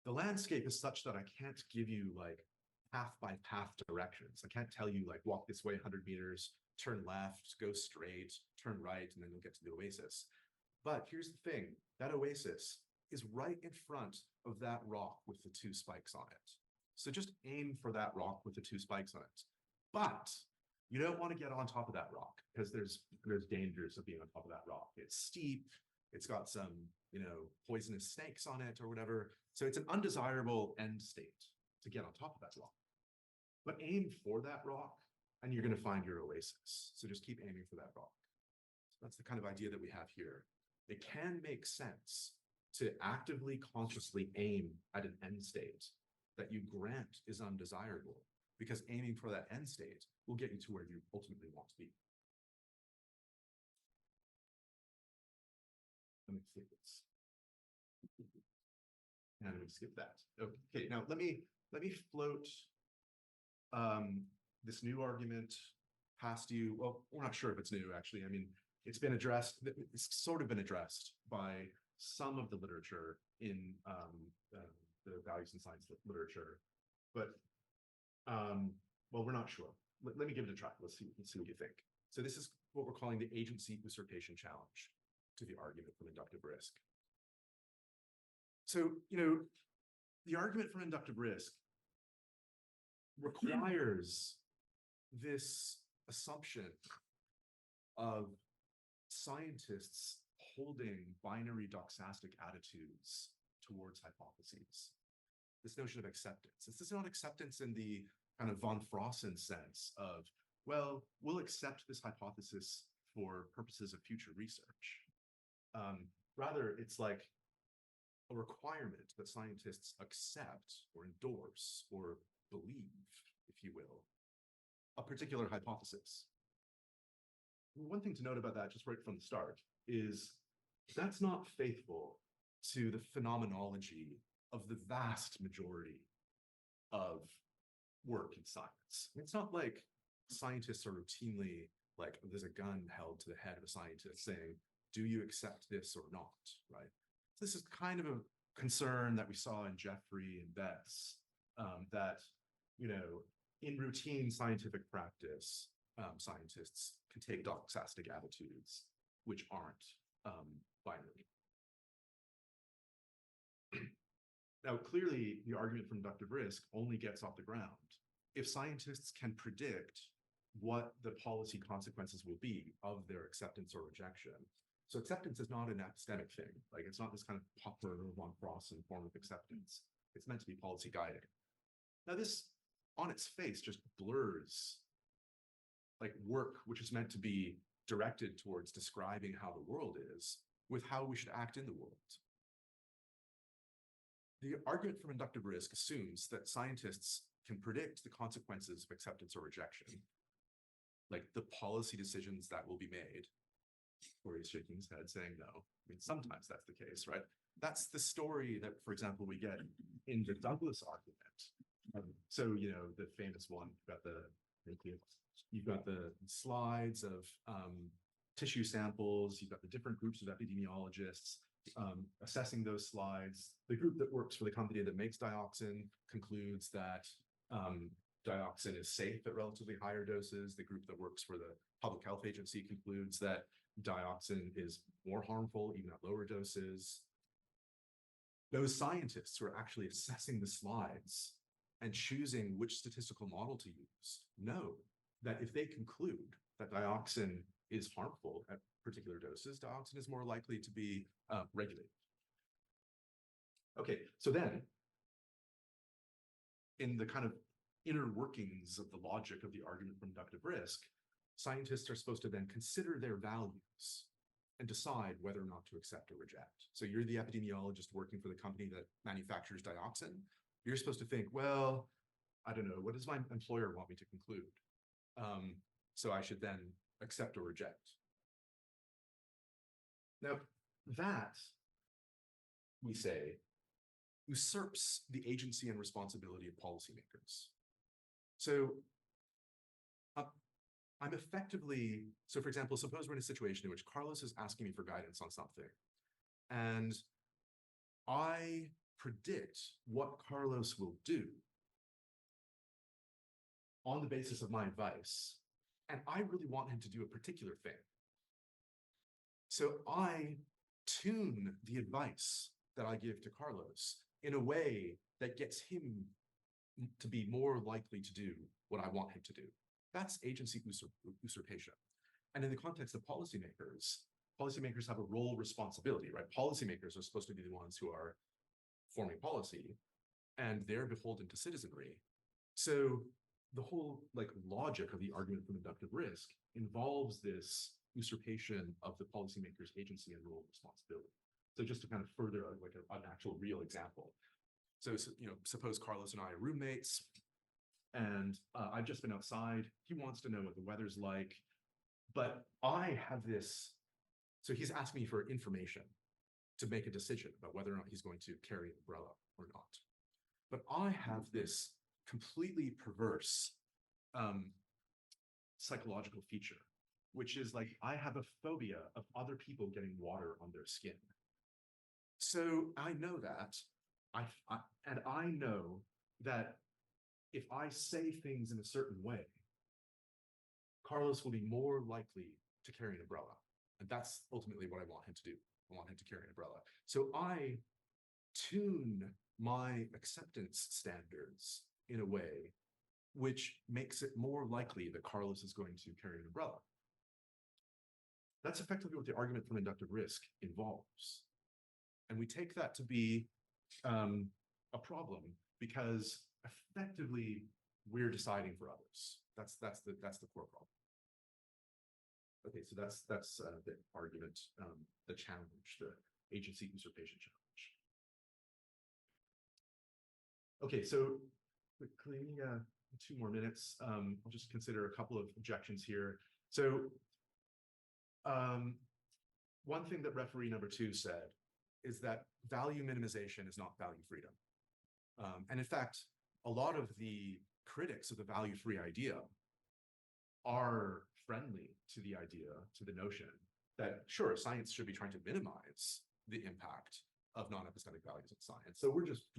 The landscape is such that I can't give you like path by path directions. I can't tell you like walk this way 100 meters, turn left, go straight, turn right, and then you'll get to the oasis. But here's the thing, that oasis is right in front of that rock with the 2 spikes on it. So just aim for that rock with the 2 spikes on it. But you don't want to get on top of that rock because there's dangers of being on top of that rock. It's steep, it's got some, you know, poisonous snakes on it or whatever. So it's an undesirable end state to get on top of that rock. But aim for that rock and you're going to find your oasis. So just keep aiming for that rock. So that's the kind of idea that we have here. It can make sense to actively, consciously aim at an end state that you grant is undesirable, because aiming for that end state will get you to where you ultimately want to be. Let me skip this. And I'm going to skip that. Okay, now let me float this new argument past you. Well, we're not sure if it's new, actually. I mean, it's been addressed, it's sort of been addressed by some of the literature in the values and science literature, but well, we're not sure. Let me give it a try. Let's see what you think. So this is what we're calling the agency usurpation challenge to the argument from inductive risk. So, you know, the argument from inductive risk requires this assumption of scientists holding binary doxastic attitudes towards hypotheses. This notion of acceptance. This is not acceptance in the kind of von Frossen sense of, well, we'll accept this hypothesis for purposes of future research. Rather, it's like a requirement that scientists accept or endorse or believe, if you will, a particular hypothesis. One thing to note about that, just right from the start, is that's not faithful to the phenomenology of the vast majority of work in science. It's not like scientists are routinely like, there's a gun held to the head of a scientist saying, do you accept this or not, right? This is kind of a concern that we saw in Jeffrey and Bess, that, you know, in routine scientific practice, scientists can take doxastic attitudes which aren't binary. Now, clearly, the argument from inductive risk only gets off the ground if scientists can predict what the policy consequences will be of their acceptance or rejection. So acceptance is not an epistemic thing. Like, it's not this kind of Popper or von Frossen form of acceptance. It's meant to be policy guiding. Now, this, on its face, just blurs like work which is meant to be directed towards describing how the world is with how we should act in the world. The argument from inductive risk assumes that scientists can predict the consequences of acceptance or rejection, like the policy decisions that will be made. Corey's shaking his head saying no. I mean, sometimes that's the case, right? That's the story that, for example, we get in the Douglas argument. So, you know, the famous one, you've got the slides of tissue samples, you've got the different groups of epidemiologists assessing those slides. The group that works for the company that makes dioxin concludes that dioxin is safe at relatively higher doses. The group that works for the public health agency concludes that dioxin is more harmful even at lower doses. Those scientists who are actually assessing the slides and choosing which statistical model to use know that if they conclude that dioxin is harmful at particular doses, dioxin is more likely to be regulated. Okay, so then, in the kind of inner workings of the logic of the argument from inductive risk, scientists are supposed to then consider their values and decide whether or not to accept or reject. So you're the epidemiologist working for the company that manufactures dioxin. You're supposed to think, well, I don't know, what does my employer want me to conclude? So I should then accept or reject. Now, that, we say, usurps the agency and responsibility of policymakers. So I'm effectively, so for example, suppose we're in a situation in which Carlos is asking me for guidance on something, and I predict what Carlos will do on the basis of my advice, and I really want him to do a particular thing. So I tune the advice that I give to Carlos in a way that gets him to be more likely to do what I want him to do. That's agency usurpation. And in the context of policymakers, policymakers have a role responsibility, right? Policymakers are supposed to be the ones who are forming policy, and they're beholden to citizenry. So the whole logic of the argument from inductive risk involves this usurpation of the policymaker's agency and role responsibility. So just to kind of further an actual real example. So you know, suppose Carlos and I are roommates, and I've just been outside. He wants to know what the weather's like, but I have this. So he's asking me for information to make a decision about whether or not he's going to carry an umbrella or not. But I have this completely perverse psychological feature, which is like I have a phobia of other people getting water on their skin. So I know that, and I know that if I say things in a certain way, Carlos will be more likely to carry an umbrella. And that's ultimately what I want him to do. I want him to carry an umbrella. So I tune my acceptance standards in a way which makes it more likely that Carlos is going to carry an umbrella. That's effectively what the argument from inductive risk involves. And we take that to be a problem because effectively we're deciding for others. That's the core problem. Okay, so that's the argument, the challenge, the agency usurpation challenge. Okay, so quickly, 2 more minutes. I'll just consider a couple of objections here. So one thing that referee number 2 said is that value minimization is not value freedom. And in fact, a lot of the critics of the value-free idea are friendly to the idea, to the notion that, sure, science should be trying to minimize the impact of non-epistemic values in science. So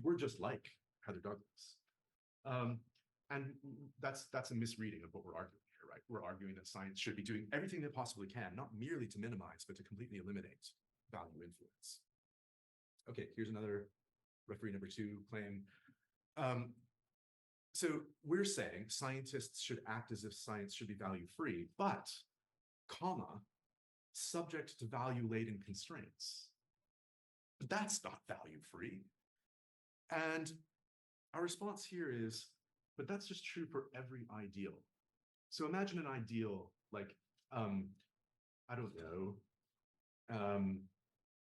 we're just like Heather Douglas. And that's a misreading of what we're arguing here, right? We're arguing that science should be doing everything it possibly can, not merely to minimize, but to completely eliminate value influence. Okay, here's another referee number 2 claim. So we're saying scientists should act as if science should be value-free, but, comma, subject to value-laden constraints. But that's not value-free. And our response here is, but that's just true for every ideal. So imagine an ideal, like, I don't know,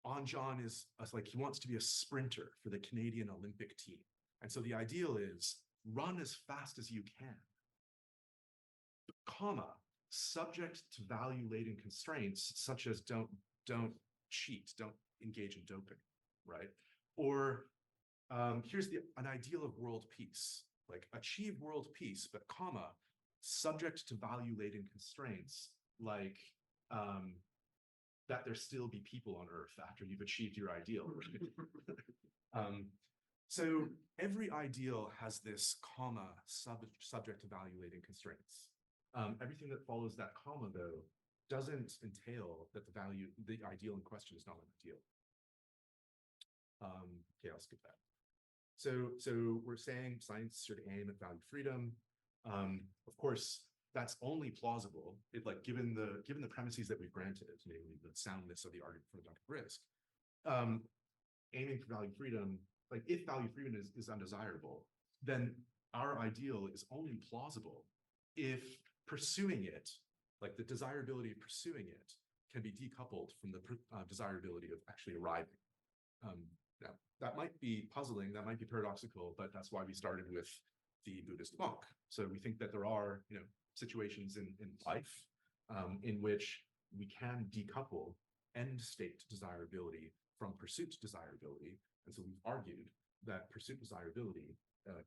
Anjan is like, he wants to be a sprinter for the Canadian Olympic team. And so the ideal is run as fast as you can, comma, subject to value-laden constraints such as don't cheat, don't engage in doping, right? Or here's an ideal of world peace, like achieve world peace, but comma, subject to value-laden constraints, like that there still be people on Earth after you've achieved your ideal. So every ideal has this comma subject to value-laden constraints. Everything that follows that comma, though, doesn't entail that the ideal in question is not an ideal. Okay, I'll skip that. So we're saying science should aim at value freedom. Of course, that's only plausible if, like, given the premises that we've granted, namely the soundness of the argument for reductive risk, aiming for value freedom, like if value freedom is undesirable, then our ideal is only plausible if pursuing it, like the desirability of pursuing it, can be decoupled from the desirability of actually arriving. Now, that might be puzzling, that might be paradoxical, but that's why we started with the Buddhist monk. So we think that there are, situations in life in which we can decouple end state desirability from pursuit desirability. And so we've argued that pursuit desirability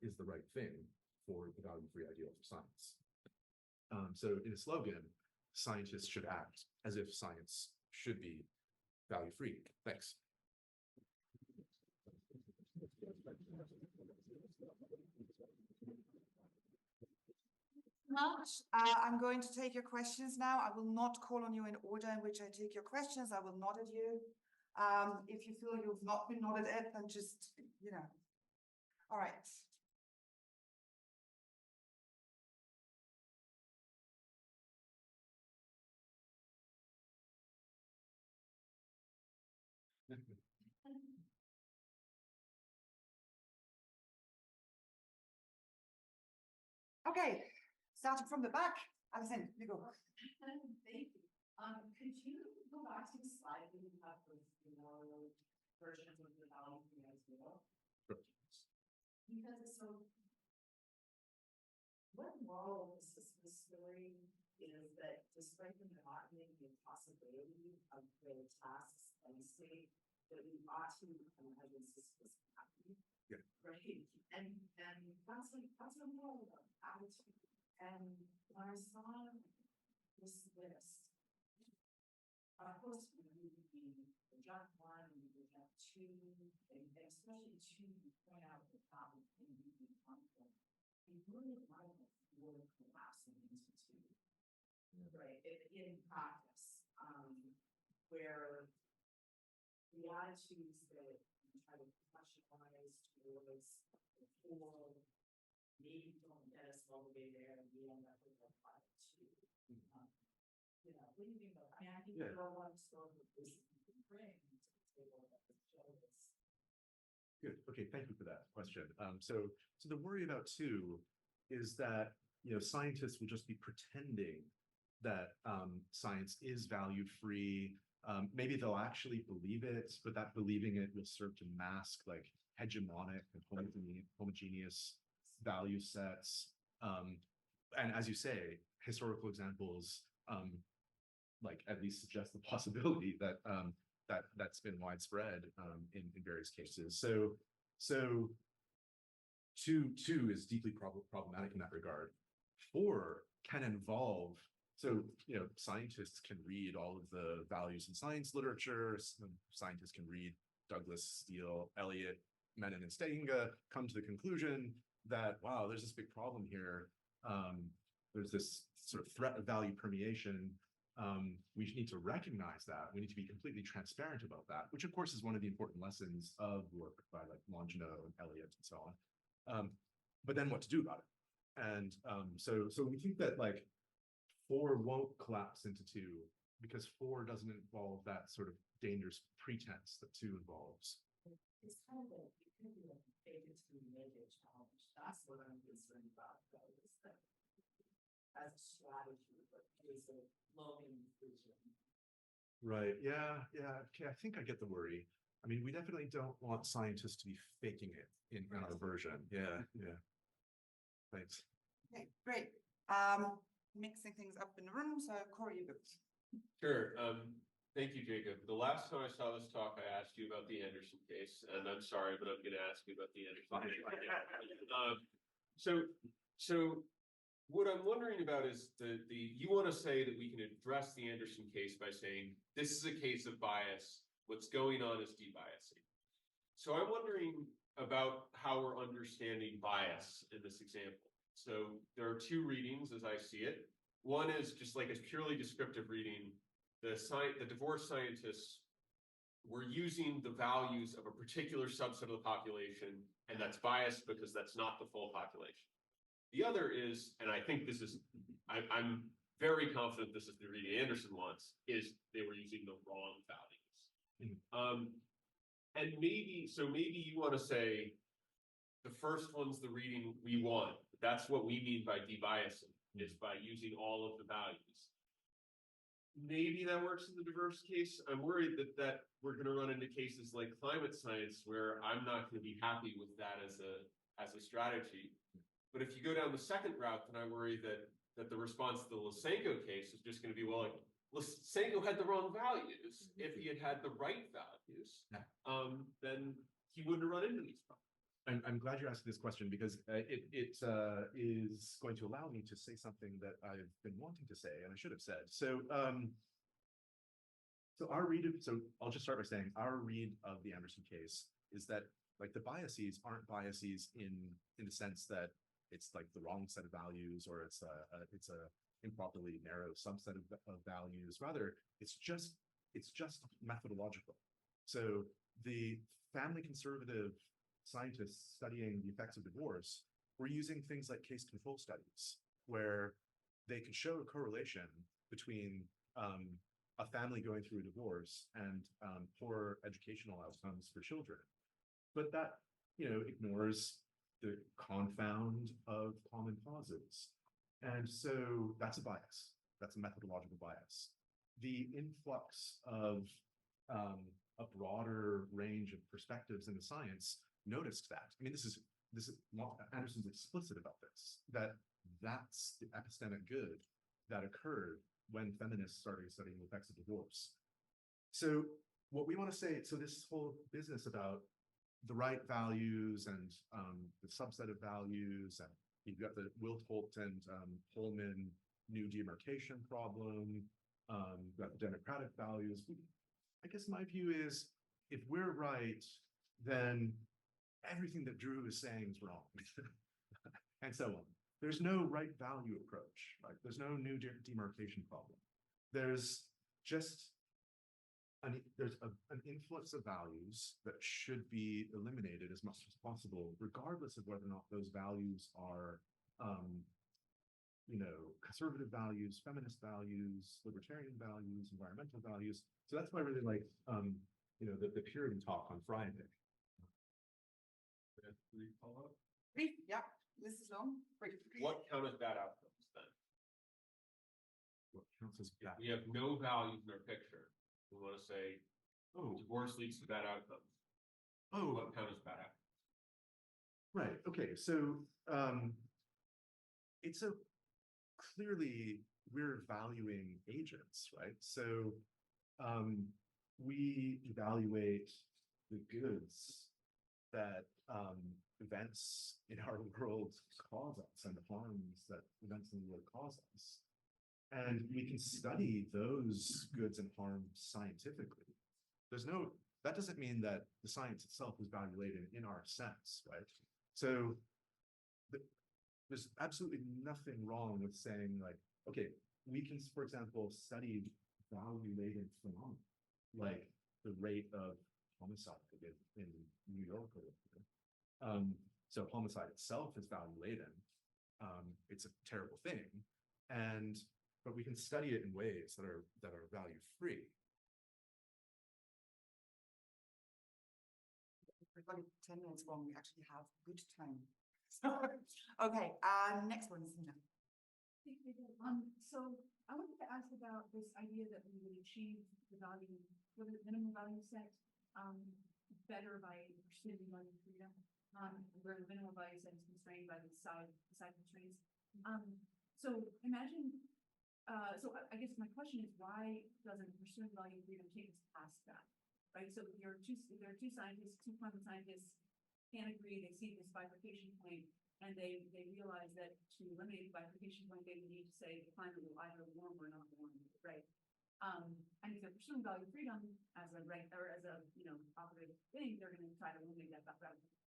is the right thing for the value-free ideal for science. So in a slogan, scientists should act as if science should be value-free. Thanks. I'm going to take your questions now. I will not call on you in order in which I take your questions. I will nod at you. If you feel you've not been nodded at, then just, All right. Okay, starting from the back. Alison, you go. Thank you. Could you go back to the slide that you have with versions of the value free as well? Because what moral of the story is that despite the monotony and impossibility of the tasks and state, that we ought to have insistence happening, right? And that's a moral attitude. And when I saw this list, of course, we reject one, we reject two, and especially two, you point out the problem in the conflict. We really like word collapsing into two, right? In practice, where the attitudes that we try to professionalize towards the four maybe don't get us all the way there, and we end up with a 5-2. What do you think about that? I think there are a lot of stories that we can bring to the table that would show this. Good. Okay, thank you for that question. So the worry about two is that scientists will just be pretending that science is value free. Maybe they'll actually believe it, but that believing it will serve to mask like hegemonic and homogeneous value sets. And as you say, historical examples like at least suggest the possibility that that's been widespread in various cases. So two is deeply problematic in that regard. 4 can involve, scientists can read all of the values in science literature. Scientists can read Douglas, Steele, Eliot, Menon, and Stegenga, come to the conclusion that, wow, there's this big problem here. There's this sort of threat of value permeation. We need to recognize that. We need to be completely transparent about that, which of course is one of the important lessons of work by like Longino and Eliot and so on. But then what to do about it? And so we think that like 4 won't collapse into 2 because 4 doesn't involve that sort of dangerous pretense that 2 involves. It's kind of it could be like a fake it to make it challenge. That's what I'm concerned about, though, is that as a strategy, but is a low-hanging fruit. Right. Yeah. Yeah. Okay. I think I get the worry. I mean, we definitely don't want scientists to be faking it in our version. Yeah. Yeah. Thanks. Okay, great. Mixing things up in the room. So Corey, you go. Sure. Thank you, Jacob. The last time I saw this talk, I asked you about the Anderson case, and I'm sorry, but I'm going to ask you about the Anderson case. So what I'm wondering about is you want to say that we can address the Anderson case by saying this is a case of bias. What's going on is debiasing. So I'm wondering about how we're understanding bias in this example. So there are two readings as I see it. One is just like a purely descriptive reading. The divorce scientists were using the values of a particular subset of the population, and that's biased because that's not the full population. The other is, and I think this is, I'm very confident this is the reading Anderson wants, is they were using the wrong values. And maybe you want to say the first one's the reading we want. That's what we mean by debiasing, is by using all of the values. Maybe that works in the diverse case. I'm worried that we're going to run into cases like climate science where I'm not going to be happy with that as a strategy. But if you go down the second route, then I worry that the response to the Lysenko case is just going to be, well, like, Lysenko had the wrong values. If he had the right values, then he wouldn't have run into these problems. I'm glad you asked this question because it is going to allow me to say something that I've been wanting to say and I should have said. So I'll just start by saying our read of the Anderson case is that like the biases aren't biases in the sense that it's like the wrong set of values or it's a improperly narrow subset of values. Rather, it's just methodological. So the family conservative scientists studying the effects of divorce were using things like case control studies, where they could show a correlation between a family going through a divorce and poor educational outcomes for children. But that, ignores the confound of common causes. And so that's a bias. That's a methodological bias. The influx of a broader range of perspectives in the science noticed that. I mean, this is Anderson's explicit about this, that's the epistemic good that occurred when feminists started studying the effects of divorce. So what we want to say, so this whole business about the right values and the subset of values, and you've got the Wilt-Holt and Pullman new demarcation problem, got the democratic values. I guess my view is, if we're right, then everything that Drew is saying is wrong, and so on. There's no right value approach, right? There's no new demarcation problem. There's just an influx of values that should be eliminated as much as possible, regardless of whether or not those values are, conservative values, feminist values, libertarian values, environmental values. So that's why I really like, the Puritan talk on Friday. Brief, yeah. This is long. Brief. What count as bad outcomes then? What counts as bad? We have no values in our picture. We want to say, divorce leads to bad outcomes. What count as bad outcomes? Right. Okay. So it's so clearly we're valuing agents, right? So we evaluate the goods that events in our world cause us and the harms that events in the world cause us. And we can study those goods and harms scientifically. That doesn't mean that the science itself is valuated in our sense, right? So there's absolutely nothing wrong with saying like, okay, we can, for example, study value-laden phenomena, like the rate of homicide in New York or whatever. So homicide itself is value-laden. It's a terrible thing, but we can study it in ways that are value-free. We've got it 10 minutes long. We actually have good time. Okay, next one, Zina. So I wanted to ask about this idea that we would achieve the value, the minimum value set, better by pursuing value freedom, where the minimum value set is constrained by the side constraints. So imagine, so I guess my question is, why doesn't pursuing value freedom take us past that, right? So if there are two scientists, two climate scientists can't agree, they see this bifurcation point, and they realize that to eliminate the bifurcation point, they would need to say the climate will either warm or not warm, right? And if they're pursuing value freedom as a right or as a operative thing, they're going to try to eliminate that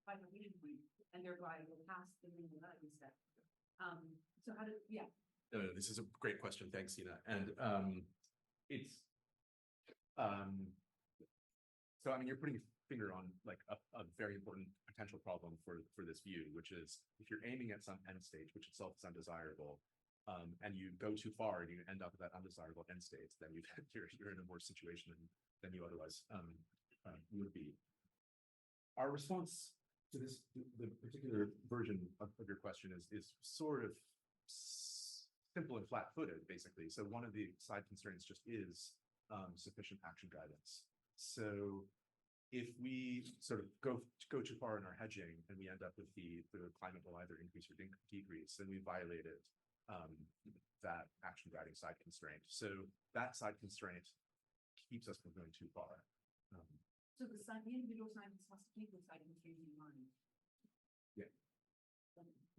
bifurcation point, and thereby will pass the minimum value step. So how do No, this is a great question. Thanks, Zina. And it's so I mean, you're putting a finger on like a very important potential problem for this view, which is if you're aiming at some end state, which itself is undesirable, and you go too far and you end up at that undesirable end state, then you're in a worse situation than you otherwise would be. Our response to this, the particular version of your question is sort of simple and flat-footed, basically. So one of the side constraints just is sufficient action guidance. So if we sort of go too far in our hedging and we end up with the climate will either increase or decrease, then we violated that action guiding side constraint. So that side constraint keeps us from going too far. So the individual scientist has to keep the side constraint in mind. Yeah.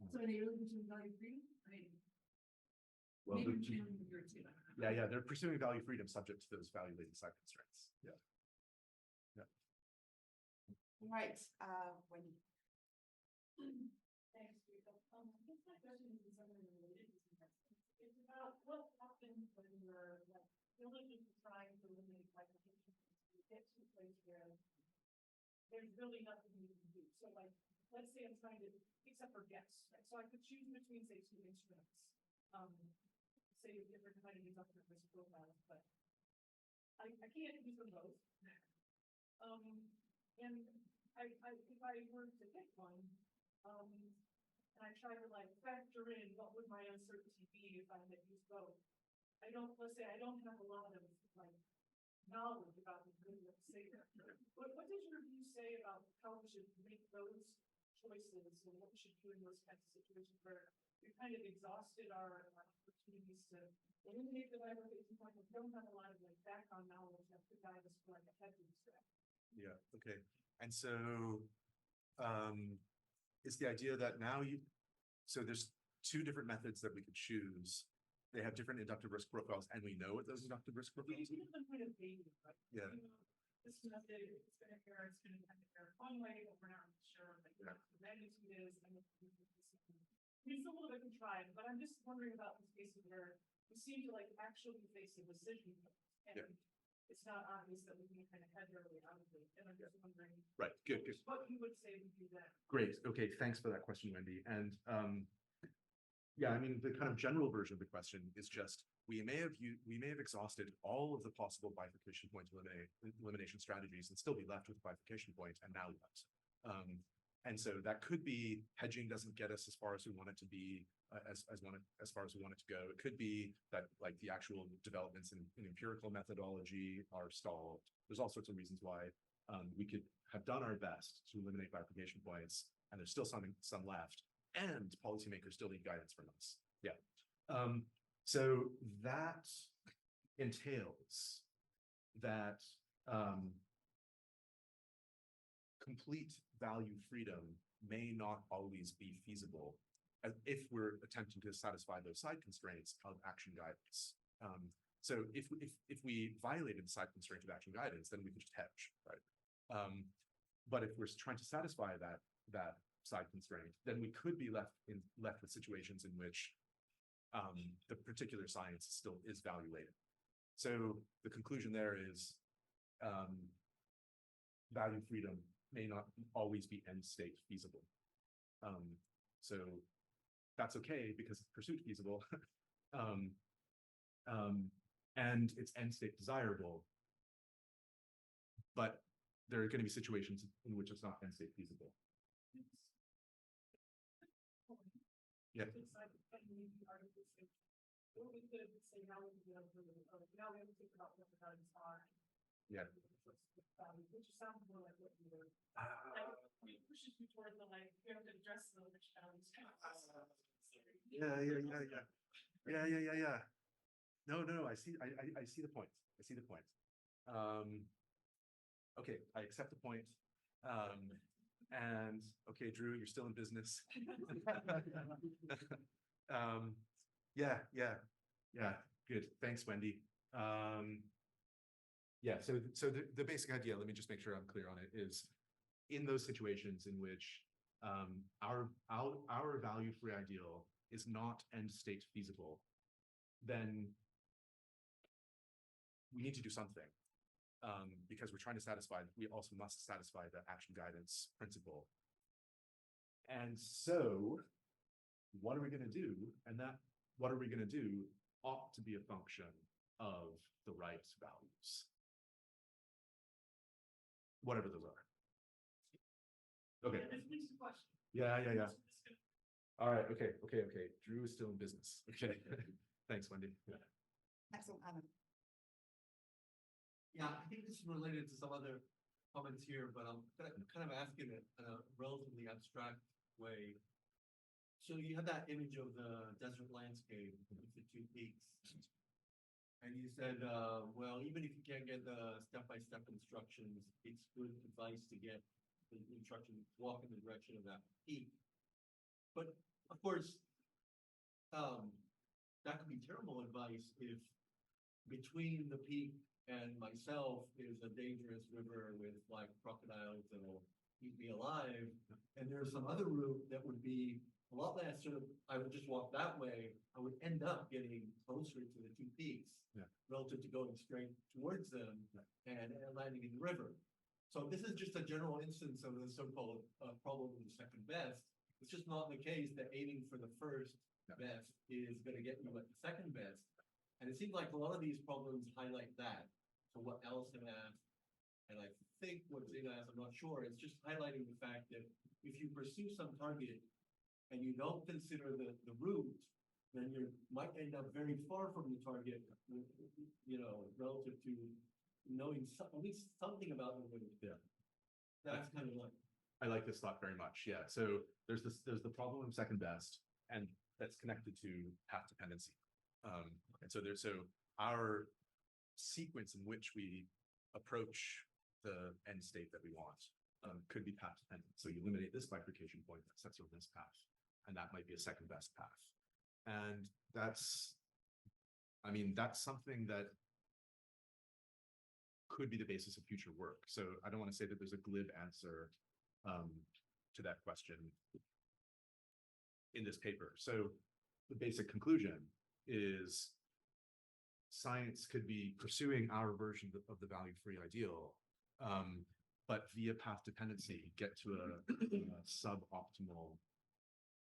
So are they really pursuing value freedom? I mean, well, maybe you're too. Yeah, they're pursuing value freedom subject to those value-laden side constraints. Yeah. Right, Wendy. Thanks, Rita. I think my question is something related to that. It's about what happens when you're like diligently trying to eliminate bifurcation. You get to a place where there's really nothing you can do. So like, let's say I'm trying to, except for guess, right? So I could choose between, say, two instruments. Say different kind of inductive risk profiles, but I can't use them both. And if I were to pick one, and I try to like factor in what would my uncertainty be if I had used both. Let's say I don't have a lot of like knowledge about the good of say that. What does your view say about how we should make those choices and what we should do in those kinds of situations where we've kind of exhausted our opportunities to eliminate the bifurcation point, we don't have a lot of like background knowledge that could guide us for like a headroom strategy. Yeah, okay. And so it's the idea that now so there's two different methods that we could choose. They have different inductive risk profiles, and we know what those inductive risk profiles are. Kind of vague, right? Yeah. This method, it's going to err, it's going to err one way, but we're not really sure like what the magnitude is. And it's a little bit contrived, but I'm just wondering about these cases where we seem to like actually face a decision, and it's not obvious that we can kind of head our way out of it. And I'm just wondering, right, good. What you would say we do that. Great. Okay, thanks for that question, Wendy. And yeah, I mean, the kind of general version of the question is just we may have exhausted all of the possible bifurcation point elimination strategies and still be left with a bifurcation point, and now what? And so that could be hedging doesn't get us as far as we want it to be, as far as we want it to go. It could be that like the actual developments in empirical methodology are stalled. There's all sorts of reasons why we could have done our best to eliminate bifurcation points, and there's still some left, and policymakers still need guidance from us. Yeah. So that entails that complete value freedom may not always be feasible if we're attempting to satisfy those side constraints of action guidance. So if we violated the side constraint of action guidance, then we could just hedge, right? But if we're trying to satisfy that side constraint, then we could be left with situations in which the particular science still is value-laden. So the conclusion there is value freedom may not always be end state feasible. So that's okay because it's pursuit feasible, and it's end state desirable. But there are going to be situations in which it's not end state feasible. Yeah. What we could say now we can now we have to think about what the values are. Yeah. Which sounds more like what you were. Like, it pushes you toward the like, you have to address the rich values. Yeah. No, I see the point. I see the point. Okay, I accept the point. And okay, Drew, you're still in business. Yeah, good. Thanks, Wendy. Yeah, so the basic idea, let me just make sure I'm clear on it, is in those situations in which our value-free ideal is not end state feasible, then we need to do something. Because we're trying to satisfy, we also must satisfy the action guidance principle. And so what are we going to do? And that what are we going to do ought to be a function of the right values, whatever those are. Okay. Yeah. All right. Okay. Drew is still in business. Okay. Thanks, Wendy. Yeah. Excellent, Arnon. Yeah, I think this is related to some other comments here, but I'm kind of asking it in a relatively abstract way. So you have that image of the desert landscape with the two peaks. And you said, well, even if you can't get the step-by-step instructions, it's good advice to get the instruction, walk in the direction of that peak. But of course, that could be terrible advice if between the peak and myself is a dangerous river with like crocodiles that'll eat me alive. And there's some other route that would be a lot less sort of, I would just walk that way. I would end up getting closer to the two peaks relative to going straight towards them and landing in the river. So this is just a general instance of the so-called problem of the second best. It's just not the case that aiming for the first best is going to get you at the second best. And it seems like a lot of these problems highlight that. So what Allison asked, and I think what Zina asked, I'm not sure, it's just highlighting the fact that if you pursue some target and you don't consider the route, then you might end up very far from the target, you know, relative to knowing at least something about the route. Yeah. That's kind of like. I like this thought very much. Yeah. So there's the problem of second best, and that's connected to path dependency. And so our sequence in which we approach the end state that we want could be path dependent. So you eliminate this bifurcation point that sets you on this path, and that might be a second best path. And that's something that could be the basis of future work. So I don't want to say that there's a glib answer to that question in this paper. So the basic conclusion is science could be pursuing our version of the value-free ideal, but via path dependency get to a suboptimal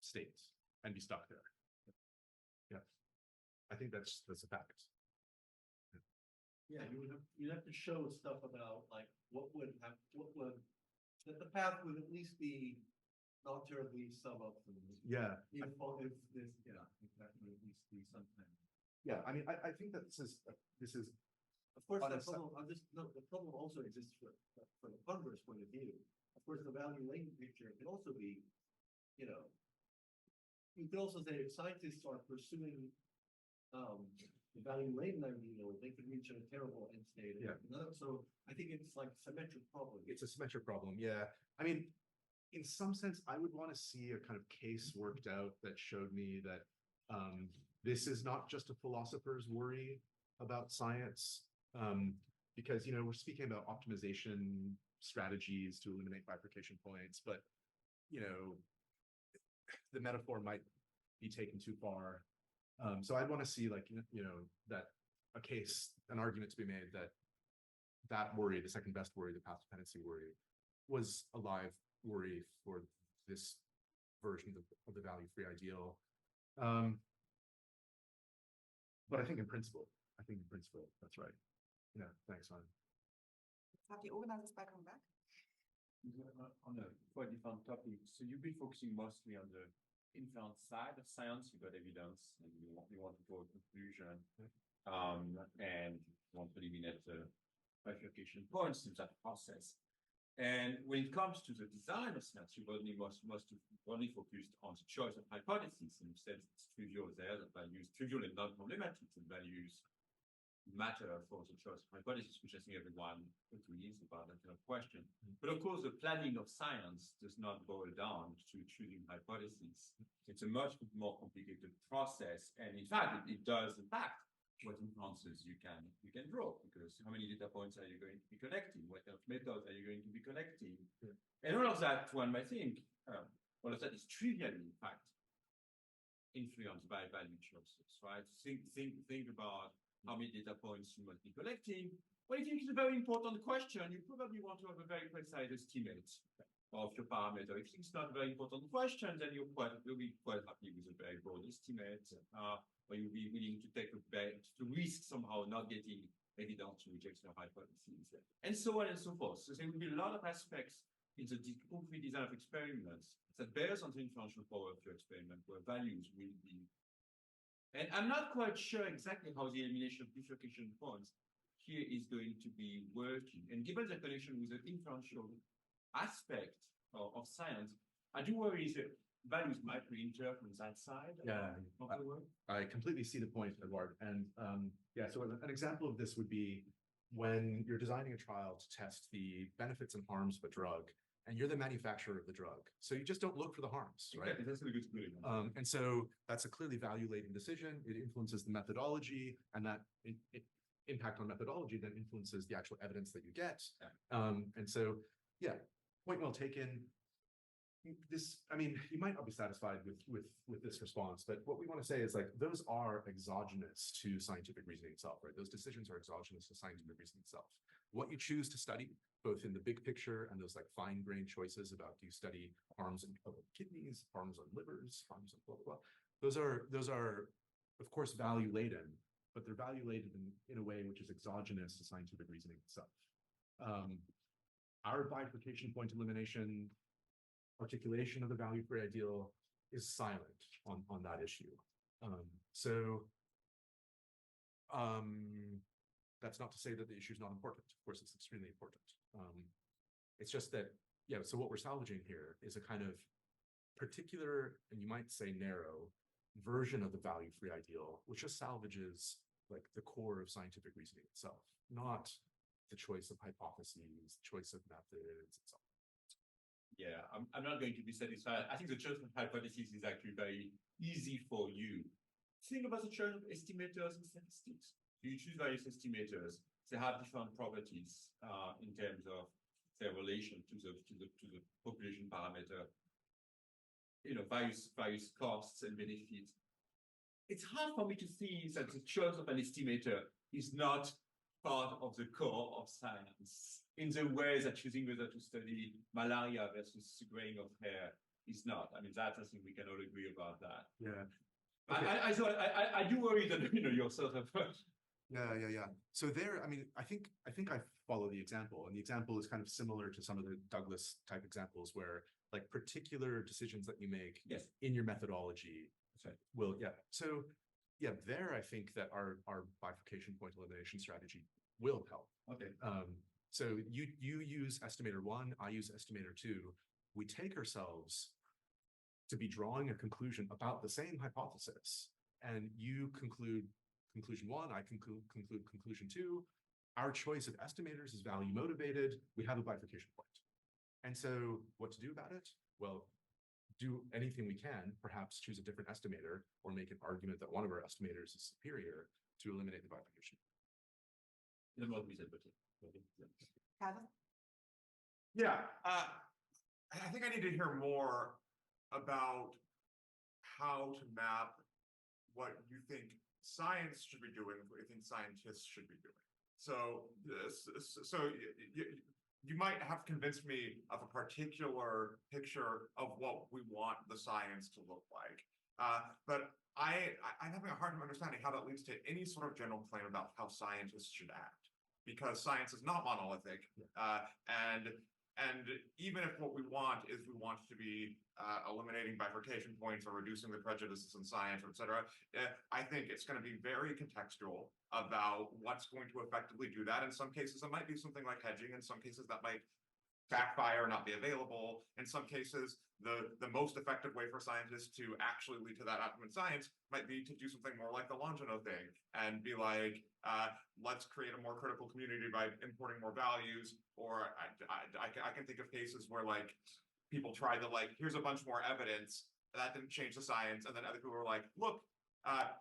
state and be stuck there. Yeah, I think that's a fact. Yeah, you'd have to show stuff about like that the path would at least be not terribly suboptimal. Yeah. If this, yeah, exactly, at least be something. Yeah, I mean, I think that this is. Of course, the problem also exists from the converse point of view. Of course, the value lane picture can also be, you know, you could also say if scientists are pursuing the value lane ideal, they could reach a terrible end state. Yeah. So I think it's like a symmetric problem. It's a symmetric problem. Yeah. I mean, in some sense, I would want to see a kind of case worked out that showed me that this is not just a philosopher's worry about science, because, you know, we're speaking about optimization strategies to eliminate bifurcation points, but, you know, the metaphor might be taken too far. So I'd want to see, like, you know, that a case, an argument to be made that worry, the second best worry, the path dependency worry, was a live worry for this version of the value-free ideal. But I think in principle, that's right. Yeah, thanks, Arnon. Have the organizers back on back? On a quite different topic. So you've been focusing mostly on the inference side of science. You got evidence, and you want to draw a conclusion, and you want to eliminate bifurcation points in that process. And when it comes to the design of science, you only focused on the choice of hypotheses. And instead, it's trivial there, that values trivial and non-problematic, and values matter for the choice of hypothesis, which I think everyone agrees about that kind of question. But of course, the planning of science does not boil down to choosing hypotheses. It's a much more complicated process, and in fact, it does impact what inferences you can draw, because how many data points are you going to be collecting? What kind of methods are you going to be collecting? Yeah. And all of that, one might think, all of that is trivially, in fact, influenced by value choices, right? Think about how many data points you must be collecting. Well, if it's a very important question, you probably want to have a very precise estimate of your parameter. If it's not a very important question, then you'll be quite happy with a very broad estimate, or you'll be willing to take a bet, to risk somehow not getting evidence to reject your hypotheses, and so on and so forth. So there will be a lot of aspects in the concrete design of experiments that bears on the inferential power of your experiment, where values will be. And I'm not quite sure exactly how the elimination of bifurcation points here is going to be working. And given the connection with the inferential aspect of science, I do worry that values might re-enter from that side. Yeah, I completely see the point, Edward. And yeah, so an example of this would be when you're designing a trial to test the benefits and harms of a drug, and you're the manufacturer of the drug. So you just don't look for the harms, right? Exactly. That's a good example. And so that's a clearly value-laden decision. It influences the methodology, and that impact on methodology then influences the actual evidence that you get. Yeah. And so, yeah, point well taken. I mean, you might not be satisfied with this response, but what we want to say is, like, those are exogenous to scientific reasoning itself, right? Those decisions are exogenous to scientific reasoning itself. What you choose to study, both in the big picture and those like fine-grained choices about, do you study harms on kidneys, harms on livers, harms on blah, blah, blah. Those are, of course, value-laden, but they're value-laden in a way which is exogenous to scientific reasoning itself. Our bifurcation point elimination articulation of the value-free ideal is silent on that issue. That's not to say that the issue is not important. Of course, it's extremely important. It's just that, yeah, so what we're salvaging here is a kind of particular, and you might say narrow, version of the value-free ideal, which just salvages like the core of scientific reasoning itself, not the choice of hypotheses, choice of methods, and so on. Yeah, I'm not going to be satisfied. I think the choice of hypothesis is actually very easy for you. Think about the choice of estimators in statistics. You choose various estimators. They have different properties in terms of their relation to the population parameter. You know, various costs and benefits. It's hard for me to see that the choice of an estimator is not part of the core of science, in the way that choosing whether to study malaria versus graying of hair is not. I mean, I think we can all agree about that. Yeah. Okay. I do worry that, you know, you're sort of. Yeah. So there, I mean, I think I follow the example, and the example is kind of similar to some of the Douglas type examples where, like, particular decisions that you make in your methodology will, So yeah, there I think that our bifurcation point elimination strategy will help. Okay. So you use estimator 1, I use estimator 2. We take ourselves to be drawing a conclusion about the same hypothesis, and you conclude conclusion 1, I conclude conclusion 2. Our choice of estimators is value motivated. We have a bifurcation point. And so what to do about it? Well, do anything we can, perhaps choose a different estimator or make an argument that one of our estimators is superior to eliminate the bifurcation. Yeah, I think I need to hear more about how to map what you think science should be doing, what you think scientists should be doing. So you might have convinced me of a particular picture of what we want the science to look like. But I'm having a hard time understanding how that leads to any sort of general claim about how scientists should act, because science is not monolithic. And And even if what we want is we want to be eliminating bifurcation points or reducing the prejudices in science, et cetera, I think it's going to be very contextual about what's going to effectively do that. In some cases, it might be something like hedging. In some cases, that might backfire, not be available. In some cases, the most effective way for scientists to actually lead to that outcome in science might be to do something more like the Longino thing and be like, let's create a more critical community by importing more values. Or I can think of cases where like people try to like, here's a bunch more evidence that didn't change the science, and then other people are like, look,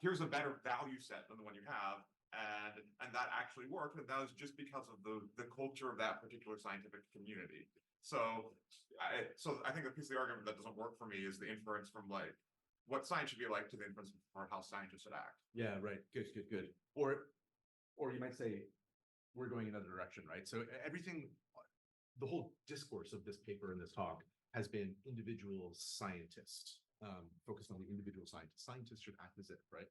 here's a better value set than the one you have. And that actually worked, and that was just because of the culture of that particular scientific community. So I think the piece of the argument that doesn't work for me is the inference from like what science should be like to the inference for how scientists should act. Yeah, right. Good. Or you might say we're going another direction, right? So everything, the whole discourse of this paper and this talk has been individual scientists, focused on the individual scientist. Scientists should act as if, right?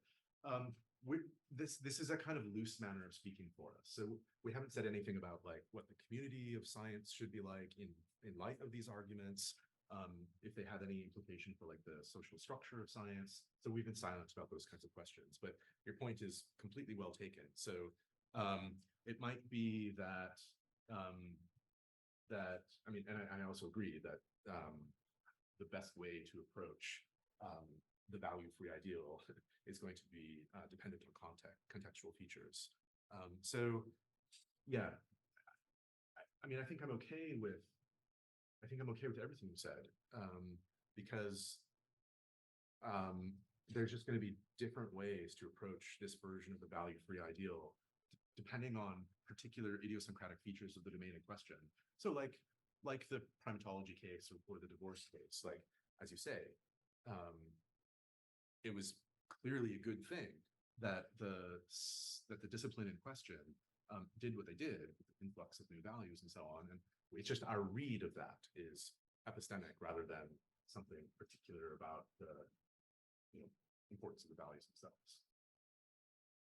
This is a kind of loose manner of speaking for us. So we haven't said anything about like what the community of science should be like in light of these arguments, if they have any implication for like the social structure of science. So we've been silent about those kinds of questions, but your point is completely well taken. So it might be that, I mean, and I also agree that the best way to approach the value-free ideal is going to be dependent on contextual features. So, yeah, I mean, I think I'm okay with everything you said, because there's just going to be different ways to approach this version of the value-free ideal, depending on particular idiosyncratic features of the domain in question. So, like the primatology case or the divorce case, like as you say, it was clearly a good thing that the discipline in question did what they did with the influx of new values and so on. And it's just our read of that is epistemic rather than something particular about the importance of the values themselves.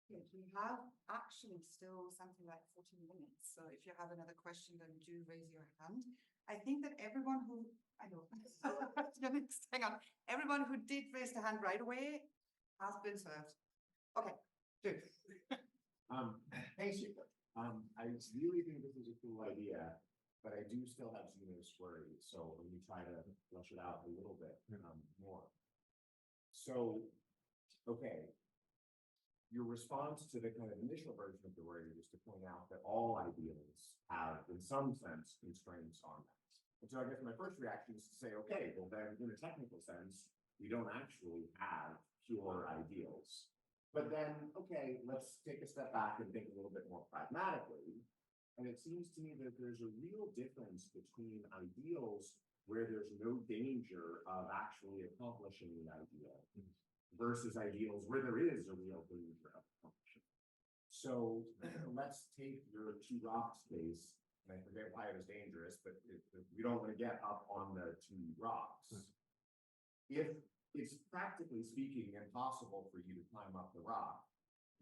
Good. We have actually still something like 14 minutes. So if you have another question, then do raise your hand. I think that everyone who, I know, hang on, everyone who did raise their hand right away has been served. Okay, good. Thanks, Jacob. I really think this is a cool idea, but I do still have Zina's worries. So let me try to flesh it out a little bit more. So, okay. Your response to the kind of initial version of the worry is to point out that all ideals have, in some sense, constraints on them. And so I guess my first reaction is to say, okay, well then in a technical sense, we don't actually have pure ideals. But then, okay, let's take a step back and think a little bit more pragmatically. And it seems to me that there's a real difference between ideals where there's no danger of actually accomplishing the ideal versus ideals where there is a real danger of accomplishing. So let's take your two rocks case, and I forget why it was dangerous, but we don't want to get up on the two rocks. If it's practically speaking impossible for you to climb up the rock,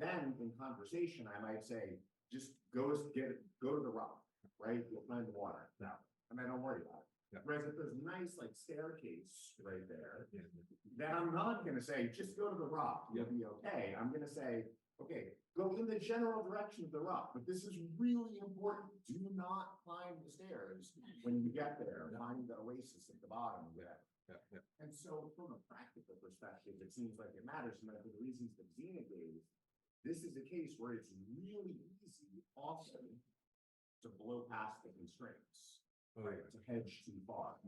then in conversation I might say, just go to the rock, right? You'll find the water. No, I mean, don't worry about it. Whereas if there's a nice like staircase right there, then I'm not going to say, just go to the rock, you'll be okay. I'm going to say, okay, go in the general direction of the rock, but this is really important. Do not climb the stairs when you get there. Find the oasis at the bottom. And so from a practical perspective, it seems like it matters. And for the reasons that Zina gave, this is a case where it's really easy often to blow past the constraints. Right, to hedge too far.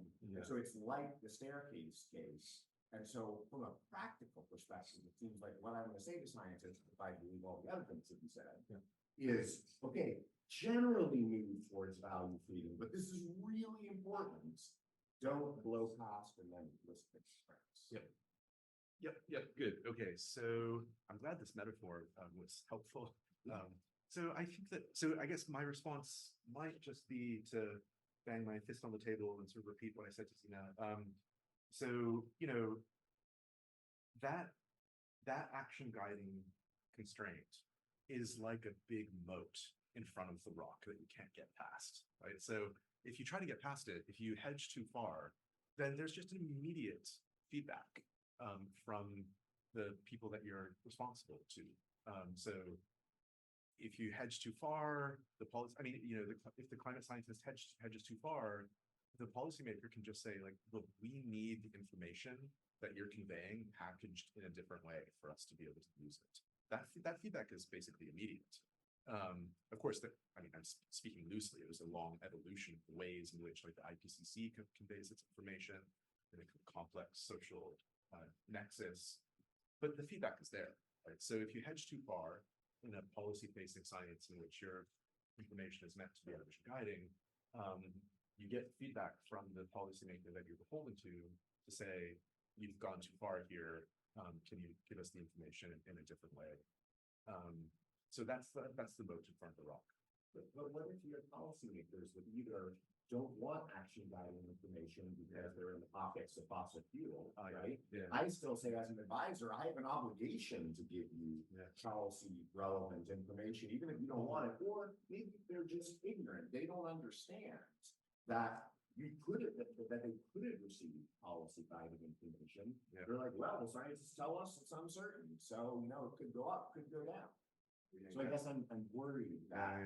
So it's like the staircase case. And so from a practical perspective, it seems like what I'm going to say to scientists, if I believe all the other things that you said, is, okay, generally move towards value freedom, but this is really important. Don't blow past and then list the constraints. Yep, good. Okay, so I'm glad this metaphor was helpful. So I think that, so I guess my response might just be to bang my fist on the table and sort of repeat what I said to Zina. So, that action guiding constraint is like a big moat in front of the rock that you can't get past, right? So if you try to get past it, if you hedge too far, then there's just an immediate feedback from the people that you're responsible to. So if you hedge too far, the policy, I mean, if the climate scientist hedges too far, the policymaker can just say, like, look, we need the information that you're conveying packaged in a different way for us to be able to use it. That feedback is basically immediate. Of course, I'm speaking loosely. It was a long evolution of the ways in which, like, the IPCC conveys its information in a complex social nexus, but the feedback is there, right? So if you hedge too far in a policy-facing science in which your information is meant to be guiding, you get feedback from the policymaker that you're beholden to say, you've gone too far here. Can you give us the information in a different way? So that's the moat in front of the rock. But what if you have policymakers that either don't want action guiding information because they're in the pockets of fossil fuel, right? Yeah. I still say, as an advisor, I have an obligation to give you policy relevant information, even if you don't want it, or maybe they're just ignorant. They don't understand that they could have received policy guiding information. Yeah. They're like, well, the scientists tell us it's uncertain, so it could go up, could go down. So I guess I'm worried that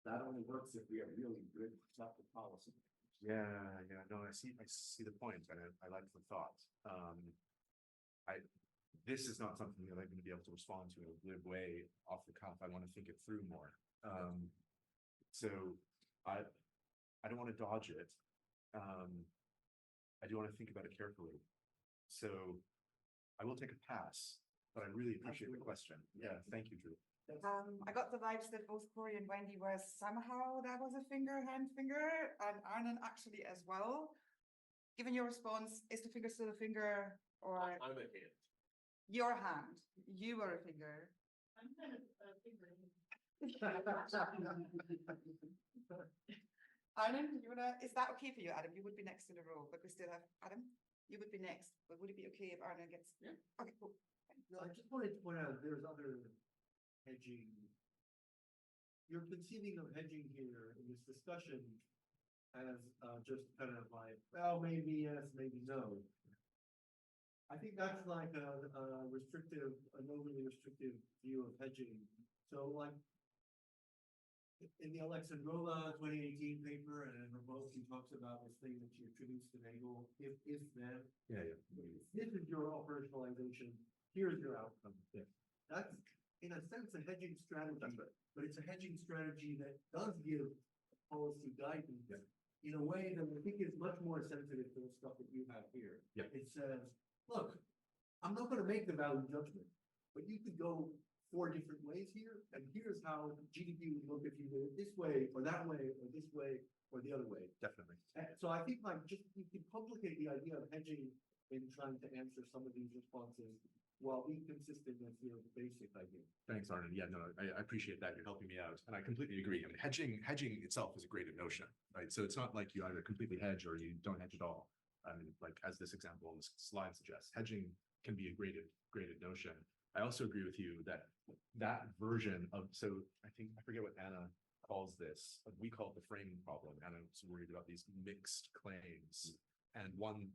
that only works if we have really good protective policy. No, I see the point, and I like the thought. This is not something that I'm going to be able to respond to in a glib way off the cuff. I want to think it through more. So I don't want to dodge it. I do want to think about it carefully. So I will take a pass, but I really appreciate the question. Yeah, thank you, Drew. I got the vibes that both Corey and Wendy were somehow, that was a hand finger, and Arnon actually as well. Given your response, is the finger still a finger, or? I'm a hand. Your hand, you were a finger. I'm kind of a finger. Arnon, is that okay for you, Adam? You would be next in the row, but we still have Adam. You would be next, but would it be okay if Arnon gets? Yeah. Okay, cool. No, I just wanted to point out there's other hedging. You're conceiving of hedging here in this discussion as just kind of like, well, maybe yes, maybe no. I think that's like an overly restrictive view of hedging. So like in the Alexandrova 2018 paper, and in her book, he talks about this thing that she attributes to Nagel, if then. This is your operationalization, here's your outcome. That's, in a sense, a hedging strategy, but it's a hedging strategy that does give policy guidance in a way that I think is much more sensitive to the stuff that you have here. It says, look, I'm not going to make the value judgment, but you could go 4 different ways here, and here's how GDP would look if you did it this way, or that way, or this way, or the other way. Definitely. So I think you can complicate the idea of hedging in trying to answer some of these responses while being consistent with your basic idea. Thanks, Arnon. Yeah, no, I appreciate that. You're helping me out, and I completely agree. I mean, hedging itself is a graded notion, right? So it's not like you either completely hedge or you don't hedge at all. I mean, like as this example on this slide suggests, hedging can be a graded notion. I also agree with you that version of, so I forget what Anna calls this. We call it the framing problem. Anna's worried about these mixed claims. And one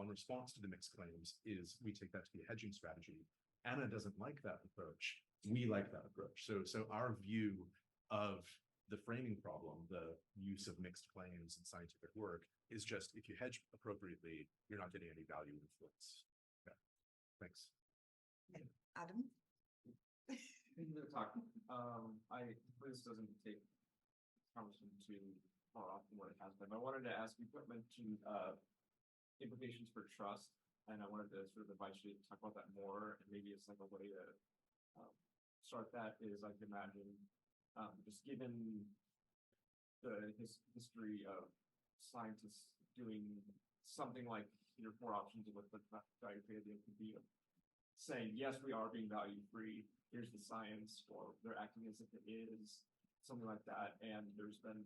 response to the mixed claims is we take that to be a hedging strategy. Anna doesn't like that approach. We like that approach. So our view of the framing problem, the use of mixed claims in scientific work, is just if you hedge appropriately, you're not getting any value influence. Yeah, thanks. Adam? Thank you for the talk. This doesn't take conversation too far off from what it has been. I wanted to ask you mentioned implications for trust, and I wanted to sort of invite you to talk about that more. And maybe it's like a way to start that is I can imagine just given the history of scientists doing something like your 4 options of what the value created could be, saying, yes, we are being value free, here's the science, or they're acting as if it is, something like that. And there's been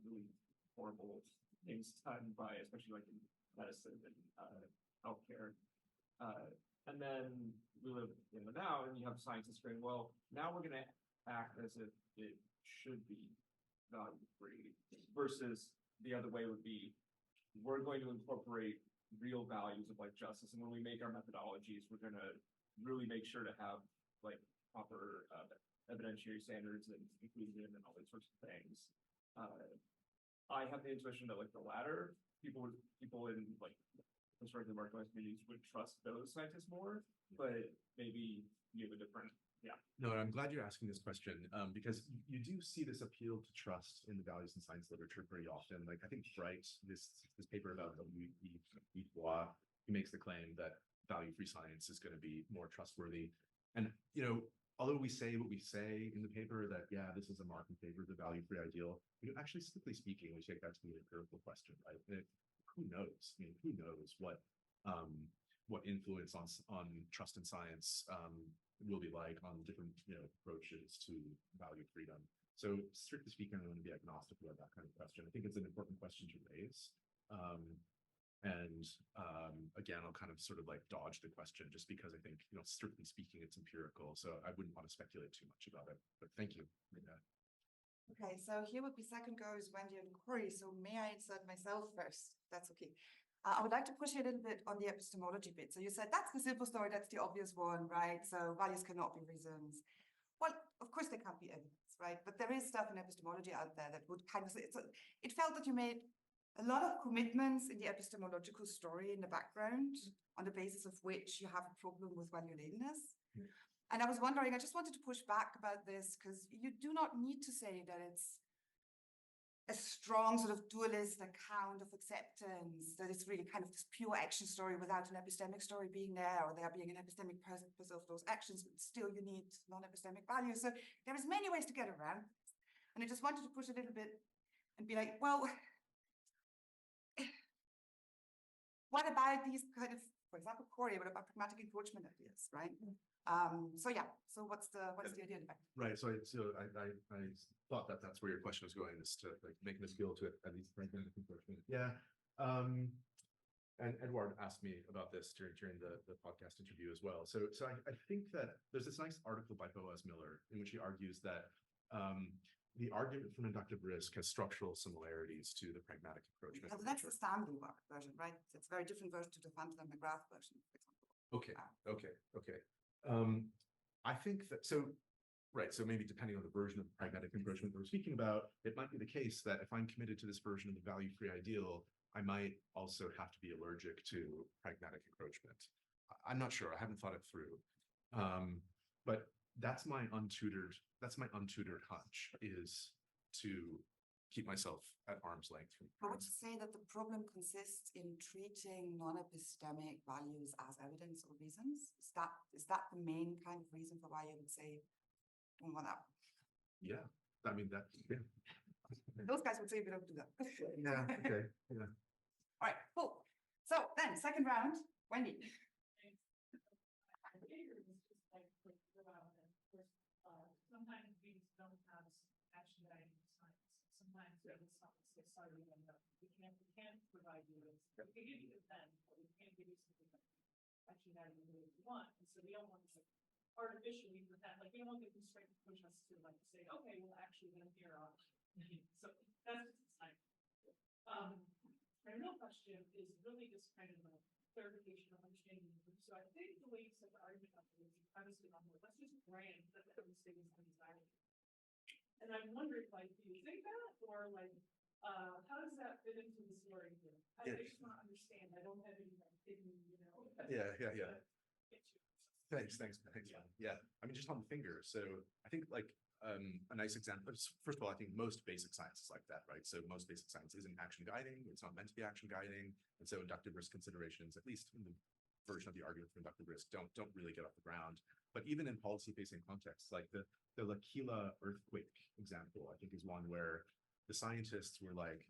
really horrible things done by, especially like in medicine and healthcare. And then we live in the now, and you have scientists saying, well, now we're going to act as if it should be. value free versus the other way would be, we're going to incorporate real values of like justice. And when we make our methodologies, we're gonna really make sure to have like proper evidentiary standards and inclusion and all these sorts of things. I have the intuition that like the latter, people in like historically marginalized communities would trust those scientists more, but maybe you have a different, yeah. No, I'm glad you're asking this question because you do see this appeal to trust in the values in science literature pretty often. Like I think Bright, this paper about he makes the claim that value-free science is going to be more trustworthy. And although we say what we say in the paper that, yeah, this is a mark in favor of the value-free ideal, actually, strictly speaking, we take that to be an empirical question, right? And who knows? I mean, who knows what influence on trust in science will be like on different approaches to value freedom. So strictly speaking, I'm going to be agnostic about that kind of question. I think it's an important question to raise. Again, I'll kind of sort of like dodge the question just because I think, strictly speaking, it's empirical. So I wouldn't want to speculate too much about it, but thank you. Okay, so here would be second goes Wendy and Corey. So may I insert myself first? That's okay. I would like to push you a little bit on the epistemology bit. So you said that's the simple story, that's the obvious one, right? So values cannot be reasons. Well, of course there can't be evidence, right? But there is stuff in epistemology out there that would kind of say, it felt that you made a lot of commitments in the epistemological story in the background on the basis of which you have a problem with valuelessness. And I was wondering, I just wanted to push back about this because you do not need to say that it's a strong sort of dualist account of acceptance, that it's really kind of this pure action story without an epistemic story being there, or there being an epistemic purpose of those actions, but still you need non-epistemic values. So there is many ways to get around this. And I just wanted to push a little bit and be like, well, what about these kind of, for example, Corey, what about pragmatic encroachment ideas, right? So yeah, so what's the idea in the back? Right, so I thought that that's where your question was going, is to like make an appeal to at least pragmatic encroachment. Yeah, and Edward asked me about this during the podcast interview as well. So I think that there's this nice article by Boaz Miller in which he argues that the argument from inductive risk has structural similarities to the pragmatic encroachment. So that's the Stanley version, right? It's a very different version to the Van der McGrath version, for example. Okay. I think that, so maybe depending on the version of pragmatic encroachment we're speaking about, it might be the case that if I'm committed to this version of the value-free ideal, I might also have to be allergic to pragmatic encroachment. I'm not sure, I haven't thought it through. But that's my untutored hunch, is to keep myself at arm's length. I would say that the problem consists in treating non-epistemic values as evidence or reasons. Is that the main kind of reason for why you would say, don't want that? Yeah, I mean, yeah. Those guys would say we don't do that. Yeah, okay, yeah. All right, cool. So then, second round, Wendy. Sometimes we don't have action guiding science. Sometimes it's not say, sorry, we can't provide you with, we can give you the pen, but we can't give you something that actually guiding you really want. And so we don't want to artificially pretend, like we don't want the constraint to push us to like say, okay, well actually then here are. So that's just science. My real question is really just kind of a clarification of understanding. So I think the way you said the argument of it is you kind of sit on the, let's just grant that every state is undesirable. And I'm wondering, like, do you think that, or like, how does that fit into the story here? I just want to understand. I don't have any like hidden, Yeah. Thanks. Yeah, I mean, just on the finger. So I think like a nice example, first of all, I think most basic science is like that, right? So most basic science isn't action guiding. It's not meant to be action guiding. And so inductive risk considerations, at least in the version of the argument for inductive risk, don't really get off the ground. But even in policy-facing contexts, like the L'Aquila earthquake example, I think is one where the scientists were like,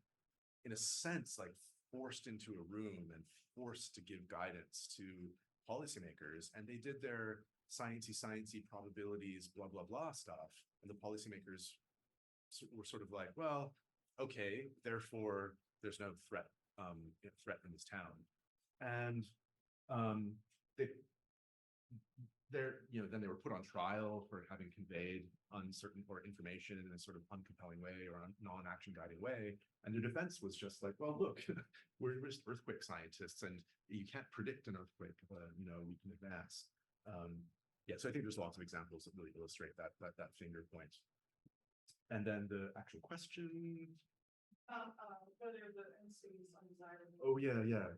in a sense, like forced into a room and forced to give guidance to policymakers, and they did their sciencey probabilities, blah, blah, blah stuff. And the policymakers were sort of like, well, okay, therefore there's no threat in this town. And then they were put on trial for having conveyed uncertain or information in a sort of uncompelling way or non-action guided way. And their defense was just like, well, look, we're just earthquake scientists and you can't predict an earthquake, we can advance. Yeah, so I think there's lots of examples that really illustrate that finger point. And then the actual question. Whether the NC is undesirable. Oh yeah.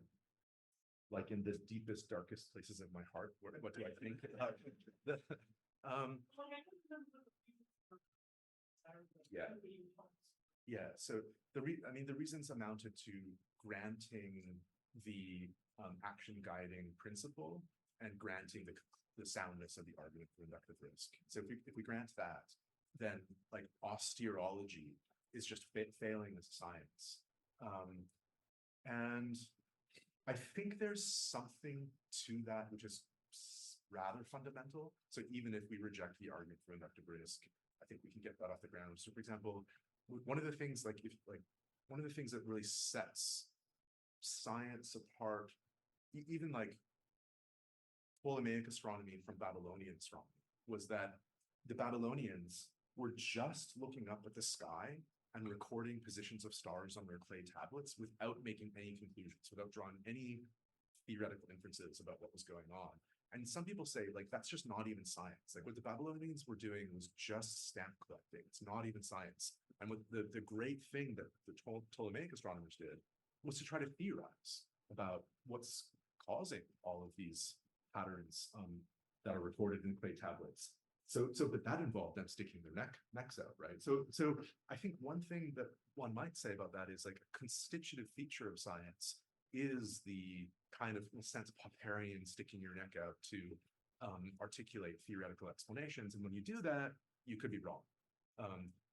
Like in the deepest, darkest places of my heart, what do I think about yeah. So the reasons amounted to granting the action guiding principle and granting the soundness of the argument for inductive risk. So if we grant that, then like austerology is just failing as science. And I think there's something to that which is rather fundamental. So even if we reject the argument for inductive risk, I think we can get that off the ground. So for example, one of the things that really sets science apart, even like Ptolemaic astronomy from Babylonian astronomy, was that the Babylonians were just looking up at the sky and recording positions of stars on their clay tablets without making any conclusions, without drawing any theoretical inferences about what was going on. And some people say, like, that's just not even science. Like, what the Babylonians were doing was just stamp collecting. It's not even science. And what the great thing that the Ptolemaic astronomers did was to try to theorize about what's causing all of these patterns that are recorded in clay tablets. But that involved them sticking their necks out, right? So I think one thing that one might say about that is like a constitutive feature of science is the kind of, in a sense, Popperian sticking your neck out to articulate theoretical explanations. And when you do that, you could be wrong.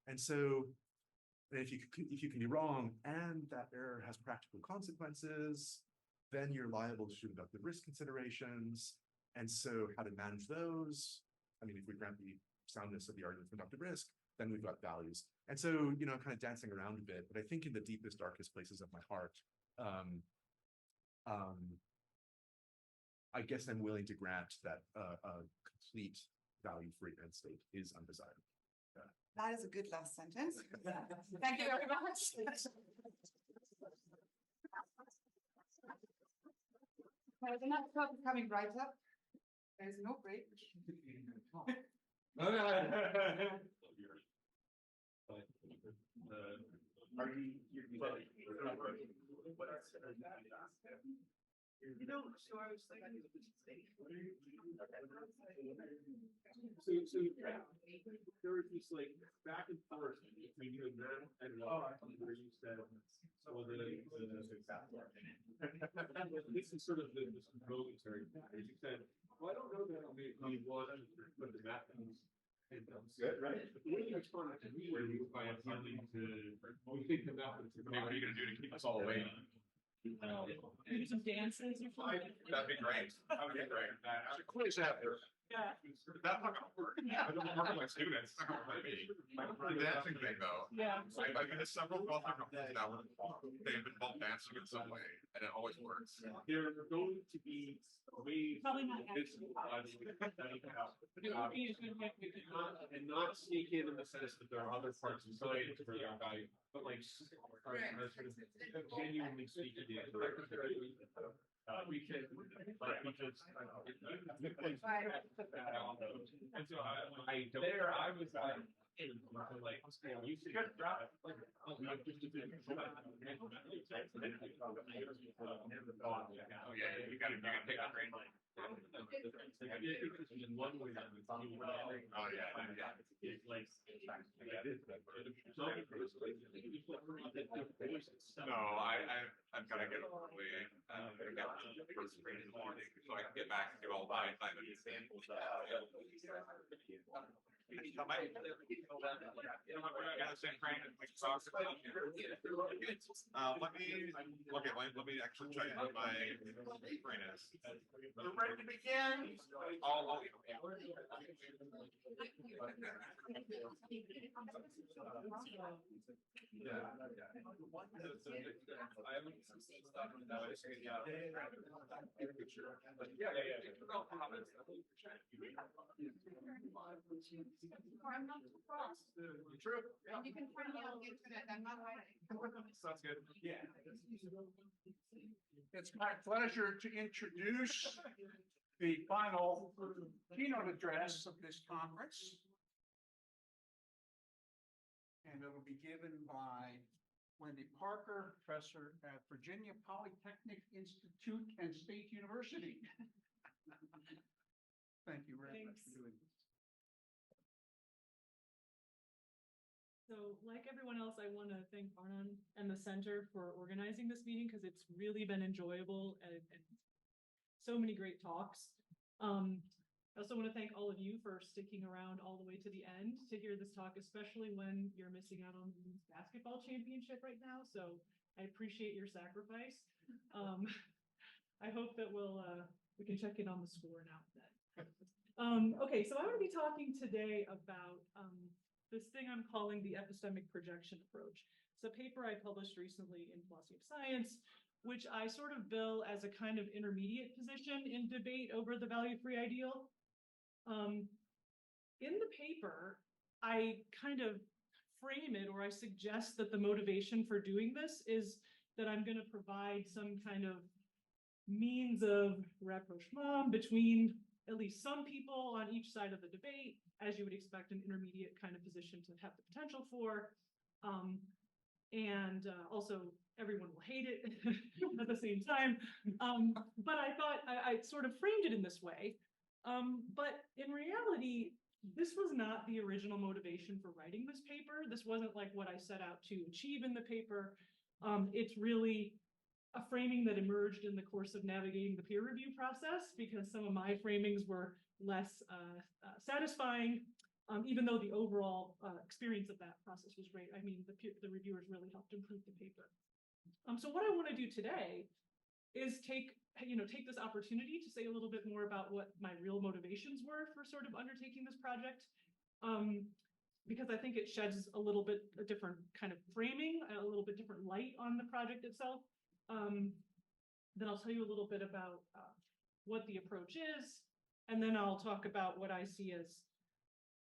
And so if you can be wrong and that error has practical consequences, then you're liable to inductive risk considerations. And so how to manage those? I mean, if we grant the soundness of the argument for inductive risk, then we've got values. And so, kind of dancing around a bit, but I think in the deepest, darkest places of my heart, I guess I'm willing to grant that a complete value-free end state is undesirable. That is a good last sentence. Thank you very much. The next talk is coming right up. There's no break. So I was thinking there was this like back and forth between you and them and where you said, well, this is sort of the momentary. You said, well, I don't know that maybe was, but the math is good, right? But the way you responded to me, where you by appealing to, we think about what are you going to do to keep us all awake? Maybe some dances or something. That'd be great. That would be great. There's a quiz out there. Yeah. That's not gonna work. I don't work with my students. It's not gonna work with me. The dancing thing though. Yeah. I've been to several golf companies now where they've been both dancing in some way and it always works. There are going to be ways. Probably not visible and not sneak in the sense that there are other parts of science where they're value, but like are sort of genuinely speaking in. We can like because and so I don't there I was like you should drop it like oh yeah you gotta take a break. In one way that was No, I've got to get up early. I got first train in the morning, so I can get back and do all my time. I might I got the same train and we can talk about it. Let me actually check what my train is. We're ready to begin. I'll I'm not surprised. True. And you can find me on the internet, I'm not hiding. Sounds good. Yeah. It's my pleasure to introduce the final keynote address of this conference. And it'll be given by Wendy Parker, professor at Virginia Polytechnic Institute and State University. Thank you very much for doing this. So like everyone else, I want to thank Arnon and the center for organizing this meeting because it's really been enjoyable and so many great talks. I also want to thank all of you for sticking around all the way to the end to hear this talk, especially when you're missing out on the women's basketball championship right now. So I appreciate your sacrifice. I hope that we can check in on the score now then. Okay, so I'm going to be talking today about this thing I'm calling the epistemic projection approach. It's a paper I published recently in Philosophy of Science, which I sort of bill as a kind of intermediate position in debate over the value-free ideal. In the paper, I kind of frame it, or I suggest that the motivation for doing this is that I'm going to provide some kind of means of rapprochement between at least some people on each side of the debate, as you would expect an intermediate kind of position to have the potential for. Also, everyone will hate it at the same time. But I thought I sort of framed it in this way. But in reality, this was not the original motivation for writing this paper. This wasn't like what I set out to achieve in the paper. It's really a framing that emerged in the course of navigating the peer review process because some of my framings were less satisfying, even though the overall experience of that process was great. I mean, the reviewers really helped improve the paper. So what I want to do today is take this opportunity to say a little bit more about what my real motivations were for sort of undertaking this project, because I think it sheds a little bit a different kind of framing, a little bit different light on the project itself. Then I'll tell you a little bit about what the approach is, and then I'll talk about what I see as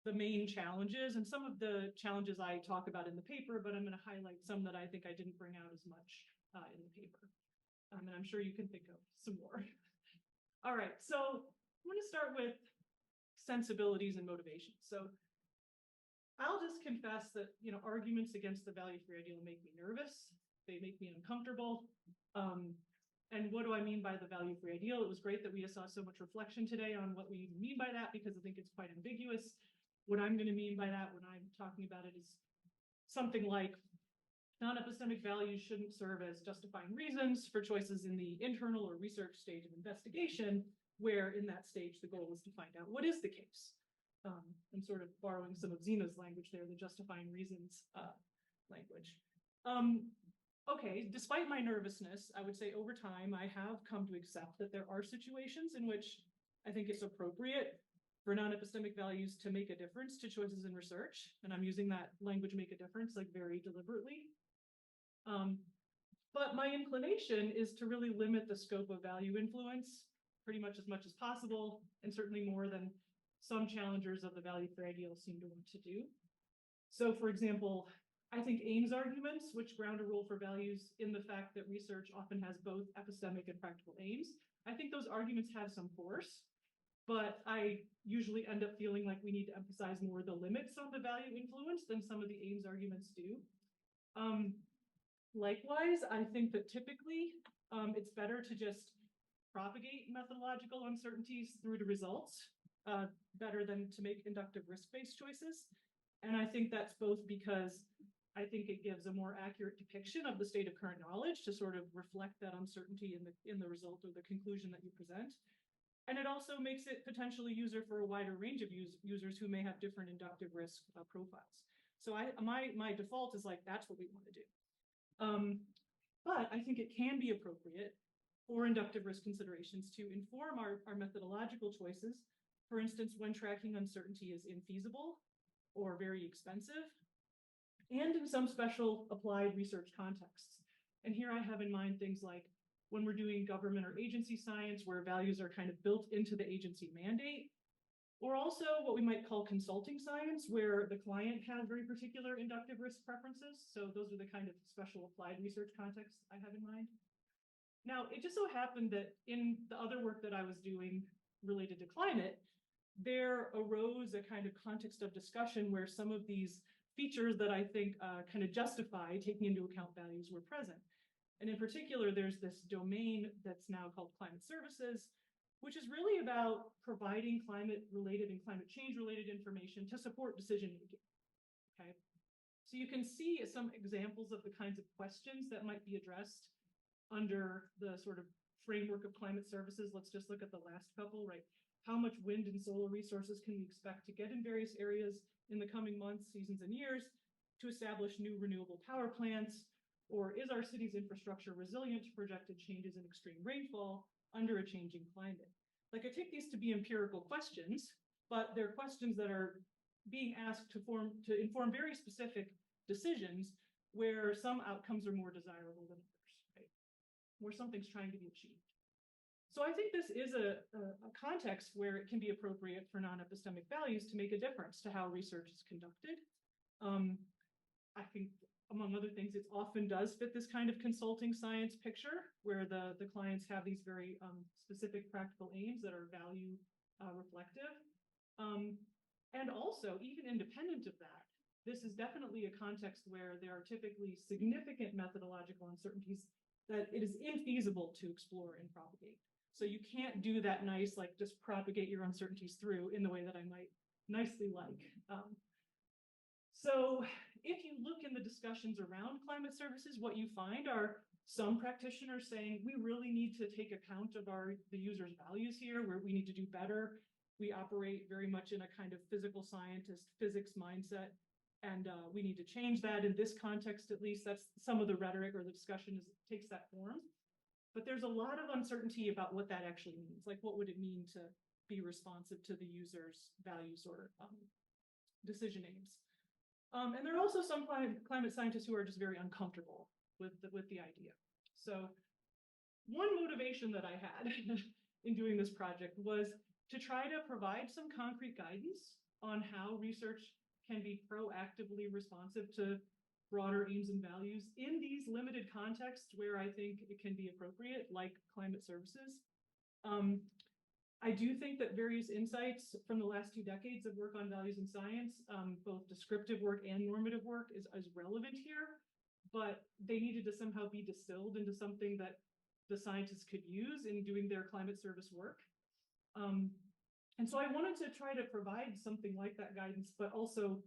the main challenges and some of the challenges I talk about in the paper, but I'm going to highlight some that I think I didn't bring out as much in the paper. And I'm sure you can think of some more. All right, so I'm going to start with sensibilities and motivations. So I'll just confess that, arguments against the value-free ideal make me nervous. They make me uncomfortable. And what do I mean by the value-free ideal? It was great that we saw so much reflection today on what we mean by that, because I think it's quite ambiguous. What I'm going to mean by that when I'm talking about it is something like non-epistemic values shouldn't serve as justifying reasons for choices in the internal or research stage of investigation, where in that stage the goal is to find out what is the case. I'm sort of borrowing some of Zina's language there, the justifying reasons language. Okay, despite my nervousness, I would say over time I have come to accept that there are situations in which I think it's appropriate for non-epistemic values to make a difference to choices in research. And I'm using that language make a difference like very deliberately. But my inclination is to really limit the scope of value influence pretty much as possible, and certainly more than some challengers of the value-free ideal seem to want to do. So for example, I think Ames arguments, which ground a rule for values in the fact that research often has both epistemic and practical aims, I think those arguments have some force, but I usually end up feeling like we need to emphasize more the limits on the value influence than some of the Ames arguments do. Likewise, I think that typically it's better to just propagate methodological uncertainties through to results, better than to make inductive risk-based choices. And I think that's both because I think it gives a more accurate depiction of the state of current knowledge to sort of reflect that uncertainty in the result or the conclusion that you present. And it also makes it potentially user for a wider range of users who may have different inductive risk profiles. So my default is like, that's what we want to do. But I think it can be appropriate for inductive risk considerations to inform our methodological choices. For instance, when tracking uncertainty is infeasible or very expensive, and in some special applied research contexts. And here I have in mind things like when we're doing government or agency science where values are kind of built into the agency mandate, or also what we might call consulting science, where the client has very particular inductive risk preferences. So those are the kind of special applied research contexts I have in mind. Now, it just so happened that in the other work that I was doing related to climate, there arose a kind of context of discussion where some of these features that I think kind of justify taking into account values were present. And in particular, there's this domain that's now called climate services, which is really about providing climate-related and climate change-related information to support decision-making, okay? So you can see some examples of the kinds of questions that might be addressed under the sort of framework of climate services. Let's just look at the last couple, right? How much wind and solar resources can we expect to get in various areas in the coming months, seasons, and years to establish new renewable power plants? Or is our city's infrastructure resilient to projected changes in extreme rainfall under a changing climate? Like, I take these to be empirical questions, but they're questions that are being asked to inform very specific decisions where some outcomes are more desirable than others, right? Where something's trying to be achieved. So I think this is a context where it can be appropriate for non-epistemic values to make a difference to how research is conducted. I think, among other things, it often does fit this kind of consulting science picture where the clients have these very specific practical aims that are value reflective. And also, even independent of that, this is definitely a context where there are typically significant methodological uncertainties that it is infeasible to explore and propagate. So you can't do that nice, like, just propagate your uncertainties through in the way that I might nicely like. So if you look in the discussions around climate services, what you find are some practitioners saying, we really need to take account of the user's values here, where we need to do better. We operate very much in a kind of physical scientist, physics mindset, and we need to change that. In this context, at least, that's some of the rhetoric or the discussion takes that form. But there's a lot of uncertainty about what that actually means. Like, what would it mean to be responsive to the user's values or decision aims? And there are also some climate scientists who are just very uncomfortable with the idea. So one motivation that I had in doing this project was to try to provide some concrete guidance on how research can be proactively responsive to broader aims and values in these limited contexts where I think it can be appropriate, like climate services. I do think that various insights from the last 2 decades of work on values in science, both descriptive work and normative work, is relevant here, but they needed to somehow be distilled into something that the scientists could use in doing their climate service work. And so I wanted to try to provide something like that guidance, but also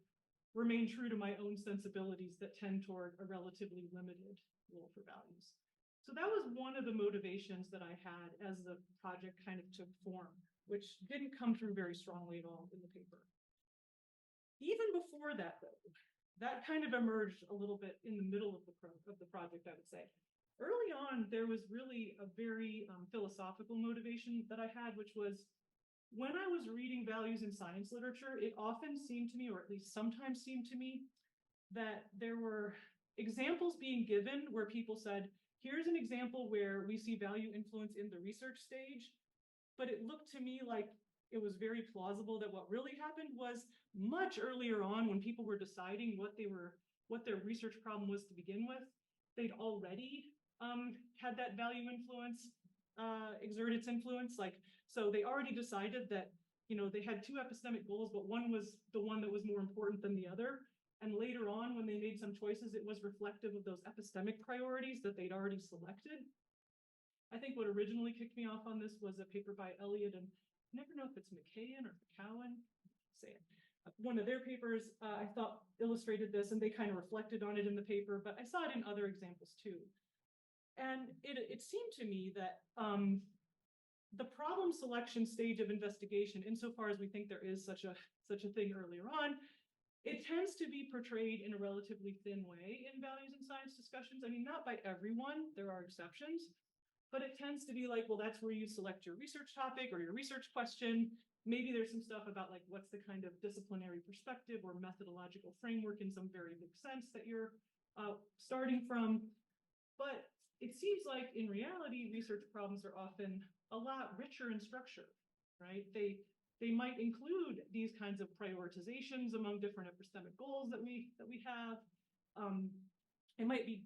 remain true to my own sensibilities that tend toward a relatively limited role for values. So that was one of the motivations that I had as the project kind of took form, which didn't come through very strongly at all in the paper. Even before that, though, that kind of emerged a little bit in the middle of the project, I would say. Early on, there was really a very philosophical motivation that I had, which was when I was reading values in science literature, it often seemed to me, or at least sometimes seemed to me, that there were examples being given where people said, here's an example where we see value influence in the research stage, but it looked to me like it was very plausible that what really happened was much earlier on, when people were deciding what their research problem was to begin with, they'd already had that value influence exert its influence. So they already decided that, they had 2 epistemic goals, but one was the one that was more important than the other. And later on, when they made some choices, it was reflective of those epistemic priorities that they'd already selected. I think what originally kicked me off on this was a paper by Elliott, and I never know if it's McKayen or McCowan, say it. One of their papers, I thought, illustrated this, and they kind of reflected on it in the paper, but I saw it in other examples too. And it seemed to me that the problem selection stage of investigation, insofar as we think there is such a thing earlier on, it tends to be portrayed in a relatively thin way in values and science discussions. I mean, not by everyone, there are exceptions, but it tends to be like, well, that's where you select your research topic or your research question. Maybe there's some stuff about like, what's the kind of disciplinary perspective or methodological framework in some very big sense that you're starting from. But it seems like in reality, research problems are often a lot richer in structure, right? They they might include these kinds of prioritizations among different epistemic goals that we have. It might be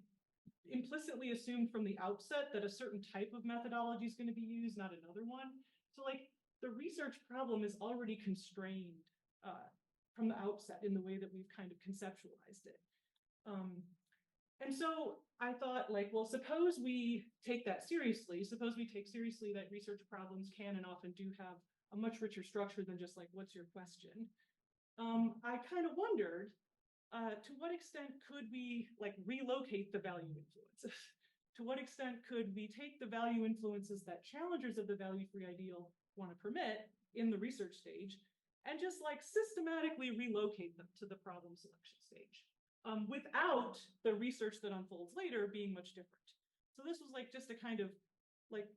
implicitly assumed from the outset that a certain type of methodology is going to be used, not another one. So like the research problem is already constrained from the outset in the way that we've kind of conceptualized it. And so I thought, like, well, suppose we take that seriously. Suppose we take seriously that research problems can and often do have a much richer structure than just like, what's your question? I kind of wondered, to what extent could we like relocate the value influences? To what extent could we take the value influences that challengers of the value-free ideal want to permit in the research stage and just like systematically relocate them to the problem selection stage without the research that unfolds later being much different. So this was like just a kind of like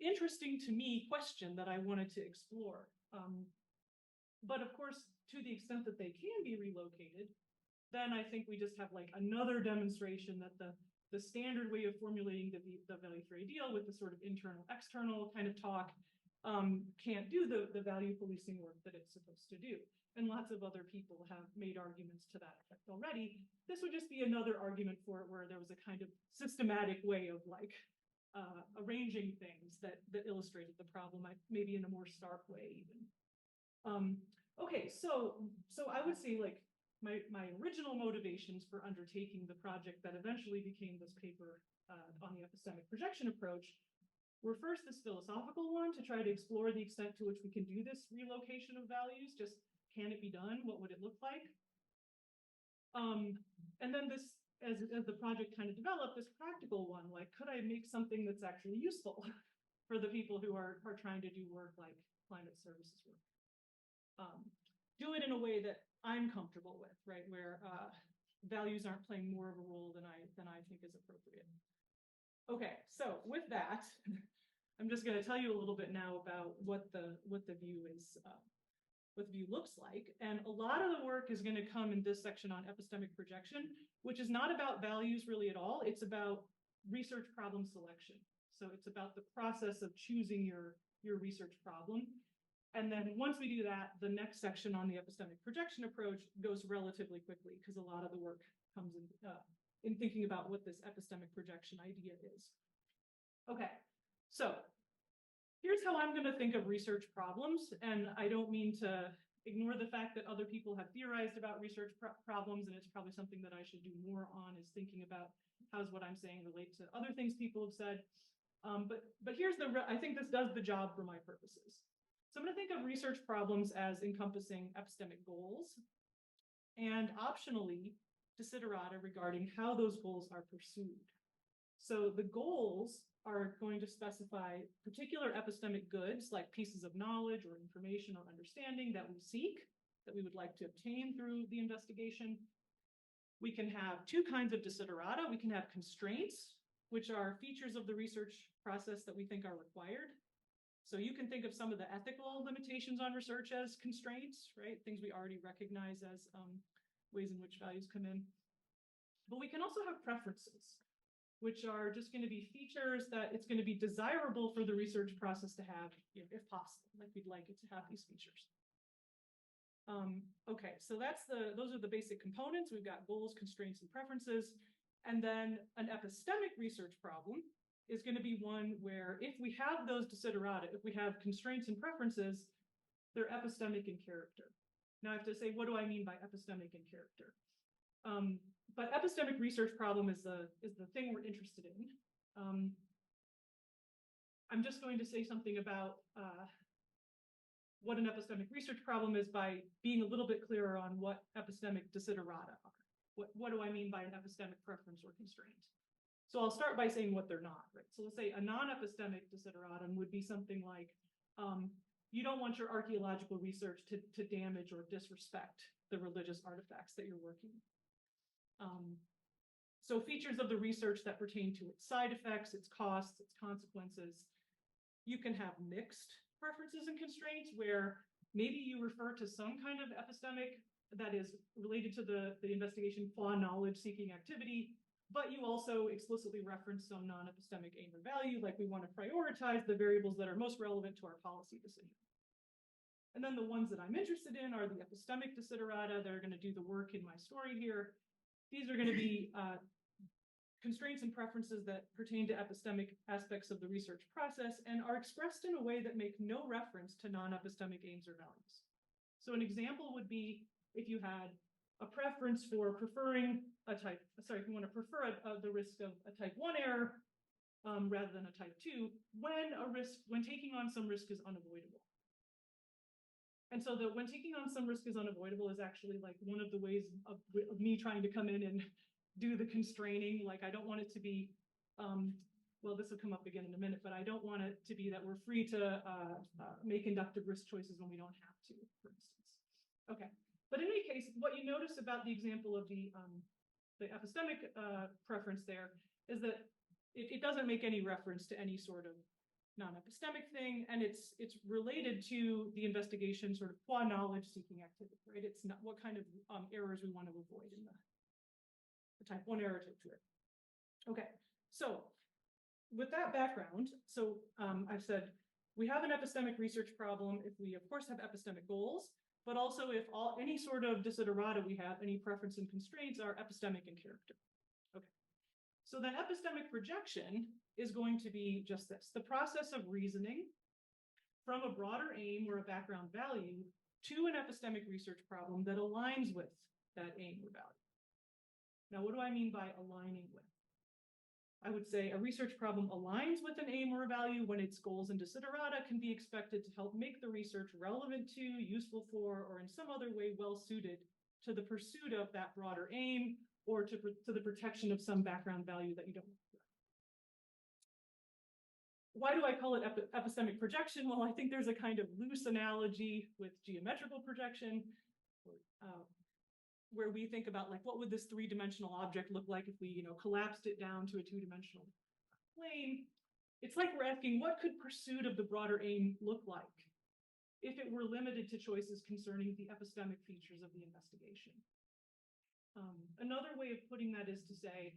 interesting to me question that I wanted to explore. But of course, to the extent that they can be relocated, then I think we just have like another demonstration that the standard way of formulating the value-free ideal with the sort of internal-external kind of talk can't do the value policing work that it's supposed to do. And lots of other people have made arguments to that effect already. This would just be another argument for it where there was a kind of systematic way of like arranging things that illustrated the problem, maybe in a more stark way even. Okay, so I would say like my original motivations for undertaking the project that eventually became this paper on the epistemic projection approach were first this philosophical one to try to explore the extent to which we can do this relocation of values. Just can it be done? What would it look like? And then this, as the project kind of developed, this practical one, like could I make something that's actually useful for the people who are trying to do work like climate services work? Do it in a way that I'm comfortable with, right? Where values aren't playing more of a role than I think is appropriate. Okay, so with that, I'm just going to tell you a little bit now about what the view is, what the view looks like. And a lot of the work is going to come in this section on epistemic projection, which is not about values really at all. It's about research problem selection. So it's about the process of choosing your research problem. And then once we do that, the next section on the epistemic projection approach goes relatively quickly because a lot of the work comes in thinking about what this epistemic projection idea is. Okay, so here's how I'm going to think of research problems. And I don't mean to ignore the fact that other people have theorized about research problems, and it's probably something that I should do more on, is thinking about how does what I'm saying relate to other things people have said. But here's I think this does the job for my purposes. So I'm going to think of research problems as encompassing epistemic goals and optionally desiderata regarding how those goals are pursued. So the goals are going to specify particular epistemic goods like pieces of knowledge or information or understanding that we seek, that we would like to obtain through the investigation. We can have two kinds of desiderata. We can have constraints, which are features of the research process that we think are required. So you can think of some of the ethical limitations on research as constraints, right? Things we already recognize as ways in which values come in. But we can also have preferences, which are just going to be features that it's going to be desirable for the research process to have, if possible, like we'd like it to have these features. Okay, so those are the basic components. We've got goals, constraints, and preferences. And then an epistemic research problem is going to be one where if we have those desiderata, if we have constraints and preferences, they're epistemic in character. Now I have to say, what do I mean by epistemic in character? But epistemic research problem is the thing we're interested in. I'm just going to say something about what an epistemic research problem is by being a little bit clearer on what epistemic desiderata are. What do I mean by an epistemic preference or constraint? So I'll start by saying what they're not, right? So let's say a non-epistemic desideratum would be something like, you don't want your archaeological research to damage or disrespect the religious artifacts that you're working on. So features of the research that pertain to its side effects, its costs, its consequences. You can have mixed preferences and constraints where maybe you refer to some kind of epistemic that is related to the investigation flaw knowledge-seeking activity, but you also explicitly reference some non-epistemic aim or value, like we want to prioritize the variables that are most relevant to our policy decision. And then the ones that I'm interested in are the epistemic desiderata that are going to do the work in my story here. These are going to be constraints and preferences that pertain to epistemic aspects of the research process and are expressed in a way that make no reference to non-epistemic aims or values. So an example would be if you had a preference for preferring a type, sorry, if you want to prefer the risk of a type 1 error rather than a type 2, when taking on some risk is unavoidable. And so when taking on some risk is unavoidable is actually like one of the ways of me trying to come in and do the constraining. Like I don't want it to be, well, this will come up again in a minute, but I don't want it to be that we're free to make inductive risk choices when we don't have to, for instance. Okay, but in any case, what you notice about the example of the epistemic preference there is that it doesn't make any reference to any sort of non-epistemic thing, and it's related to the investigation sort of qua knowledge seeking activity, right? It's not what kind of errors we want to avoid in the type 1 error, type 2 error. Okay, so with that background, so I've said we have an epistemic research problem if we, of course, have epistemic goals, but also if any sort of desiderata we have, any preference and constraints are epistemic in character. Okay, so then epistemic projection is going to be just this, the process of reasoning from a broader aim or a background value to an epistemic research problem that aligns with that aim or value. Now, what do I mean by aligning with? I would say a research problem aligns with an aim or a value when its goals and desiderata can be expected to help make the research relevant to, useful for, or in some other way well suited to the pursuit of that broader aim or to the protection of some background value that you don't want. Why do I call it epistemic projection? Well, I think there's a kind of loose analogy with geometrical projection, where we think about like, what would this three-dimensional object look like if we, collapsed it down to a two-dimensional plane? It's like we're asking, what could pursuit of the broader aim look like if it were limited to choices concerning the epistemic features of the investigation? Another way of putting that is to say,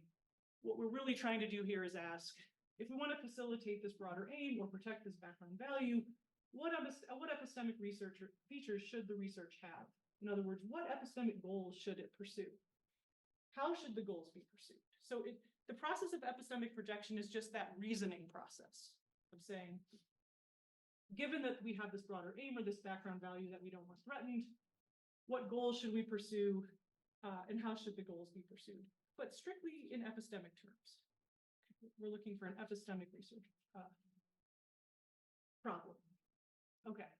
what we're really trying to do here is ask, if we want to facilitate this broader aim or protect this background value, what epistemic research features should the research have? In other words, what epistemic goals should it pursue? How should the goals be pursued? So the process of epistemic projection is just that reasoning process of saying, given that we have this broader aim or this background value that we don't want threatened, what goals should we pursue and how should the goals be pursued? But strictly in epistemic terms. We're looking for an epistemic research problem. Okay.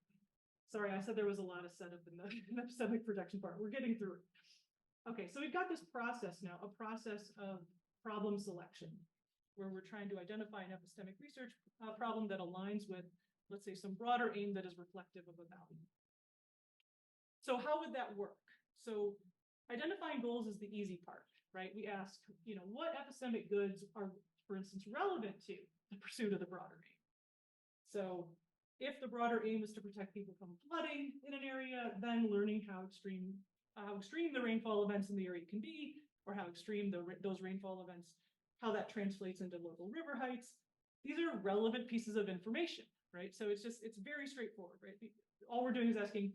Sorry, I said there was a lot of setup in the epistemic projection part. We're getting through it. Okay, so we've got this process now, a process of problem selection, where we're trying to identify an epistemic research problem that aligns with, let's say, some broader aim that is reflective of a value. So how would that work? So identifying goals is the easy part, right? We ask, what epistemic goods are, for instance, relevant to the pursuit of the broader aim? So if the broader aim is to protect people from flooding in an area, then learning how extreme the rainfall events in the area can be, or how extreme those rainfall events, how that translates into local river heights. These are relevant pieces of information, right? So it's very straightforward, right? All we're doing is asking,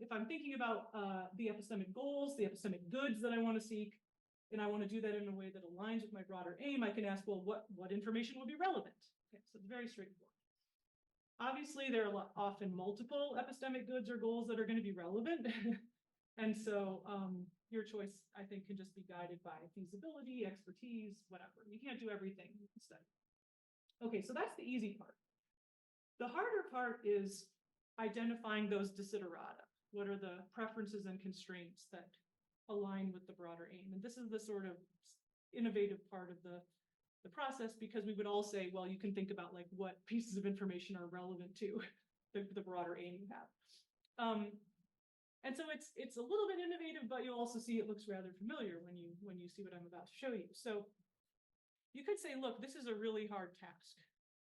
if I'm thinking about the epistemic goals, the epistemic goods that I want to seek, and I want to do that in a way that aligns with my broader aim, I can ask, well, what information will be relevant? Okay, so it's very straightforward. Obviously, there are often multiple epistemic goods or goals that are going to be relevant. And so your choice, I think, can just be guided by feasibility, expertise, whatever. You can't do everything in the study. Okay, so that's the easy part. The harder part is identifying those desiderata. What are the preferences and constraints that align with the broader aim? And this is the sort of innovative part of the process, because we would all say, well, you can think about like what pieces of information are relevant to the broader aim you have. And so it's a little bit innovative, but you'll also see it looks rather familiar when you see what I'm about to show you. So you could say, look, this is a really hard task.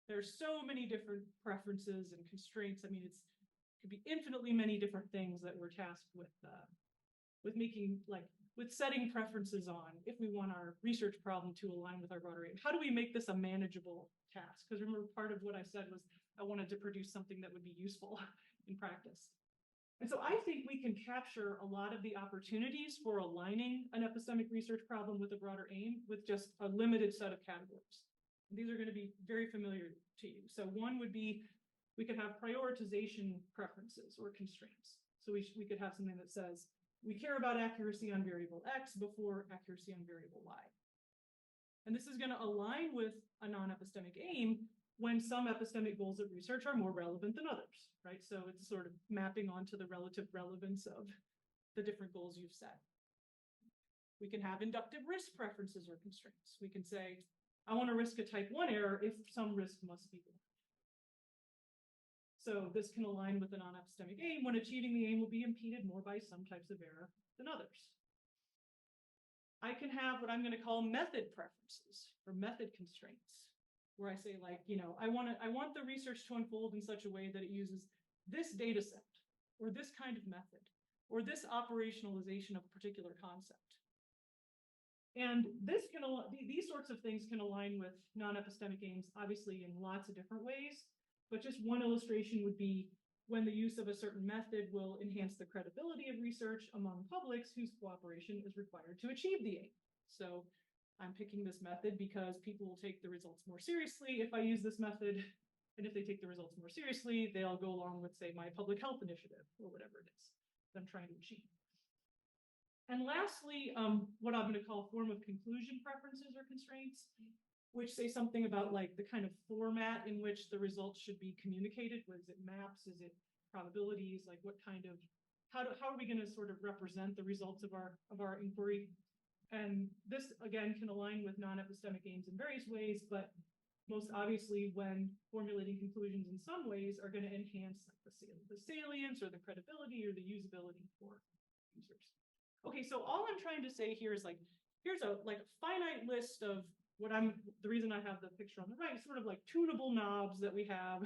There's so many different preferences and constraints. I mean, it could be infinitely many different things that we're tasked with making, like, with setting preferences on if we want our research problem to align with our broader aim. How do we make this a manageable task? Because remember, part of what I said was I wanted to produce something that would be useful in practice. And so I think we can capture a lot of the opportunities for aligning an epistemic research problem with a broader aim with just a limited set of categories. And these are going to be very familiar to you. So one would be, we could have prioritization preferences or constraints. So we could have something that says, we care about accuracy on variable X before accuracy on variable Y. And this is going to align with a non-epistemic aim when some epistemic goals of research are more relevant than others, right? So it's sort of mapping onto the relative relevance of the different goals you've set. We can have inductive risk preferences or constraints. We can say, I want to risk a type 1 error if some risk must be borne. So this can align with a non-epistemic aim when achieving the aim will be impeded more by some types of error than others. I can have what I'm going to call method preferences or method constraints, where I say, like, you know, I want the research to unfold in such a way that it uses this data set or this kind of method or this operationalization of a particular concept. And this can, these sorts of things can align with non-epistemic aims, obviously, in lots of different ways. But just one illustration would be when the use of a certain method will enhance the credibility of research among publics whose cooperation is required to achieve the aim. So I'm picking this method because people will take the results more seriously if I use this method. And if they take the results more seriously, they'll go along with, say, my public health initiative or whatever it is that I'm trying to achieve. And lastly, what I'm going to call form of conclusion preferences or constraints, which say something about like the kind of format in which the results should be communicated. Was it maps? Is it probabilities? Like what kind of, how are we going to sort of represent the results of our inquiry? And this again can align with non-epistemic aims in various ways, but most obviously when formulating conclusions in some ways are going to enhance like the salience or the credibility or the usability for users. Okay, so all I'm trying to say here is like, here's a finite list of the reason I have the picture on the right is sort of like tunable knobs that we have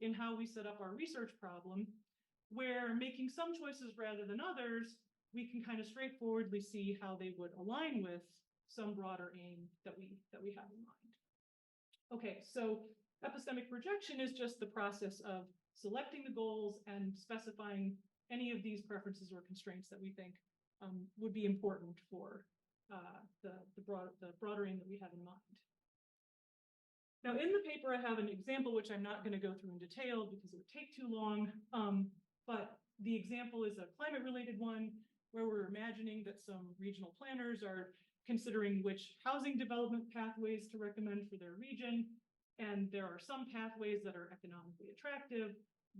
in how we set up our research problem, where making some choices rather than others, we can kind of straightforwardly see how they would align with some broader aim that we have in mind. Okay, so epistemic projection is just the process of selecting the goals and specifying any of these preferences or constraints that we think would be important for the broader aim that we have in mind. Now, in the paper, I have an example which I'm not going to go through in detail because it would take too long. But the example is a climate-related one where we're imagining that some regional planners are considering which housing development pathways to recommend for their region. And there are some pathways that are economically attractive,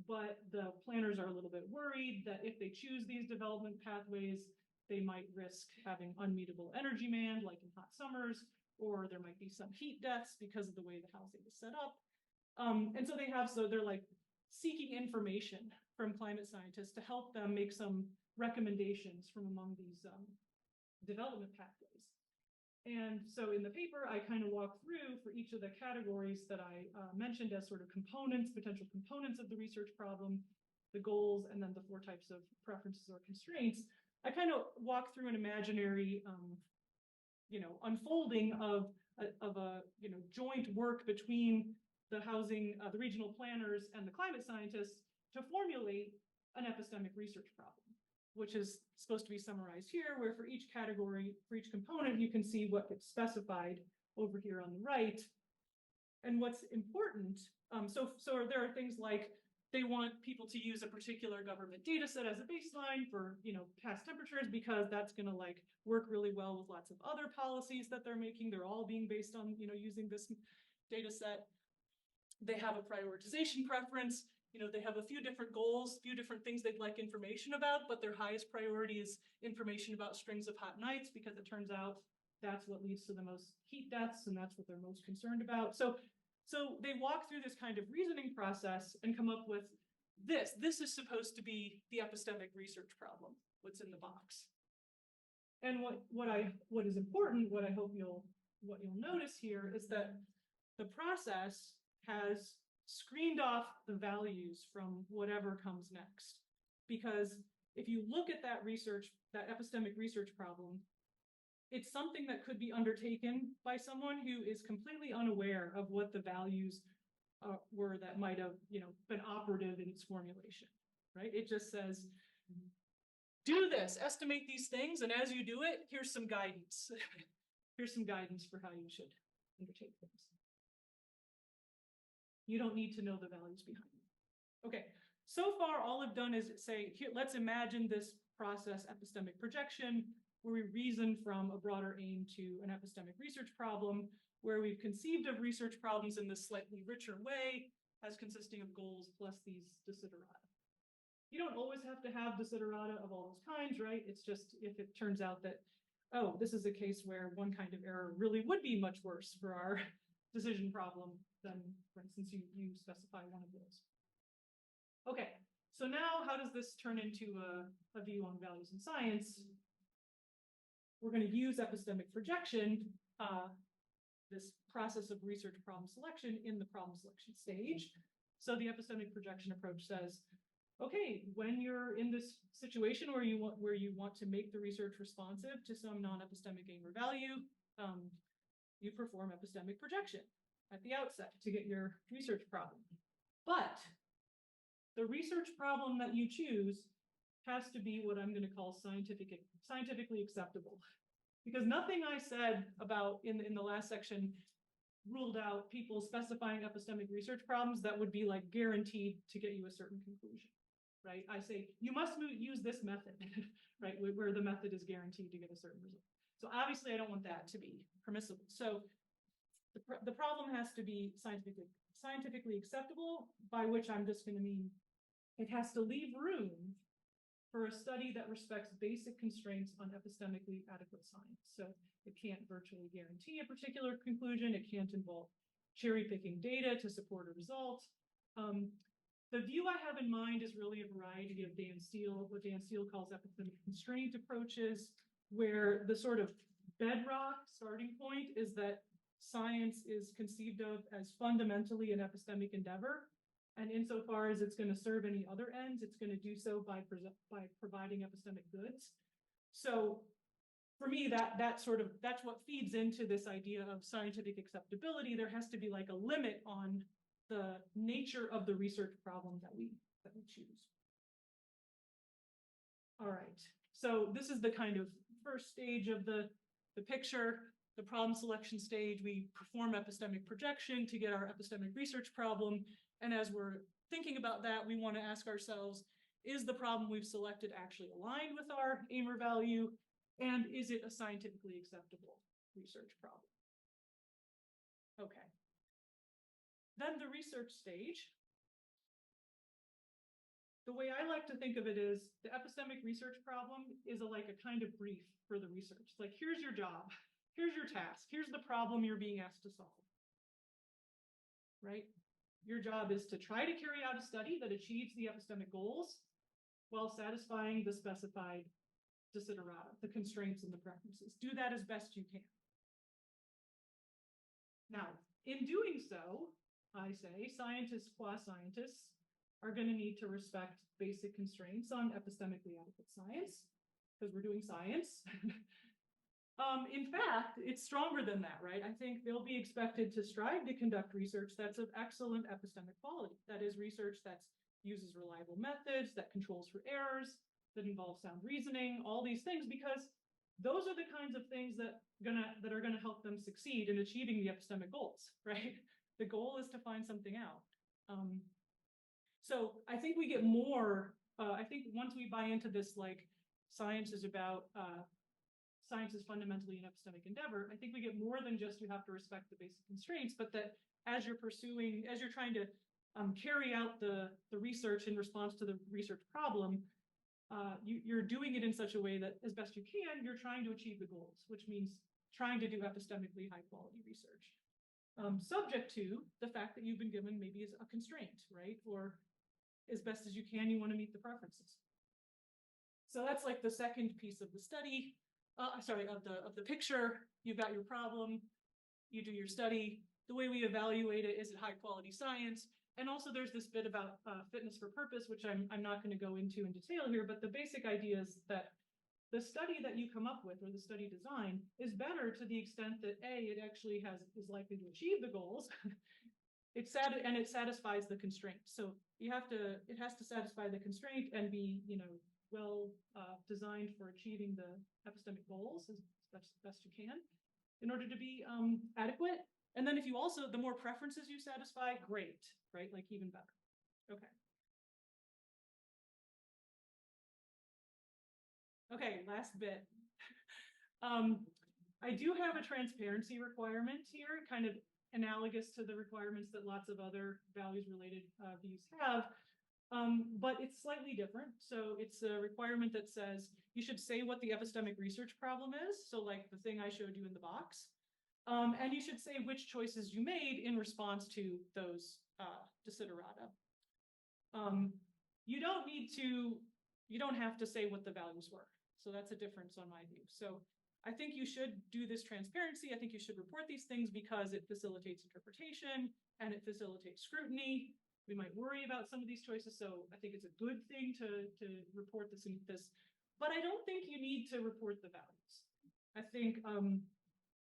but the planners are a little bit worried that if they choose these development pathways, they might risk having unmeetable energy demand, like in hot summers, or there might be some heat deaths because of the way the housing is set up. And so they're like seeking information from climate scientists to help them make some recommendations from among these development pathways. And so in the paper, I kind of walk through for each of the categories that I mentioned as sort of components, potential components of the research problem, the goals, and then the 4 types of preferences or constraints. I kind of walk through an imaginary, unfolding of a joint work between the regional planners and the climate scientists to formulate an epistemic research problem, which is supposed to be summarized here, where for each category, for each component, you can see what gets specified over here on the right. And what's important, so there are things like they want people to use a particular government data set as a baseline for past temperatures because that's going to like work really well with lots of other policies that they're making. They're all being based on using this data set. They have a prioritization preference. They have a few different goals, few different things they'd like information about, but their highest priority is information about strings of hot nights because it turns out that's what leads to the most heat deaths and that's what they're most concerned about. So they walk through this kind of reasoning process and come up with this. This is supposed to be the epistemic research problem, what's in the box. And what is important, what you'll notice here is that the process has screened off the values from whatever comes next. Because if you look at that epistemic research problem, it's something that could be undertaken by someone who is completely unaware of what the values were that might have, been operative in its formulation, right? It just says, do this, estimate these things, and as you do it, here's some guidance. Here's some guidance for how you should undertake things. You don't need to know the values behind them. Okay, so far all I've done is say, here, let's imagine this process epistemic projection, where we reason from a broader aim to an epistemic research problem, where we've conceived of research problems in this slightly richer way, as consisting of goals plus these desiderata. You don't always have to have desiderata of all those kinds, right? It's just if it turns out that, oh, this is a case where one kind of error really would be much worse for our decision problem than, for instance, you specify one of those. Okay, so now how does this turn into a view on values in science? We're going to use epistemic projection, this process of research problem selection in the problem selection stage. So the epistemic projection approach says, okay, when you're in this situation where you want to make the research responsive to some non-epistemic aim or value, you perform epistemic projection at the outset to get your research problem. But the research problem that you choose has to be what I'm going to call scientifically acceptable. Because nothing I said about in the last section ruled out people specifying epistemic research problems that would be like guaranteed to get you a certain conclusion, right? I say, you must use this method, right? Where the method is guaranteed to get a certain result. So obviously I don't want that to be permissible. So the problem has to be scientifically acceptable, by which I'm just going to mean it has to leave room for a study that respects basic constraints on epistemically adequate science. So it can't virtually guarantee a particular conclusion. It can't involve cherry picking data to support a result. The view I have in mind is really a variety of what Dan Steele calls epistemic constraint approaches, where the sort of bedrock starting point is that science is conceived of as fundamentally an epistemic endeavor. And insofar as it's going to serve any other ends, it's going to do so by providing epistemic goods. So for me, that's what feeds into this idea of scientific acceptability. There has to be like a limit on the nature of the research problem that we choose. All right, so this is the kind of first stage of the picture, the problem selection stage. We perform epistemic projection to get our epistemic research problem. And as we're thinking about that, we want to ask ourselves, is the problem we've selected actually aligned with our aim or value? And is it a scientifically acceptable research problem? Okay. Then the research stage. The way I like to think of it is the epistemic research problem is like a kind of brief for the research. It's like, here's your job, here's your task, here's the problem you're being asked to solve, right? Your job is to try to carry out a study that achieves the epistemic goals while satisfying the specified desiderata, the constraints and the preferences. Do that as best you can. Now, in doing so, I say scientists qua scientists are going to need to respect basic constraints on epistemically adequate science, because we're doing science. In fact, it's stronger than that, right? I think they'll be expected to strive to conduct research that's of excellent epistemic quality. That is research that uses reliable methods, that controls for errors, that involves sound reasoning, all these things, because those are the kinds of things that are gonna help them succeed in achieving the epistemic goals, right? The goal is to find something out. So I think we get more, I think once we buy into this, like science is fundamentally an epistemic endeavor, I think we get more than just you have to respect the basic constraints, but that as you're trying to carry out the research in response to the research problem, you're doing it in such a way that as best you can, you're trying to achieve the goals, which means trying to do epistemically high quality research. Subject to the fact that you've been given maybe as a constraint, right? Or as best as you can, you want to meet the preferences. So that's like the second piece of the study. Of the picture. You've got your problem, you do your study. The way we evaluate it, is it high quality science? And also there's this bit about fitness for purpose, which I'm not going to go into in detail here, but the basic idea is that the study that you come up with, or the study design, is better to the extent that A, it actually is likely to achieve the goals, it satisfies the constraint. So it has to satisfy the constraint and be, well designed for achieving the epistemic goals as best you can in order to be adequate. And then if you also, the more preferences you satisfy, great, right? Like even better. Okay. Okay, last bit. I do have a transparency requirement here, kind of analogous to the requirements that lots of other values-related views have, but it's slightly different. So it's a requirement that says you should say what the epistemic research problem is, so like the thing I showed you in the box, and you should say which choices you made in response to those desiderata. You don't have to say what the values were. So that's a difference on my view. So I think you should do this transparency. I think you should report these things because it facilitates interpretation and it facilitates scrutiny. We might worry about some of these choices, so I think it's a good thing to report this. But I don't think you need to report the values. I think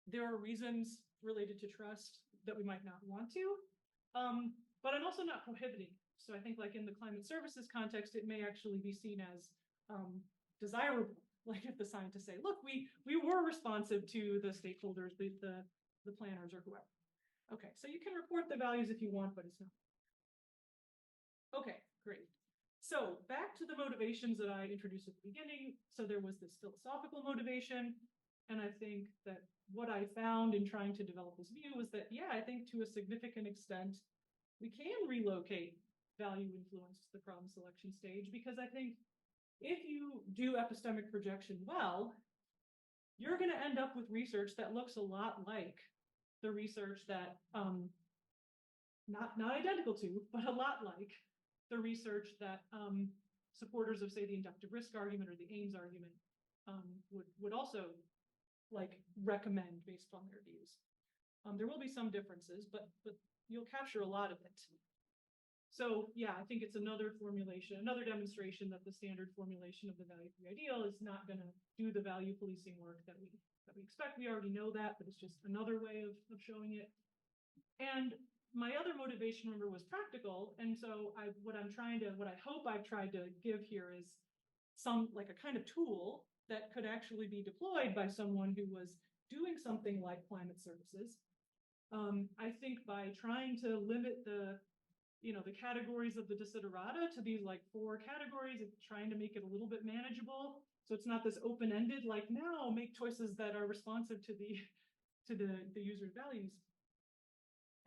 there are reasons related to trust that we might not want to, but I'm also not prohibiting. So I think like in the climate services context, it may actually be seen as desirable. Like if the scientists say, look, we were responsive to the stakeholders, the planners or whoever. Okay, so you can report the values if you want, but it's not. Okay, great. So back to the motivations that I introduced at the beginning. So there was this philosophical motivation. And I think that what I found in trying to develop this view was that, yeah, I think to a significant extent, we can relocate value influence to the problem selection stage, because I think if you do epistemic projection well, you're going to end up with research that looks a lot like the research that, not identical to, but a lot like the research that supporters of, say, the inductive risk argument or the Ames argument would also like recommend based on their views. There will be some differences, but you'll capture a lot of it. So yeah, I think it's another formulation, another demonstration that the standard formulation of the value-free ideal is not going to do the value policing work that we expect. We already know that, but it's just another way of showing it. And my other motivation, remember, was practical. And so what I hope I've tried to give here is like a kind of tool that could actually be deployed by someone who was doing something like climate services. I think by trying to limit the categories of the desiderata to these like 4 categories, of trying to make it a little bit manageable. So it's not this open-ended, like now make choices that are responsive to the user's values.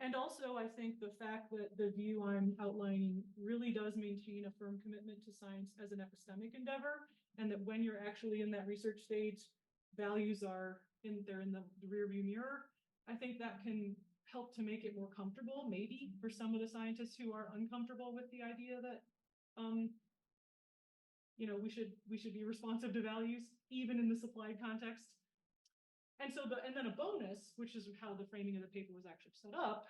And also, I think the fact that the view I'm outlining really does maintain a firm commitment to science as an epistemic endeavor, and that when you're actually in that research stage, values are they're in the rearview mirror. I think that can help to make it more comfortable, maybe for some of the scientists who are uncomfortable with the idea that, we should be responsive to values, even in the supplied context. And so and then a bonus, which is how the framing of the paper was actually set up,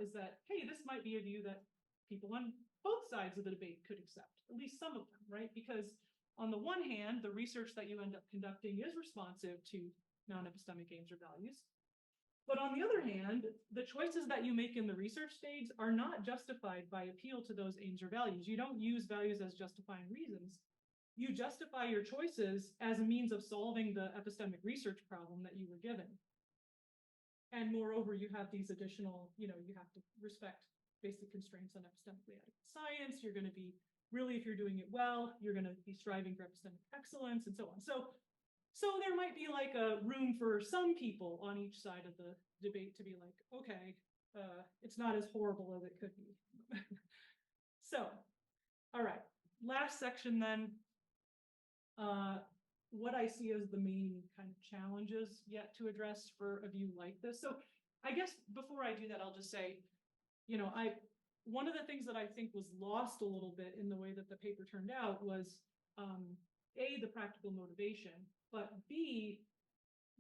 is that, hey, this might be a view that people on both sides of the debate could accept, at least some of them, right? Because on the one hand, the research that you end up conducting is responsive to non-epistemic aims or values. But on the other hand, the choices that you make in the research stage are not justified by appeal to those aims or values. You don't use values as justifying reasons. You justify your choices as a means of solving the epistemic research problem that you were given. And moreover, you have these additional, you have to respect basic constraints on epistemically adequate science. You're going to be, really, if you're doing it well, you're going to be striving for epistemic excellence and so on. So there might be like a room for some people on each side of the debate to be like, okay, it's not as horrible as it could be. So, all right, last section then. What I see as the main kind of challenges yet to address for a view like this. So I guess before I do that, I'll just say, one of the things that I think was lost a little bit in the way that the paper turned out was, A, the practical motivation, but B,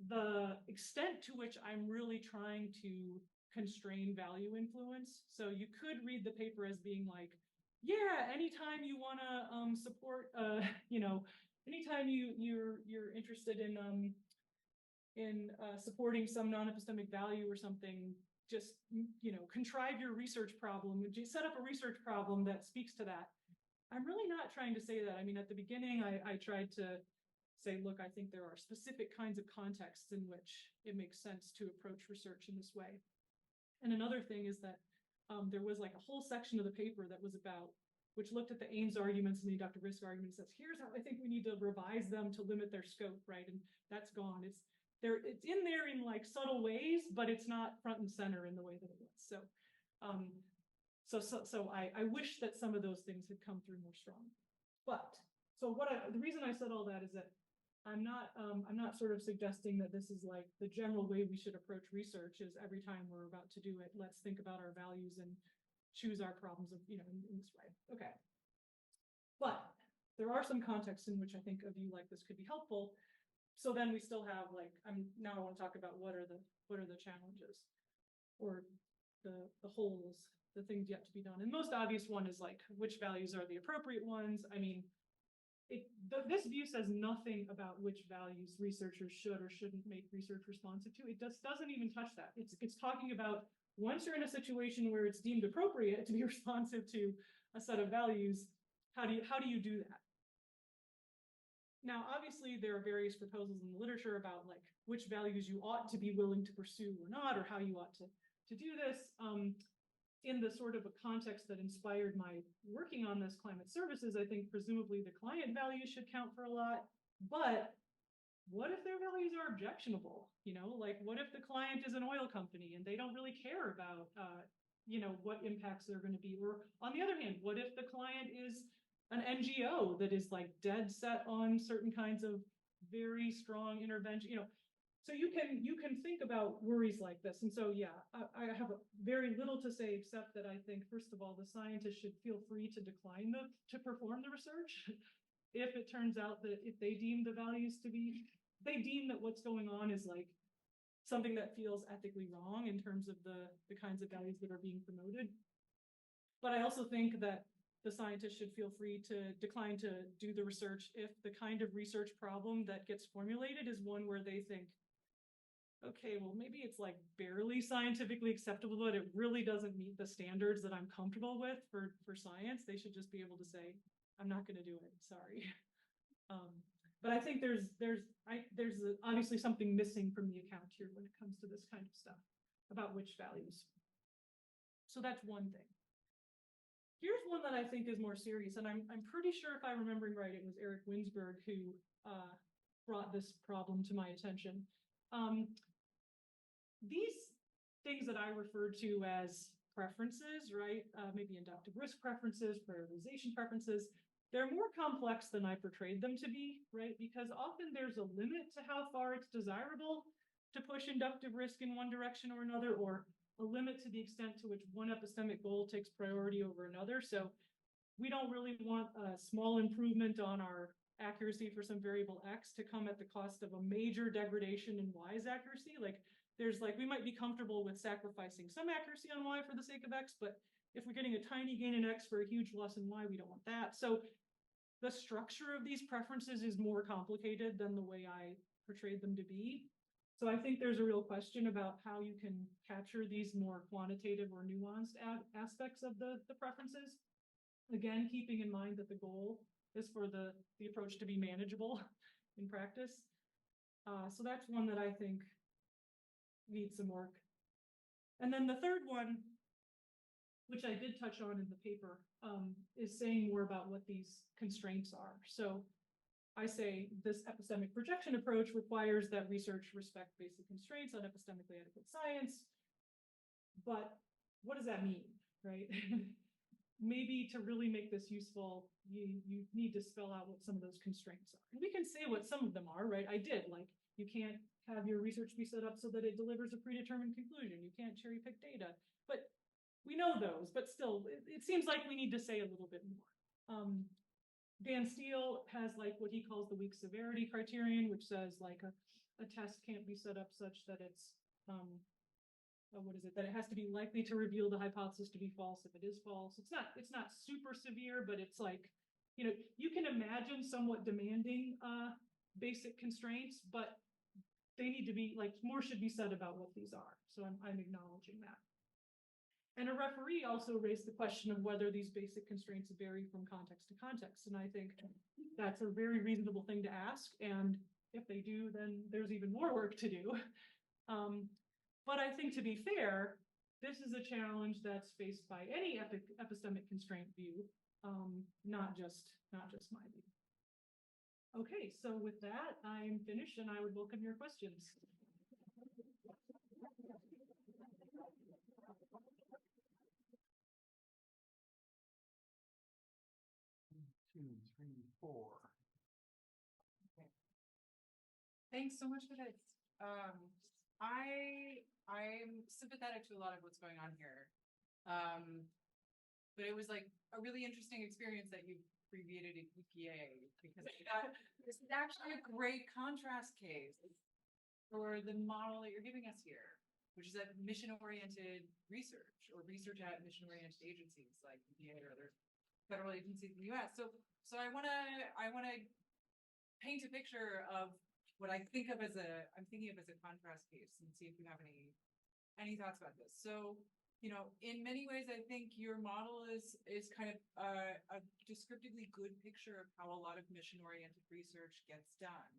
the extent to which I'm really trying to constrain value influence. So you could read the paper as being like, yeah, anytime you want to support, anytime you're interested in supporting some non-epistemic value or something, just, contrive your research problem, set up a research problem that speaks to that. I'm really not trying to say that. I mean, at the beginning, I tried to say, look, I think there are specific kinds of contexts in which it makes sense to approach research in this way. And another thing is that there was like a whole section of the paper that was about, which looked at the Ames arguments and the inductive risk arguments, says, here's how I think we need to revise them to limit their scope, right? And that's gone. It's in there in like subtle ways, but it's not front and center in the way that it was. So I wish that some of those things had come through more strong. But the reason I said all that is that I'm not sort of suggesting that this is like the general way we should approach research is every time we're about to do it, let's think about our values and choose our problems of, in this way. Okay. But there are some contexts in which I think a view like this could be helpful. So then we still have like, now I want to talk about what are the challenges or the holes, the things yet to be done. And most obvious one is like, which values are the appropriate ones? I mean, this view says nothing about which values researchers should or shouldn't make research responsive to. It just doesn't even touch that. It's talking about once you're in a situation where it's deemed appropriate to be responsive to a set of values, how do you do that? Now, obviously, there are various proposals in the literature about like which values you ought to be willing to pursue or not, or how you ought to do this. In the sort of a context that inspired my working on this climate services, I think presumably the client values should count for a lot. But what if their values are objectionable? Like what if the client is an oil company and they don't really care about, what impacts they're going to be? Or on the other hand, what if the client is an NGO that is like dead set on certain kinds of very strong intervention? So you can think about worries like this. And so, yeah, I have very little to say, except that I think, first of all, the scientists should feel free to decline to perform the research. If it turns out that if they deem the values to be, they deem that what's going on is like something that feels ethically wrong in terms of the kinds of values that are being promoted. But I also think that the scientists should feel free to decline to do the research if the kind of research problem that gets formulated is one where they think, okay, well, maybe it's like barely scientifically acceptable, but it really doesn't meet the standards that I'm comfortable with for science. They should just be able to say, I'm not going to do it. Sorry. But I think there's obviously something missing from the account here when it comes to this kind of stuff about which values. So that's one thing. Here's one that I think is more serious, and I'm pretty sure if I'm remembering right, it was Eric Winsberg who brought this problem to my attention. These things that I referred to as preferences, right? Maybe inductive risk preferences, prioritization preferences, they're more complex than I portrayed them to be, right? Because often there's a limit to how far it's desirable to push inductive risk in one direction or another, or a limit to the extent to which one epistemic goal takes priority over another. So we don't really want a small improvement on our accuracy for some variable X to come at the cost of a major degradation in Y's accuracy. Like we might be comfortable with sacrificing some accuracy on Y for the sake of X, but if we're getting a tiny gain in X for a huge loss in Y, we don't want that. So the structure of these preferences is more complicated than the way I portrayed them to be. So I think there's a real question about how you can capture these more quantitative or nuanced aspects of the preferences. Again, keeping in mind that the goal is for the approach to be manageable in practice. So that's one that I think needs some work. And then the third one, which I did touch on in the paper, is saying more about what these constraints are. So I say this epistemic projection approach requires that research respect basic constraints on epistemically adequate science. But what does that mean, right? Maybe to really make this useful, you need to spell out what some of those constraints are. And we can say what some of them are, right? I did, like, you can't have your research be set up so that it delivers a predetermined conclusion. You can't cherry pick data. But we know those, but still, it seems like we need to say a little bit more. Dan Steele has like what he calls the weak severity criterion, which says like a test can't be set up such that it's, that it has to be likely to reveal the hypothesis to be false if it is false. It's not super severe, but it's like, you can imagine somewhat demanding basic constraints, but they need to be, like, more should be said about what these are. So I'm acknowledging that. And a referee also raised the question of whether these basic constraints vary from context to context. And I think that's a very reasonable thing to ask. And if they do, then there's even more work to do. But I think, to be fair, this is a challenge that's faced by any epistemic constraint view, not just my view. Okay, so with that, I'm finished and I would welcome your questions. 2, 3, 4. Thanks so much for this. I'm sympathetic to a lot of what's going on here. But it was like a really interesting experience that you abbreviated at EPA, because I thought this is actually a great contrast case for the model that you're giving us here, which is that mission-oriented research or research at mission-oriented agencies like EPA or other federal agencies in the US. So I wanna paint a picture of what I'm thinking of as a contrast case, and see if you have any thoughts about this. So, you know, in many ways, I think your model is kind of a descriptively good picture of how a lot of mission-oriented research gets done,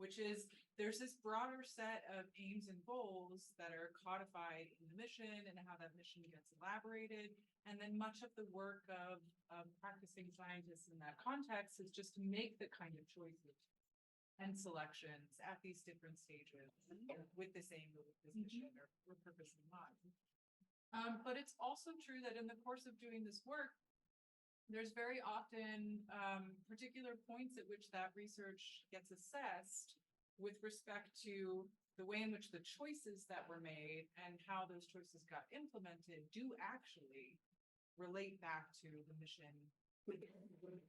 which is there's this broader set of aims and goals that are codified in the mission and how that mission gets elaborated. And then much of the work of practicing scientists in that context is just to make the kind of choices and selections at these different stages with this aim, with this mission or purpose in mind. But it's also true that in the course of doing this work, there's very often particular points at which that research gets assessed with respect to the way in which the choices that were made and how those choices got implemented do actually relate back to the mission.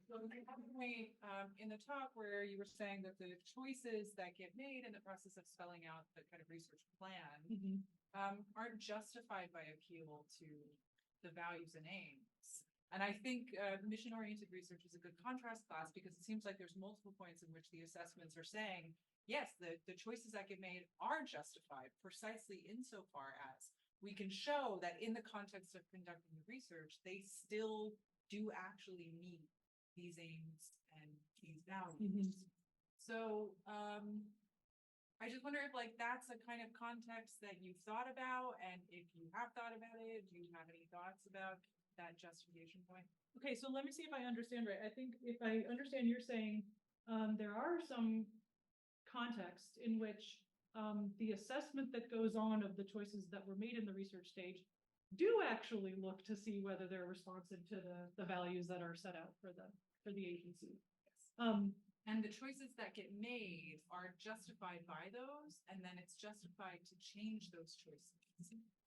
So you have a point in the talk where you were saying that the choices that get made in the process of spelling out the kind of research plan aren't justified by appeal to the values and aims. And I think mission-oriented research is a good contrast class, because it seems like there's multiple points in which the assessments are saying, yes, the choices that get made are justified precisely insofar as we can show that in the context of conducting the research, they still do actually meet these aims and these values. So I just wonder if, like, that's a kind of context that you've thought about, and if you have thought about it, do you have any thoughts about that justification point? Okay, so let me see if I understand right. I think if I understand, you're saying there are some contexts in which the assessment that goes on of the choices that were made in the research stage do actually look to see whether they're responsive to the values that are set out for the agency. And the choices that get made are justified by those, and then it's justified to change those choices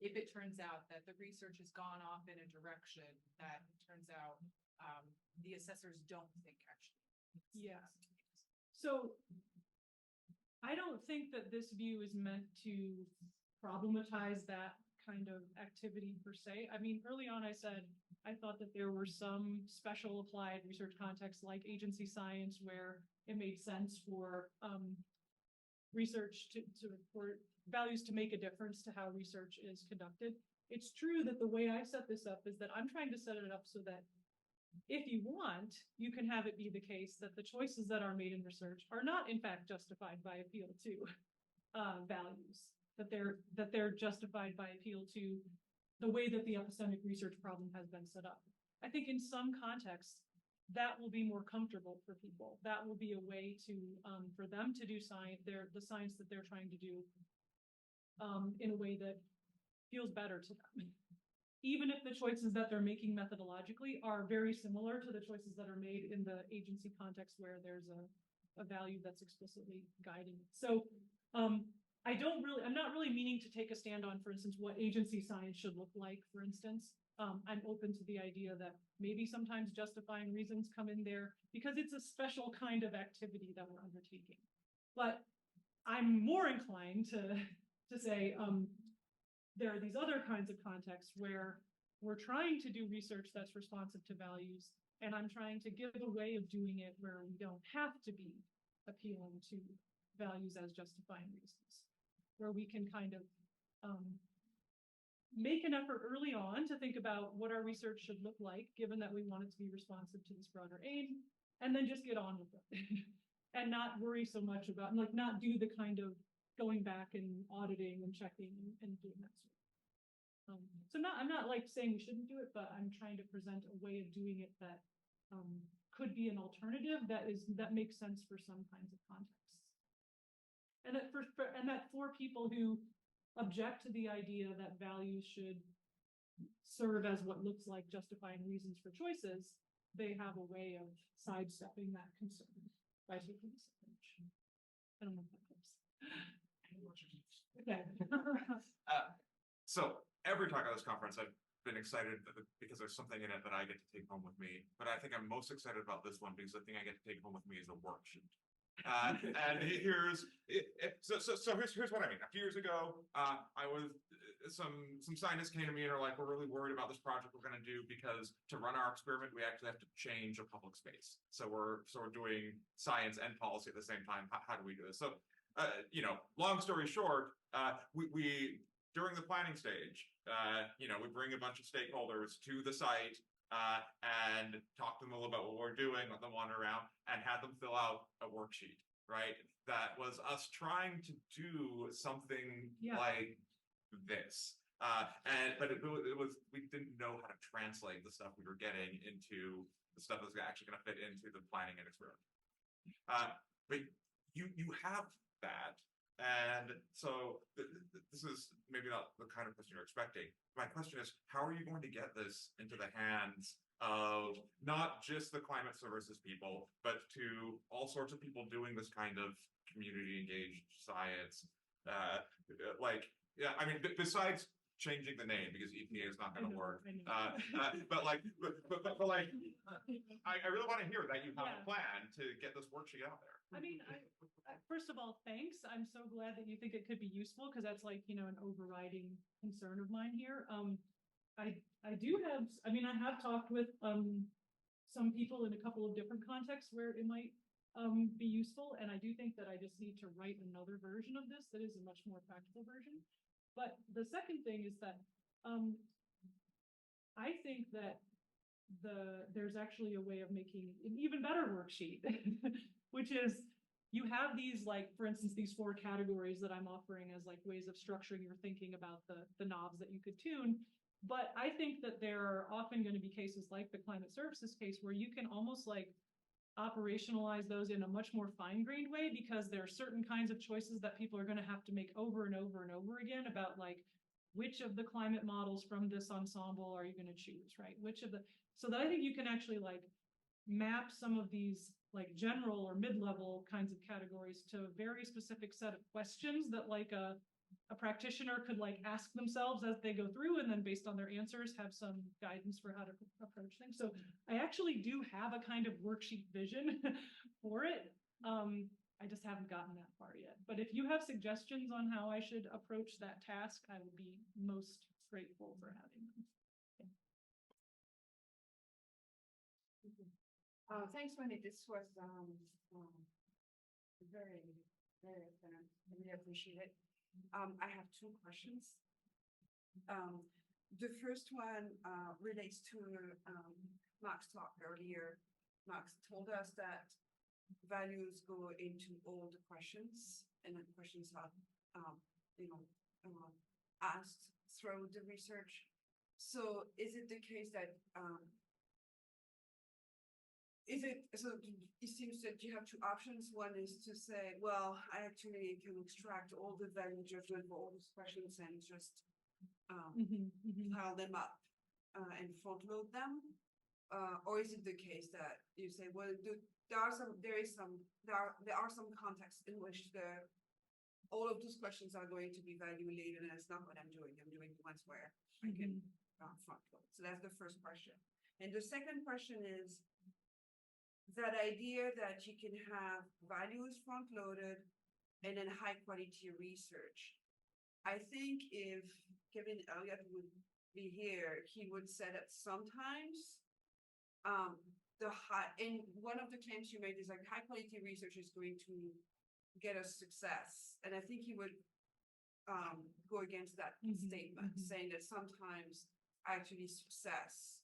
if it turns out that the research has gone off in a direction that it turns out the assessors don't think actually. Yeah. So I don't think that this view is meant to problematize that kind of activity per se. I mean, early on I said I thought that there were some special applied research contexts like agency science where it made sense for research for values to make a difference to how research is conducted. It's true that the way I set this up is that I'm trying to set it up so that if you want, you can have it be the case that the choices that are made in research are not in fact justified by appeal to values, that they're justified by appeal to the way that the epistemic research problem has been set up. I think in some contexts, that will be more comfortable for people. That will be a way to for them to do the science that they're trying to do in a way that feels better to them. Even if the choices that they're making methodologically are very similar to the choices that are made in the agency context where there's a value that's explicitly guiding it. So I'm not really meaning to take a stand on, for instance, what agency science should look like, for instance. I'm open to the idea that maybe sometimes justifying reasons come in there because it's a special kind of activity that we're undertaking. But I'm more inclined to say there are these other kinds of contexts where we're trying to do research that's responsive to values, and I'm trying to give a way of doing it where we don't have to be appealing to values as justifying reasons, where we can kind of make an effort early on to think about what our research should look like, given that we want it to be responsive to this broader aim, and then just get on with it and not worry so much about, like, not do the kind of going back and auditing and checking and doing that sort of. So I'm not like saying we shouldn't do it, but I'm trying to present a way of doing it that could be an alternative that makes sense for some kinds of contexts. And that for people who object to the idea that values should serve as what looks like justifying reasons for choices, they have a way of sidestepping that concern by taking this approach. I don't know if that helps. Okay. So every talk at this conference, I've been excited because there's something in it that I get to take home with me. But I think I'm most excited about this one because the thing I get to take home with me is a worksheet. And here's what I mean. A few years ago, I was some scientists came to me and are like, we're really worried about this project we're going to do because to run our experiment, we actually have to change a public space. So we're doing science and policy at the same time. How do we do this? So, long story short, we during the planning stage, we bring a bunch of stakeholders to the site. And talk to them a little about what we're doing, let them wander around, and have them fill out a worksheet, right? That was us trying to do something like this. But it was, we didn't know how to translate the stuff we were getting into the stuff that's actually going to fit into the planning and experiment. But you have that. And so this is maybe not the kind of question you're expecting. My question is, how are you going to get this into the hands of not just the climate services people, but to all sorts of people doing this kind of community engaged science? Besides changing the name, because EPA is not going to work. I really want to hear that you have a plan to get this worksheet out there. I mean, first of all, thanks. I'm so glad that you think it could be useful, because that's like, an overriding concern of mine here. I have talked with some people in a couple of different contexts where it might be useful. And I do think that I just need to write another version of this that is a much more practical version. But the second thing is that I think that there's actually a way of making an even better worksheet, which is you have these, like, for instance, these 4 categories that I'm offering as like ways of structuring your thinking about the knobs that you could tune. But I think that there are often going to be cases like the climate services case where you can almost like operationalize those in a much more fine-grained way, because there are certain kinds of choices that people are going to have to make over and over and over again about, like, which of the climate models from this ensemble are you going to choose, right? So that I think you can actually like map some of these like general or mid-level kinds of categories to a very specific set of questions that like a practitioner could like ask themselves as they go through, and then based on their answers have some guidance for how to approach things. So I actually do have a kind of worksheet vision for it. I just haven't gotten that far yet. But if you have suggestions on how I should approach that task, I would be most grateful for having them. Thanks, Wendy. This was very, very excellent. I really appreciate it. I have 2 questions. The first one relates to Mark's talk earlier. Mark told us that values go into all the questions, and then questions are, asked through the research. So is it the case that it seems that you have 2 options. One is to say, well, I actually can extract all the value judgment for all these questions and just pile them up and front load them. Or is it the case that you say, well, there are some contexts in which all of those questions are going to be value laden, and that's not what I'm doing. I'm doing the ones where I can front load. So that's the first question. And the second question is that idea that you can have values front loaded and then high quality research. I think if Kevin Elliott would be here, he would say that sometimes and one of the claims you made is like high quality research is going to get us success. And I think he would go against that statement, saying that sometimes actually success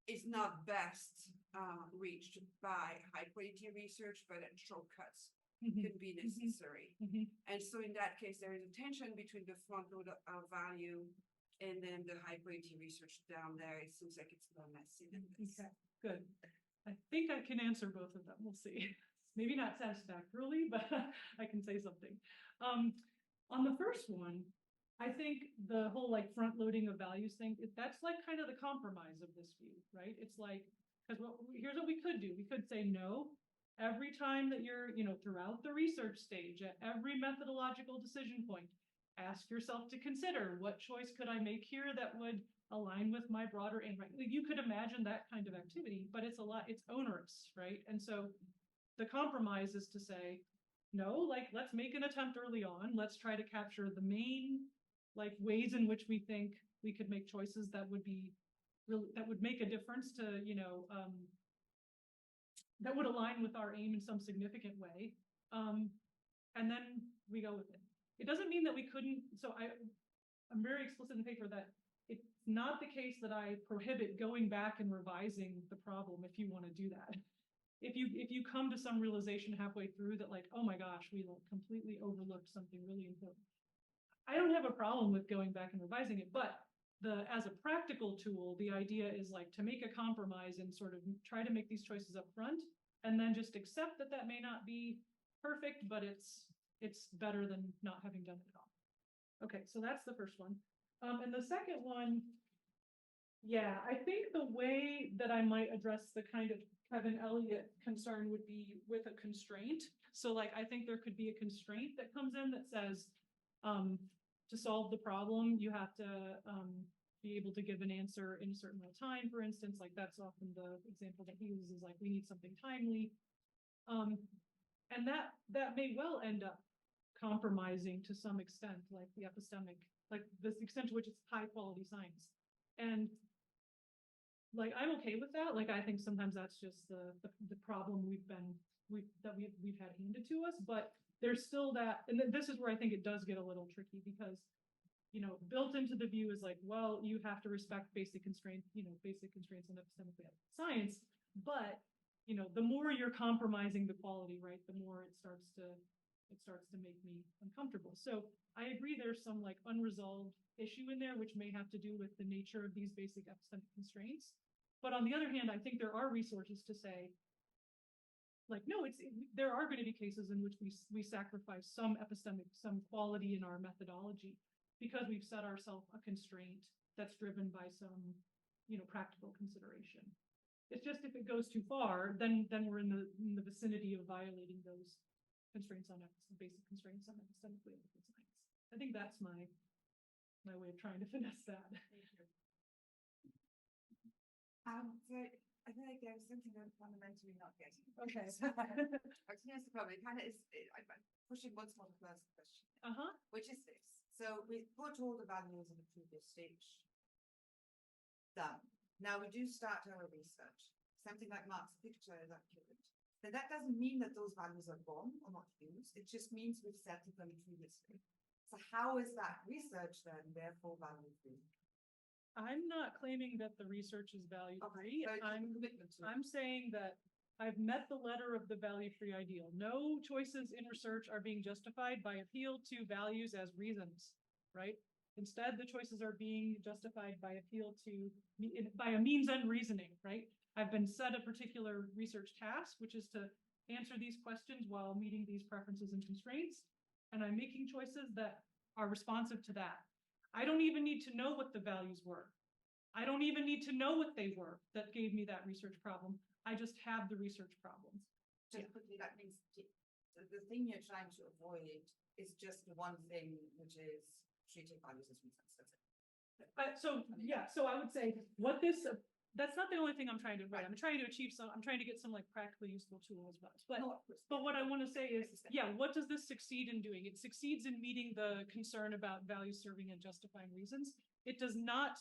is not best reached by high quality research, but that shortcuts can be necessary. And so in that case, there is a tension between the front load of value and then the high quality research down there. It seems like it's more messy than this. Okay, good. I think I can answer both of them. We'll see. Maybe not satisfactorily, but I can say something. On the first one, I think the whole like front loading of values thing, that's like kind of the compromise of this view, right? It's like, because here's what we could do. We could say no, every time that you're, throughout the research stage, at every methodological decision point, ask yourself to consider what choice could I make here that would align with my broader aim, right? You could imagine that kind of activity, but it's onerous, right? And so the compromise is to say, no, like, let's make an attempt early on. Let's try to capture the main like ways in which we think we could make choices that would be really, that would make a difference to, that would align with our aim in some significant way. And then we go with it. It doesn't mean that we couldn't, so I'm very explicit in the paper that it's not the case that I prohibit going back and revising the problem if you want to do that. If you come to some realization halfway through that like, oh my gosh, we like completely overlooked something really important, I don't have a problem with going back and revising it, but as a practical tool, the idea is like to make a compromise and sort of try to make these choices up front, and then just accept that that may not be perfect, but it's better than not having done it at all. Okay, so that's the first one. And the second one, yeah, I think the way that I might address the kind of Kevin Elliott concern would be with a constraint. So like, I think there could be a constraint that comes in that says, to solve the problem, you have to be able to give an answer in a certain amount of time, for instance. Like that's often the example that he uses, like we need something timely. And that may well end up compromising to some extent, like the epistemic, like this extent to which it's high quality science. And like, I'm okay with that. Like, I think sometimes that's just the problem we've had handed to us, but there's still that, and this is where I think it does get a little tricky because, built into the view is like, well, you have to respect basic constraints, basic constraints in epistemic science, but, the more you're compromising the quality, right, the more it starts to make me uncomfortable. So I agree there's some like unresolved issue in there, which may have to do with the nature of these basic epistemic constraints. But on the other hand, I think there are resources to say, like, no, there are going to be cases in which we sacrifice some quality in our methodology because we've set ourselves a constraint that's driven by some, practical consideration. It's just if it goes too far, then we're in the vicinity of violating those constraints on basic constraints on epistemically ethical science. I think that's my way of trying to finesse that. Thank you. So I feel like there's something I'm fundamentally not getting. Okay. So, here's the problem. It kind of is. I'm pushing once more the first question, which is this. So we put all the values in the previous stage. Done. Now we do start our research. Something like Mark's picture is accurate. Then that doesn't mean that those values are gone or not used. It just means we've settled them previously. So how is that research then therefore value-free? I'm not claiming that the research is value-free. Okay, I'm saying that I've met the letter of the value-free ideal. No choices in research are being justified by appeal to values as reasons, right? Instead, the choices are being justified by appeal to, by a means and reasoning, right? I've been set a particular research task, which is to answer these questions while meeting these preferences and constraints. And I'm making choices that are responsive to that. I don't even need to know what the values were. I don't even need to know what they were that gave me that research problem. I just have the research problems. Just quickly, that means the thing you're trying to avoid is just the one thing, which is treating values as reasons. That's it. So I would say that's not the only thing I'm trying to avoid. I'm trying to achieve I'm trying to get some like practically useful tools, but what I want to say is, what does this succeed in doing? It succeeds in meeting the concern about value serving and justifying reasons. It does not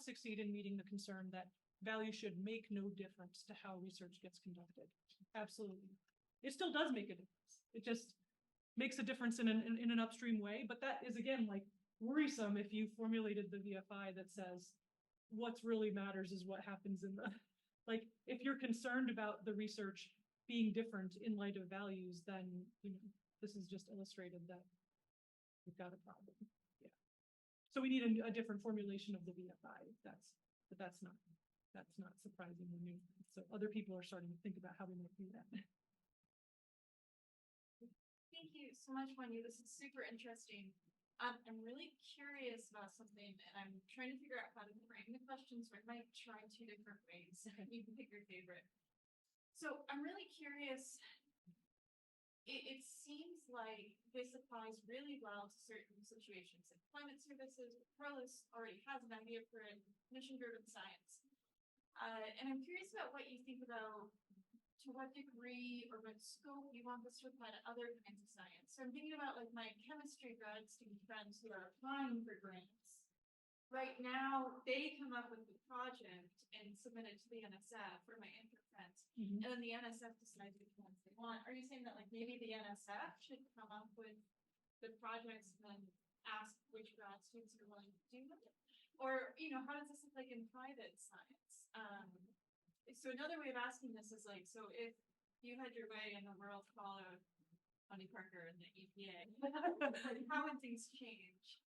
succeed in meeting the concern that value should make no difference to how research gets conducted. Absolutely. it still does make a difference. It just makes a difference in an upstream way. But that is, again, like worrisome if you formulated the VFI that says what's really matters is what happens in the, like, if you're concerned about the research being different in light of values, then, you know, this is just illustrated that we've got a problem. Yeah. So we need a different formulation of the VFI. But that's not surprisingly new. So other people are starting to think about how we might do that. Thank you so much, Wendy. This is super interesting. I'm really curious about something, and I'm trying to figure out how to frame the question, so I might try 2 different ways. You can pick your favorite. So I'm really curious. It seems like this applies really well to certain situations. Like climate services, Perlis already has an idea for a mission-driven science. And I'm curious about what you think about to what degree or what scope you want this to apply to other kinds of science. So I'm thinking about like my chemistry grad student friends who are applying for grants. Right now, they come up with the project and submit it to the NSF or my intern friends, and then the NSF decides which ones they want. Are you saying that like maybe the NSF should come up with the projects and then ask which grad students are willing to do them? Or, you know, how does this look like in private science? So another way of asking this is like, so if you had your way in the world followed Wendy Parker and the EPA, how would things change?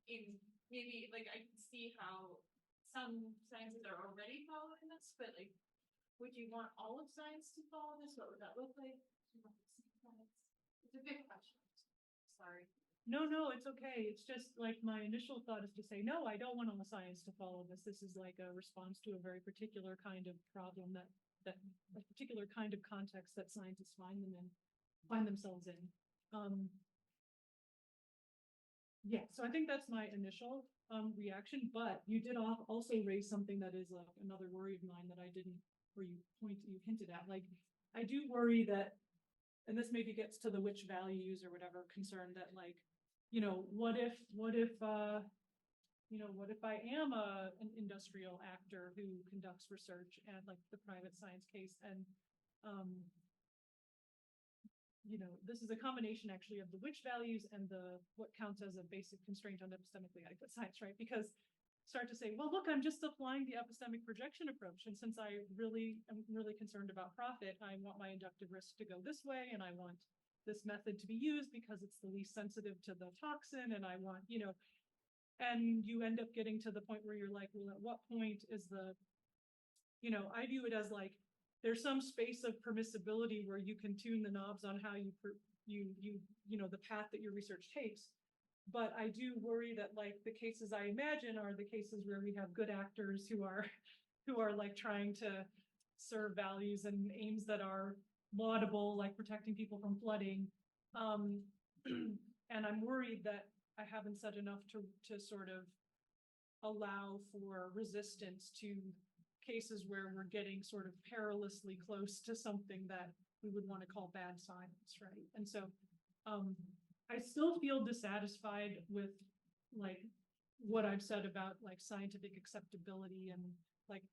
In maybe like I can see how some sciences are already following this, but like, would you want all of science to follow this? What would that look like? It's a big question. Sorry. No, it's okay. It's just like my initial thought is to say, no, I don't want all the science to follow this. This is like a response to a very particular kind of problem that a particular kind of context that scientists find themselves in. Yeah, so I think that's my initial reaction, but you did also raise something that is like another worry of mine that I didn't, or you hinted at. Like, I do worry that, and this maybe gets to the which values or whatever concern that like, you know, what if I am an industrial actor who conducts research and like the private science case, and you know, this is a combination actually of the which values and the what counts as a basic constraint on epistemically adequate science, right? Because start to say, well, look, I'm just applying the epistemic projection approach, and since I am really concerned about profit, I want my inductive risk to go this way, and I want this method to be used because it's the least sensitive to the toxin, and I want, you know, and you end up getting to the point where you're like, well, at what point is the, you know, I view it as like, there's some space of permissibility where you can tune the knobs on how you know, the path that your research takes. But I do worry that like the cases I imagine are the cases where we have good actors who are like trying to serve values and aims that are laudable, like protecting people from flooding. And I'm worried that I haven't said enough to sort of allow for resistance to cases where we're getting sort of perilously close to something that we would want to call bad science, right? And so I still feel dissatisfied with like what I've said about like scientific acceptability, and like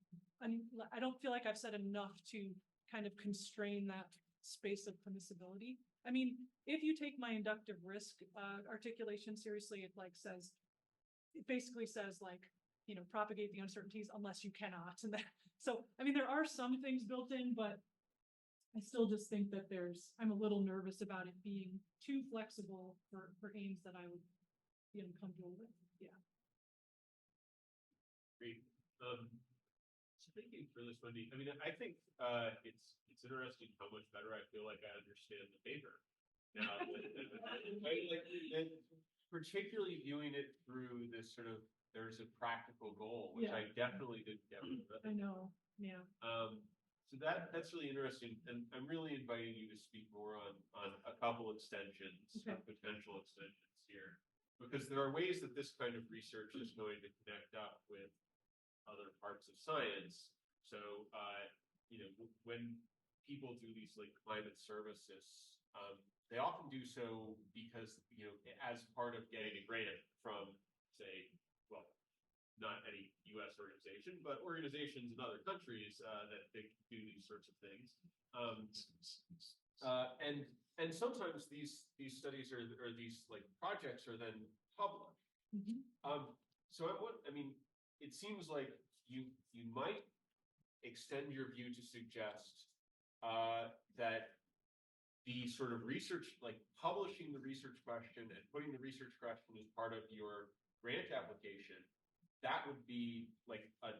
I don't feel like I've said enough to kind of constrain that space of permissibility. I mean, if you take my inductive risk articulation seriously, it basically says like, you know, propagate the uncertainties unless you cannot. And that, so, I mean, there are some things built in, but I still just think that I'm a little nervous about it being too flexible for aims that I would be uncomfortable with. Yeah. Great. So thank you for this, Wendy. I mean, I think it's interesting how much better I feel like I understand the paper now. Particularly viewing it through this sort of, there's a practical goal, which I definitely didn't get rid of. I know, yeah. So that's really interesting, and I'm really inviting you to speak more on a couple extensions, potential extensions here, because there are ways that this kind of research is going to connect up with other parts of science. So, you know, when people do these like climate services, they often do so because, you know, as part of getting a grant from, say, well, not any US organization, but organizations in other countries that they do these sorts of things. And sometimes these studies or these like projects are then public. So I mean, it seems like you might extend your view to suggest that the sort of research, like publishing the research question and putting the research question as part of your grant application, that would be like a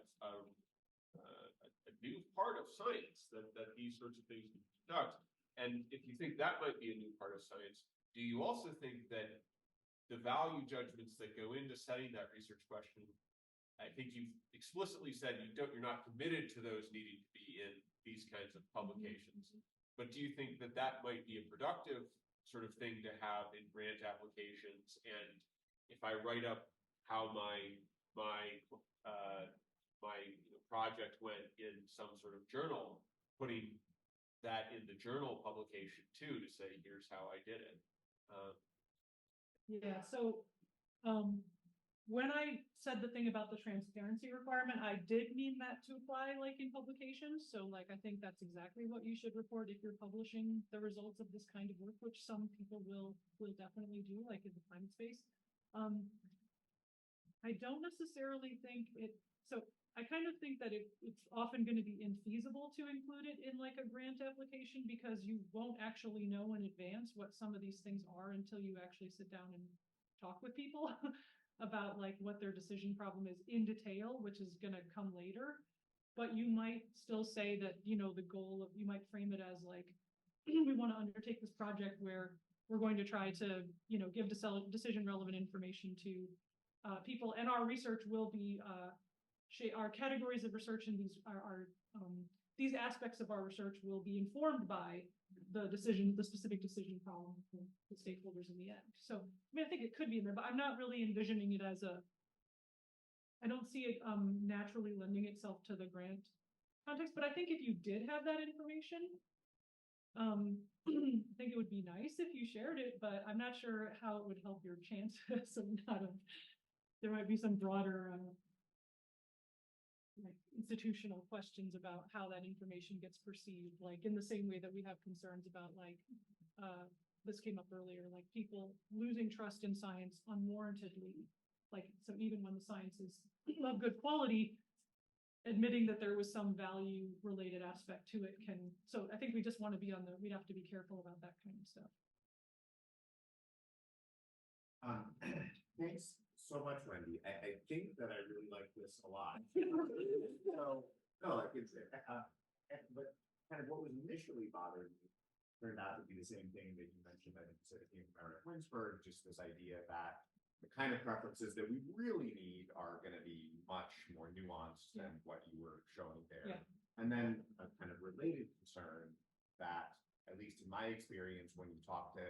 new part of science that these sorts of things conduct. And if you think that might be a new part of science, do you also think that the value judgments that go into setting that research question, I think you've explicitly said you're not committed to those needing to be in these kinds of publications. But do you think that that might be a productive sort of thing to have in grant applications? And if I write up how my project went in some sort of journal, putting that in the journal publication too, to say, here's how I did it. Yeah, so when I said the thing about the transparency requirement, I did mean that to apply like in publications. So like, I think that's exactly what you should report if you're publishing the results of this kind of work, which some people will definitely do, like in the climate space. I don't necessarily think so I kind of think that it's often going to be infeasible to include it in like a grant application, because you won't actually know in advance what some of these things are until you actually sit down and talk with people about like what their decision problem is in detail, which is going to come later. But you might still say that, you know, the goal of, you might frame it as like, we want to undertake this project where we're going to try to, you know, give decision relevant information to people, and our research will be our categories of research and these aspects of our research will be informed by the specific decision problem for the stakeholders in the end. So I mean, I think it could be in there, but I'm not really envisioning it as I don't see it naturally lending itself to the grant context. But I think if you did have that information, I think it would be nice if you shared it, but I'm not sure how it would help your chances of there might be some broader like institutional questions about how that information gets perceived, like in the same way that we have concerns about like this came up earlier, like people losing trust in science unwarrantedly. Like, so even when the science is of good quality, admitting that there was some value related aspect to it can, so I think we just want to be we'd have to be careful about that kind of stuff. Thanks so much, Wendy. I think that I really like this a lot. So, no, like it's, but kind of what was initially bothering me turned out to be the same thing that you mentioned. I think you said it came from Eric Winsberg, just this idea that the kind of preferences that we really need are going to be much more nuanced than what you were showing there. And then a kind of related concern that, at least in my experience, when you talk to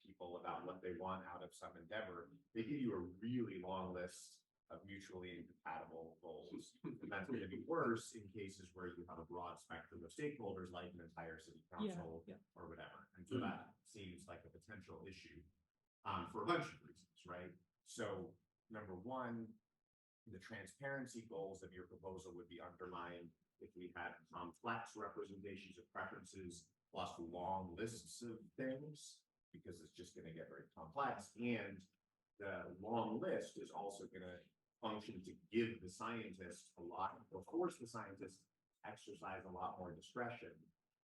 people about what they want out of some endeavor, they give you a really long list of mutually incompatible goals. And that's going to be worse in cases where you have a broad spectrum of stakeholders, like an entire city council or whatever. And so that seems like a potential issue for a bunch of reasons, right? So number one, the transparency goals of your proposal would be undermined if we had complex representations of preferences plus long lists of things, because it's just going to get very complex. And the long list is also going to function to give the scientist a lot, or force the scientist to exercise a lot more discretion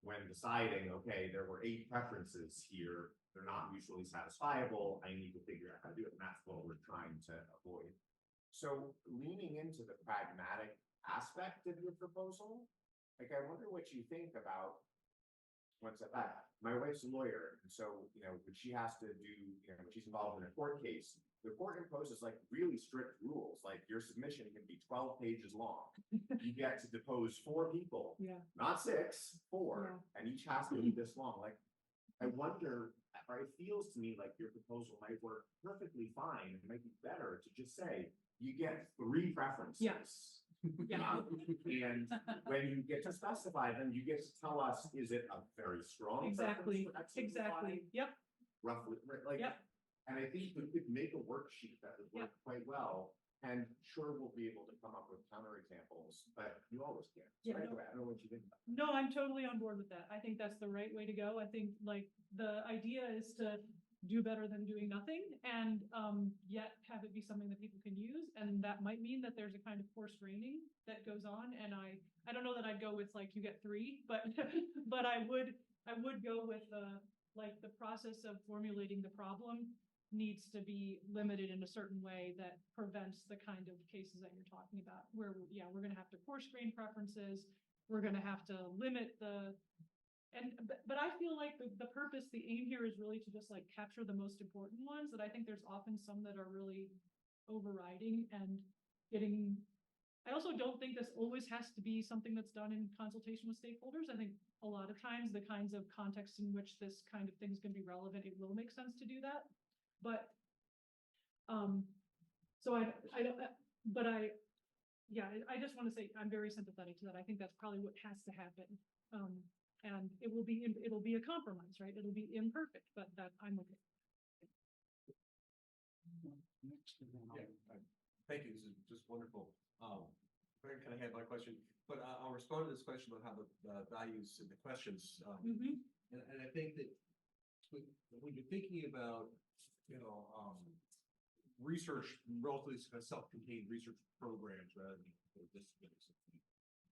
when deciding, okay, there were 8 preferences here, they're not mutually satisfiable, I need to figure out how to do it. And that's what we're trying to avoid. So leaning into the pragmatic aspect of your proposal, like I wonder what you think about one step back. My wife's a lawyer, and so, you know, when she has to do, you know, when she's involved in a court case, the court imposes like really strict rules. Like your submission can be 12 pages long. You get to depose 4 people, not 6, 4, and each has to be this long. Like, I wonder, or it feels to me like your proposal might work perfectly fine. It might be better to just say, you get 3 preferences. And when you get to specify them, you get to tell us, is it a very strong Exactly. Roughly, like, and I think we could make a worksheet that would work quite well. And sure, we'll be able to come up with counterexamples, but you always can. So Yeah, anyway, I don't know what you think about No, I'm totally on board with that. I think that's the right way to go. I think like the idea is to do better than doing nothing and yet have it be something that people can use. And that might mean that there's a kind of forced raining that goes on. And I don't know that I'd go with like you get 3, but but I would go with like the process of formulating the problem needs to be limited in a certain way that prevents the kind of cases that you're talking about, where, yeah, we're gonna have to coarse grain preferences, we're gonna have to limit but I feel like the purpose, the aim here is really to just like capture the most important ones, that I think there's often some that are really overriding and getting, I also don't think this always has to be something that's done in consultation with stakeholders. I think a lot of times the kinds of contexts in which this kind of thing is gonna be relevant, it will make sense to do that. But, so I just want to say, I'm very sympathetic to that. I think that's probably what has to happen. And it'll be a compromise, right? It'll be imperfect, but that I'm okay. Thank you. This is just wonderful. Greg kind of had my question, but I'll respond to this question about how the values and the questions. And I think that when you're thinking about, research, relatively self-contained research programs rather than disciplines,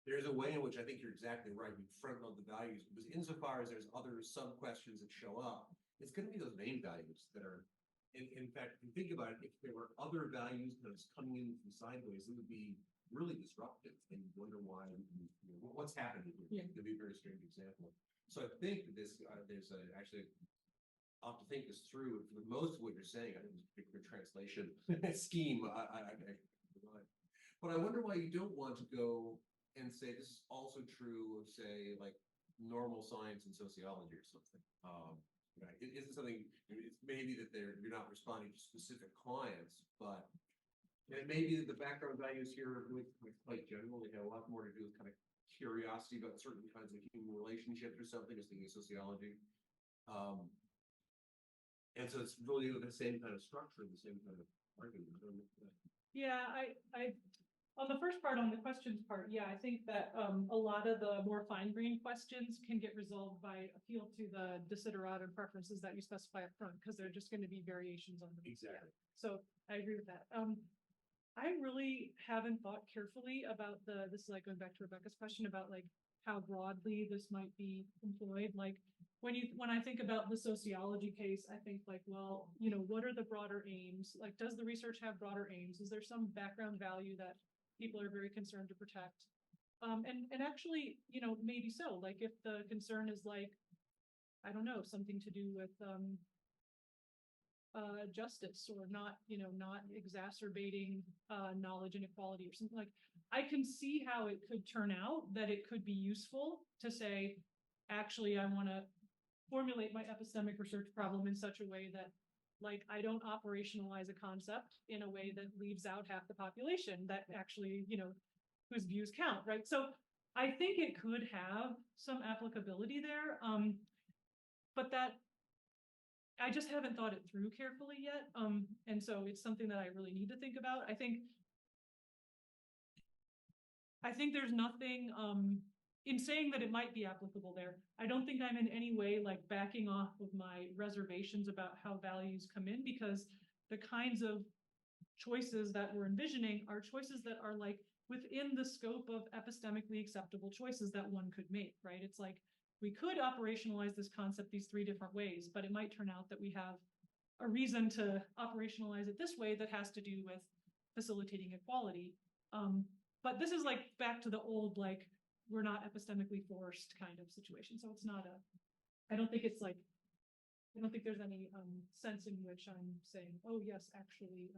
there's a way in which I think you're exactly right. You front load the values because insofar as there's other sub-questions that show up, it's going to be those main values that are. In fact, if you think about it, if there were other values that was coming in from sideways, it would be really disruptive, and you wonder why. What's happening here? Yeah. It'd be a very strange example. So I think that this there's actually. I'll have to think this through. And for most of what you're saying, I think it's a particular translation scheme. But I wonder why you don't want to go and say this is also true of, say, like normal science and sociology or something. Right? It isn't something. It's maybe that you're not responding to specific clients, but it may be that the background values here with quite general, they have a lot more to do with kind of curiosity about certain kinds of human relationships or something. Just thinking of sociology. And so it's really the same kind of structure, the same kind of argument. Yeah, I on the first part, on the questions part, yeah, I think that a lot of the more fine-grained questions can get resolved by appeal to the desiderata and preferences that you specify up front, because they're just going to be variations on them. Exactly. So I agree with that. I really haven't thought carefully about this is like going back to Rebecca's question about like how broadly this might be employed. Like when I think about the sociology case, I think like, well, what are the broader aims? Like, does the research have broader aims? Is there some background value that people are very concerned to protect? And actually, maybe so. Like if the concern is like, I don't know, something to do with justice or not exacerbating knowledge inequality or something, like I can see how it could turn out that it could be useful to say, actually, I want to formulate my epistemic research problem in such a way that like I don't operationalize a concept in a way that leaves out half the population that actually, whose views count, right? So I think it could have some applicability there, but that I just haven't thought it through carefully yet. And so it's something that I really need to think about. I think there's nothing in saying that it might be applicable there. I don't think I'm in any way like backing off of my reservations about how values come in, because the kinds of choices that we're envisioning are choices that are like within the scope of epistemically acceptable choices that one could make, right? It's like, we could operationalize this concept these 3 different ways, but it might turn out that we have a reason to operationalize it this way that has to do with facilitating equality. But this is like back to the old, like, we're not epistemically forced kind of situation. So it's not I don't think it's like, I don't think there's any sense in which I'm saying, oh yes, actually,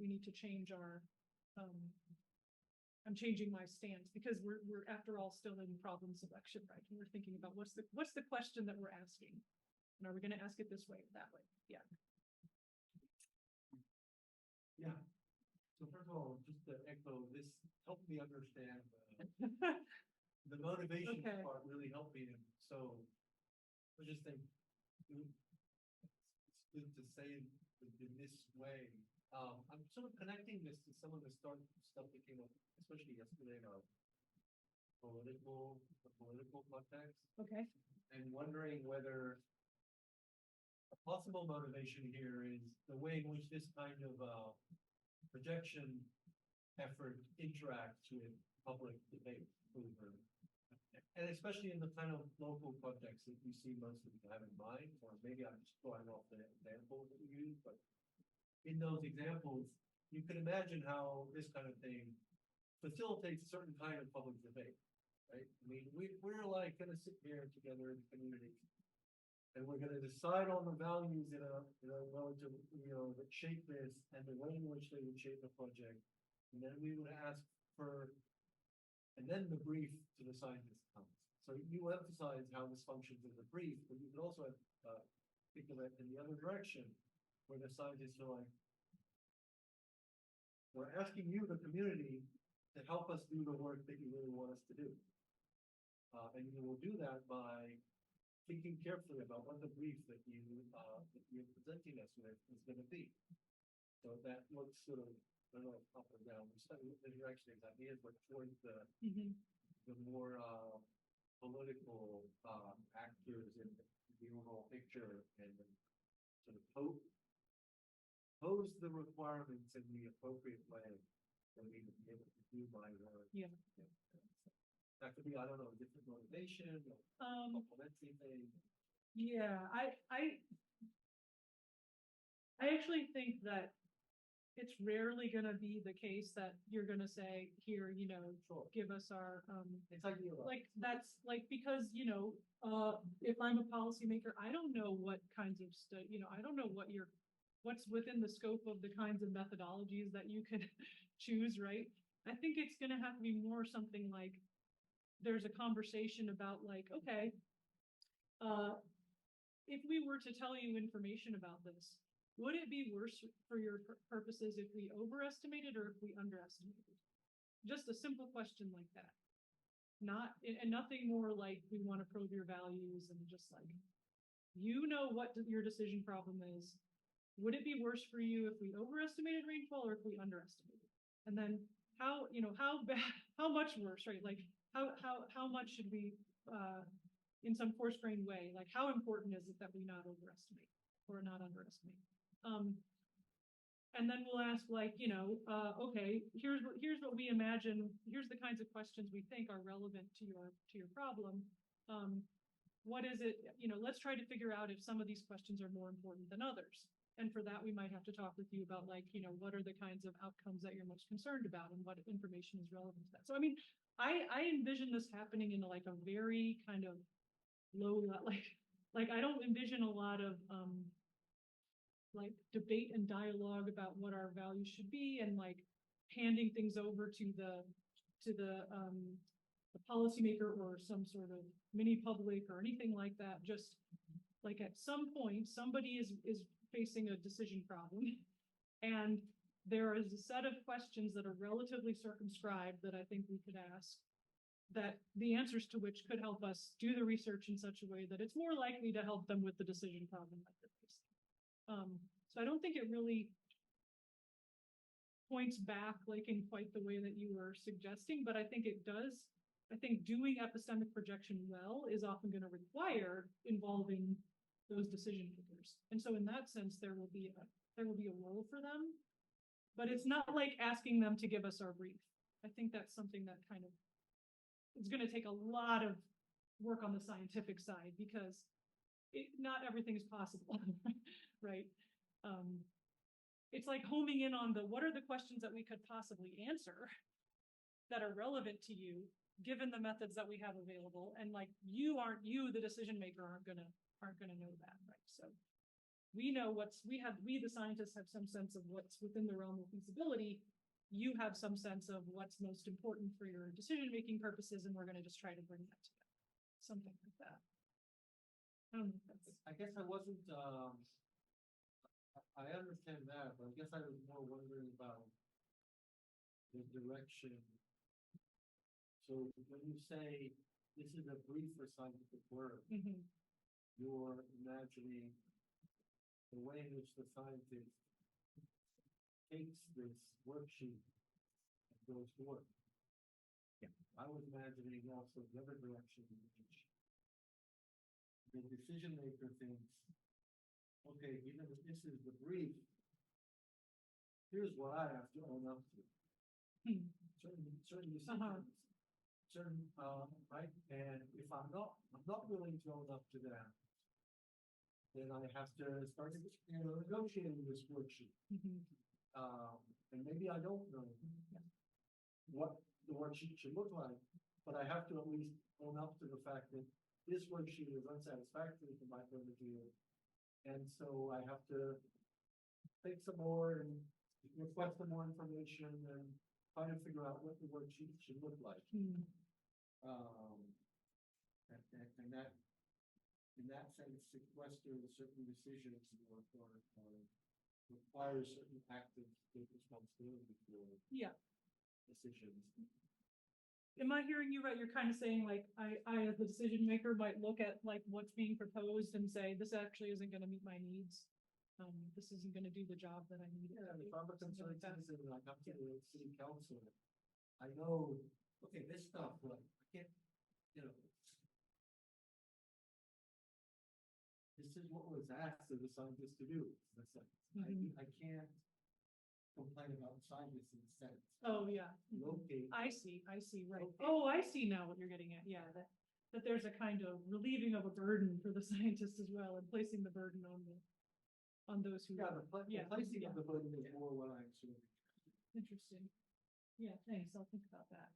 we need to change our, I'm changing my stance, because we're after all still in problem selection, right? And we're thinking about what's the question that we're asking, and are we going to ask it this way or that way? Yeah. Yeah. So first of all, just to echo, this helped me understand the motivation part really helped me. So I just think it's good to say it in this way I'm sort of connecting this to some of the stuff that came up, especially yesterday about the political context, Okay. and wondering whether a possible motivation here is the way in which this kind of projection effort interacts with public debate over, and especially in the kind of local context that you see most of you have in mind, or maybe I'm just throwing off the examples that you use, but in those examples, you can imagine how this kind of thing facilitates a certain kind of public debate, right? I mean, we're like gonna sit here together in the community, and we're gonna decide on the values in a relative, that shape this and the way in which they would shape the project. And then we would ask for, and then the brief to the scientist comes. So you emphasize how this functions as a brief, but you could also think of it in the other direction, where the scientists are like, we're asking you, the community, to help us do the work that you really want us to do. And you will do that by thinking carefully about what the brief that you're presenting us with is going to be. So that looks sort of, I don't know, up or down, the direction exactly is, but towards the more political actors in the overall picture, and sort of pose the requirements in the appropriate way for me to be able to do my work. Yeah. That could be, I don't know, different motivation or complementary thing. Yeah, I actually think that it's rarely gonna be the case that you're gonna say, here, give us our, It's idealized. like, that's like, because, if I'm a policymaker, I don't know what kinds of I don't know what's within the scope of the kinds of methodologies that you could choose, right? I think it's gonna have to be more something like, there's a conversation about like, okay, if we were to tell you information about this, would it be worse for your purposes if we overestimated or if we underestimated? Just a simple question like that. And nothing more like we want to probe your values and just like, what your decision problem is. Would it be worse for you if we overestimated rainfall or if we underestimated? And then how much worse, right? Like how much should we, in some coarse-grained way, like how important is it that we not overestimate or not underestimate? And then we'll ask like, okay, here's what we imagine, here's the kinds of questions we think are relevant to your problem. What is it, let's try to figure out if some of these questions are more important than others. And for that, we might have to talk with you about like, what are the kinds of outcomes that you're most concerned about and what information is relevant to that. So, I mean, I envision this happening in like a very kind of low, like I don't envision a lot of like debate and dialogue about what our values should be and like handing things over to the policymaker or some sort of mini public or anything like that. Just like at some point, somebody is facing a decision problem, and there is a set of questions that are relatively circumscribed that I think we could ask, that the answers to which could help us do the research in such a way that it's more likely to help them with the decision problem that they're facing. So I don't think it really points back like in quite the way that you were suggesting, but I think it does. I think doing epistemic projection well is often going to require involving those decision makers. And so in that sense, there will be a role for them, but it's not like asking them to give us our brief. I think that's something that kind of, it's going to take a lot of work on the scientific side because not everything is possible, right? It's like homing in on what are the questions that we could possibly answer that are relevant to you, given the methods that we have available, and like you, the decision maker, aren't gonna know that, right? So we know we the scientists have some sense of what's within the realm of feasibility. You have some sense of what's most important for your decision-making purposes, and we're gonna just try to bring that together. Something like that. I guess I wasn't, I understand that, but I guess I was more wondering about the direction. So when you say this is a brief for scientific work, you're imagining the way in which the scientist takes this worksheet and goes to work. Yeah. I was imagining also the other direction, in which the decision maker thinks, okay, even if this is the brief, here's what I have to own up to. Certain decisions, right? And if I'm not willing to own up to that, then I have to start, negotiating this worksheet. And maybe I don't know what the worksheet should look like, but I have to at least own up to the fact that this worksheet is unsatisfactory from my point of view. And so I have to take some more and request some more information and try to figure out what the worksheet should look like. And that, in that sense, sequesters certain decisions or requires certain active responsibility for decisions. Am I hearing you right? You're kind of saying like, I as the decision maker might look at like what's being proposed and say, this actually isn't going to meet my needs. This isn't going to do the job that I need. Yeah, if I'm a concerned citizen and I come to the city council, I know, okay, this stuff, like, I can't, this is what was asked of the scientist to do. That's like, I can't complain about scientists in a sense. Oh, yeah. Locate. I see, right. Oh, I see now what you're getting at. Yeah, that there's a kind of relieving of a burden for the scientist as well and placing the burden on those who. Yeah, the placing of the burden is more what I'm assuming. Interesting. Yeah, thanks. I'll think about that.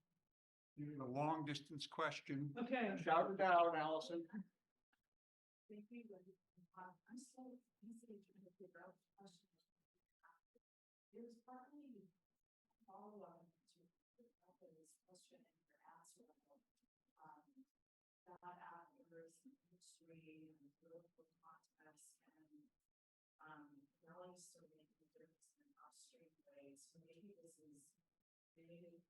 Here's a long distance question. Okay. Shout it out, Allison. Thank you. I'm so easily trying to figure out the question. It was partly follow-up to this question and your answer about bad actors, industry, and political context, and really sort of making a difference in an upstream way. So maybe this is maybe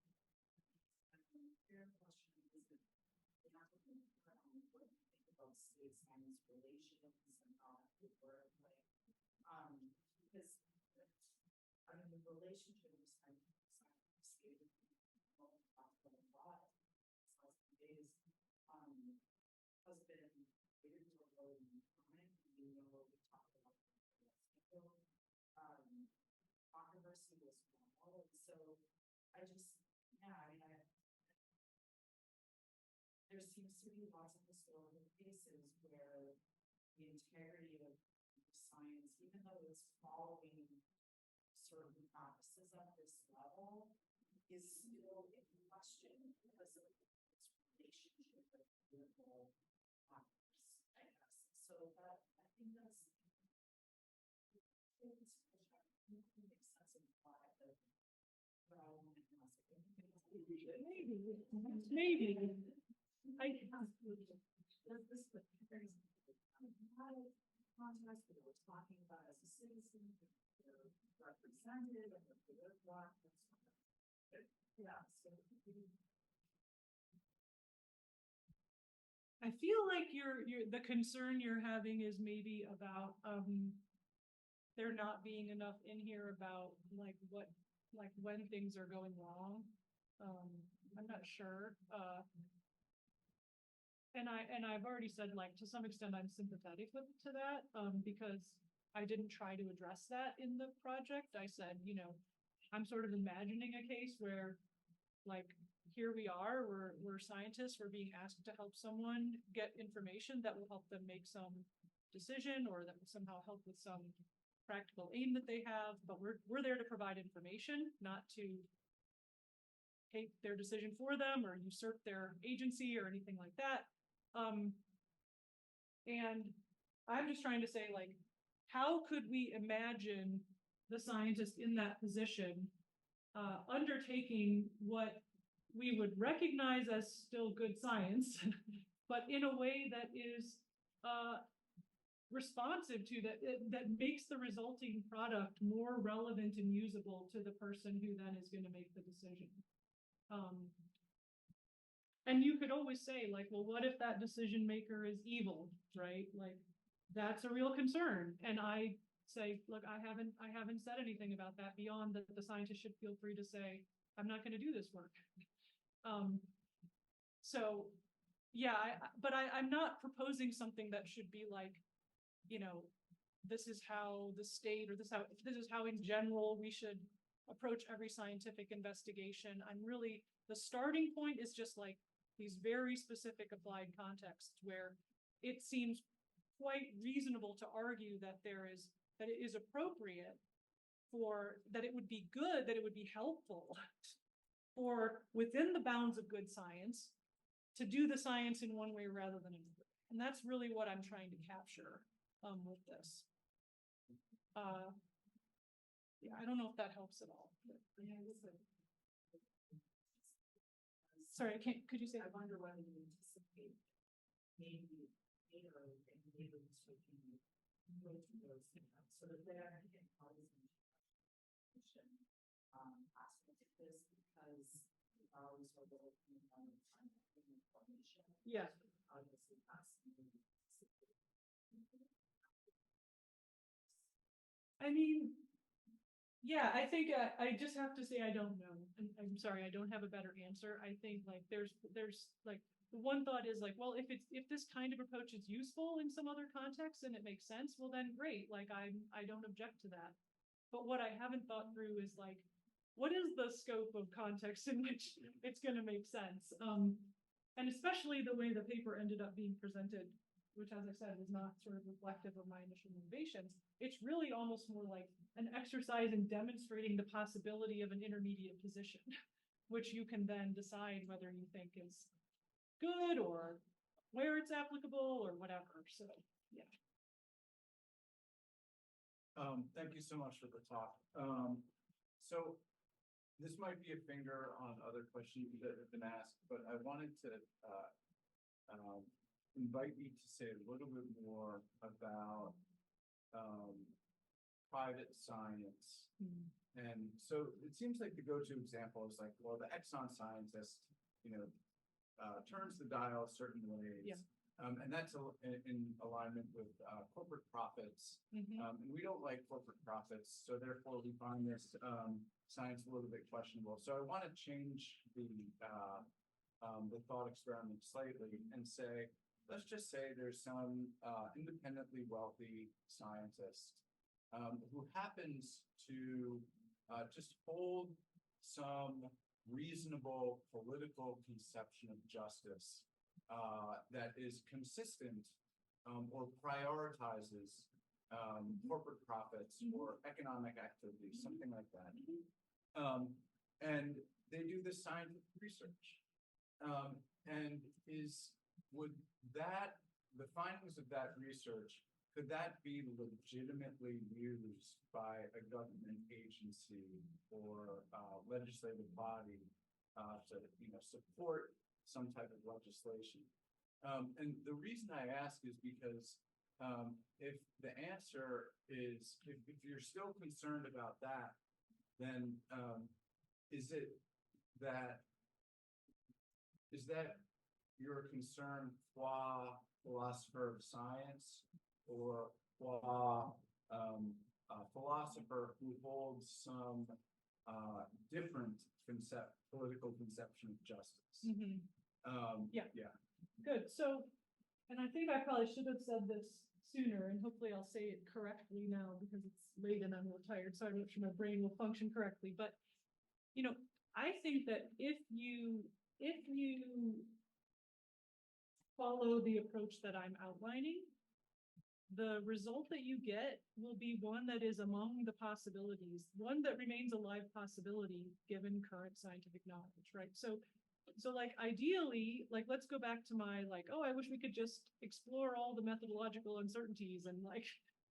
your question is that the applicant what you think about state science relations and how that would work, like because I mean the relationship of science state talked about a lot days has been waited for a long time. We talked about controversy was normal, and so I just there seems to be lots of historical cases where the integrity of science, even though it's following certain practices at this level, is still in question because of its relationship with political actors, I guess. So that I think that's makes sense of why but I want to ask maybe. This is the context that we're talking about as a citizen, represented and the political I feel like the concern you're having is maybe about there not being enough in here about when things are going wrong. I'm not sure. And I've already said, like, to some extent I'm sympathetic to that because I didn't try to address that in the project. I said, I'm sort of imagining a case where, like, here we are, we're scientists, we're being asked to help someone get information that will help them make some decision or that will somehow help with some practical aim that they have, but we're there to provide information, not to take their decision for them or usurp their agency or anything like that. And I'm just trying to say, like, how could we imagine the scientist in that position undertaking what we would recognize as still good science, but in a way that is responsive to that makes the resulting product more relevant and usable to the person who then is going to make the decision. And you could always say, like, well, what if that decision maker is evil, right? Like, that's a real concern. And I say, look, I haven't said anything about that beyond that the scientist should feel free to say, I'm not going to do this work. So yeah, I'm not proposing something that should be like, you know, this is how the state, or this is how in general we should approach every scientific investigation. The starting point is just like these very specific applied contexts where it seems quite reasonable to argue that it is appropriate that it would be good, that it would be helpful for within the bounds of good science to do the science in one way rather than another. And that's really what I'm trying to capture with this. Yeah, I don't know if that helps at all. Sorry, could you say? I wonder whether you anticipate maybe later and maybe taking go to those things so that they're getting policy aspect of this, because we always are looking on information. Yeah. Obviously, I mean, yeah, I think I just have to say I don't know. And I'm sorry, I don't have a better answer. I think like there's like the one thought is like, well, if this kind of approach is useful in some other context and it makes sense, well then great. Like I don't object to that. But what I haven't thought through is like, what is the scope of context in which it's going to make sense? And especially the way the paper ended up being presented, which, as I said, was not sort of reflective of my initial motivations. It's really almost more like an exercise in demonstrating the possibility of an intermediate position, which you can then decide whether you think is good or where it's applicable or whatever. So, yeah. Thank you so much for the talk. So this might be a finger on other questions that have been asked, but I wanted to invite you to say a little bit more about private science. And so it seems like the go-to example is like, well, the Exxon scientist, turns the dial certain ways. Yeah. And that's in alignment with corporate profits. And we don't like corporate profits, so therefore we find this science a little bit questionable. So I want to change the thought experiment slightly and say, let's just say there's some independently wealthy scientist who happens to just hold some reasonable political conception of justice that is consistent or prioritizes corporate profits or economic activity, something like that. And they do this scientific research. And would the findings of that research, could that be legitimately used by a government agency or legislative body to support some type of legislation? And the reason I ask is because if the answer is, if you're still concerned about that, then is that your concern qua philosopher of science or qua philosopher who holds some different political conception of justice? Yeah. Good. So, and I think I probably should have said this sooner, and hopefully I'll say it correctly now because it's late and I'm a little tired, so I'm not sure my brain will function correctly. But, I think that if you follow the approach that I'm outlining, the result that you get will be one that is among the possibilities, one that remains a live possibility given current scientific knowledge, right? So like ideally, like let's go back to my like, oh, I wish we could just explore all the methodological uncertainties and like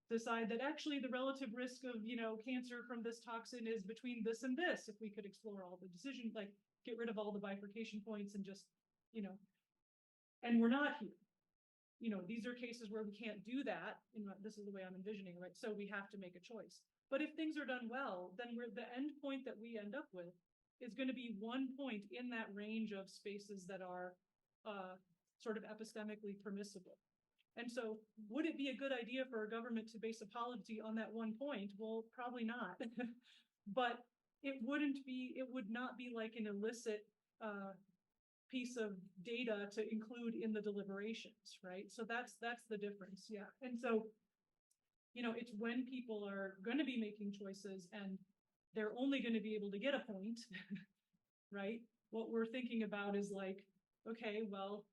decide that actually the relative risk of, cancer from this toxin is between this and this. If we could explore all the decisions, like get rid of all the bifurcation points and just, and we're not here. These are cases where we can't do that. This is the way I'm envisioning, right? So we have to make a choice. But if things are done well, then the end point that we end up with is going to be one point in that range of spaces that are sort of epistemically permissible. And so would it be a good idea for a government to base a policy on that one point? Well, probably not. But it would not be like an illicit piece of data to include in the deliberations, right? So that's the difference, yeah. And so, it's when people are going to be making choices and they're only going to be able to get a point, right? What we're thinking about is like, okay, well,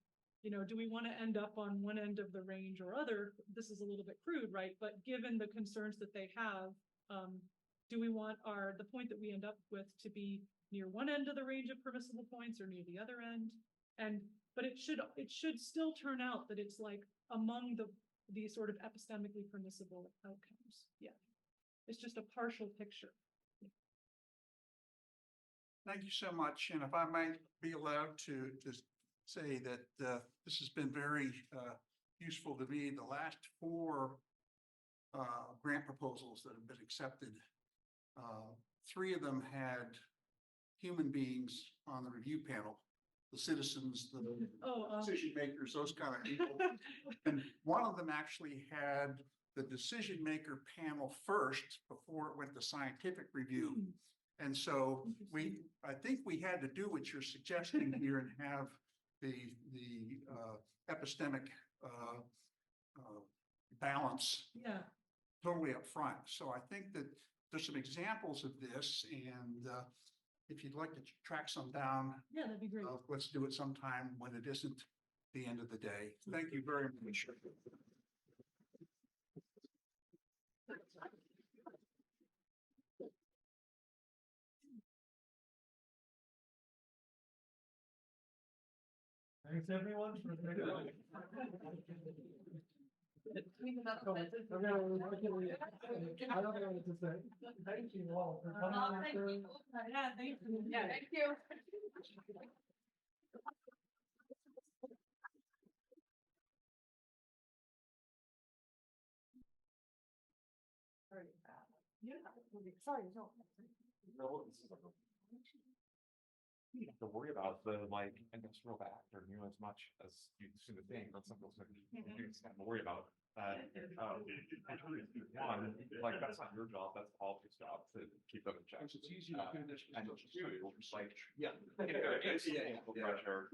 do we want to end up on one end of the range or other? This is a little bit crude, right? But given the concerns that they have, do we want the point that we end up with to be near one end of the range of permissible points or near the other end? But it should still turn out that it's like among the sort of epistemically permissible outcomes. Yeah, it's just a partial picture. Thank you so much. And if I might be allowed to say that this has been very useful to me. The last 4 grant proposals that have been accepted, 3 of them had human beings on the review panel, the citizens, the decision makers, those kind of people. And one of them actually had the decision maker panel first before it went to scientific review. And so I think we had to do what you're suggesting here and have the epistemic balance totally up front. So I think that there's some examples of this, and if you'd like to track some down, yeah, that'd be great. Let's do it sometime when it isn't the end of the day. Thank you very much. Thanks, everyone. I don't know what to say. Thank you all for coming. Thank you. Yeah, thank you. Yeah, thank you. Sorry, no. No, this is like you don't have to worry about the industrial factor nearly as much as you seem to think on some of those things to worry about. One, that's not your job, that's politics' job to keep them in check. It's easy to do this. And two, pressure.